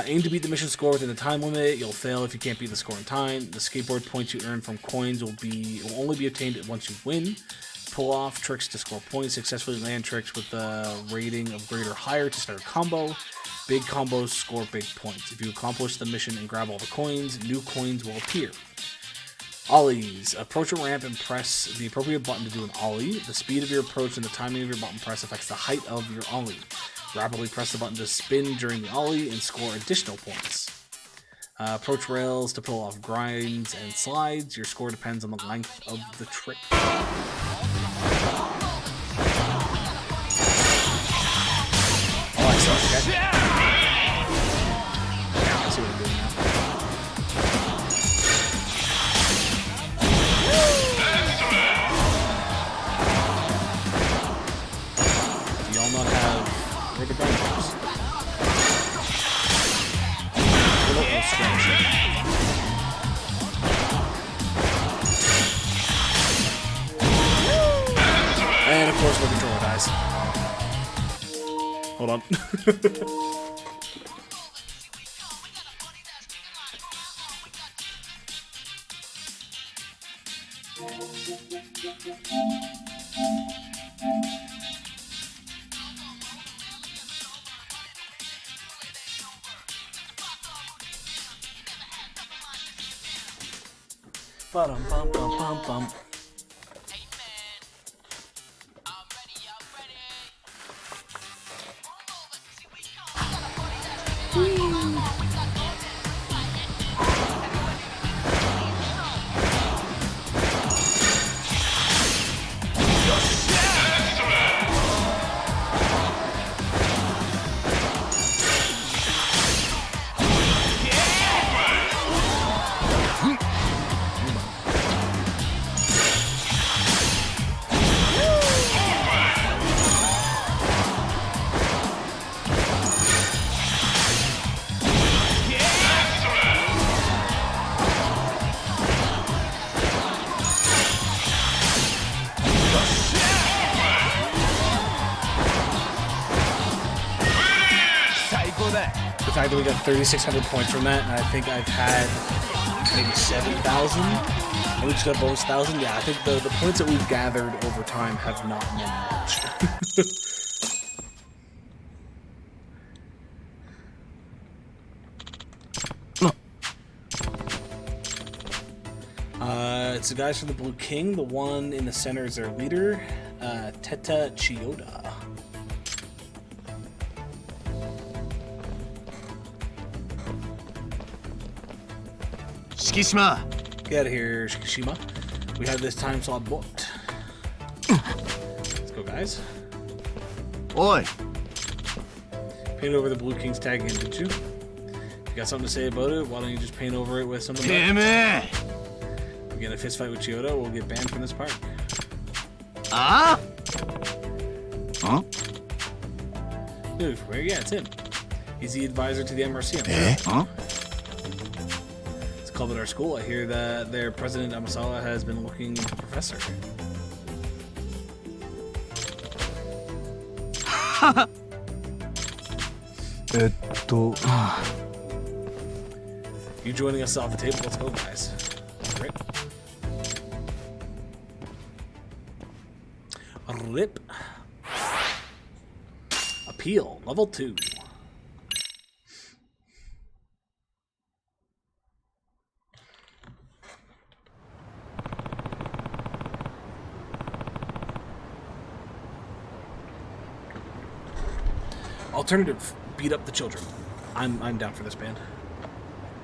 Aim to beat the mission score within the time limit. You'll fail if you can't beat the score in time. The skateboard points you earn from coins will only be obtained once you win. Pull off tricks to score points. Successfully land tricks with a rating of greater or higher to start a combo. Big combos score big points. If you accomplish the mission and grab all the coins, new coins will appear. Ollies. Approach a ramp and press the appropriate button to do an ollie. The speed of your approach and the timing of your button press affects the height of your ollie. Rapidly press the button to spin during the ollie and score additional points. Approach rails to pull off grinds and slides. Your score depends on the length of the trick. Oh, I suck. Okay. I see what I'm doing now. Do y'all not have where the grind goes? And of course, my controller dies. Hold on. Ba-dum-bum-bum-bum-bum. The fact that we got 3,600 points from that, and I think I've had maybe 7,000, and we just got a bonus 1,000. Yeah, I think the points that we've gathered over time have not meant much. It's the guys from the Blue King. The one in the center is their leader, Teta Chiyoda. Shikishima! Get out of here, Shikishima. We have this time slot booked. Let's go, guys. Oi! Paint over the Blue King's tag again, did you? If you got something to say about it, why don't you just paint over it with something? Damn it! We get a fist fight with Chiyoda, we'll get banned from this park. Ah? Huh? Dude, from where? Yeah, it's him. He's the advisor to the MRC. Huh? It's called at our school. I hear that their president, Amasawa, has been looking into the professor. You joining us off the table? Let's go, guys. Rip. Rip. Appeal, level 2. Alternative, beat up the children. I'm down for this band.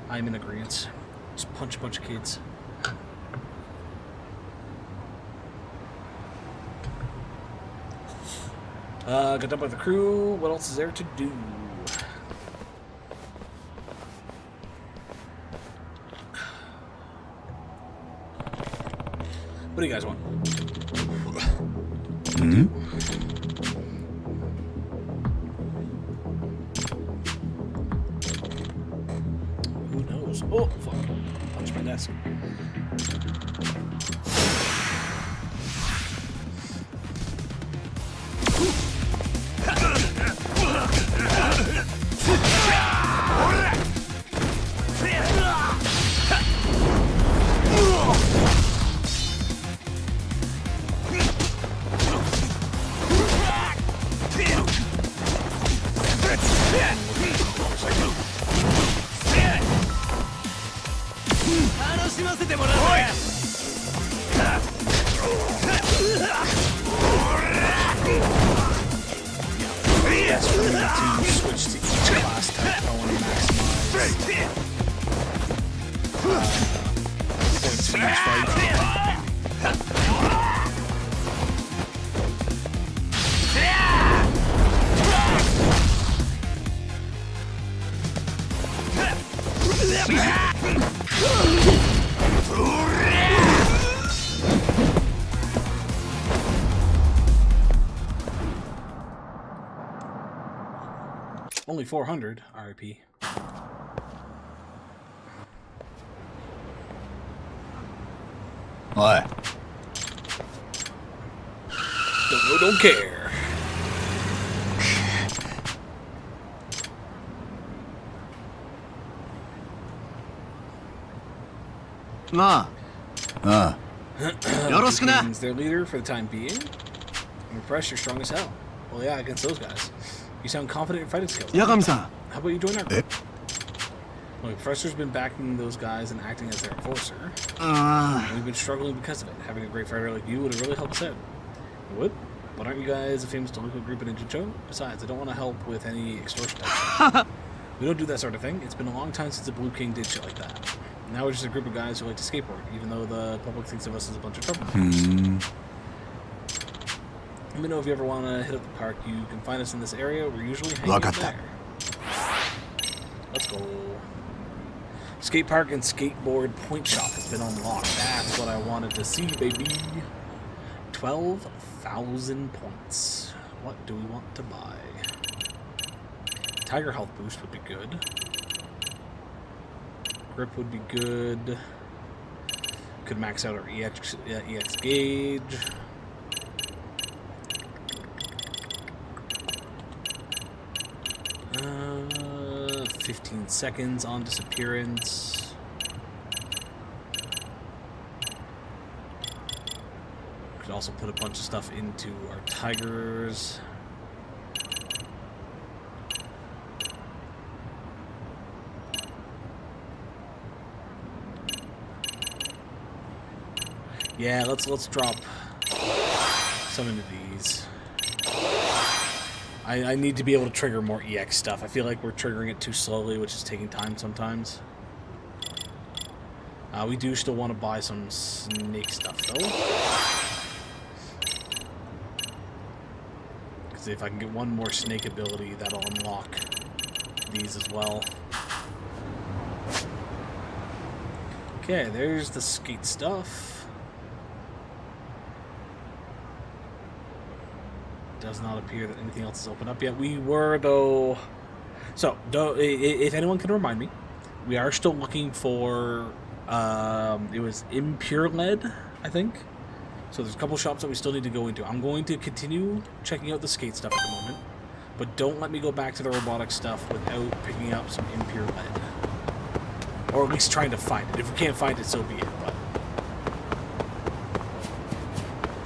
I'm in agreement. Just punch a bunch of kids. Got done by the crew. What else is there to do? What do you guys want? Who knows? Oh, fuck. Punch my desk. Switch to each class type. I want to maximize points for each fight. Only 400 RIP. What? Don't care. Nah. Yoroshiku. Their leader for the time being. I'm impressed you're strong as hell. Well, yeah, against those guys. You sound confident in fighting skills. Yagami-san. How about you join our group? Look, Professor's been backing those guys and acting as their enforcer. We've been struggling because of it. Having a great fighter like you would have really helped us out. It would? But aren't you guys a famous delinquent group in Ninjacho? Besides, I don't want to help with any extortion action. We don't do that sort of thing. It's been a long time since the Blue King did shit like that. Now we're just a group of guys who like to skateboard, even though the public thinks of us as a bunch of troublemakers. Let me know if you ever want to hit up the park. You can find us in this area. We're usually hanging out there. Let's go. Skate park and skateboard point shop has been unlocked. That's what I wanted to see, baby. 12,000 points. What do we want to buy? Tiger health boost would be good. Grip would be good. Could max out our EX gauge. Uh, 15 seconds on disappearance. Could also put a bunch of stuff into our tigers. Yeah, let's drop some into these. I need to be able to trigger more EX stuff. I feel like we're triggering it too slowly, which is taking time sometimes. We do still want to buy some snake stuff, though. Because if I can get one more snake ability, that'll unlock these as well. Okay, there's the skate stuff. Does not appear that anything else is open up yet. We were, though... So, if anyone can remind me, we are still looking for... it was Impure Lead, I think. So there's a couple shops that we still need to go into. I'm going to continue checking out the skate stuff at the moment, but don't let me go back to the robotic stuff without picking up some Impure Lead. Or at least trying to find it. If we can't find it, so be it. But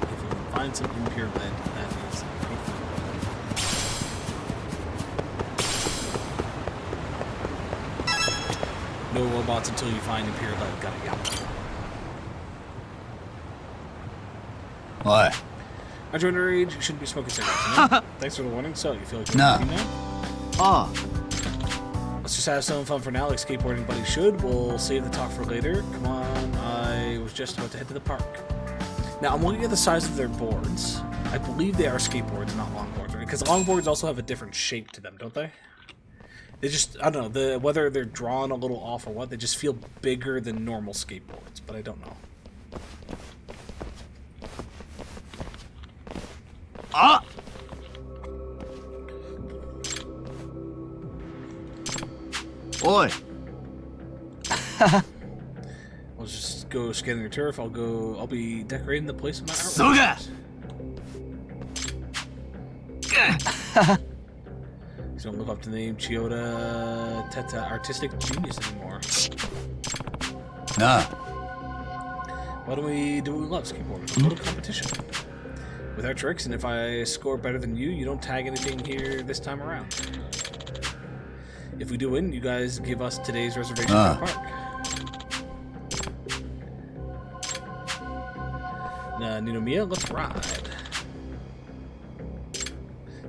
if we can find some Impure Lead, that is great. No robots until you find Impure Lead. Got it, yeah. Why? At your underage, you shouldn't be smoking cigarettes. You know? Thanks for the warning. So, you feel like you're No. now? Let's just have some fun for now, like skateboarding buddies should. We'll save the talk for later. Come on, I was just about to head to the park. Now, I'm looking at the size of their boards. I believe they are skateboards, not longboards, right? Because longboards also have a different shape to them, don't they? They just, I don't know, whether they're drawn a little off or what, they just feel bigger than normal skateboards, but I don't know. Ah! Oi! Let's just go scanning your turf. I'll be decorating the place with my artwork. So don't live up to the name Chiyoda Teta Artistic Genius anymore. Nah. Why don't we do what we love, skateboarding? A little competition. With our tricks, and if I score better than you, you don't tag anything here this time around. If we do win, you guys give us today's reservation for the park. Ninomiya, let's ride.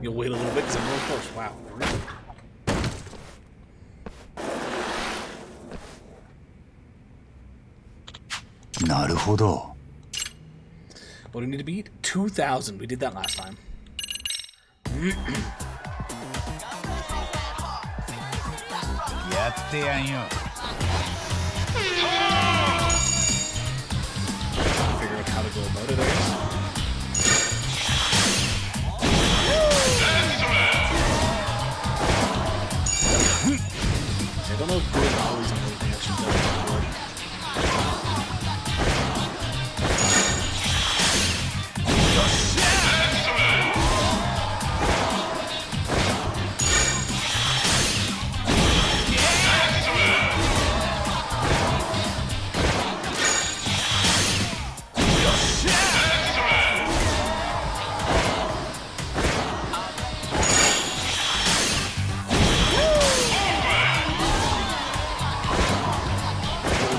You'll wait a little bit because I'm really close. Wow. Naruhodo. What do we need to beat? 2,000. We did that last time. Figure out how to go about it, I guess. I don't know if good always on anything actually does before.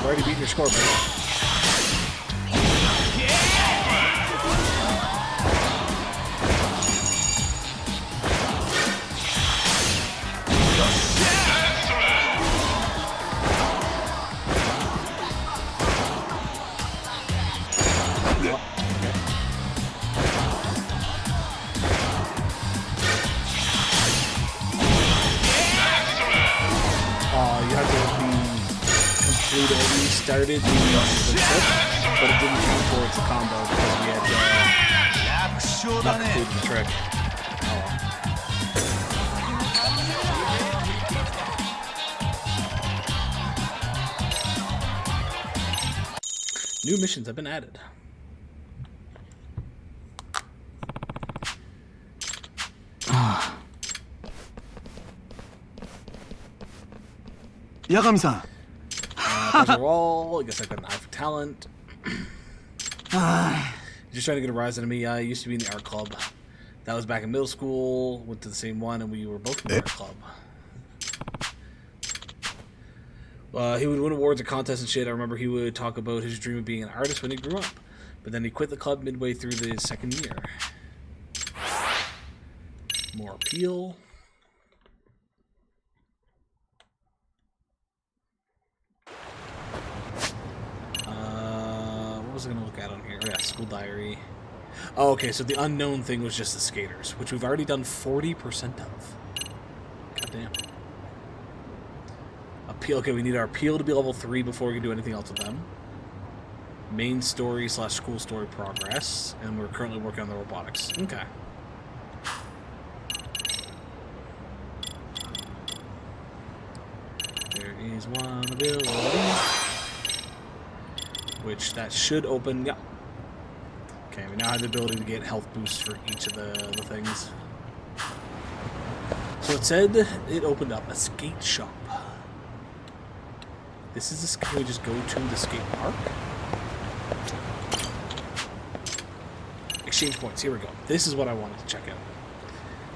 Already beat your score, buddy. Started the trick, but it didn't count towards the combo because we had not completed the trick. New missions have been added. Yagami-san. Overall, I guess I got an eye for talent. Just trying to get a rise out of me. I used to be in the art club. That was back in middle school. Went to the same one, and we were both in the art club. He would win awards at contests and shit. I remember he would talk about his dream of being an artist when he grew up. But then he quit the club midway through the second year. More appeal. was I going to look at on here? Oh, yeah, school diary. Oh, okay, so the unknown thing was just the skaters, which we've already done 40% of. Goddamn. Appeal. Okay, we need our appeal to be level 3 before we can do anything else with them. Main story / school story progress, and we're currently working on the robotics. Okay. There is one ability, which that should open. Yeah. Okay, we now have the ability to get health boosts for each of the things. So it said it opened up a skate shop. This is the. Can we just go to the skate park? Exchange points. Here we go. This is what I wanted to check out.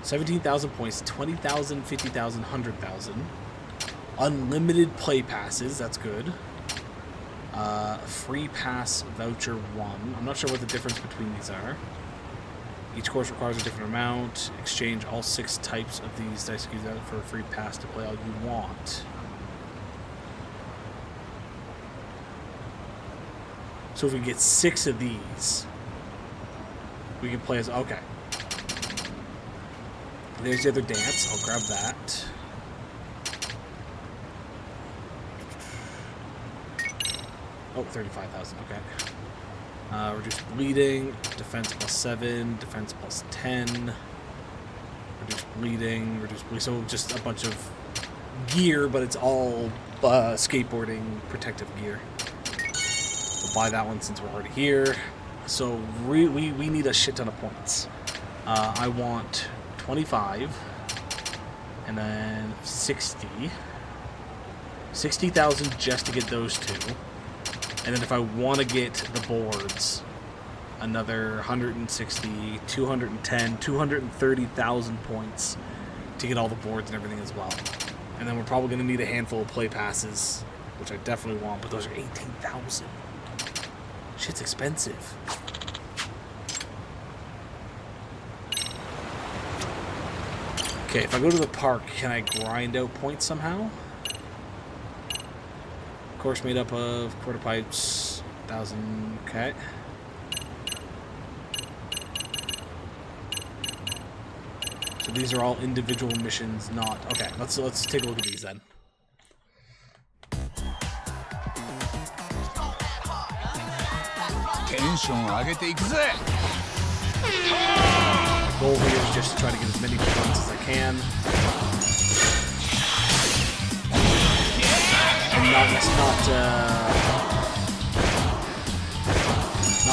17,000 points, 20,000, 50,000, 100,000. Unlimited play passes. That's good. Free pass voucher 1. I'm not sure what the difference between these are. Each course requires a different amount. Exchange all 6 types of these dice keys out for a free pass to play all you want. So if we get 6 of these, we can play as... Okay. There's the other dance. I'll grab that. Oh, 35,000. Okay. Reduce bleeding. Defense +7. Defense +10. Reduce bleeding. Reduce bleeding. So just a bunch of gear, but it's all skateboarding protective gear. We'll buy that one since we're already here. So we need a shit ton of points. I want 25 and then 60. 60,000 just to get those 2. And then if I want to get the boards, another 160, 210, 230,000 points to get all the boards and everything as well. And then we're probably going to need a handful of play passes, which I definitely want, but those are 18,000. Shit's expensive. Okay, if I go to the park, can I grind out points somehow? Course made up of quarter pipes, 1,000. Okay. So these are all individual missions, not okay. Let's take a look at these then. Goal here is just to try to get as many points as I can. And not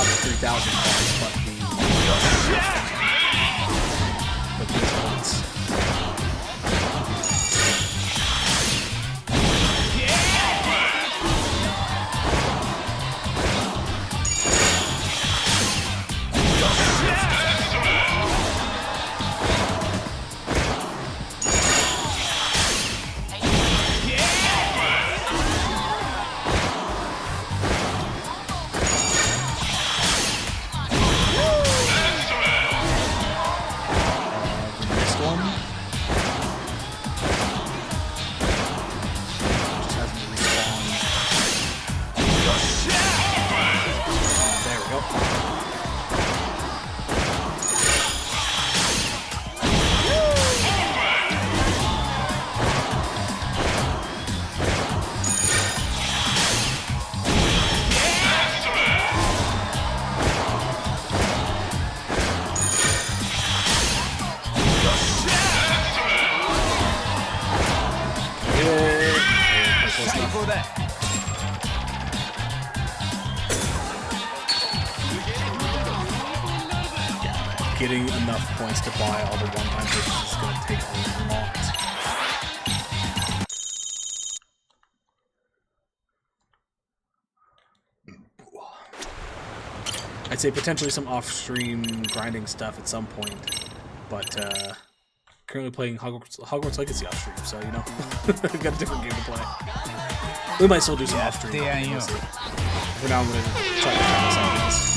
the 3,000 points, but these points. Getting enough points to buy all the one-time missions is going to take a lot. I'd say potentially some off-stream grinding stuff at some point, but currently playing Hogwarts Legacy off-stream, so you know, I've got a different game to play. We might still do some off-stream. For now, I'm going to try to find some of this.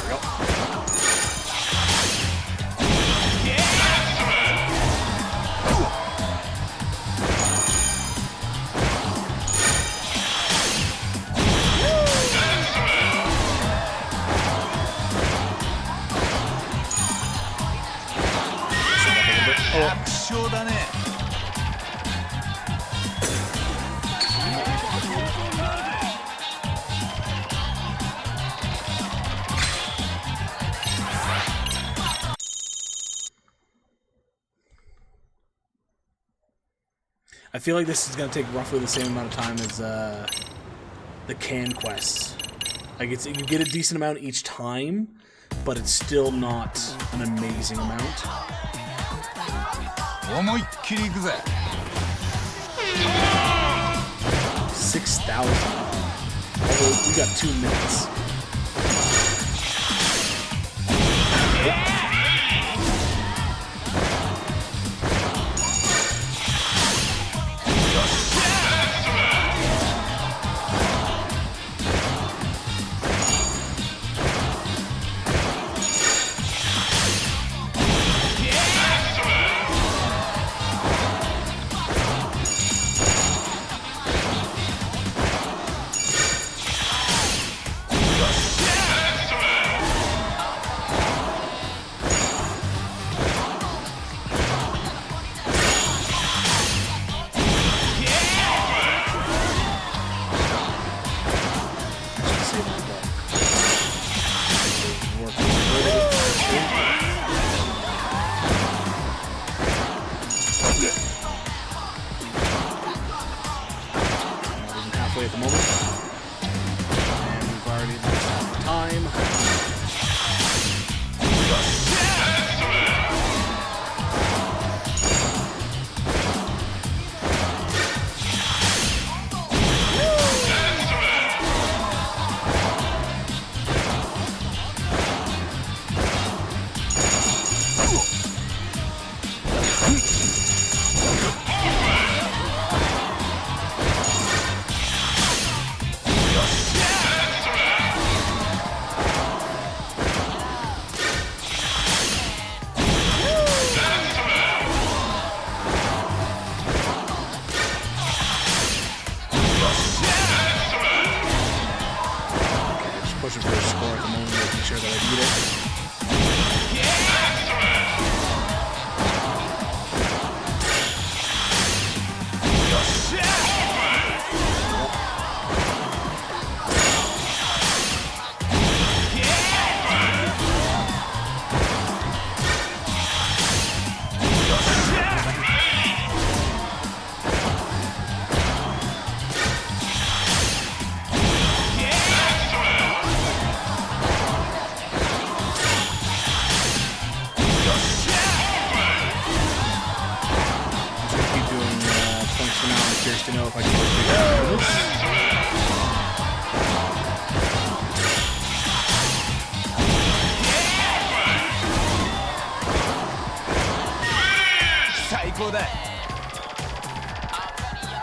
we go. I feel like this is going to take roughly the same amount of time as the can quests. Like, you get a decent amount each time, but it's still not an amazing amount. 6,000. Although we got 2 minutes. At the moment, and we've already lost time. Pushing for a score at the moment, making sure that I beat it. To know if I can figure out this.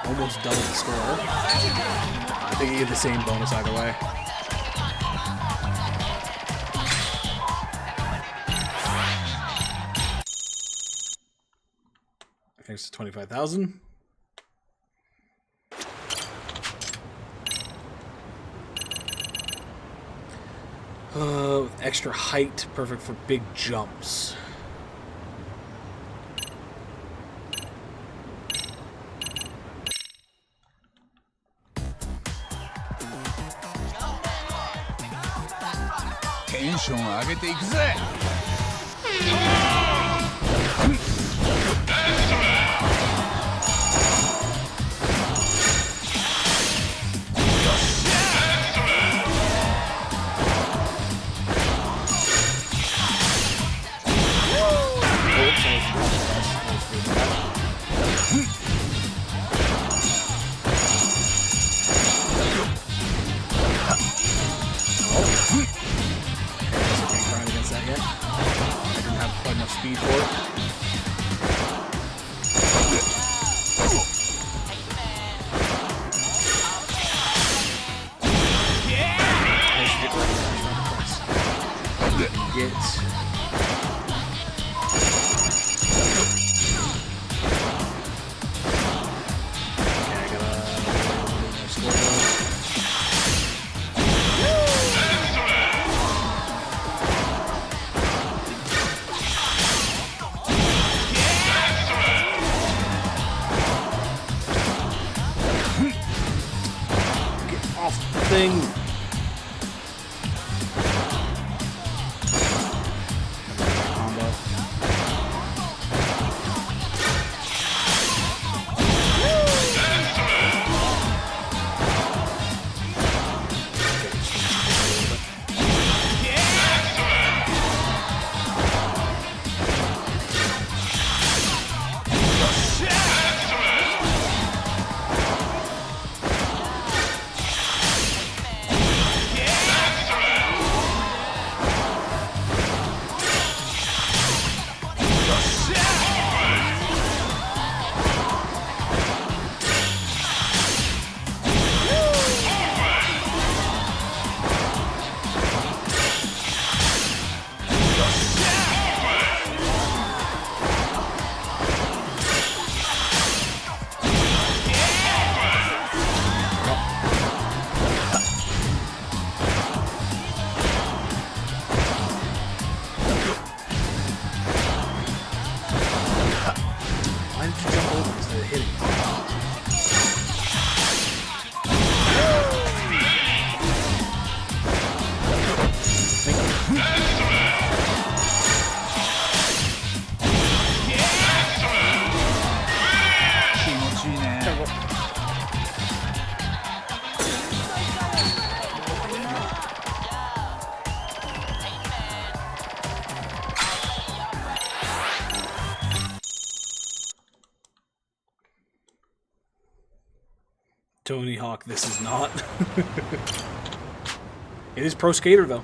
Almost double the score. I think you get the same bonus either way. Thanks to 25,000. With extra height, perfect for big jumps. Tension 上げていくぜ。Speed for it. get. Thing. Combo. Why did you jump over instead of hitting? Tony Hawk, this is not. It is Pro Skater, though.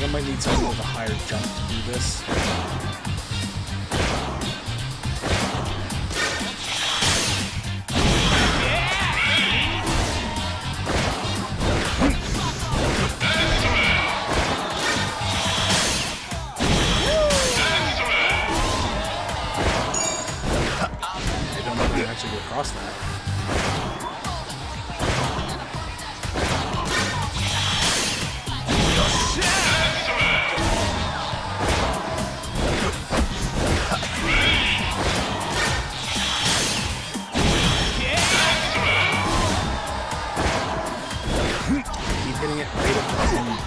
I might need something with a higher jump to do this. I don't know if I can actually go across that. Hitting it right at the end.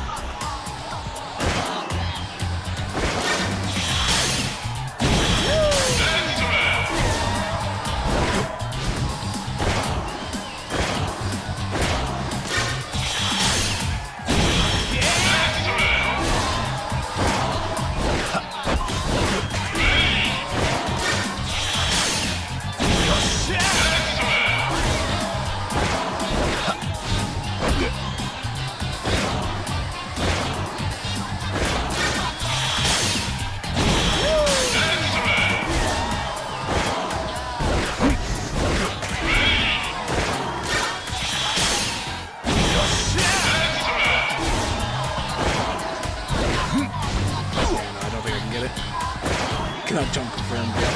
Cannot jump confirmed yet.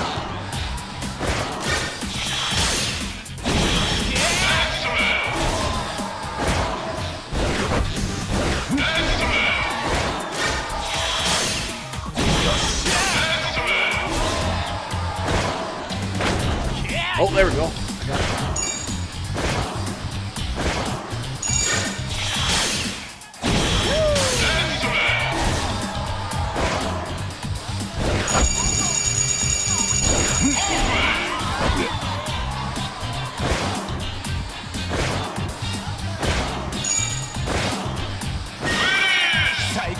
Oh, there we go.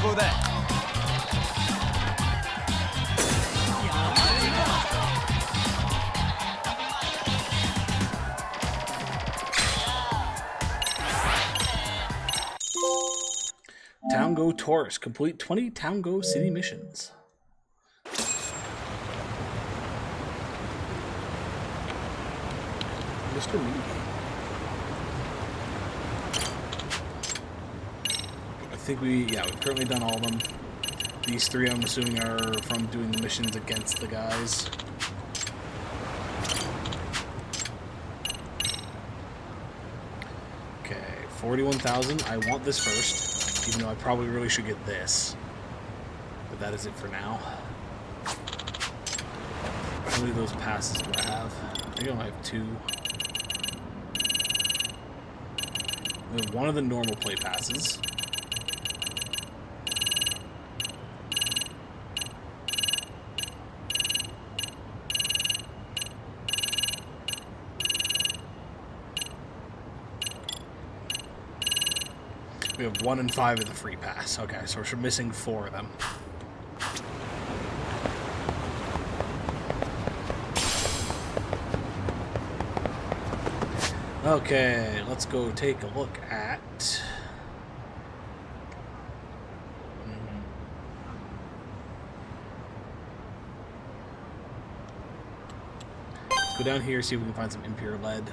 行だ。Town Go Tourist. Complete 20 Town Go City missions. Mr. Minigame. I think we've currently done all of them. These three, I'm assuming, are from doing the missions against the guys. Okay, 41,000. I want this first, even though I probably really should get this. But that is it for now. How many of those passes do I have? I think I only have 2. I have one of the normal play passes. We have 1 and 5 of the free pass. Okay, so we're missing 4 of them. Okay, let's go take a look at... Let's go down here, see if we can find some impure lead.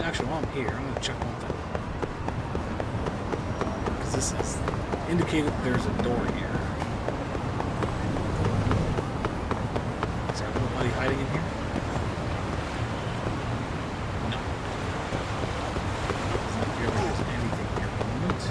Actually, while I'm here, I'm gonna check one thing. Because this is indicated there's a door here. Is there anybody hiding in here? No. Doesn't appear like there's anything here at the moment.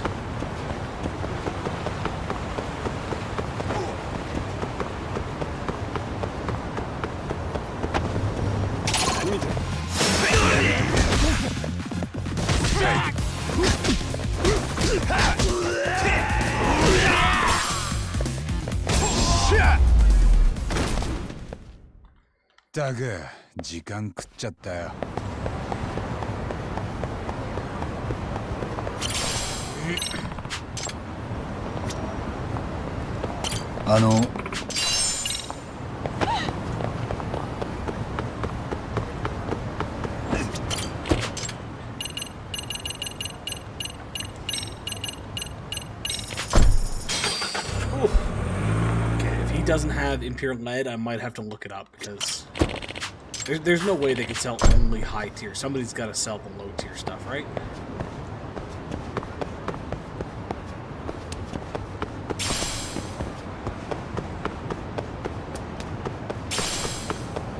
ったく時間食っちゃったよ。Doesn't have impure lead, I might have to look it up because there's no way they could sell only high tier. Somebody's got to sell the low tier stuff, right?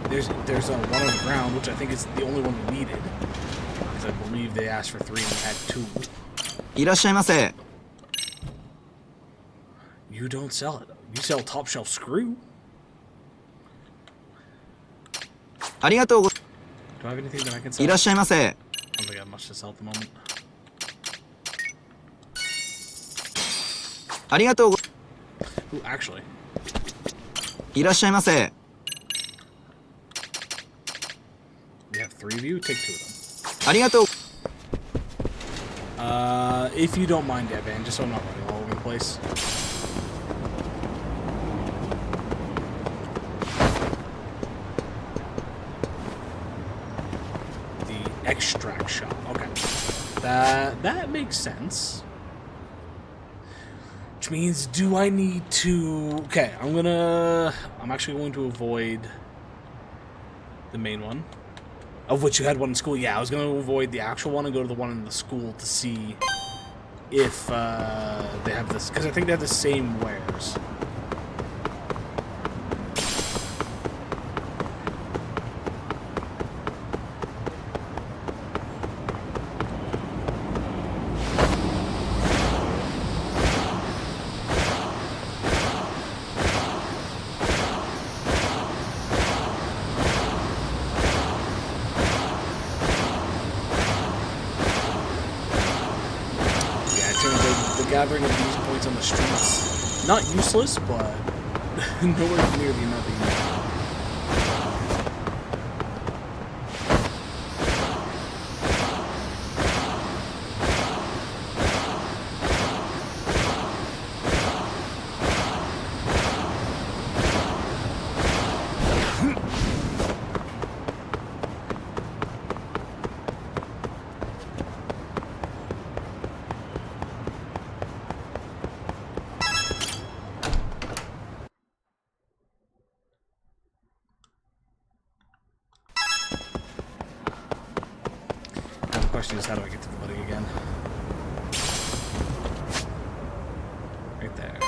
There's one on the ground, which I think is the only one we needed because I believe they asked for 3 and we had 2. いらっしゃいませ。 You don't sell it. You sell top shelf screw. ありがとうご。 Do I have anything that I can sell? いらっしゃいませ。 I don't think I have much to sell at the moment. ありがとうご。 Ooh, actually. いらっしゃいませ。 We have 3 of you. Take 2 of them. ありがとう。If you don't mind, Evan, just so I'm not running all over the place. Extract shop. Okay. That makes sense. Which means, do I need to... Okay, I'm actually going to avoid the main one. Of which you had one in school. Yeah, I was going to avoid the actual one and go to the one in the school to see if they have this. Because I think they have the same wares. gathering of these points on the streets, not useless, but nowhere near the amount that you need. Question is, how do I get to the building again? Right there.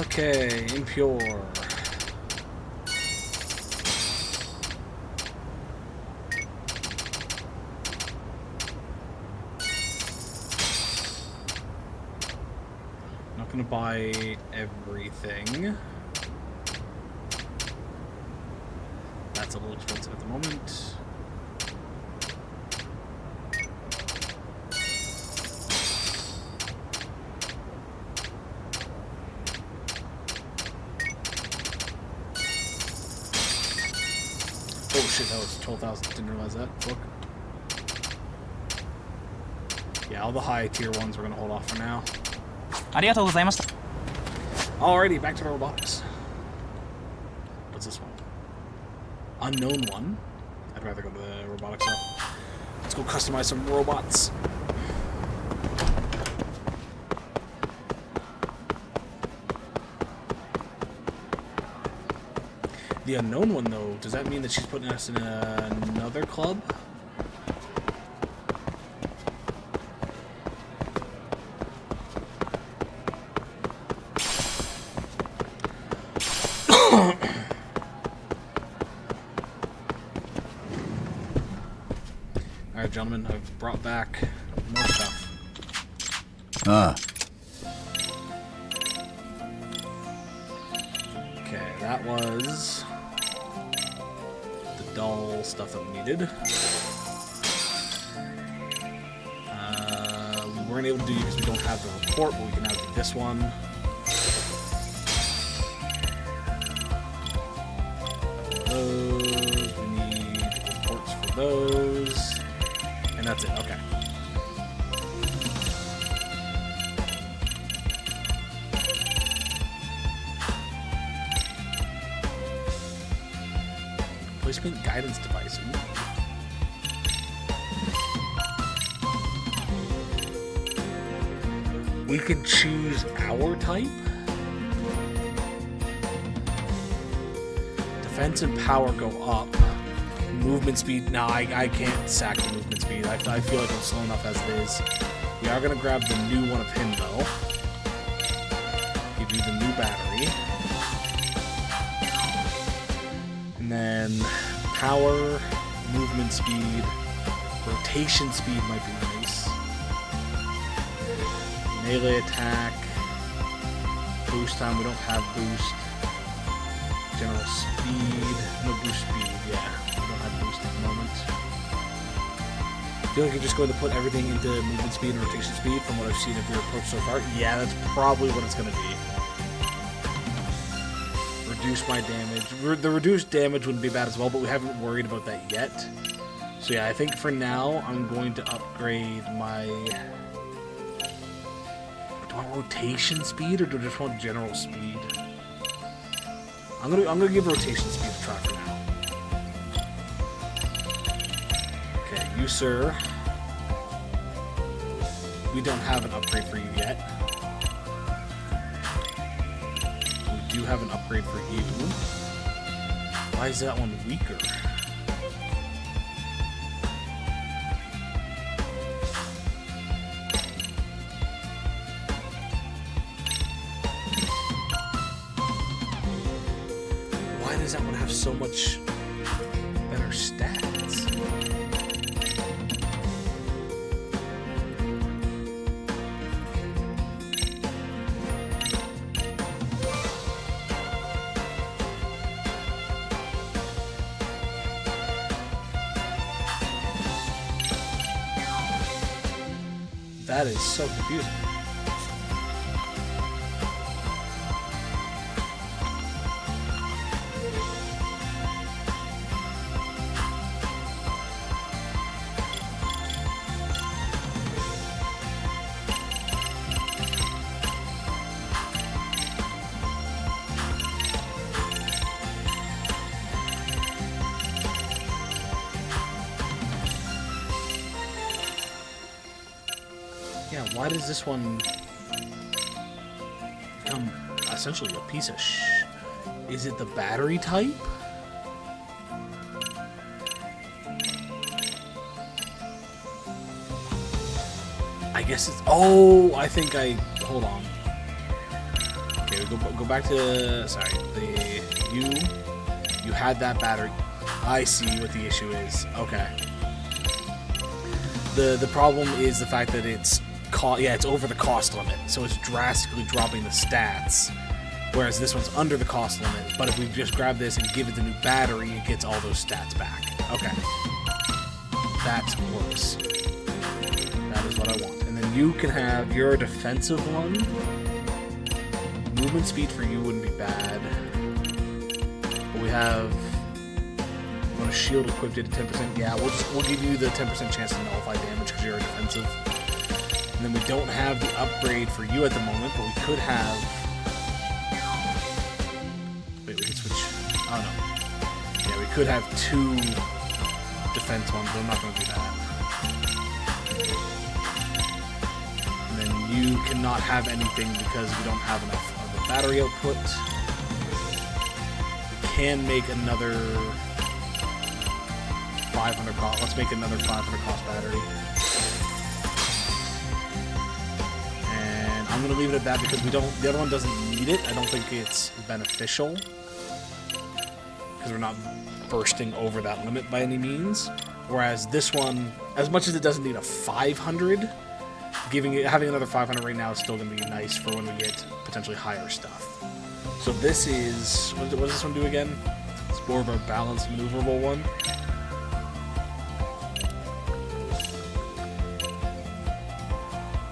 Okay, impure. Gonna buy everything. That's a little expensive at the moment. Oh shit, that was 12,000. Didn't realize that. Look. Yeah, all the high tier ones we're gonna hold off for now. Alrighty, back to the robotics. What's this one? Unknown one. I'd rather go to the robotics up. Let's go customize some robots. The unknown one, though, does that mean that she's putting us in another club? Alright, gentlemen, I've brought back more stuff. Ah. Okay, that was the dull stuff that we needed. We weren't able to do it because we don't have the report, but we can have this one. Those, we need reports for those. And that's it, okay. Placement guidance device. We can choose our type. Defense and power go up. Movement speed, no, I can't sack the movement speed. I feel like I'm slow enough as it is. We are going to grab the new one of him, though. Give you the new battery. And then power, movement speed, rotation speed might be nice. Melee attack, boost time, we don't have boost. General speed, no boost speed, yeah. Boost at the moment. I feel like you're just going to put everything into movement speed and rotation speed from what I've seen of your approach so far. Yeah, that's probably what it's going to be. Reduce my damage. The reduced damage wouldn't be bad as well, but we haven't worried about that yet. So yeah, I think for now, I'm going to upgrade my... Do I want rotation speed, or do I just want general speed? I'm gonna give rotation speed a try for now. You, sir. We don't have an upgrade for you yet. We do have an upgrade for you. Why is that one weaker? Why does that one have so much better stats? That is so confusing. Yeah, why does this one become essentially a piece of Is it the battery type? I guess it's... Oh, I think I... Hold on. Okay, we go back to... Sorry. You had that battery. I see what the issue is. Okay. The problem is the fact that it's over the cost limit, so it's drastically dropping the stats, whereas this one's under the cost limit, but if we just grab this and give it the new battery, it gets all those stats back. Okay. That works. That is what I want. And then you can have your defensive one. Movement speed for you wouldn't be bad. But we have... a shield equipped at 10%. Yeah, we'll give you the 10% chance to nullify damage because you're a defensive. And then we don't have the upgrade for you at the moment, but we could have... Wait, we can switch... Oh, no. Yeah, we could have 2 defense ones, but I'm not going to do that. And then you cannot have anything because we don't have enough of the battery output. We can make another... 500 cost. Let's make another 500 cost battery. And I'm gonna leave it at that because the other one doesn't need it. I don't think it's beneficial because we're not bursting over that limit by any means. Whereas this one, as much as it doesn't need a 500, having another 500 right now is still gonna be nice for when we get potentially higher stuff. So this is what does this one do again? It's more of a balanced, maneuverable one.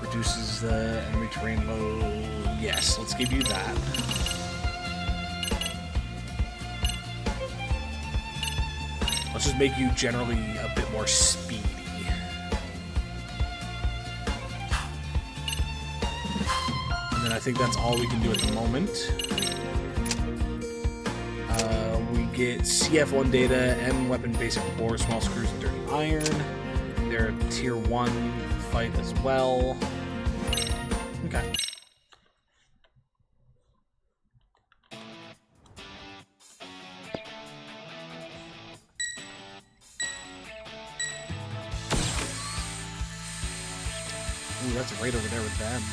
Reduces the enemy terrain load. Yes, let's give you that. Let's just make you generally a bit more speedy. And then I think that's all we can do at the moment. We get CF1 data, M weapon basic ore, small screws, and dirty iron. They're a tier 1 fight as well. Okay. Ooh, that's right over there with them.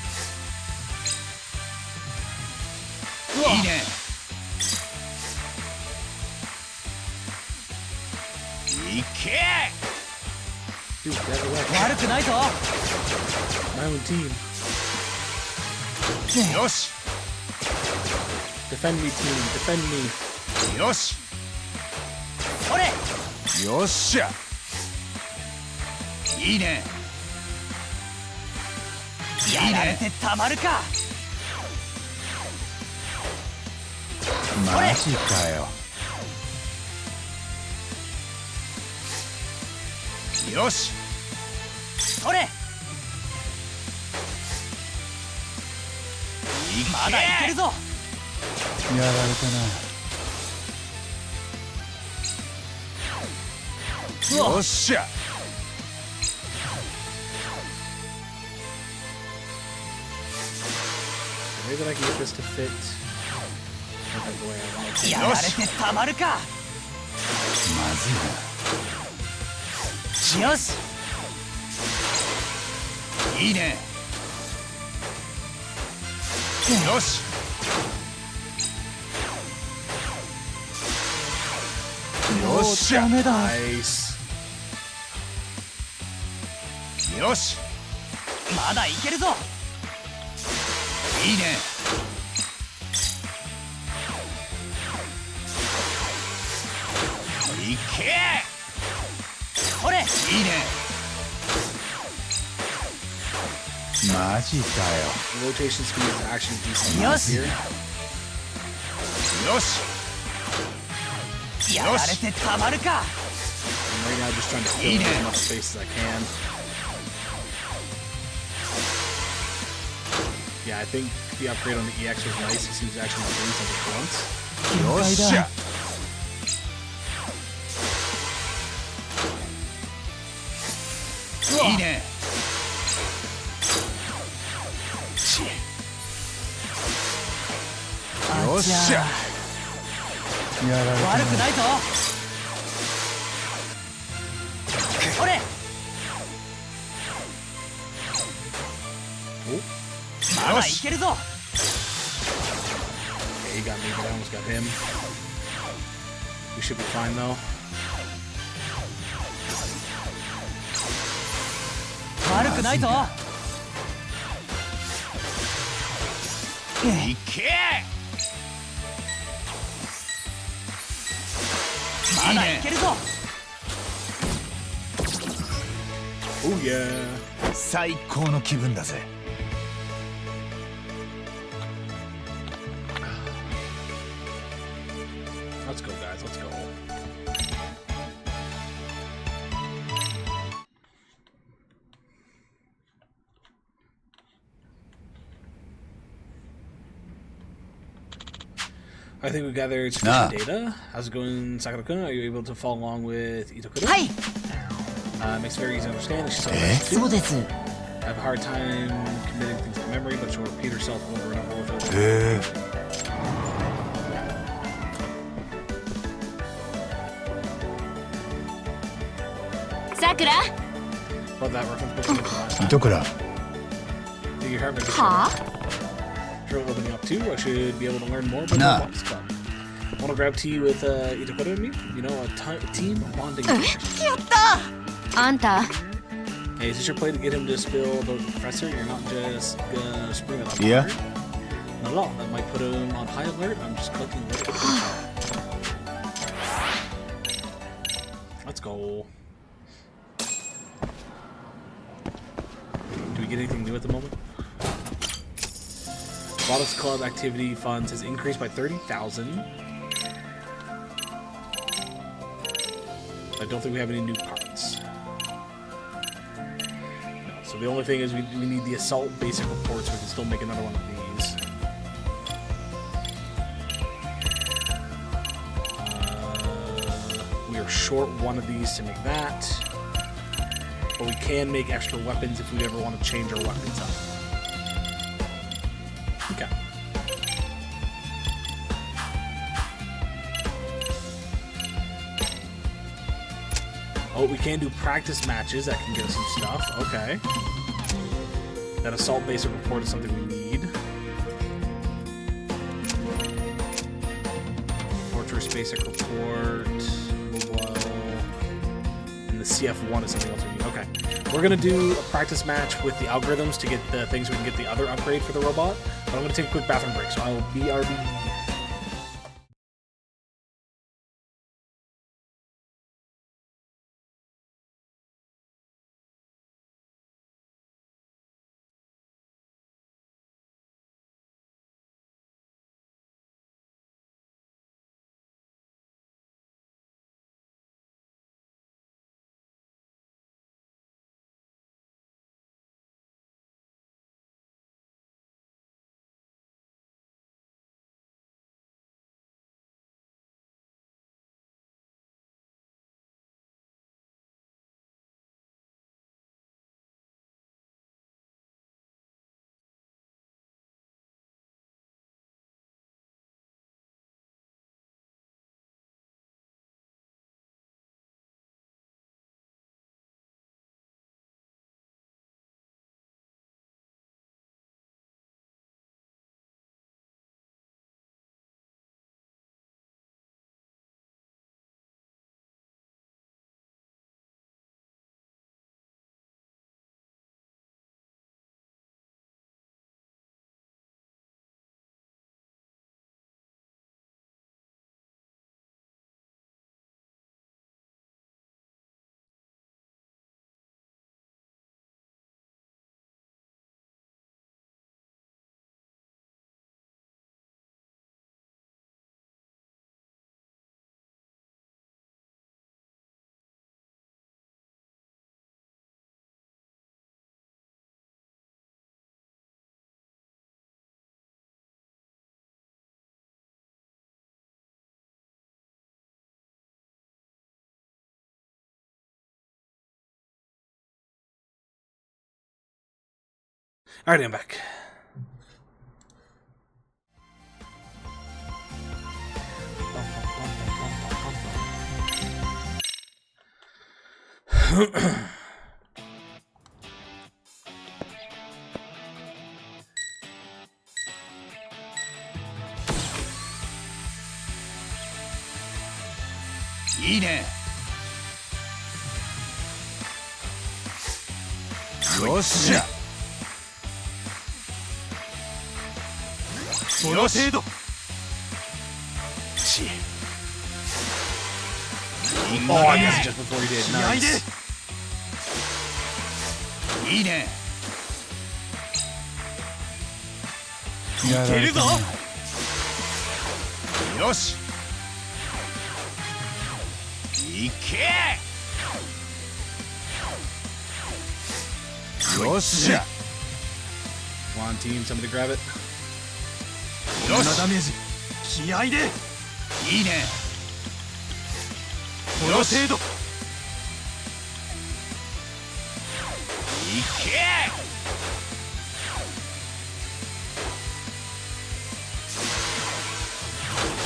Dude, get away. My own team. Yosh! Defend me, team. Defend me. Yosh! Yosh! いいね。やられてたまるか。マジかよ。よし。それ。まだいけるぞ。やられたな。よっしゃ。Maybe I can get this to fit. やられてたまるか。まずいな。よし。いいね。よし。よっしゃ。ダメだ。ナイス。よし。まだいけるぞ。いいね。いけ。これ。いいね。マジかよ。 The rotation speed is actually decent. Yes. Here. よし。やられてたまるか。 I'm right now just trying to fill as much space as I can. Yeah, I think the upgrade on the EX was nice. It seems to actually doing something for once. よっしゃ。いいね。よっしゃ。やられた。悪くないぞ。これ。まだいけるぞ。 Okay, he got me, but I almost got him. We should be fine though. 悪くないぞ。いけ。まだいけるぞ。 Oh yeah. 最高の気分だぜ。 Let's go, guys. Let's go. I think we gathered sufficient data. How's it going, Sakura-kun? Are you able to follow along with Itokura? Hi. Makes it very easy to understand. She's soそうです。 I have a hard time committing things to memory, but she'll repeat herself over and over with it. へえ。 Sakura? Love that reference book. Last time. 糸倉。 Do you hear me? はあ Sure, opening up too. I should be able to learn more about Nah. the Box Club. Want to grab tea with Itokura and me? You know, a team bonding. やったあんた Hey, is this your play to get him to spill about the professor? You're not just gonna spring it on Yeah. fire? Not at all. That might put him on high alert. I'm just collecting a little bit. Let's go. Do we get anything new at the moment? Bottles Club activity funds has increased by 30,000. I don't think we have any new parts. No, so the only thing is we need the assault basic reports. We can still make another one of these. We are short one of these to make that. But we can make extra weapons if we ever want to change our weapons up. Okay. Oh, we can do practice matches. That can get us some stuff. Okay. That assault basic report is something we need. Fortress basic report. Mobile. And the CF1 is something else we need. Okay. We're going to do a practice match with the algorithms to get the things we can get the other upgrade for the robot. But I'm going to take a quick bathroom break, so I will BRB. Alright, I'm back.いいね。よっしゃ。その程度。Oh, I guess just before he did. 気合いで。 Nice. いいね。いけるぞ。よし。いけ。よっしゃ。 Come on, team, somebody grab it. よし。ダメージ。気合いで。いいね。この程度。いけ。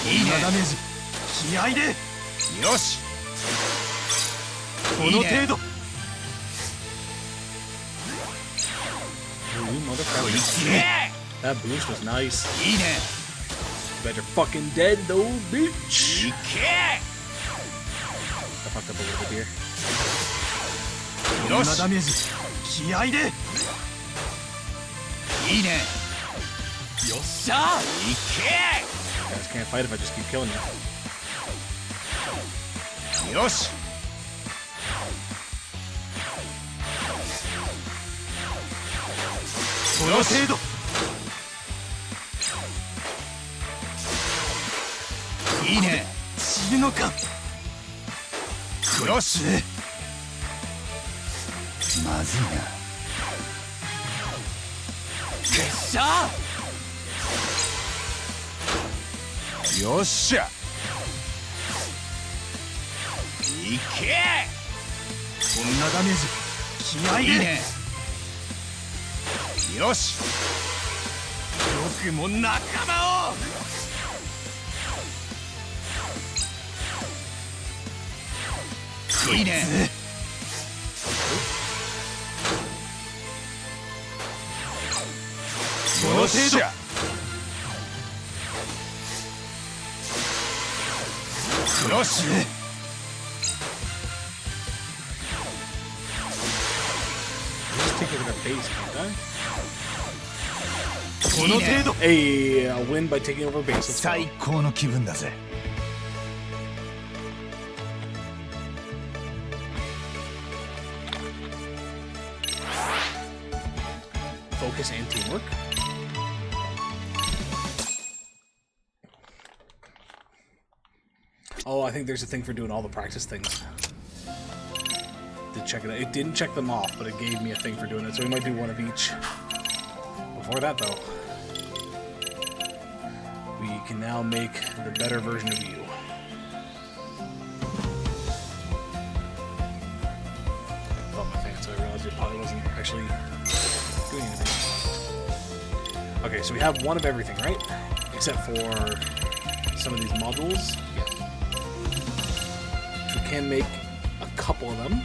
いいね。ダメージ。気合いで。よし。この程度。 Ooh, motherfucker. That boost was nice.いいね。 You bet you're fucking dead, though, bitch. いけ。 I fucked up a little bit here. よし。ダメージ。気合いで。いいね。よっしゃ。いけ。 You guys can't fight if I just keep killing you. よし。その程度。いいね。死ぬのか。よし。まずいな。よっしゃ。よっしゃ。いけ。こんなダメージ。気合いで。いいね。よし。よくも仲間を。いいね。その程度。よし。Just take over their base, can't I? この程度。Hey, a win by taking over base. Let's go. 最高の気分だぜ。 Focus and teamwork. Oh, I think there's a thing for doing all the practice things. Did check it out. It didn't check them off, but it gave me a thing for doing it, so we might do one of each. Before that, though, we can now make the better version of you. Thought my fan, so I realized it probably wasn't actually doing anything. Okay, so we have one of everything, right? Except for some of these modules. Yeah. We can make a couple of them.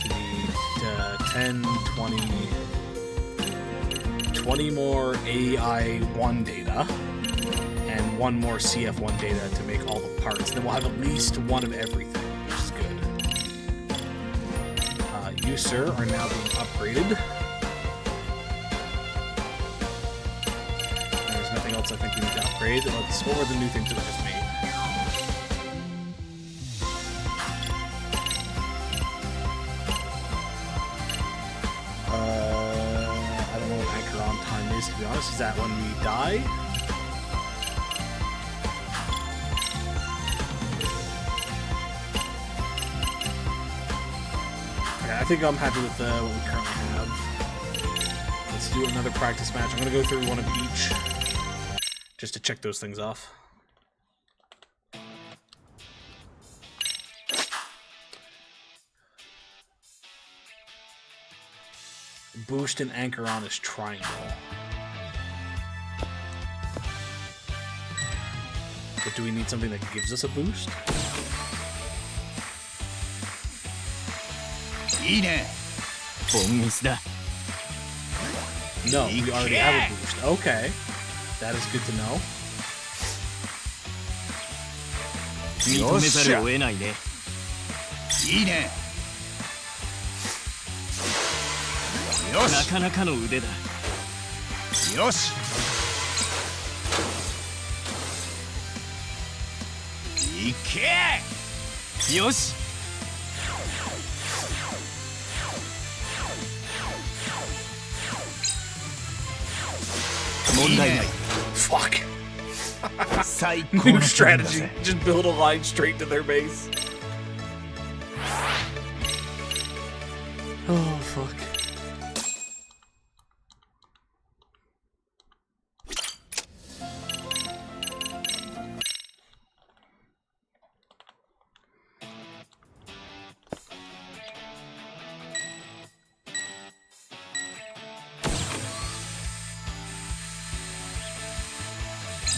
So we need 10, 20 more AI1 data. And one more CF1 data to make all the parts. Then we'll have at least one of everything, which is good. You, sir, are now being upgraded. There's nothing else I think we need to upgrade. What were the new things that I just made? I don't know what anchor on time is, to be honest. Is that when we die? I think I'm happy with what we currently have. Let's do another practice match. I'm going to go through one of each, just to check those things off. boost and anchor on is triangle. But do we need something that gives us a boost? No, we already have a boost. Okay. That is good to know. 認めざるを得ないね。いいね。よし。なかなかの腕だ。よし。いけ。よし。問題ない。Fuck. 最高 New の strategy. Just build a line straight to their base. Oh, fuck.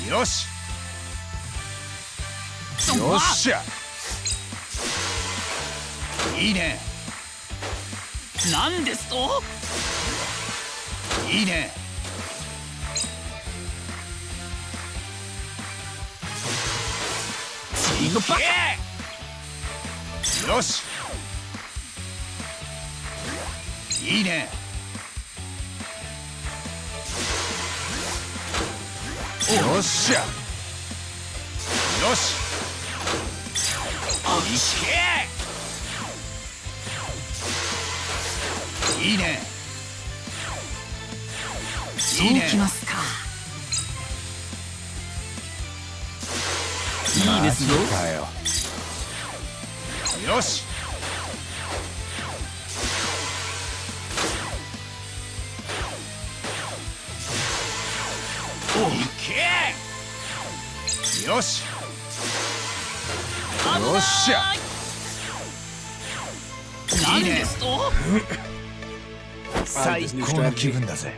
Yosh. よっしゃ。いいね。なんですと？いいね。チームバカ。よし。いいね。よっしゃ。よし。いけ。いいね。そうきますか。いいですよ。よし。いけ。よし。よっしゃ。いいね。最高の気分だぜ。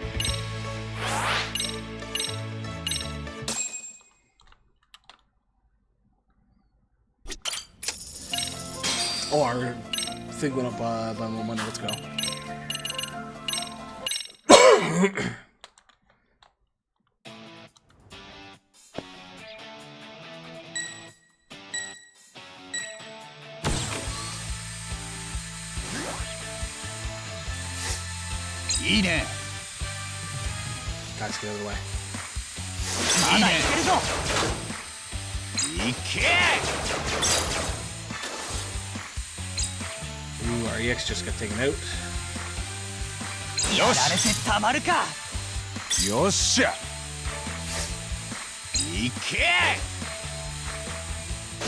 Oh, our thing went up by more money. Let's go. Guys, get out of the way. Ooh, our EX just got taken out. やられてたまるか。よっしゃ。いけ。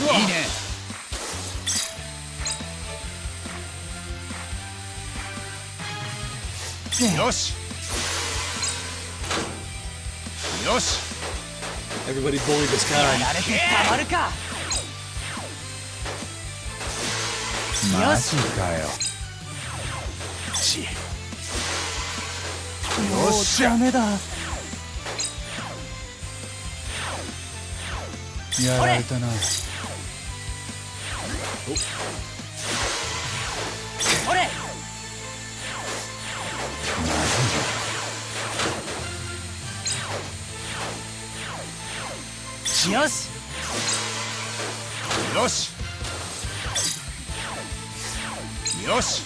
いいね。よし。よし。Everybody bully this guy. やられてたまるか。マジかよ。よっしゃ。ダメだ。やられたな。これ。よし。よし。よし。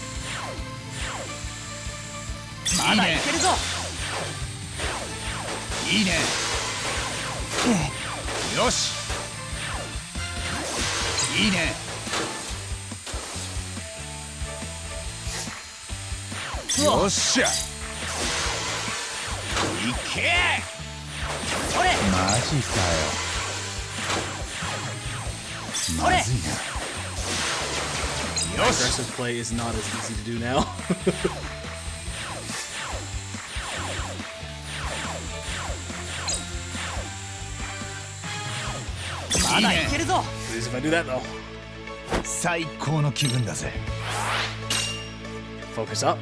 まだいけるぞ。いいね。よし。いいね。よっしゃ。いけ。それ。マジかよ。まずいな。Aggressive play is not as easy to do now. Please, if I do that though. 最高の気分だぜ。Focus up.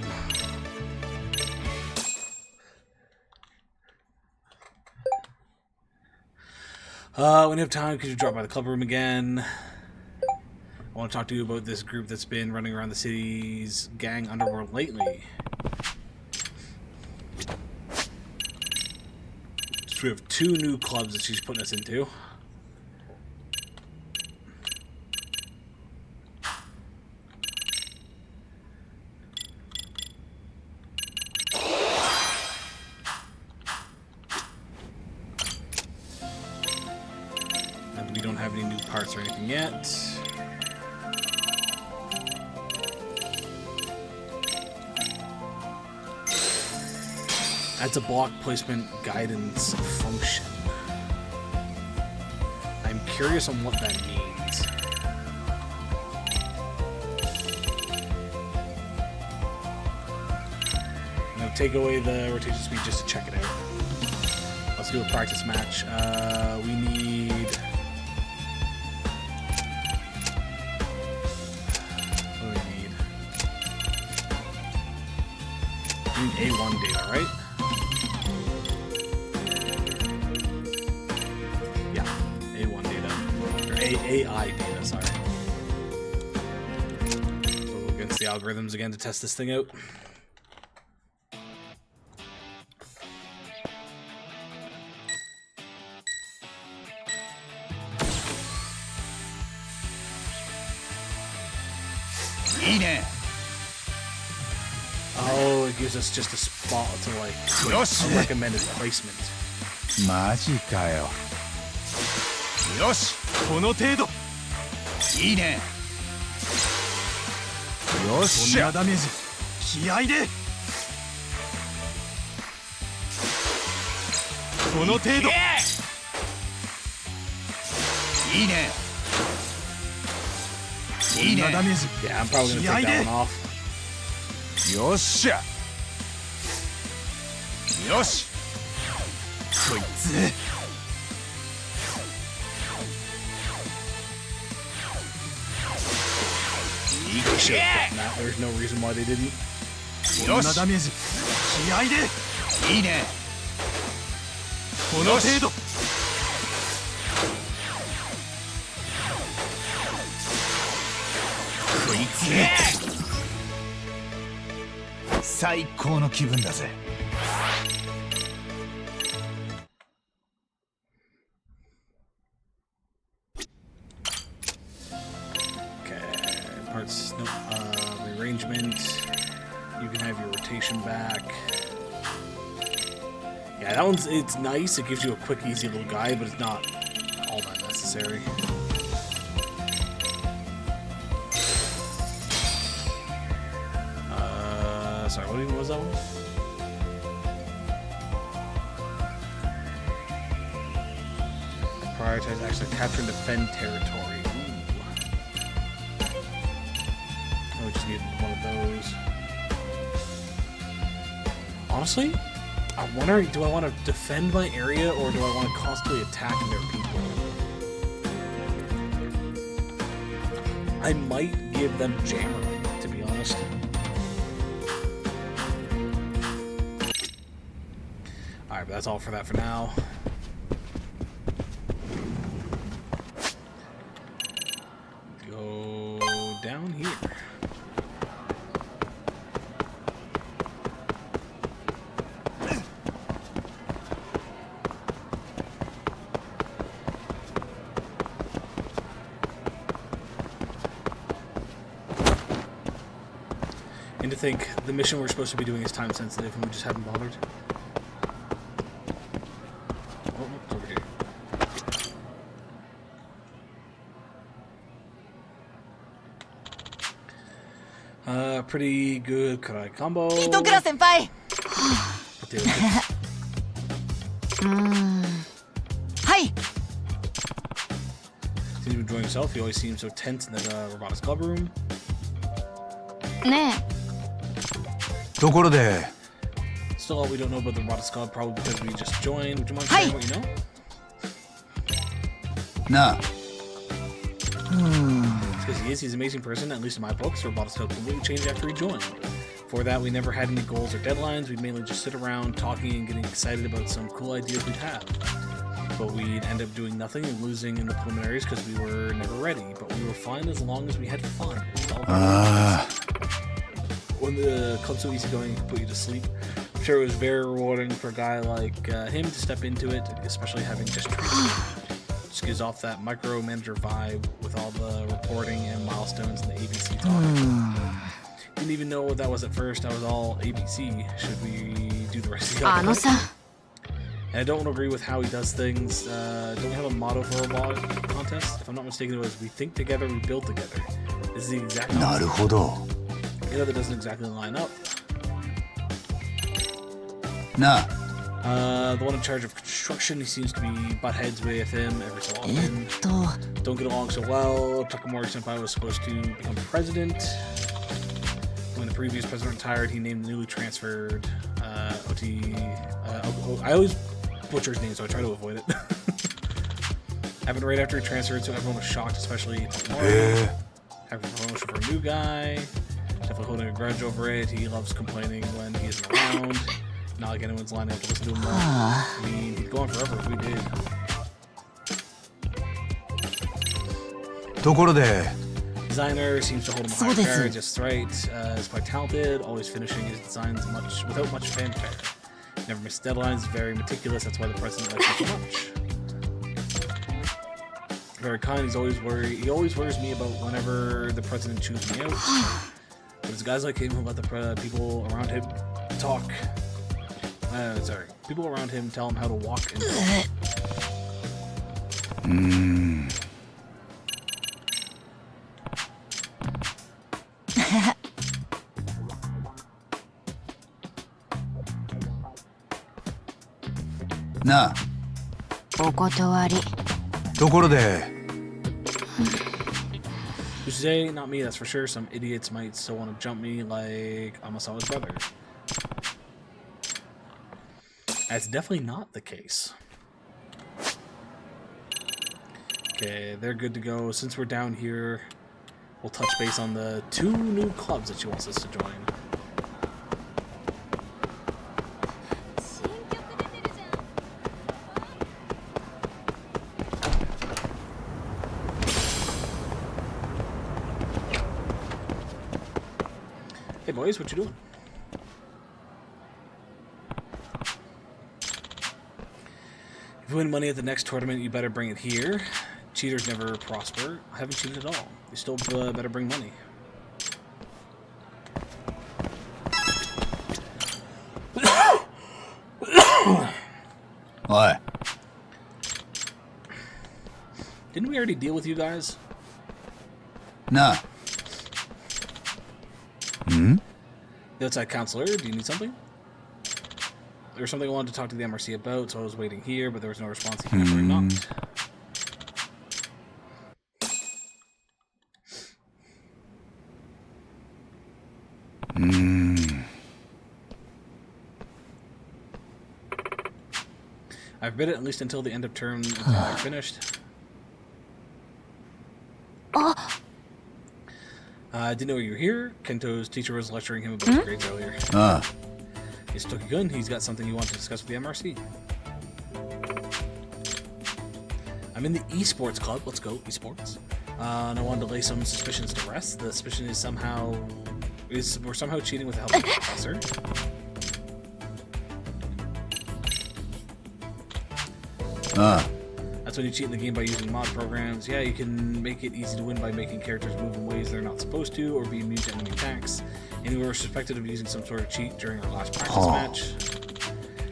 When you have time, could you drop by the club room again? I want to talk to you about this group that's been running around the city's gang underworld lately. So we have 2 new clubs that she's putting us into. And we don't have any new parts or anything yet. Adds a block placement guidance function. I'm curious on what that means. I'm gonna take away the rotation speed just to check it out. Let's do a practice match. We need... What do we need? We need A1 data, right? AI data, sorry. Go against the algorithms again to test this thing out. Oh, it gives us just a spot to like a recommended placement. マジかよ。よし、この程度。いいね。よっしゃ。こんなダメージ、気合で。この程度。いいね。いいね。こんなダメージ、Yeah, I'm probably gonna take that one off. よっしゃ。よし。こいつ。There's no reason why they didn't. こんなダメージ、気合で。いいね。この程度。こいつ。最高の気分だぜ。Rearrangement. You can have your rotation back. Yeah, that one's, it's nice. It gives you a quick, easy little guide, but it's not all that necessary. Sorry, what even was that one? Prioritize actually capture and defend territory. We just need one of those. Honestly, I'm wondering, do I want to defend my area or do I want to constantly attack their people? I might give them Jammer, to be honest. Alright, but that's all for that for now. Go down here. And to think the mission we're supposed to be doing is time sensitive and we just haven't bothered. Oh, it's over here. Pretty good Karai combo. Itokura senpai. Hi. Seems to be enjoying himself. He always seems so tense in the robotics club room. ねえ。ところで Still, we don't know about the robotics club, probably because we just joined. Would you mind sharing what you know? なあ Because he's an amazing person, at least in my books. Robotics club completely changed after he joined. For that, we never had any goals or deadlines. We'd mainly just sit around talking and getting excited about some cool ideas we'd have. but we'd end up doing nothing and losing in the preliminaries because we were never ready. But we were fine as long as we had fun. When the club's so easygoing, it can put you to sleep. I'm sure it was very rewarding for a guy like him to step into it, especially having just gives off that micromanager vibe with all the reporting and milestones and the ABC talk. Didn't even know what that was at first. I was all ABC. Should we do the rest of the other thing? And I don't agree with how he does things. Don't we have a motto for our blog contest? If I'm not mistaken, it was "We think together, we build together." This is the exact opposite. You know, that doesn't exactly line up. Nah. The one in charge of construction, he seems to be butt heads with him every so often. Don't get along so well. Takamori Senpai was supposed to become president. When the previous president retired, he named the newly transferred I always butcher his name, so I try to avoid it. Happened right after he transferred, so everyone was shocked, especially Takamori. Having a promotion for a new guy. Definitely holding a grudge over it. He loves complaining when he isn't around. Not like anyone's lining up to listen to him more. I mean, he'd go on forever if we did. Designer seems to hold him a high carrot just right. Is quite talented, always finishing his designs without much fanfare. Never missed deadlines, very meticulous, that's why the president likes him so much. Very kind, he always worries me about whenever the president chews me out. But it's guys like him who let the people around him talk. People around him tell him how to walk and talk. Nah. お断り。ところで。Who's to say? Not me, that's for sure. Some idiots might still want to jump me like Amasawa's brother. That's definitely not the case. Okay, they're good to go. Since we're down here, we'll touch base on the 2 new clubs that she wants us to join. Hey boys, what you doing? If you win money at the next tournament, you better bring it here. Cheaters never prosper. I haven't cheated at all. You still better bring money. What? Didn't we already deal with you guys? Nah. The outside counselor, do you need something? There was something I wanted to talk to the MRC about, so I was waiting here, but there was no response. He never knocked. I've bid it at least until the end of term until I'm finished. I didn't know you were here. Kento's teacher was lecturing him about his grades earlier. It's Toki-kun. He's got something he wants to discuss with the MRC. I'm in the esports club. Let's go, esports. And I wanted to lay some suspicions to rest. The suspicion is we're somehow cheating with the help of the professor. That's when you cheat in the game by using mod programs. Yeah, you can make it easy to win by making characters move in ways they're not supposed to, or be immune to enemy attacks. And we were suspected of using some sort of cheat during our last practice match.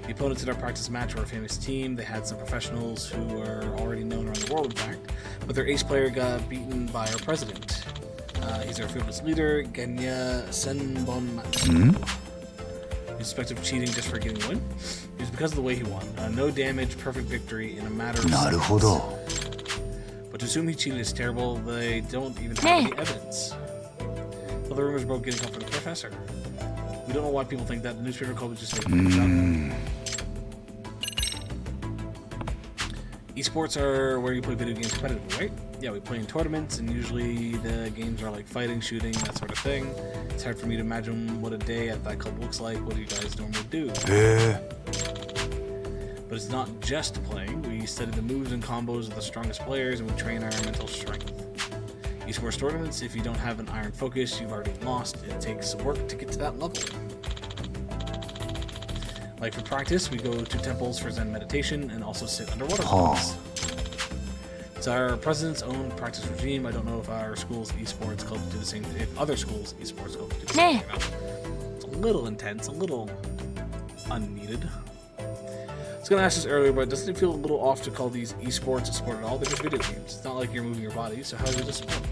The opponents in our practice match were a famous team. They had some professionals who were already known around the world, in fact. But their ace player got beaten by our president. He's our fearless leader, Genya Senbonmatsu. He's suspected of cheating just for getting a win. It was because of the way he won. No damage, perfect victory in a matter of seconds. But to assume he cheated is terrible. They don't even have any evidence. Well, the rumors about getting help from the professor. We don't know why people think that. The newspaper club is just making things up. Esports are where you play video games competitively, right? Yeah, we play in tournaments, and usually the games are like fighting, shooting, that sort of thing. It's hard for me to imagine what a day at that club looks like. What do you guys normally do? But But it's not just playing. We study the moves and combos of the strongest players, and we train our mental strength. Esports tournaments, if you don't have an iron focus, you've already lost. It takes work to get to that level. Like for practice, we go to temples for Zen meditation and also sit under waterfalls. It's our president's own practice regime. I don't know if our school's esports club do the same thing, if other schools' esports club do the same thing. It's a little intense, a little unneeded. I was going to ask this earlier, but doesn't it feel a little off to call these esports a sport at all? They're just video games. It's not like you're moving your body, so how is it a sport?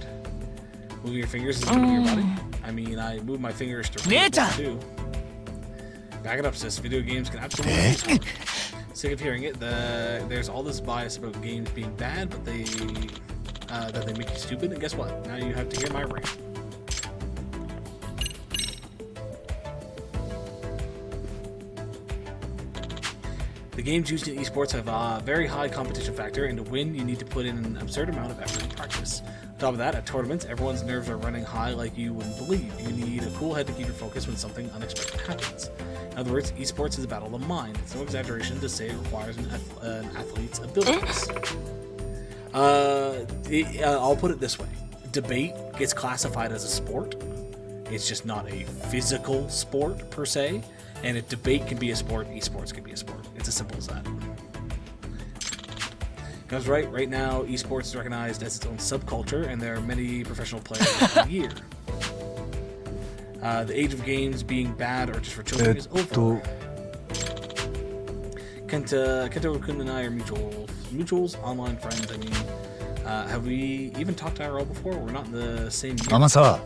Moving your fingers is moving your body? I mean, I move my fingers to read too. Back it up, sis. Video games can absolutely be sport. Sick of hearing it. There's all this bias about games being bad, but that they make you stupid, and guess what? Now you have to hear my rant. The games used in esports have a very high competition factor, and to win, you need to put in an absurd amount of effort and practice. On top of that, at tournaments, everyone's nerves are running high like you wouldn't believe. You need a cool head to keep your focus when something unexpected happens. In other words, esports is a battle of the mind. It's no exaggeration to say it requires an athlete's abilities. I'll put it this way. Debate gets classified as a sport. It's just not a physical sport, per se. And if debate can be a sport, esports can be a sport. It's as simple as that. Because right now, esports is recognized as its own subculture, and there are many professional players every year. The age of games being bad or just for children is over. Kento-kun and I are mutuals, online friends. I mean, have we even talked to IRL before? We're not in the same year. Amasawa.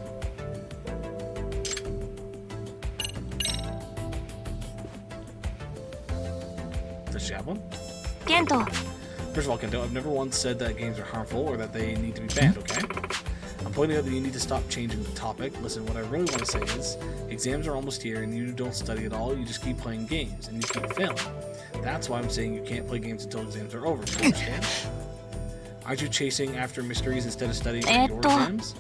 Does she have one? Kento. First of all, Kento, I've never once said that games are harmful or that they need to be banned, okay? I'm pointing out that you need to stop changing the topic. Listen, what I really want to say is, exams are almost here and you don't study at all, you just keep playing games and you keep failing. That's why I'm saying you can't play games until exams are over, do you understand? Aren't you chasing after mysteries instead of studying for your exams?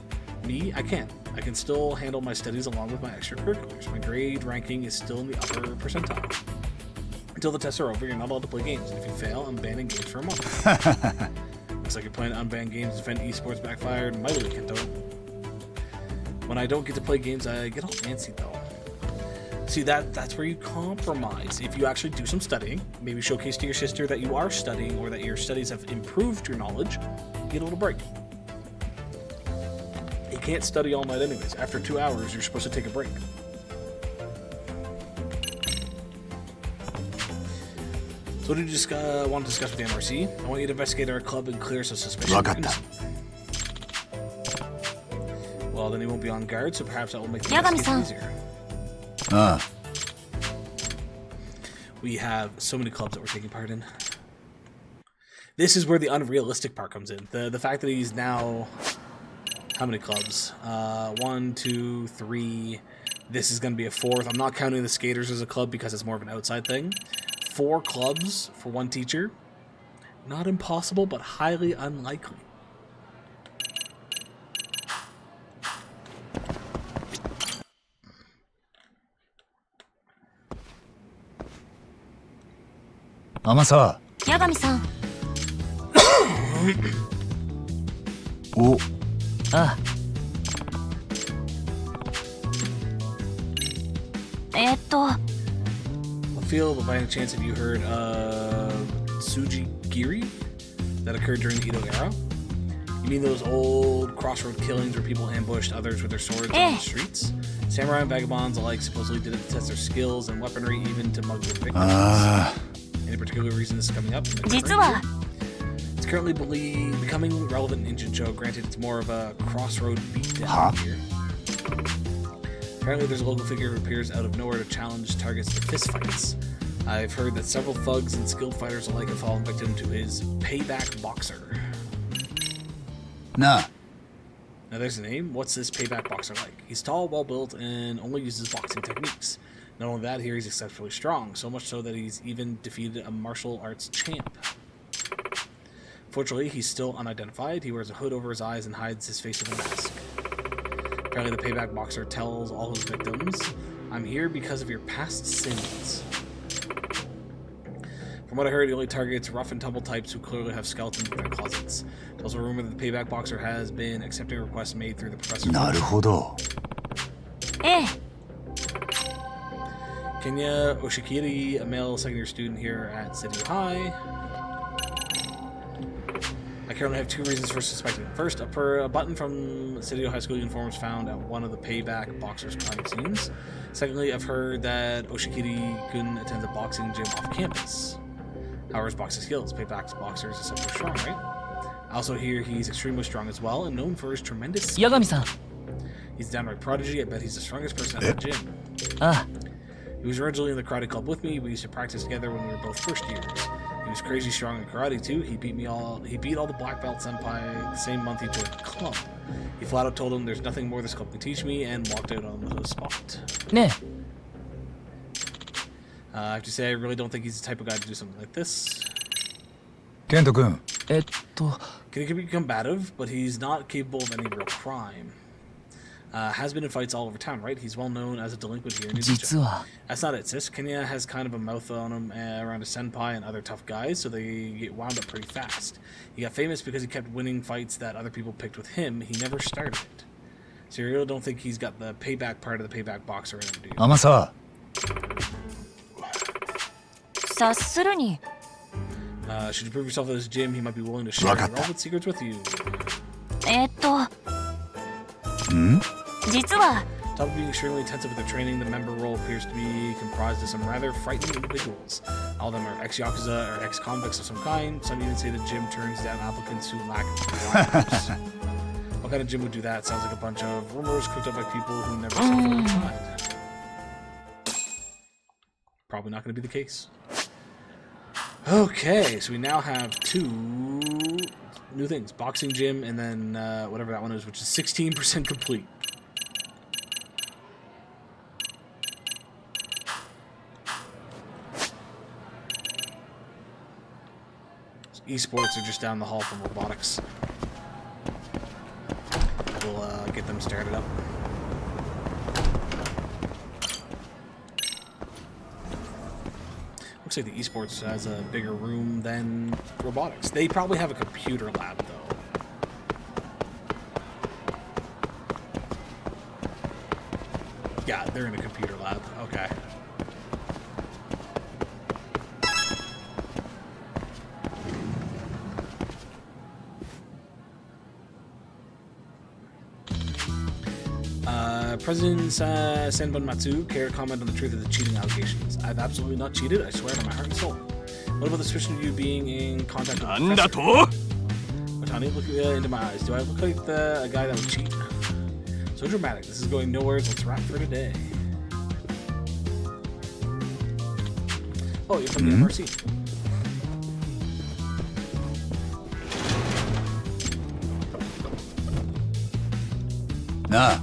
Me, I can. I can still handle my studies along with my extracurriculars. My grade ranking is still in the upper percentile. Until the tests are over, you're not allowed to play games. And if you fail, I'm banning games for a month. Looks like you're playing to unban games to defend esports backfired mightily, Kento. When I don't get to play games, I get all antsy, though. See, that's where you compromise. If you actually do some studying, maybe showcase to your sister that you are studying or that your studies have improved your knowledge, get a little break. You can't study all night anyways. After 2 hours, you're supposed to take a break. So what do you just want to discuss with the MRC? I want you to investigate our club and clear some suspicion. Well, then he won't be on guard, so perhaps that will make the investigation easier. We have so many clubs that we're taking part in. This is where the unrealistic part comes in. The fact that he's now... How many clubs? 1, 2, 3. This is going to be a 4th. I'm not counting the skaters as a club because it's more of an outside thing. 4 clubs for 1 teacher. Not impossible, but highly unlikely. Amasawa. Yagami-san. Oh. I feel, but by any chance have you heard of Tsujigiri that occurred during the Edo era? You mean those old crossroad killings where people ambushed others with their swords on the streets? Samurai and vagabonds alike supposedly did it to test their skills and weaponry, even to mug their victims. Any particular reason this is coming up? It's currently becoming relevant in Jincho. Granted, it's more of a crossroad beatdown here. Apparently, there's a local figure who appears out of nowhere to challenge targets to fistfights. I've heard that several thugs and skilled fighters alike have fallen victim to his payback boxer. Nah. Now, there's a name. What's this payback boxer like? He's tall, well-built, and only uses boxing techniques. Not only that, here he's exceptionally strong, so much so that he's even defeated a martial arts champ. Fortunately, he's still unidentified. He wears a hood over his eyes and hides his face with a mask. Apparently, the payback boxer tells all his victims, "I'm here because of your past sins." From what I heard, he only targets rough and tumble types who clearly have skeletons in their closets. There's also a rumor that the payback boxer has been accepting requests made through the professor. なるほど。ええ Kenya Oshikiri, a male second-year student here at City High. I currently have two reasons for suspecting him. First, a button from City High School uniforms found at one of the payback boxers' crime scenes. Secondly, I've heard that Oshikiri-kun attends a boxing gym off campus. However, his boxing skills, payback boxers are super strong, right? I also hear he's extremely strong as well and known for his tremendous skill. Yagami-san. He's a downright prodigy. I bet he's the strongest person at the gym. Ah. He was originally in the karate club with me. We used to practice together when we were both first years. He was crazy strong in karate too. He beat all the black belt senpai the same month he joined the club. He flat out told him there's nothing more this club can teach me and walked out on the spot. Ne. I have to say, I really don't think he's the type of guy to do something like this. Kento-kun. He can be combative, but he's not capable of any real crime. Has been in fights all over town, right? He's well known as a delinquent here in New Zealand. That's not it, sis. Kenya has kind of a mouth on him around a senpai and other tough guys, so they get wound up pretty fast. He got famous because he kept winning fights that other people picked with him. He never started it. So you really don't think he's got the payback part of the payback boxer in him, do you? Amasa. 察するに Should you prove yourself at this gym, he might be willing to share relevant secrets with you. 実は On top of being extremely intensive with their training, the member role appears to be comprised of some rather frightening individuals. All of them are ex-Yakuza or ex-convicts of some kind. Some even say the gym turns down applicants who lack values. What kind of gym would do that? Sounds like a bunch of rumors cooked up by people who never suffered inside. Probably not going to be the case. Okay, so we now have two new things. Boxing gym and then whatever that one is, which is 16% complete. Esports are just down the hall from robotics. We'll get them started up. Looks like the esports has a bigger room than robotics. They probably have a computer lab, though. Yeah, they're in a computer lab. Okay. President Senbon Matsu, care to comment on the truth of the cheating allegations? I've absolutely not cheated, I swear to my heart and soul. What about the suspicion of you being in contact with the professor? Watani, look into my eyes. Do I look like a guy that would cheat? So dramatic. This is going nowhere, so let's wrap for today. Oh, you're from the MRC. Nah.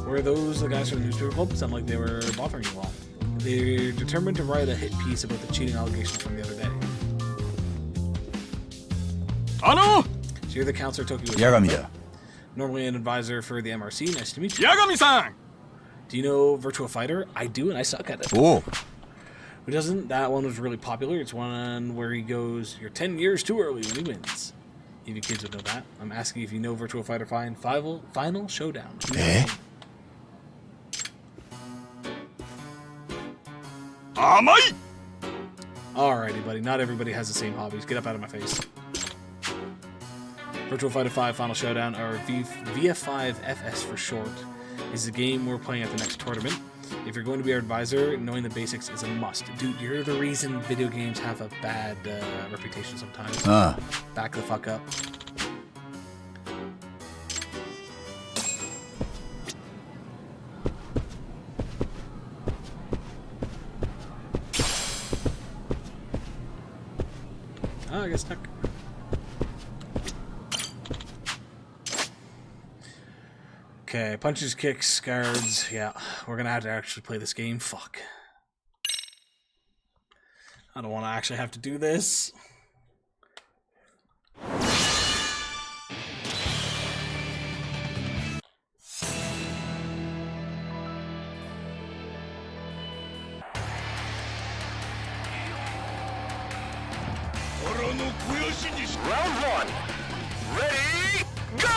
Were those the guys from the newspaper club? Sound like they were bothering you all. They're determined to write a hit piece about the cheating allegations from the other day. So you're the counselor Tokyo. Yagami-da. Normally an advisor for the MRC. Nice to meet you. Yagami-san! Do you know Virtua Fighter? I do, and I suck at it. Oh. Who doesn't? That one was really popular. It's one where he goes, "You're 10 years too early" when he wins. Even kids would know that. I'm asking if you know Virtua Fighter Final Showdown. Alrighty, buddy. Not everybody has the same hobbies. Get up out of my face. Virtua Fighter 5 Final Showdown, or VF5FS for short, is the game we're playing at the next tournament. If you're going to be our advisor, knowing the basics is a must. Dude, you're the reason video games have a bad reputation sometimes. Back the fuck up. Oh, I got stuck. Okay, punches, kicks, guards. Yeah, we're gonna have to actually play this game. Fuck. I don't want to actually have to do this. one. Ready, go!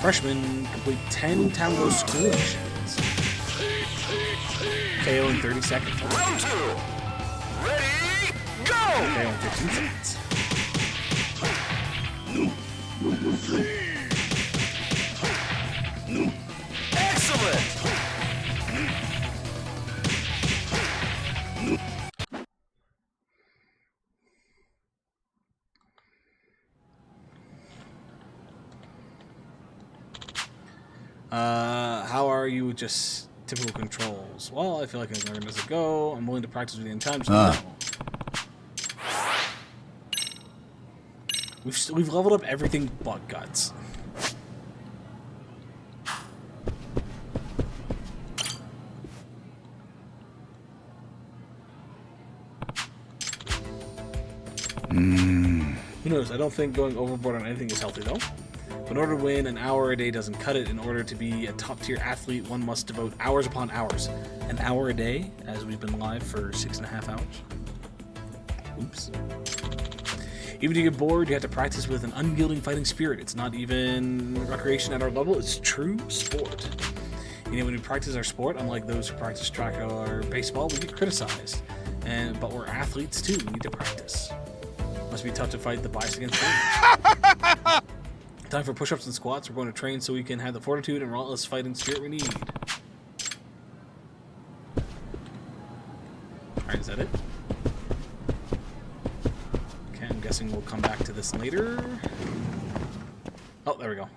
Freshman complete 10 Tango school missions. KO in 30 seconds. Round 2. Ready, go! KO in 15 seconds. Excellent! How are you with just typical controls? Well, I feel like I can learn as I go. I'm willing to practice with the time. So we've leveled up everything but guts. Who knows? I don't think going overboard on anything is healthy though. But in order to win, an hour a day doesn't cut it. In order to be a top-tier athlete, one must devote hours upon hours. An hour a day, as we've been live for 6.5 hours. Oops. Even if you get bored, you have to practice with an unyielding fighting spirit. It's not even recreation at our level, it's true sport. You know, when we practice our sport, unlike those who practice track or baseball, we get criticized. But we're athletes too, we need to practice. Must be tough to fight the bias against strangers. Time for push-ups and squats. We're going to train so we can have the fortitude and relentless fighting spirit we need. Alright, is that it? Okay, I'm guessing we'll come back to this later. Oh, there we go.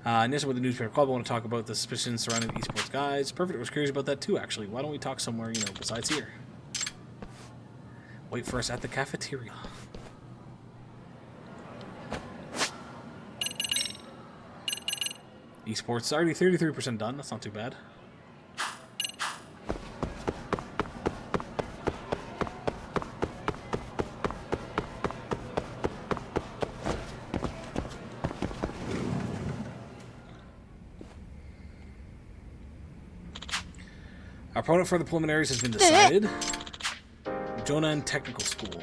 Next with the newspaper club, I want to talk about the suspicions surrounding esports guys. Perfect, I was curious about that too, actually. Why don't we talk somewhere, you know, besides here? Wait for us at the cafeteria. Esports already 33% done. That's not too bad. Our opponent for the preliminaries has been decided. Jonan Technical School.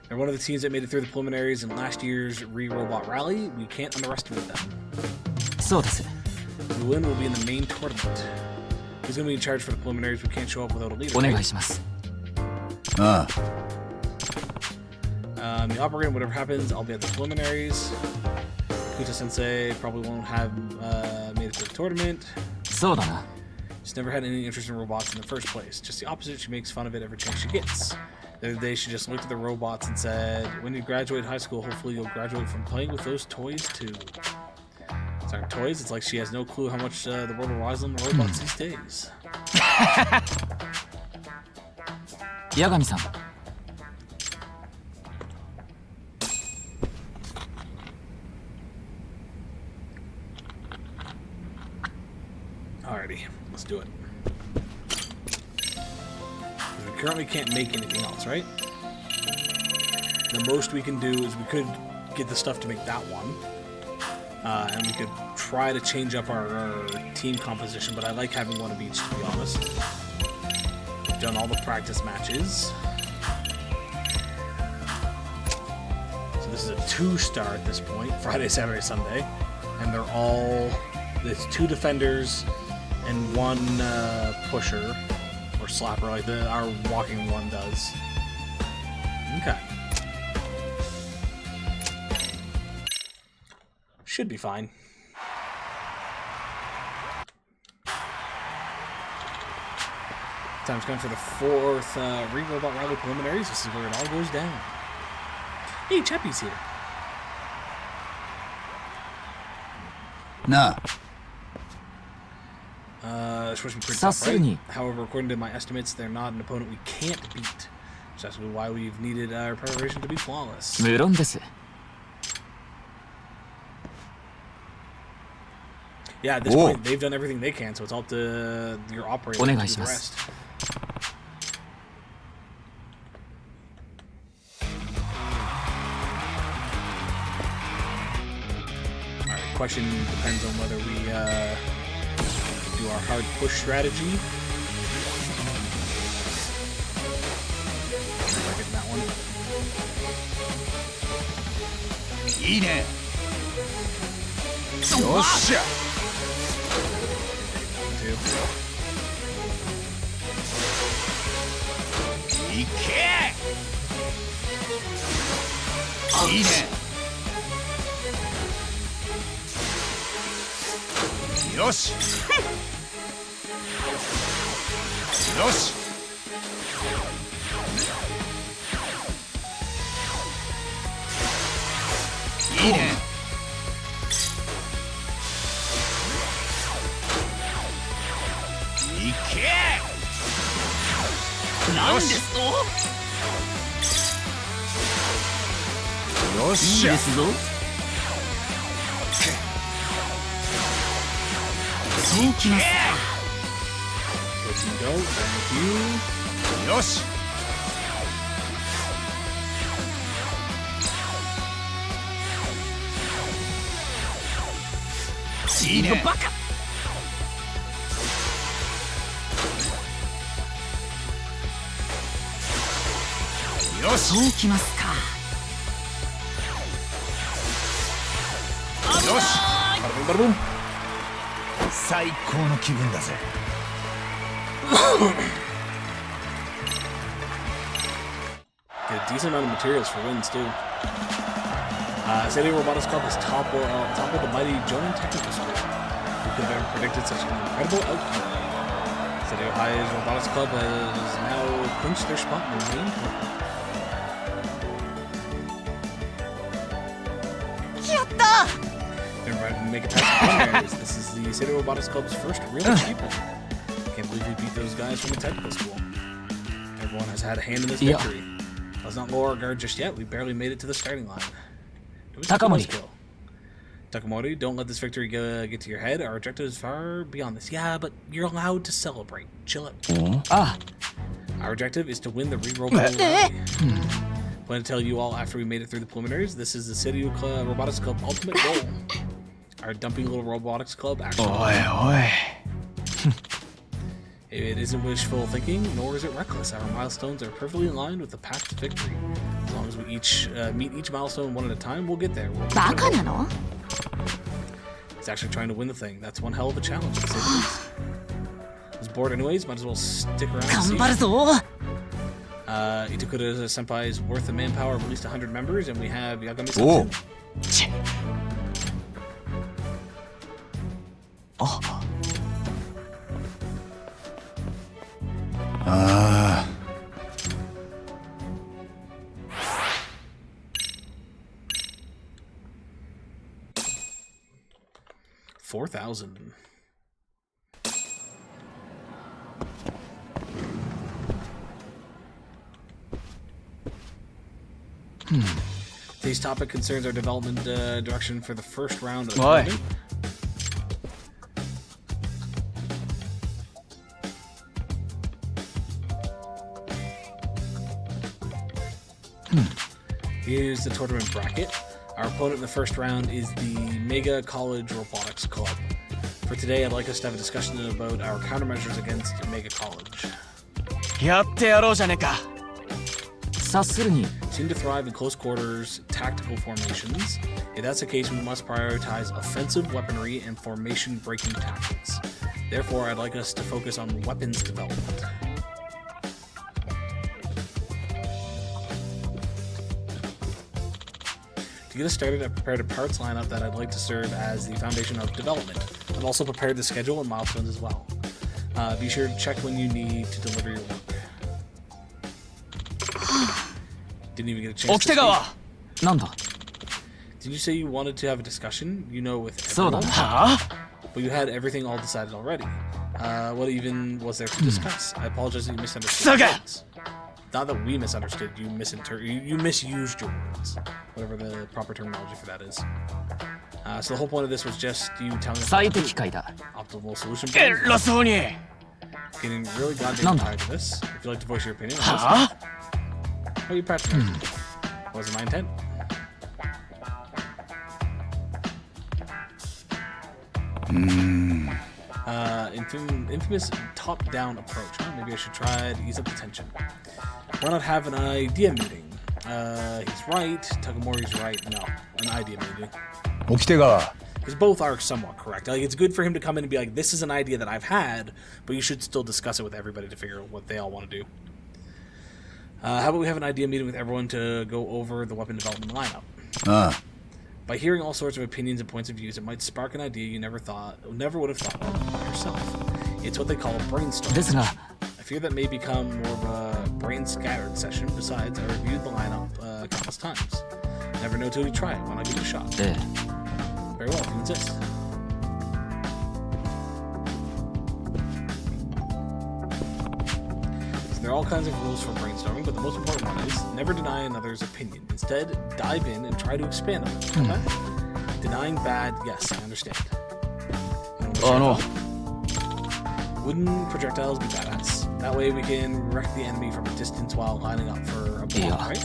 They're one of the teams that made it through the preliminaries in last year's Re-Robot Rally. We can't underestimate them. The win will be in the main tournament. Who's going to be in charge for the preliminaries? We can't show up without a leader. Right? The operator, whatever happens, I'll be at the preliminaries. Kuta-sensei probably won't have made it to the tournament. She's never had any interest in robots in the first place. Just the opposite, she makes fun of it every chance she gets. The other day, she just looked at the robots and said, when you graduate high school, hopefully you'll graduate from playing with those toys too. These aren't toys, it's like she has no clue how much the world relies on the robots these days. Yagami-san. Alrighty, let's do it. We currently can't make anything else, right? The most we can do is we could get the stuff to make that one. And we could try to change up our team composition, but I like having one of each, to be honest. We've done all the practice matches. So this is a 2-star at this point, Friday, Saturday, Sunday. And they're all, it's 2 defenders and 1 pusher, or slapper, like our walking one does. Okay. Should be fine. Time's coming for the 4th Re-Robot Rally preliminaries. This is where it all goes down. Hey, Chappie's here. Nah. Supposed to be pretty tough, right? However, according to my estimates, they're not an opponent we can't beat. Which is actually why we've needed our preparation to be flawless. Yeah, at this point, they've done everything they can, so it's up to your operator to do the rest. question depends on whether we do our hard push strategy. If I get that one. いいね。よっしゃ。いけ。いいね。よし。よし。いいね。いけ。なんですと。よっしゃ。いいですぞ。そうきます。よし。いいね。バカ。よし。そうきますか。よし。最高の気分だぜ。Get a decent amount of materials for wins too. Serio Robotics Club is top of the mighty Jonan Technical School. Who could have ever predicted such an incredible outcome? Serio High's Robotics Club has now clinched their spot in the main tournament. やった Remember, to make it past the preliminaries. This is the Serio Robotics Club's first real achievement. Can't believe we beat those guys from the technical school. Everyone has had a hand in this victory. Let's not lower our guard just yet. We barely made it to the starting line. Takamori. Takamori, don't let this victory get to your head. Our objective is far beyond this. Yeah, but you're allowed to celebrate. Chill out. Our objective is to win the Re-Robot Rally. I'm going to tell you all after we made it through the preliminaries, this is the Serio Robotics Club ultimate goal. Our dumpy little robotics club actually. It isn't wishful thinking, nor is it reckless. Our milestones are perfectly aligned with the path to victory. As long as we each meet each milestone one at a time, we'll get there. He's actually trying to win the thing. That's one hell of a challenge, to say the least. I was bored anyways, might as well stick around and see. Itakura Senpai is worth the manpower of at least 100 members, and we have Yagami-san. Ah. $4,000. Today's topic concerns our development direction for the first round of the tournament. Here's the tournament bracket. Our opponent in the first round is the Mega College Robotics Club. For today, I'd like us to have a discussion about our countermeasures against Mega College. Seem to thrive in close quarters, tactical formations. If that's the case, we must prioritize offensive weaponry and formation breaking tactics. Therefore, I'd like us to focus on weapons development. To get us started, I've prepared a parts lineup that I'd like to serve as the foundation of development. I've also prepared the schedule and milestones as well. Be sure to check when you need to deliver your work. Didn't even get a chance to speak. Did you say you wanted to have a discussion? You know, with everyone? But you had everything all decided already. What even was there to discuss? I apologize that you misunderstood. Not that we misunderstood, you misused your words. Whatever the proper terminology for that is. So the whole point of this was just you telling us optimal solution plans. Getting really goddamn tired of this. If you'd like to voice your opinion on this, what are you patronizing? Wasn't my intent. Infamous top-down approach. Huh? Maybe I should try to ease up the tension. Why not have an idea meeting? He's right. Takamori's right. No, an idea meeting. 起きてが Because both are somewhat correct. Like, it's good for him to come in and be like, this is an idea that I've had, but you should still discuss it with everybody to figure out what they all want to do. How about we have an idea meeting with everyone to go over the weapon development lineup? By hearing all sorts of opinions and points of views, it might spark an idea you never would have thought of by yourself. It's what they call a brainstorm. I fear that may become more of a brain-scattered session. Besides, I reviewed the lineup countless times. Never know till you try it. Why not give it a shot? Very well, if you insist. So there are all kinds of rules for brainstorming, but the most important one is never deny another's opinion. Instead, dive in and try to expand on it. Okay? Denying bad, yes, I understand. Oh no. Wooden projectiles be badass. That way we can wreck the enemy from a distance while lining up for a blow, right?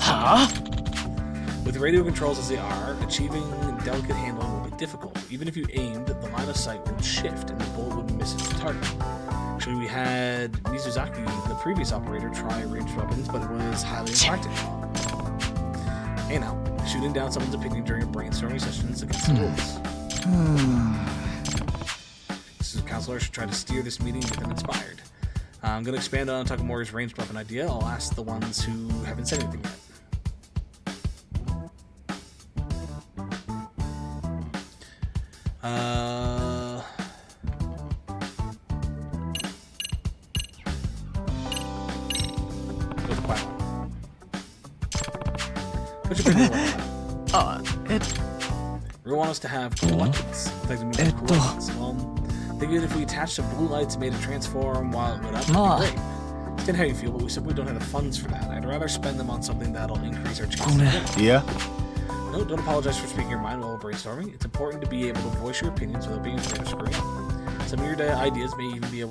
With radio controls as they are, achieving delicate handling will be difficult. Even if you aimed, the line of sight would shift and the bullet would miss its target. Actually, we had Mizuzaki, the previous operator, try ranged weapons, but it was highly impractical. Hey now, shooting down someone's opinion during a brainstorming session is against the rules. This counselor should try to steer this meeting and get them inspired. I'm going to expand on Takamori's ranged weapon idea. I'll ask the ones who haven't said anything yet. We want us to have cool weapons. Well, thinking if we attach some blue lights made to transform while it lit up, that'd be great. Understand how you feel, but we simply don't have the funds for that. I'd rather spend them on something that'll increase our chances of winning. Yeah? No, don't apologize for speaking your mind while brainstorming. It's important to be able to voice your opinions without being afraid of screwing up. Some of your ideas may even be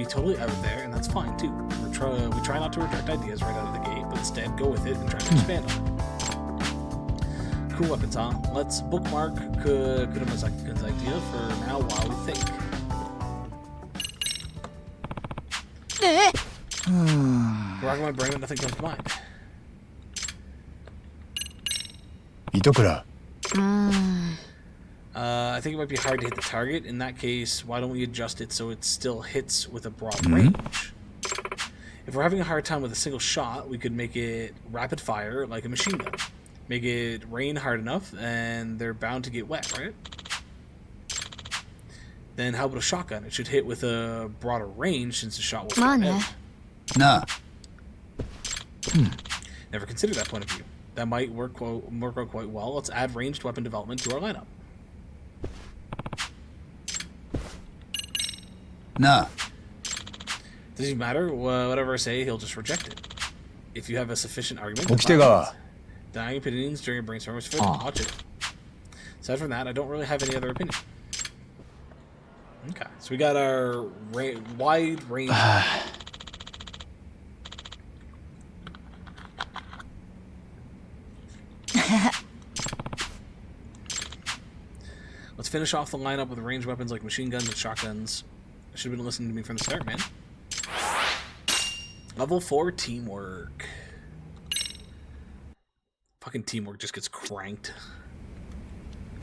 totally out there, and that's fine too. We try not to reject ideas right out of the gate, but instead go with it and try to expand on it. Cool weapons, huh? Let's bookmark Kuramasaki's idea for now while we think. Rocking my brain, but nothing comes to mind. Itokura. I think it might be hard to hit the target. In that case, why don't we adjust it so it still hits with a broad range? If we're having a hard time with a single shot, we could make it rapid fire like a machine gun. Make it rain hard enough, and they're bound to get wet, right? Then how about a shotgun? It should hit with a broader range since the shot will start out. Nah. Never considered that point of view. That might work out quite well. Let's add ranged weapon development to our lineup. Nah. Doesn't even matter. Whatever I say, he'll just reject it. If you have a sufficient argument, denying opinions during a brainstorm is forbidden. Watch it. Aside from that, I don't really have any other opinion. Okay, so we got our wide range. Let's finish off the lineup with ranged weapons like machine guns and shotguns. I should have been listening to me from the start, man. Level 4 teamwork. Fucking teamwork just gets cranked.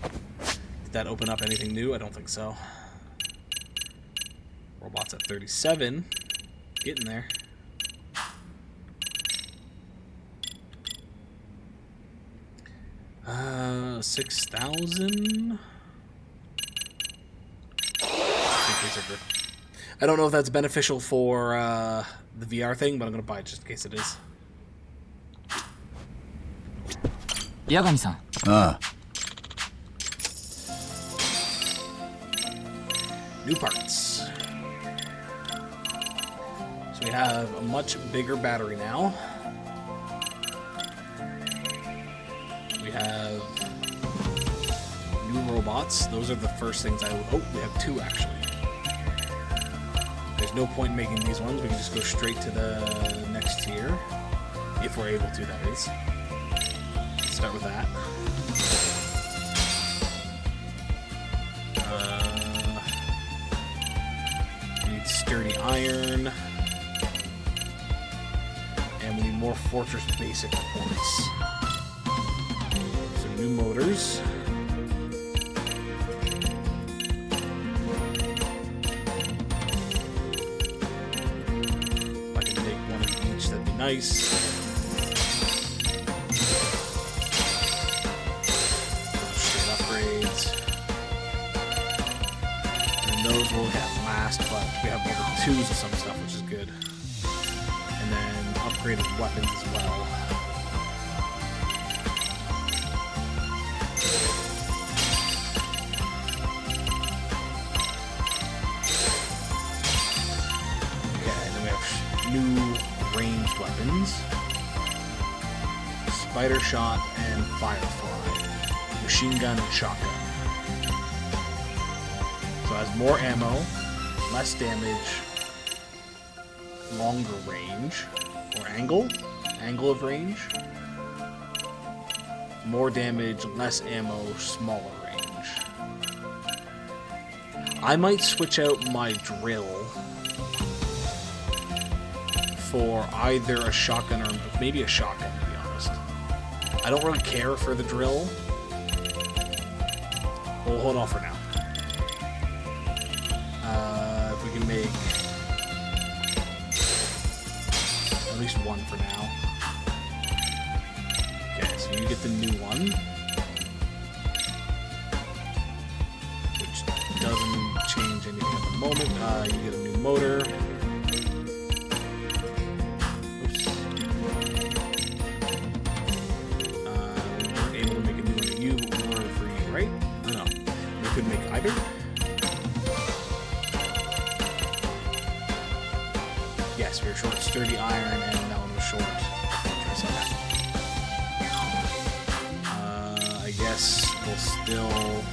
Did that open up anything new? I don't think so. Robots at 37. Getting there. Uh, 6,000. I don't know if that's beneficial for the VR thing, but I'm gonna buy it just in case it is. Yagami-san. New parts. So we have a much bigger battery now. We have new robots. Those are the first things I would... Oh, we have 2 actually. There's no point in making these ones. We can just go straight to the next tier. If we're able to, that is. Let's start with that. need sturdy iron. And we need more fortress basic reports. So new motors. If I can make one of each, that'd be nice. Those will last, but we have level 2s of some stuff, which is good. And then upgraded weapons as well. Okay, and then we have new ranged weapons. Spider shot and firefly. Machine gun and shotgun. So it has more ammo, less damage, longer range, or angle of range, more damage, less ammo, smaller range. I might switch out my drill for either a shotgun or maybe a shotgun, to be honest. I don't really care for the drill. We'll hold on for now. If we can make at least one for now. Okay, so you get the new one, which doesn't change anything at the moment. You get a new motor. Oops. We weren't able to make a new one for you, but we were for you, right? Or no, we couldn't make either. Yes, we were short sturdy iron, and that one was short fortress. Okay. I guess we'll still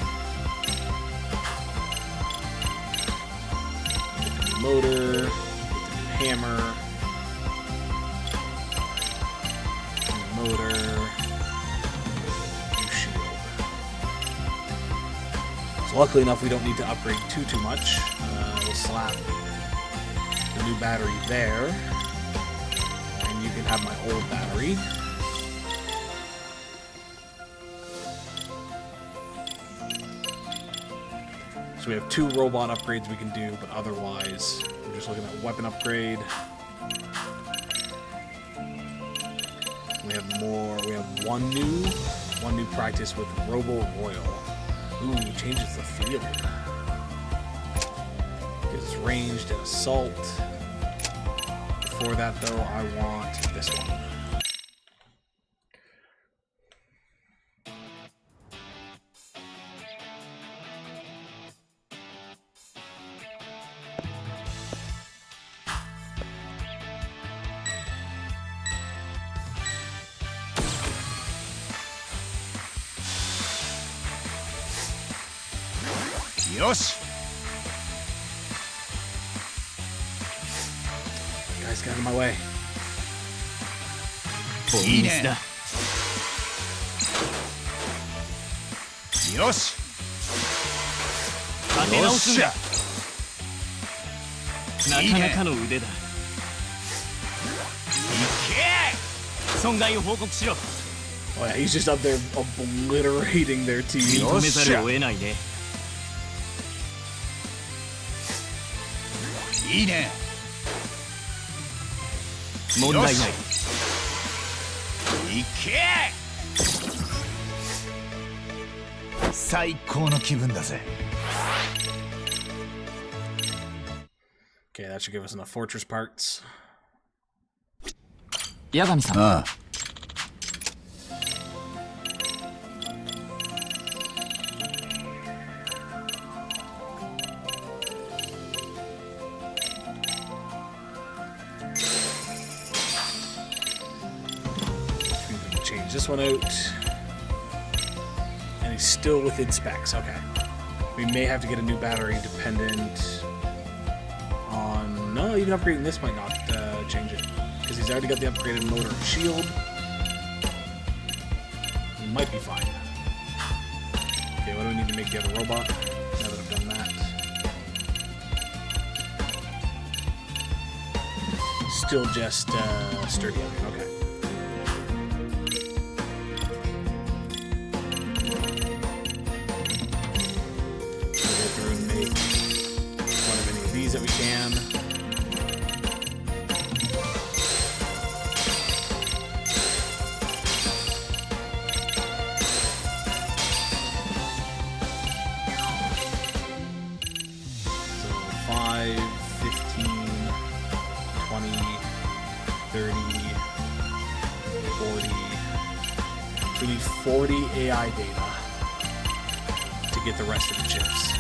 get the new motor, get the new hammer, new motor, new shield. So luckily enough, we don't need to upgrade too much. We'll slap the new battery there, and you can have my old battery. So we have 2 robot upgrades we can do, but otherwise we're just looking at weapon upgrade. We have one new practice with Robo Royal. Ooh, changes the field. Gives ranged and assault. Before that, though, I want this one. Yosh! Guys, get out of my way. Yosh! 立て直すんだ。なかなかの腕だ。損害を報告しろ。 Oh yeah, he's just up there obliterating their team. 認めざるを得ないね。いいね。問題ない。いけ！最高の気分だぜ。 Okay, that should give us enough fortress parts. 八神さん。ああ。 Change this one out. And he's still within specs. Okay. We may have to get a new battery dependent on... No, even upgrading this might not change it. Because he's already got the upgraded motor and shield. He might be fine. Okay, what do we need to make the other robot? Now that I've done that. still just sturdy iron. Okay. We'll go through and make one of any of these that we can. So 5, 15, 20, 30, 40. So we need 40 AI data to get the rest of the chips.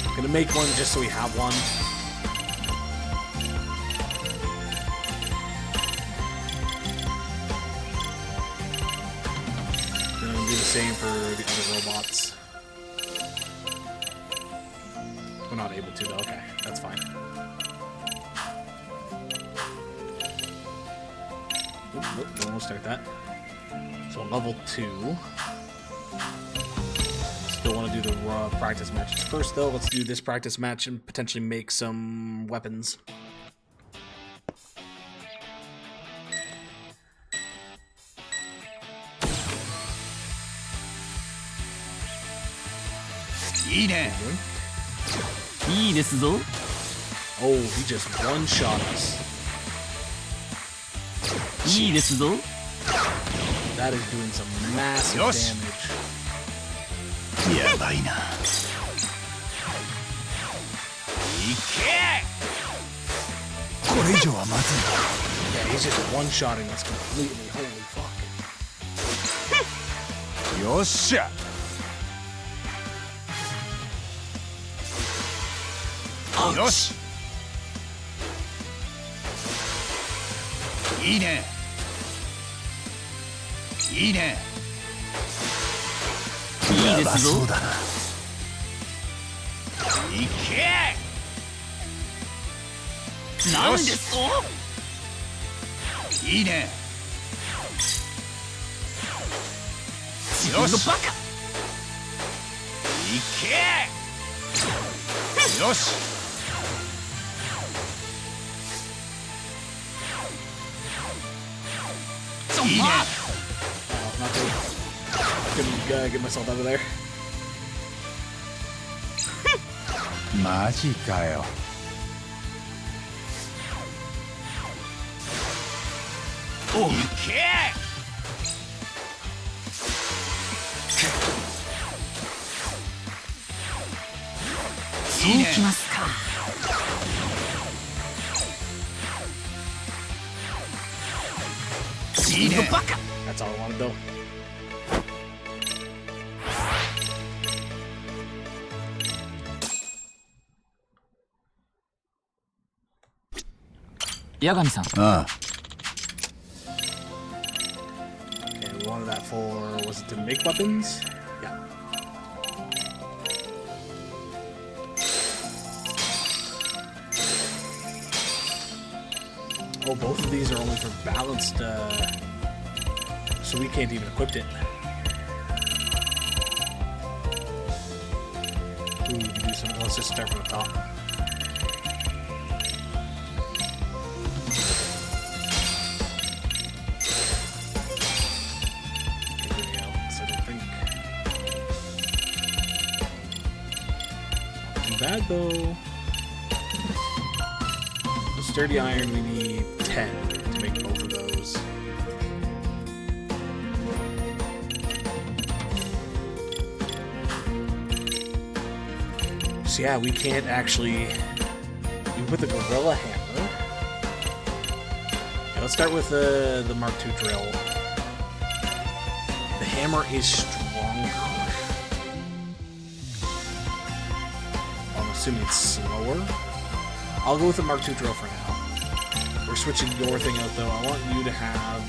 I'm gonna make one just so we have one. Then I'm gonna do the same for the other robots. We're not able to though, okay, that's fine. Nope, we won't start that. So level 2. Still want to do the practice matches first though. Let's do this practice match and potentially make some weapons. Oh, he just one-shot us. That is doing some massive damage. Yeah, he's just one-shotting us completely. Holy fuck. Yossha! Yosh! いいね。いいね。やばそうだな。いけ！なんですと？いいね。よし。バカ。いけ！よし。Eat it. Oh, not good. Couldn't get myself out of there. マジかよ。おいけ！そうきますか。That's all I wanted though. Yagami-san. Ah. Okay, we wanted that for, was it to make weapons? Yeah. Oh, both of these are only for balanced, so we can't even equip it. Ooh, we can do some, let's just start from the top. Bad though. The sturdy iron, we need 10 to make both of those. So yeah, we can't actually. We put the gorilla hammer. Yeah, let's start with the Mark II drill. The hammer is stronger. Assuming it's slower. I'll go with the Mark II drill for now. We're switching your thing out though. I want you to have...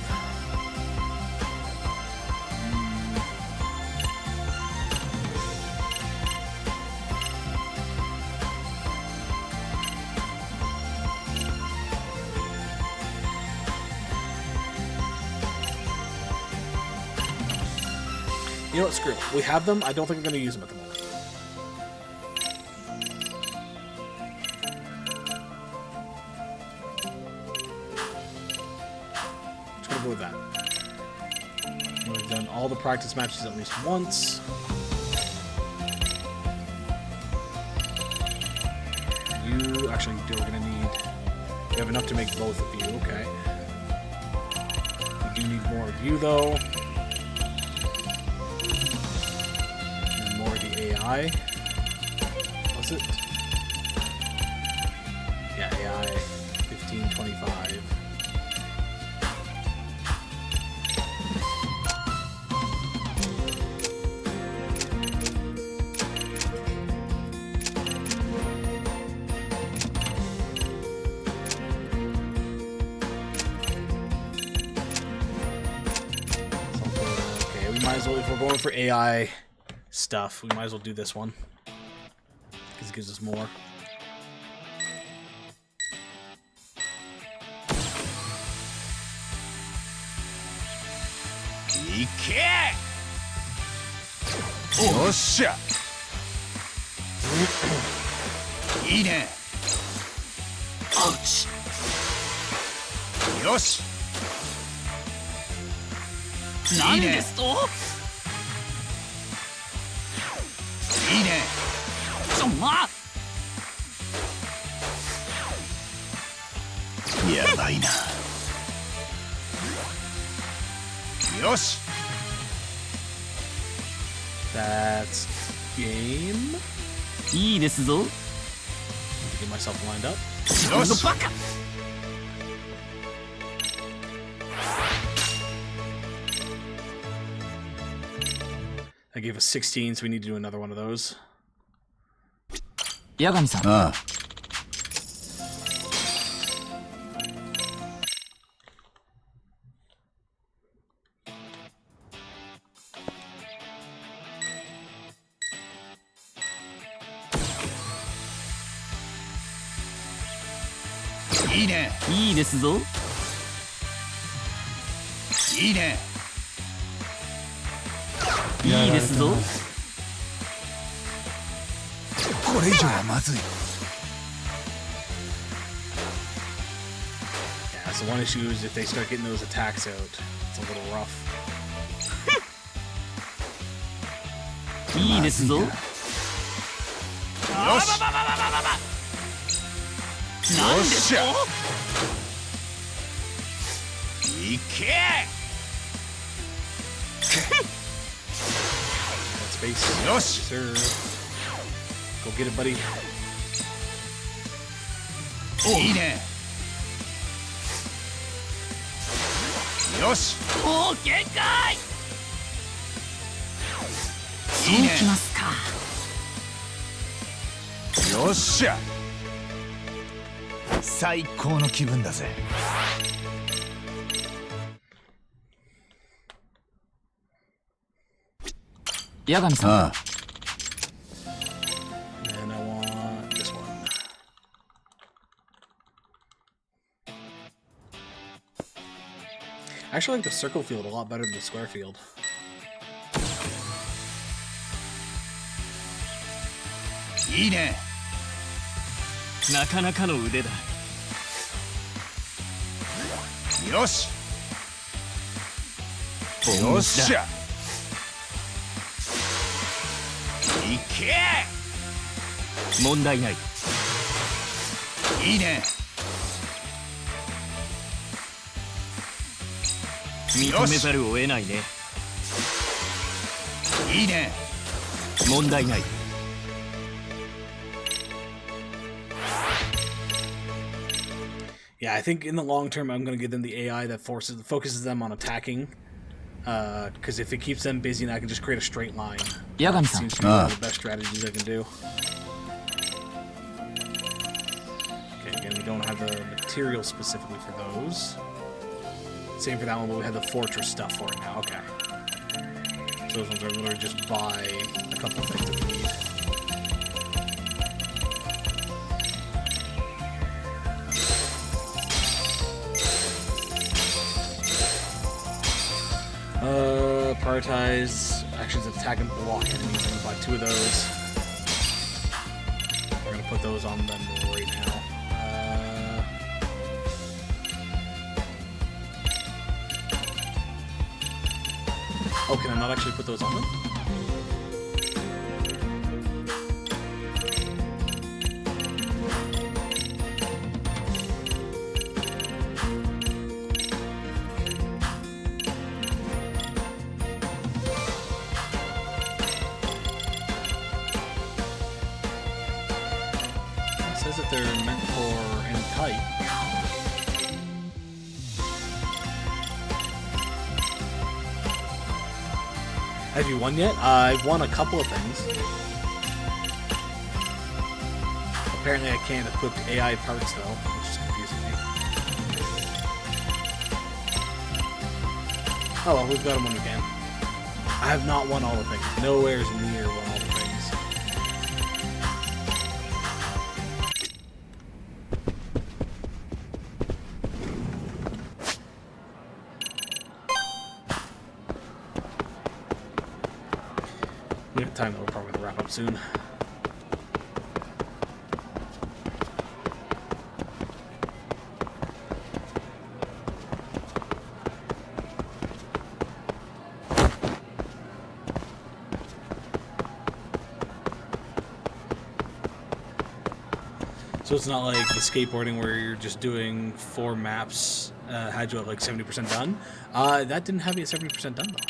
You know what, screw it. We have them. I don't think I'm going to use them at the moment. go with that. We've done all the practice matches at least once. You actually we're gonna need. We have enough to make both of you. Okay. We do need more of you though. And more of the AI. Was it? Yeah, AI 1525. Okay, we might as well, if we're going for AI stuff, we might as well do this one. Because it gives us more.よっしゃいいねよし何ですと？いいねやばいなよしThat's game. いいですぞ。 Get myself lined up. よしバカ。I gave us 16, so we need to do another one of those. 八神さん。ああいいねいいですぞ。いいねいいですぞ。これ以上はまずい Yeah, so one issue is if they start getting those attacks out, it's a little rough. いいですぞ。よし何ですと？いけ That's base. よし Sir. Go get it, buddy. いいねよしもう限界。いいねそうきますか。よっしゃ最高の気分だぜ八神さん。ああ And I want this one. I actually like the circle field a lot better than the square field. いいねなかなかの腕だ。よしよっしゃいけ問題ない。いいね認めざるを得ないね。いいね問題ない。Yeah, I think in the long term, I'm going to give them the AI that focuses them on attacking. Because if it keeps them busy, then I can just create a straight line. Seems to be one of the best strategies I can do. Okay, again, we don't have the material specifically for those. Same for that one, but we have the fortress stuff for it now. Okay. So those ones are literally just buy a couple of things that we need. Prioritize actions that attack and block enemies. I'm gonna buy 2 of those. We're gonna put those on them right now. Oh, can I not actually put those on them? It says that they're meant for any type. Have you won yet? I've won a couple of things. Apparently I can't equip AI parts though, which is confusing me. Oh well, we've got them when we can. I have not won all the things. Nowhere's near won all the things. We have time that we're probably going to wrap up soon. So it's not like the skateboarding where you're just doing 4 maps, had you at like 70% done. That didn't have you at 70% done though.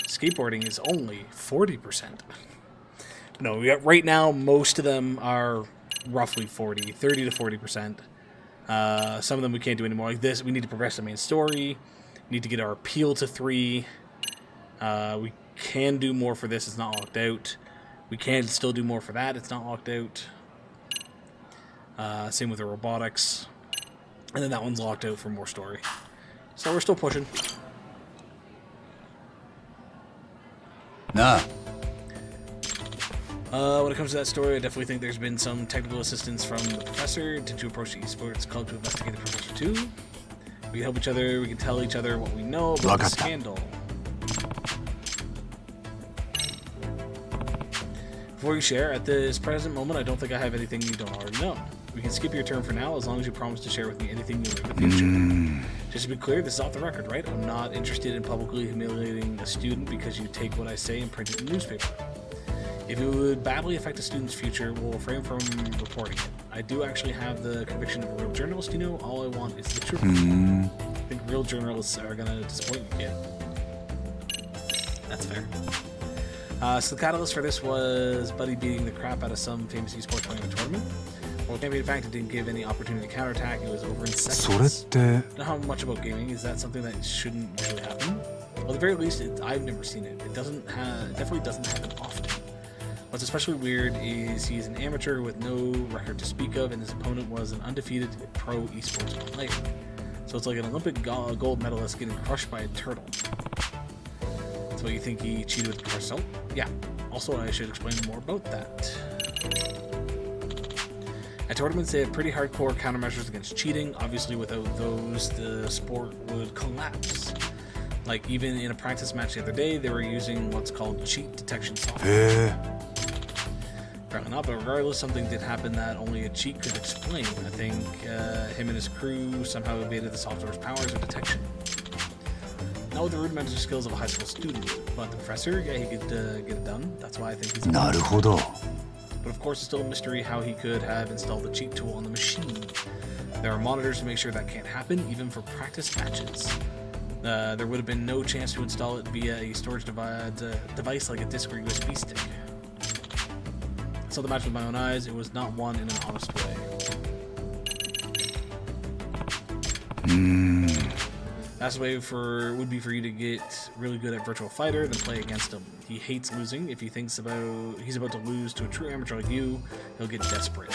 Skateboarding is only 40%. No, right now most of them are roughly 30 to 40%. Some of them we can't do anymore. Like this, we need to progress the main story. We need to get our appeal to 3. We can do more for this. It's not locked out. We can still do more for that. It's not locked out. Same with the robotics. And then that one's locked out for more story. So we're still pushing. Nah. When it comes to that story, I definitely think there's been some technical assistance from the professor. Did you approach the esports club to investigate the professor too? We can help each other. We can tell each other what we know about the scandal. Before you share, at this present moment, I don't think I have anything you don't already know. We can skip your turn for now, as long as you promise to share with me anything new in the future. Just to be clear, this is off the record, right? I'm not interested in publicly humiliating a student because you take what I say and print it in the newspaper. If it would badly affect a student's future, we'll refrain from reporting it. I do actually have the conviction of a real journalist, you know. All I want is the truth. I think real journalists are gonna disappoint you, kid. That's fair. So the catalyst for this was Buddy beating the crap out of some famous esports player in a tournament. Well, champion fact, it didn't give any opportunity to counterattack. It was over in seconds. Not how much about gaming is that something that shouldn't usually happen? Well, at the very least, I've never seen it. It definitely doesn't happen often. What's especially weird is he's an amateur with no record to speak of, and his opponent was an undefeated pro esports player. So it's like an Olympic gold medalist getting crushed by a turtle. So you think he cheated with the result? Yeah. Also, I should explain more about that. At tournaments, they have pretty hardcore countermeasures against cheating. Obviously, without those, the sport would collapse. Like, even in a practice match the other day, they were using what's called cheat detection software. Apparently not, but regardless, something did happen that only a cheat could explain. I think him and his crew somehow evaded the software's powers of detection. Not with the rudimentary skills of a high school student, but the professor, yeah, he could get it done. That's why I think he's... Naruhodo. But of course, it's still a mystery how he could have installed the cheat tool on the machine. There are monitors to make sure that can't happen, even for practice matches. There would have been no chance to install it via a storage device like a disc or USB stick. So the match with my own eyes, it was not won in an honest way. Best way would be for you to get really good at Virtual Fighter, then play against him. He hates losing. If he thinks he's about to lose to a true amateur like you, he'll get desperate.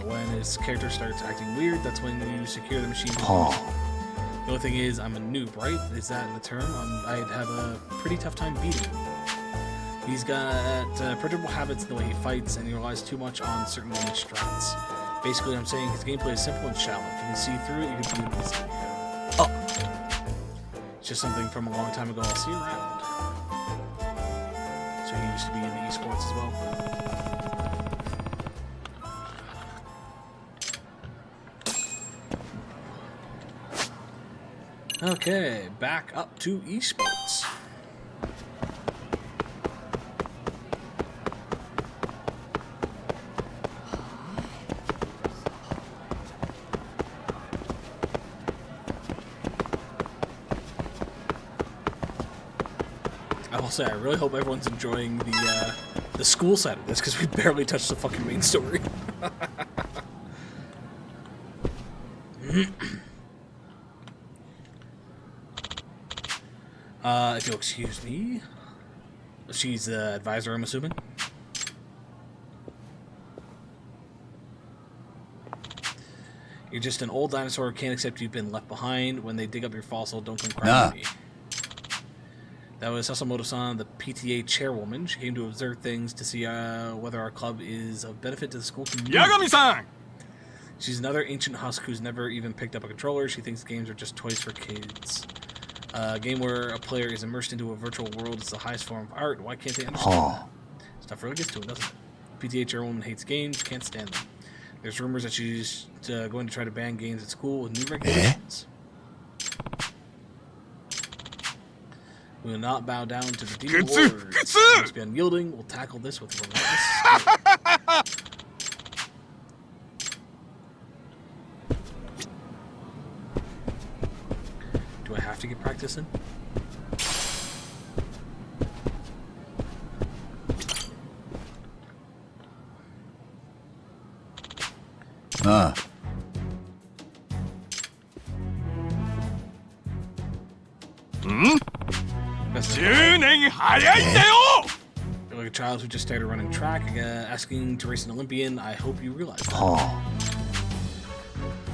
When his character starts acting weird, that's when you secure the machine. The only thing is, I'm a noob, right? Is that the term? I'd have a pretty tough time beating him. He's got predictable habits in the way he fights, and he relies too much on certain niche strats. Basically, I'm saying his gameplay is simple and shallow. If you can see through it, you can beat him easily. It's just something from a long time ago I'll see around. So he used to be in the esports as well. Okay, back up to esports. I will say, I really hope everyone's enjoying the school side of this, because we barely touched the fucking main story. If you'll excuse me. She's the advisor, I'm assuming. You're just an old dinosaur, can't accept you've been left behind. When they dig up your fossil, don't come crying to me. That was Sasamoto-san, the PTA chairwoman. She came to observe things to see whether our club is of benefit to the school community. Yagami-san! She's another ancient husk who's never even picked up a controller. She thinks games are just toys for kids. A game where a player is immersed into a virtual world is the highest form of art. Why can't they understand that? Stuff really gets to it, doesn't it? PTA chairwoman hates games, can't stand them. There's rumors that she's going to try to ban games at school with new regulations. We will not bow down to the demon wars. We must be unyielding. We'll tackle this with relentless spirit. Do I have to get practice in? You're like a child who just started running track, asking to race an Olympian. I hope you realize that. I'll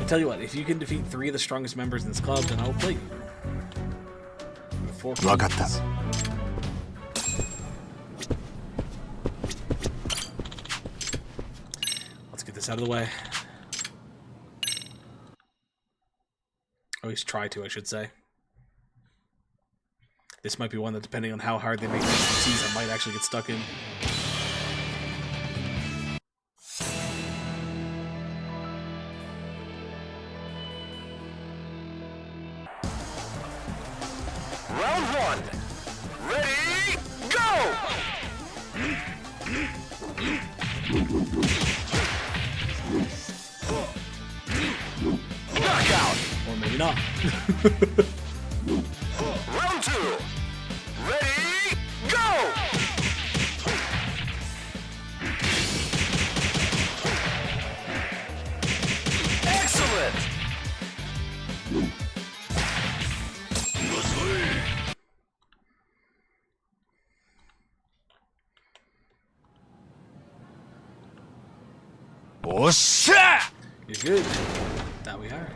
tell you what, if you can defeat 3 of the strongest members in this club, then I'll play you. 4 games. Let's get this out of the way. At least try to, I should say. This might be one that, depending on how hard they make the NPCs, I might actually get stuck in. Round 1. Ready, go! Knockout! Or maybe not. Round 2. Ready, go! Excellent! Oh shit! You're good. That we are.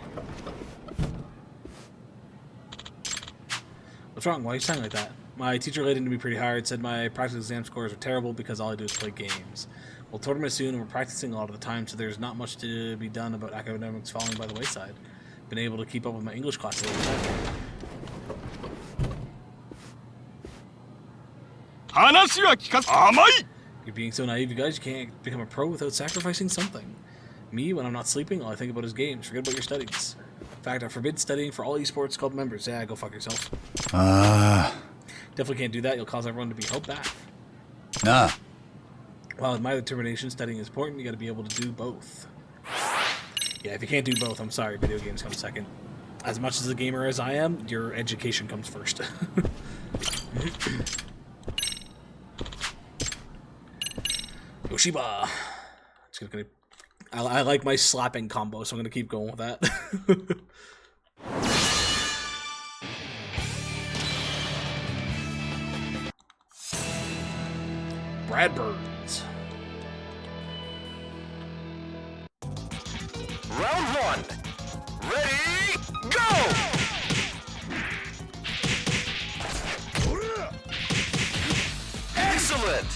What's wrong? Why are you sounding like that? My teacher laid into me pretty hard, said my practical exam scores are terrible because all I do is play games. Well, tournament soon, and we're practicing a lot of the time, so there's not much to be done about academics falling by the wayside. Been able to keep up with my English classes all the time. You're being so naive, you guys. You can't become a pro without sacrificing something. Me, when I'm not sleeping, all I think about is games. Forget about your studies. In fact, I forbid studying for all esports club members. Yeah, go fuck yourself. Definitely can't do that. You'll cause everyone to be held back. Well, in my determination, studying is important. You got to be able to do both. Yeah, if you can't do both, I'm sorry. Video games come second. As much as a gamer as I am, your education comes first. Yoshiba. I like my slapping combo, so I'm gonna keep going with that. Brad Burns. Round 1. Ready, go! Excellent!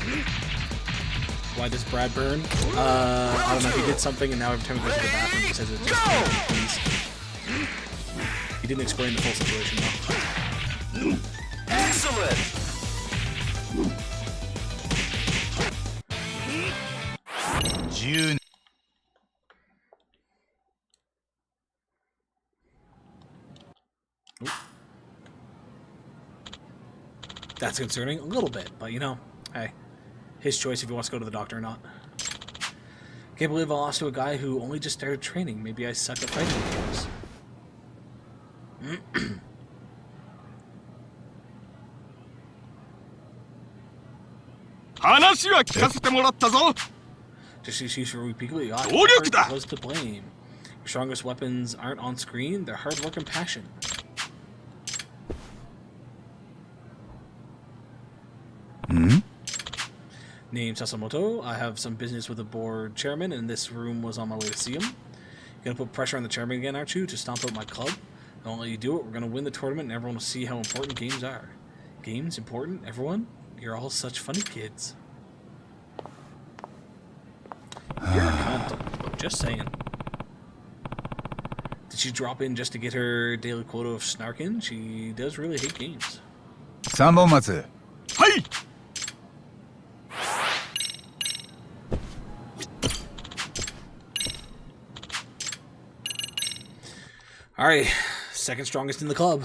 Why does Brad burn? I don't know. He did something, and now every time he goes to the bathroom, he says it's just he didn't explain the full situation, though. Excellent! June. Oop. That's concerning a little bit, but you know, hey, his choice if he wants to go to the doctor or not. Can't believe I lost to a guy who only just started training. Maybe I suck at fighting games. 話は聞かせてもらったぞ。 Just excuse for repeatedly. Was to blame. Your strongest weapons aren't on screen. They're hard work and passion. Name Sasamoto. I have some business with the board chairman, and this room was on my way to see him. You're gonna put pressure on the chairman again, aren't you, to stomp out my club? I won't let you do it. We're gonna win the tournament, and everyone will see how important games are. Games important? Everyone? You're all such funny kids. You're a cunt. Just saying. Did she drop in just to get her daily quota of snarking? She does really hate games. 3本松。はい。 Alright, second strongest in the club.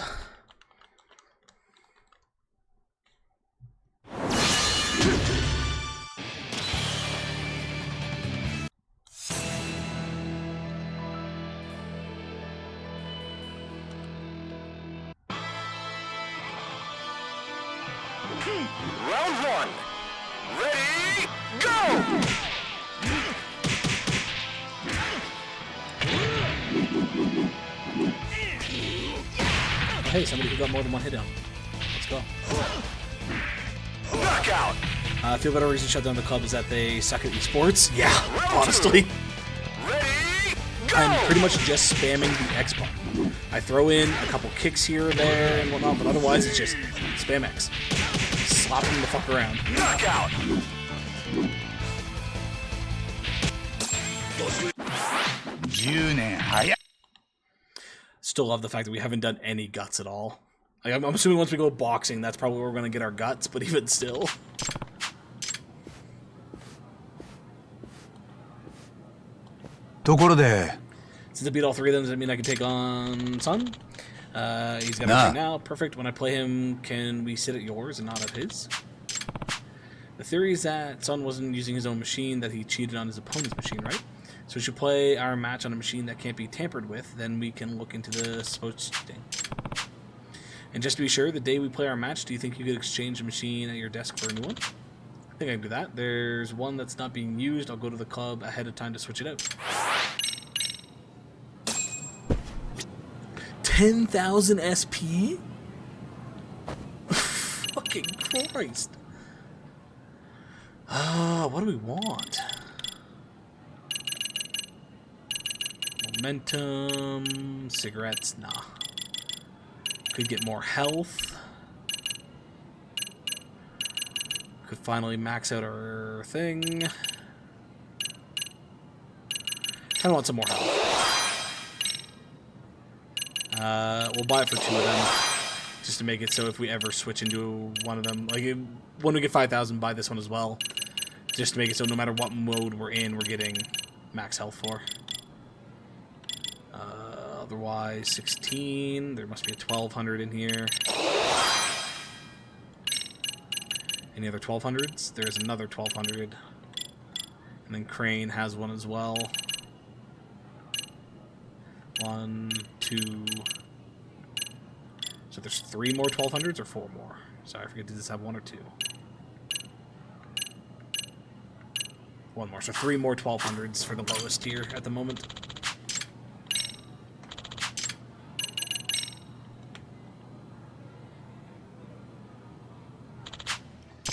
Round one. Ready, go! Oh, hey, somebody who got more than one hit down. Let's go. Knockout. I feel better reason to shut down the club is that they suck at esports. Yeah, honestly. I'm pretty much just spamming the X button. I throw in a couple kicks here or there and whatnot, but otherwise it's just spam X. Slap them the fuck around. Knockout. Still love the fact that we haven't done any guts at all. Like, I'm assuming once we go boxing, that's probably where we're going to get our guts, but even still. Since I beat all three of them, does that mean I can take on Sun? He's got everything now. Perfect. When I play him, can we sit at yours and not at his? The theory is that Sun wasn't using his own machine, that he cheated on his opponent's machine, right? So we should play our match on a machine that can't be tampered with, then we can look into the supposed cheating. And just to be sure, the day we play our match, do you think you could exchange a machine at your desk for a new one? I think I can do that. There's one that's not being used. I'll go to the club ahead of time to switch it out. 10,000 SP? Fucking Christ. What do we want? Momentum, cigarettes, nah. Could get more health. Could finally max out our thing. Kinda want some more health. We'll buy it for 2 of them. Just to make it so if we ever switch into one of them, like when we get 5,000, buy this one as well. Just to make it so no matter what mode we're in, we're getting max health for. Otherwise, 16. There must be a 1,200 in here. Any other 1,200s? There's another 1,200. And then Crane has one as well. 1, 2. So there's 3 more 1,200s or 4 more? Sorry, I forget, did this have 1 or 2? 1 more. So 3 more 1,200s for the lowest tier at the moment.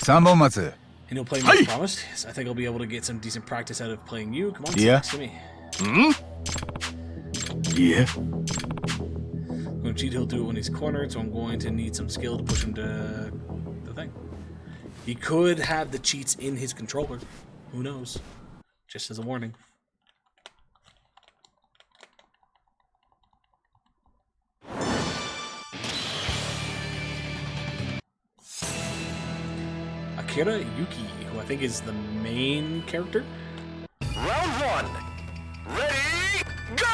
And you'll play me as promised? Yes, I think I'll be able to get some decent practice out of playing you. Come on, sit next to me. Yeah. When cheat, he'll do it when he's cornered, so I'm going to need some skill to push him to the thing. He could have the cheats in his controller. Who knows? Just as a warning. Akira Yuki, who I think is the main character. Round 1. Ready, go!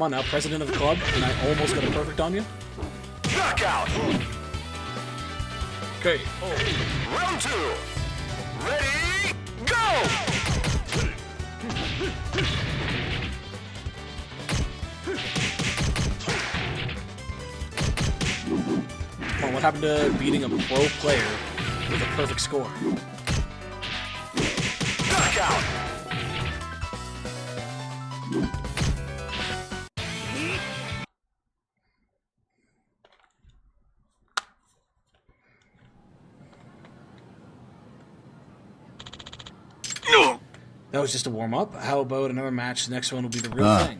Come on now, president of the club, and I almost got a perfect on you. Knockout. Okay. Round 2. Ready, go! Come on, what happened to beating a pro player with a perfect score? Knockout. That was just a warm-up. How about another match? The next one will be the real thing.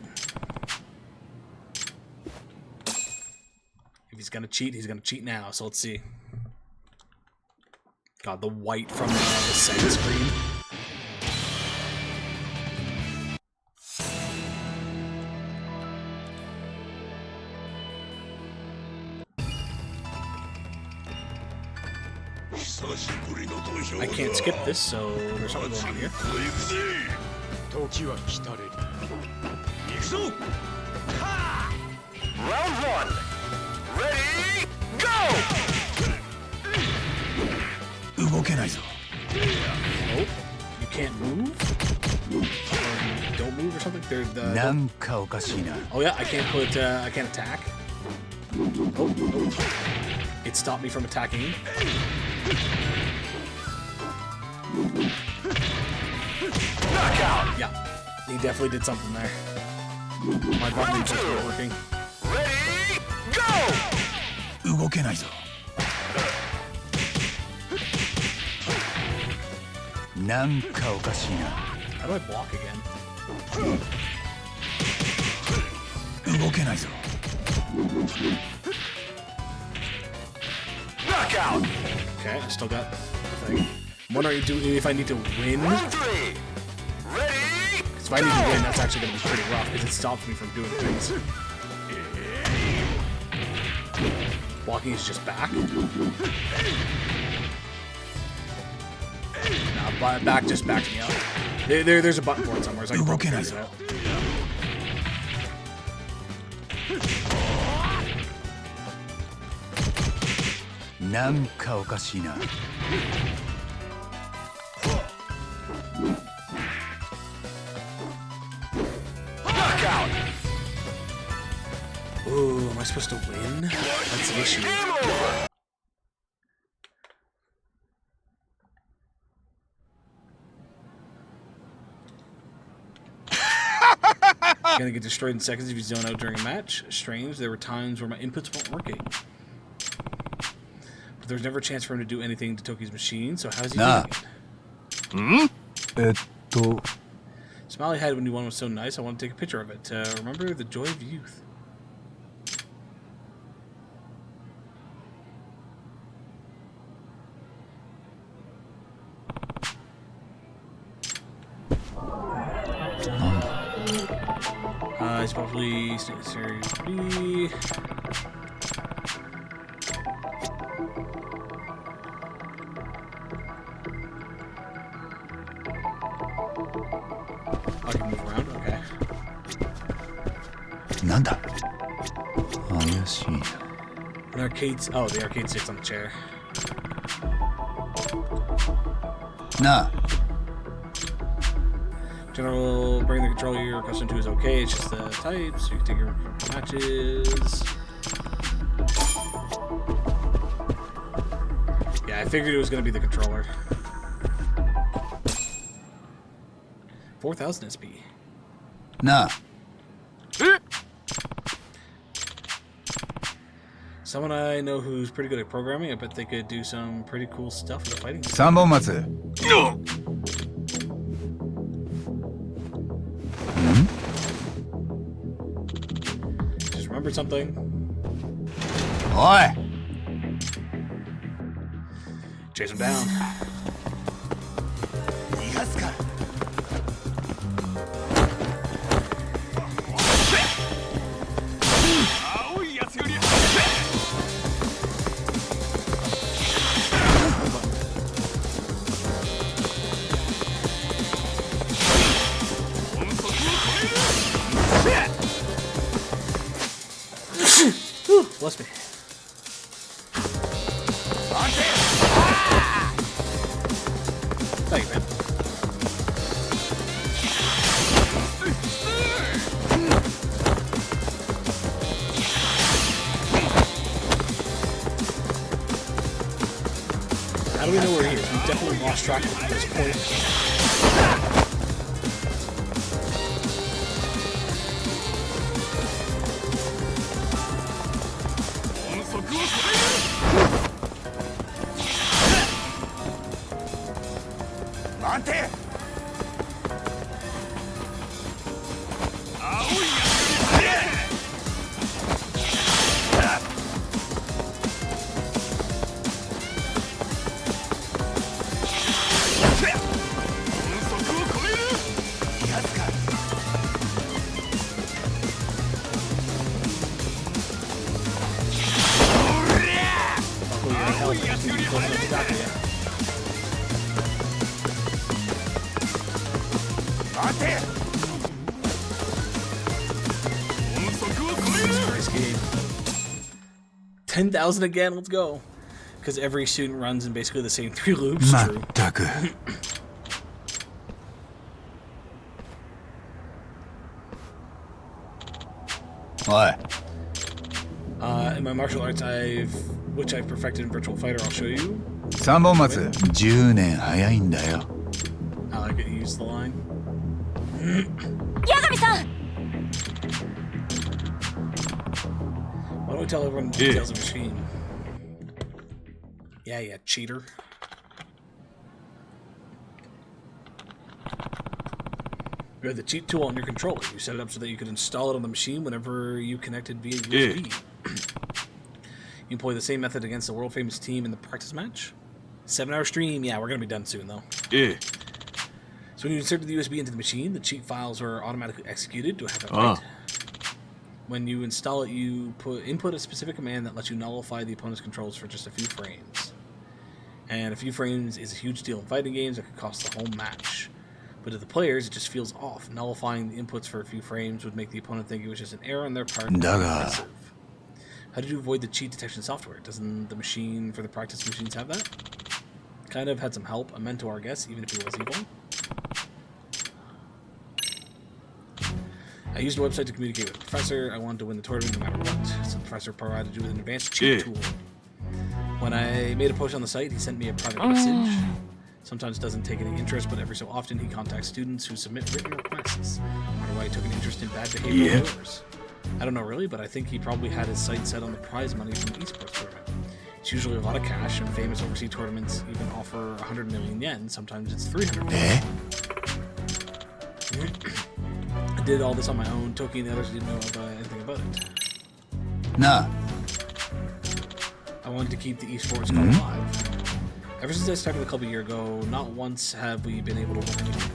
If he's gonna cheat now, so let's see. God, the white from the second screen. I can't skip this, so there's something going on here. Round 1. Ready, go! 動けないぞ。 Oh, you can't move? Or you don't move or something? They're the... なんかおかしいな。 Oh yeah, I can't attack. Oh. It stopped me from attacking. Knockout. Yeah, he definitely did something there. My button just not working. Ready, go! 動けないぞ。なんかおかしいな。 How do I block again? 動けないぞ。 Knockout. Okay, I still got the thing. I'm wondering if I need to win. Round 3. Ready, Because if I need to win, that's actually going to be pretty rough because it stops me from doing things. Blocking is just back. Nah, back just backs me up. There's a button for it somewhere, so I can probably figure it out. なんかおかしいな。 knockout. Ooh, am I supposed to win? That's the issue. Gonna get destroyed in seconds if you zone out during a match. Strange, there were times where my inputs weren't working. But there's never a chance for him to do anything to Toki's machine, so how's he doing it? Smiley had when you one was so nice, I want to take a picture of it. Remember the joy of youth. It's probably Series B. I can move around, okay. なんだ怪しいな。 An arcade... Oh, the arcade sits on the chair. なあ。 General, bring the controller you're accustomed to is okay. It's just the type, so you can take your matches. Yeah, I figured it was going to be the controller. 4,000 SP. なあ。 Someone I know who's pretty good at programming. I bet they could do some pretty cool stuff in the fighting game. 3本松。Just remember something. おい Chase him down. 逃がすか。 Oh, Bless me. Thank you, man. How do we know we're here? We've definitely lost track of this point. Christ, game. 10,000 again, let's go. Because every student runs in basically the same 3 loops. True. What? In my martial arts, which I've perfected in Virtual Fighter, I'll show you. 3本松10年早いんだよ。 I like it. Use the line. Yagami-san! Why don't we tell everyone the details of the machine? Yeah, cheater. You had the cheat tool on your controller. You set it up so that you could install it on the machine whenever you connected via USB. You employ the same method against the world-famous team in the practice match. 7-hour stream. Yeah, we're going to be done soon, though. So when you inserted the USB into the machine, the cheat files were automatically executed. Do I have that right? When you install it, you input a specific command that lets you nullify the opponent's controls for just a few frames. And a few frames is a huge deal in fighting games that could cost the whole match. But to the players, it just feels off. Nullifying the inputs for a few frames would make the opponent think it was just an error on their part. How did you avoid the cheat detection software? Doesn't the machine for the practice machines have that? Kind of had some help. A mentor, I guess, even if he was evil. I used a website to communicate with the professor. I wanted to win the tournament no matter what. So the professor provided you with an advanced cheat tool. When I made a post on the site, he sent me a private message. Sometimes doesn't take any interest, but every so often he contacts students who submit written requests. I wonder why he took an interest in bad behavior of yours. I don't know really, but I think he probably had his sights set on the prize money from the esports tournament. It's usually a lot of cash, and famous overseas tournaments even offer 100 million yen. Sometimes it's 300 million. I did all this on my own. Toki and the others didn't know anything about it. Nah. I wanted to keep the esports going alive. Ever since I started a couple years ago, not once have we been able to win anything.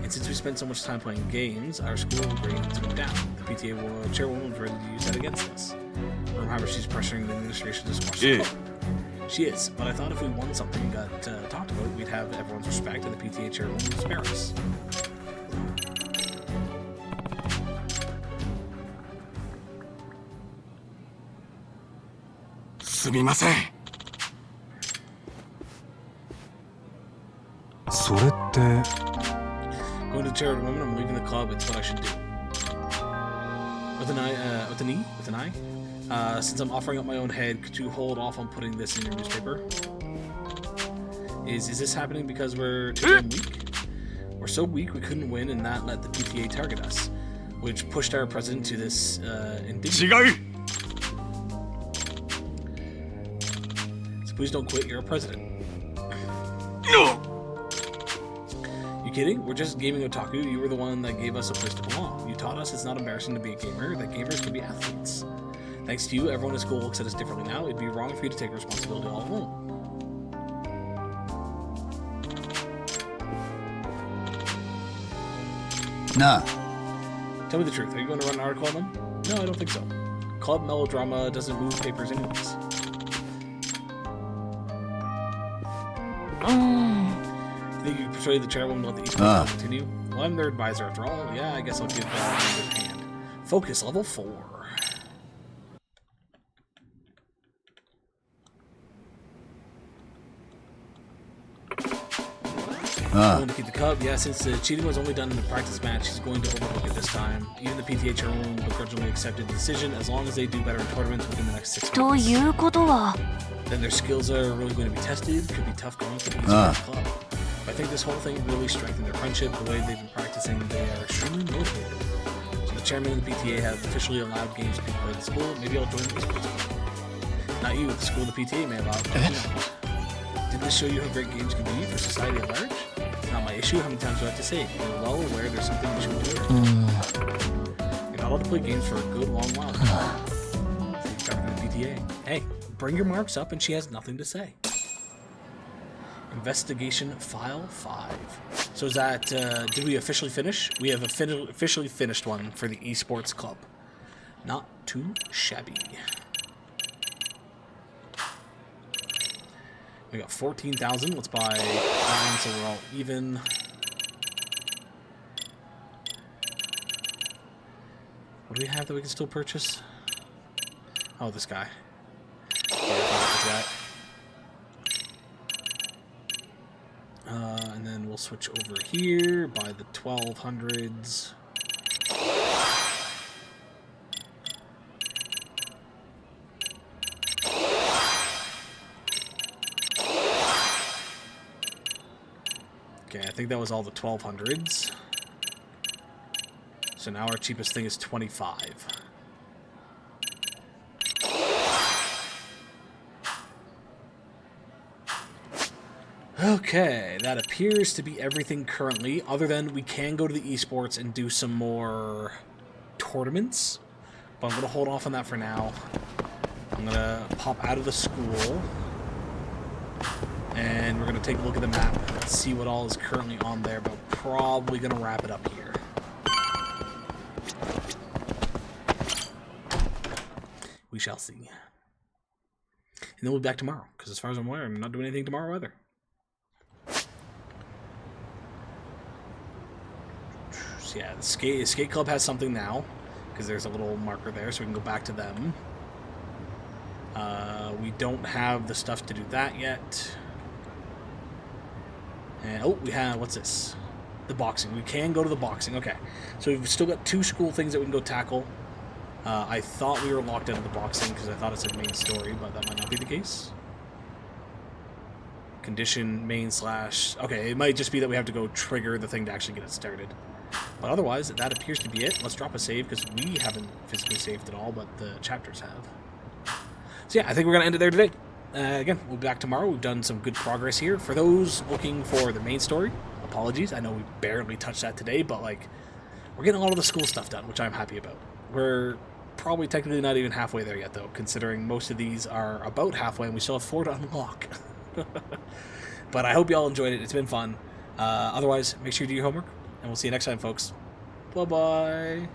And since we spent so much time playing games, our school grades went down. The PTA chairwoman was ready to use that against us. Remember, she's pressuring the administration to squash the club. She is, but I thought if we won something and got talked about, we'd have everyone's respect, and the PTA chairwoman would spare us. Going to the chair woman, I'm leaving the club, it's what I should do. With an eye? Since I'm offering up my own head, could you hold off on putting this in your newspaper? Is this happening because we're too damn weak? We're so weak we couldn't win, and that let the PTA target us, which pushed our president to this indignity. So please don't quit, you're a president. No! You kidding? We're just gaming otaku. You were the one that gave us a place to belong. You taught us it's not embarrassing to be a gamer, that gamers can be athletes. Thanks to you, everyone at school looks at us differently now. It'd be wrong for you to take responsibility all alone. Nah. Tell me the truth. Are you going to run an article on them? No, I don't think so. Club melodrama doesn't move papers anyways. You think you can persuade the chairwoman to let the esports continue? Well, I'm their advisor after all. Yeah, I guess I'll give that a hand. Focus level 4. Willing to keep the cup. Yeah, since the cheating was only done in a practice match, he's going to overlook it this time. Even the PTA chairman will begrudgingly accept the decision as long as they do better in tournaments within the next 6 months. ということは Then their skills are really going to be tested. Could be tough going to the esports club. But I think this whole thing really strengthened their friendship. The way they've been practicing, they are extremely motivated. So the chairman and the PTA have officially allowed games to be played at the school. Maybe I'll join the esports club. Not you, the school, the PTA may allow. Did this show you how great games can be for society at large? It's not my issue. How many times do I have to say it? You're well aware there's something you should do. You're not allowed to play games for a good long while. So you the PTA. Hey, bring your marks up, and she has nothing to say. Investigation File 5. So is that, did we officially finish? We have officially finished one for the esports club. Not too shabby. We got 14,000. Let's buy 9 so we're all even. What do we have that we can still purchase? Oh, this guy. And then we'll switch over here, buy the 1200s. Okay, I think that was all the 1200s. So now our cheapest thing is 25. Okay, that appears to be everything currently, other than we can go to the esports and do some more tournaments. But I'm going to hold off on that for now. I'm going to pop out of the school. And we're going to take a look at the map and see what all is currently on there, but we're probably going to wrap it up here. We shall see. And then we'll be back tomorrow, because as far as I'm aware, I'm not doing anything tomorrow either. So yeah, the skate club has something now, because there's a little marker there, so we can go back to them. We don't have the stuff to do that yet. And, oh, we have, what's this? The boxing. We can go to the boxing. Okay. So we've still got 2 school things that we can go tackle. I thought we were locked out of the boxing because I thought it said main story, but that might not be the case. Condition main / okay, it might just be that we have to go trigger the thing to actually get it started. But otherwise, that appears to be it. Let's drop a save because we haven't physically saved at all, but the chapters have. So yeah, I think we're going to end it there today. Again, we'll be back tomorrow. We've done some good progress here. For those looking for the main story, apologies. I know we barely touched that today, but like, we're getting a lot of the school stuff done, which I'm happy about. We're probably technically not even halfway there yet, though, considering most of these are about halfway, and we still have 4 to unlock. But I hope you all enjoyed it. It's been fun. Otherwise, make sure you do your homework, and we'll see you next time, folks. Bye-bye.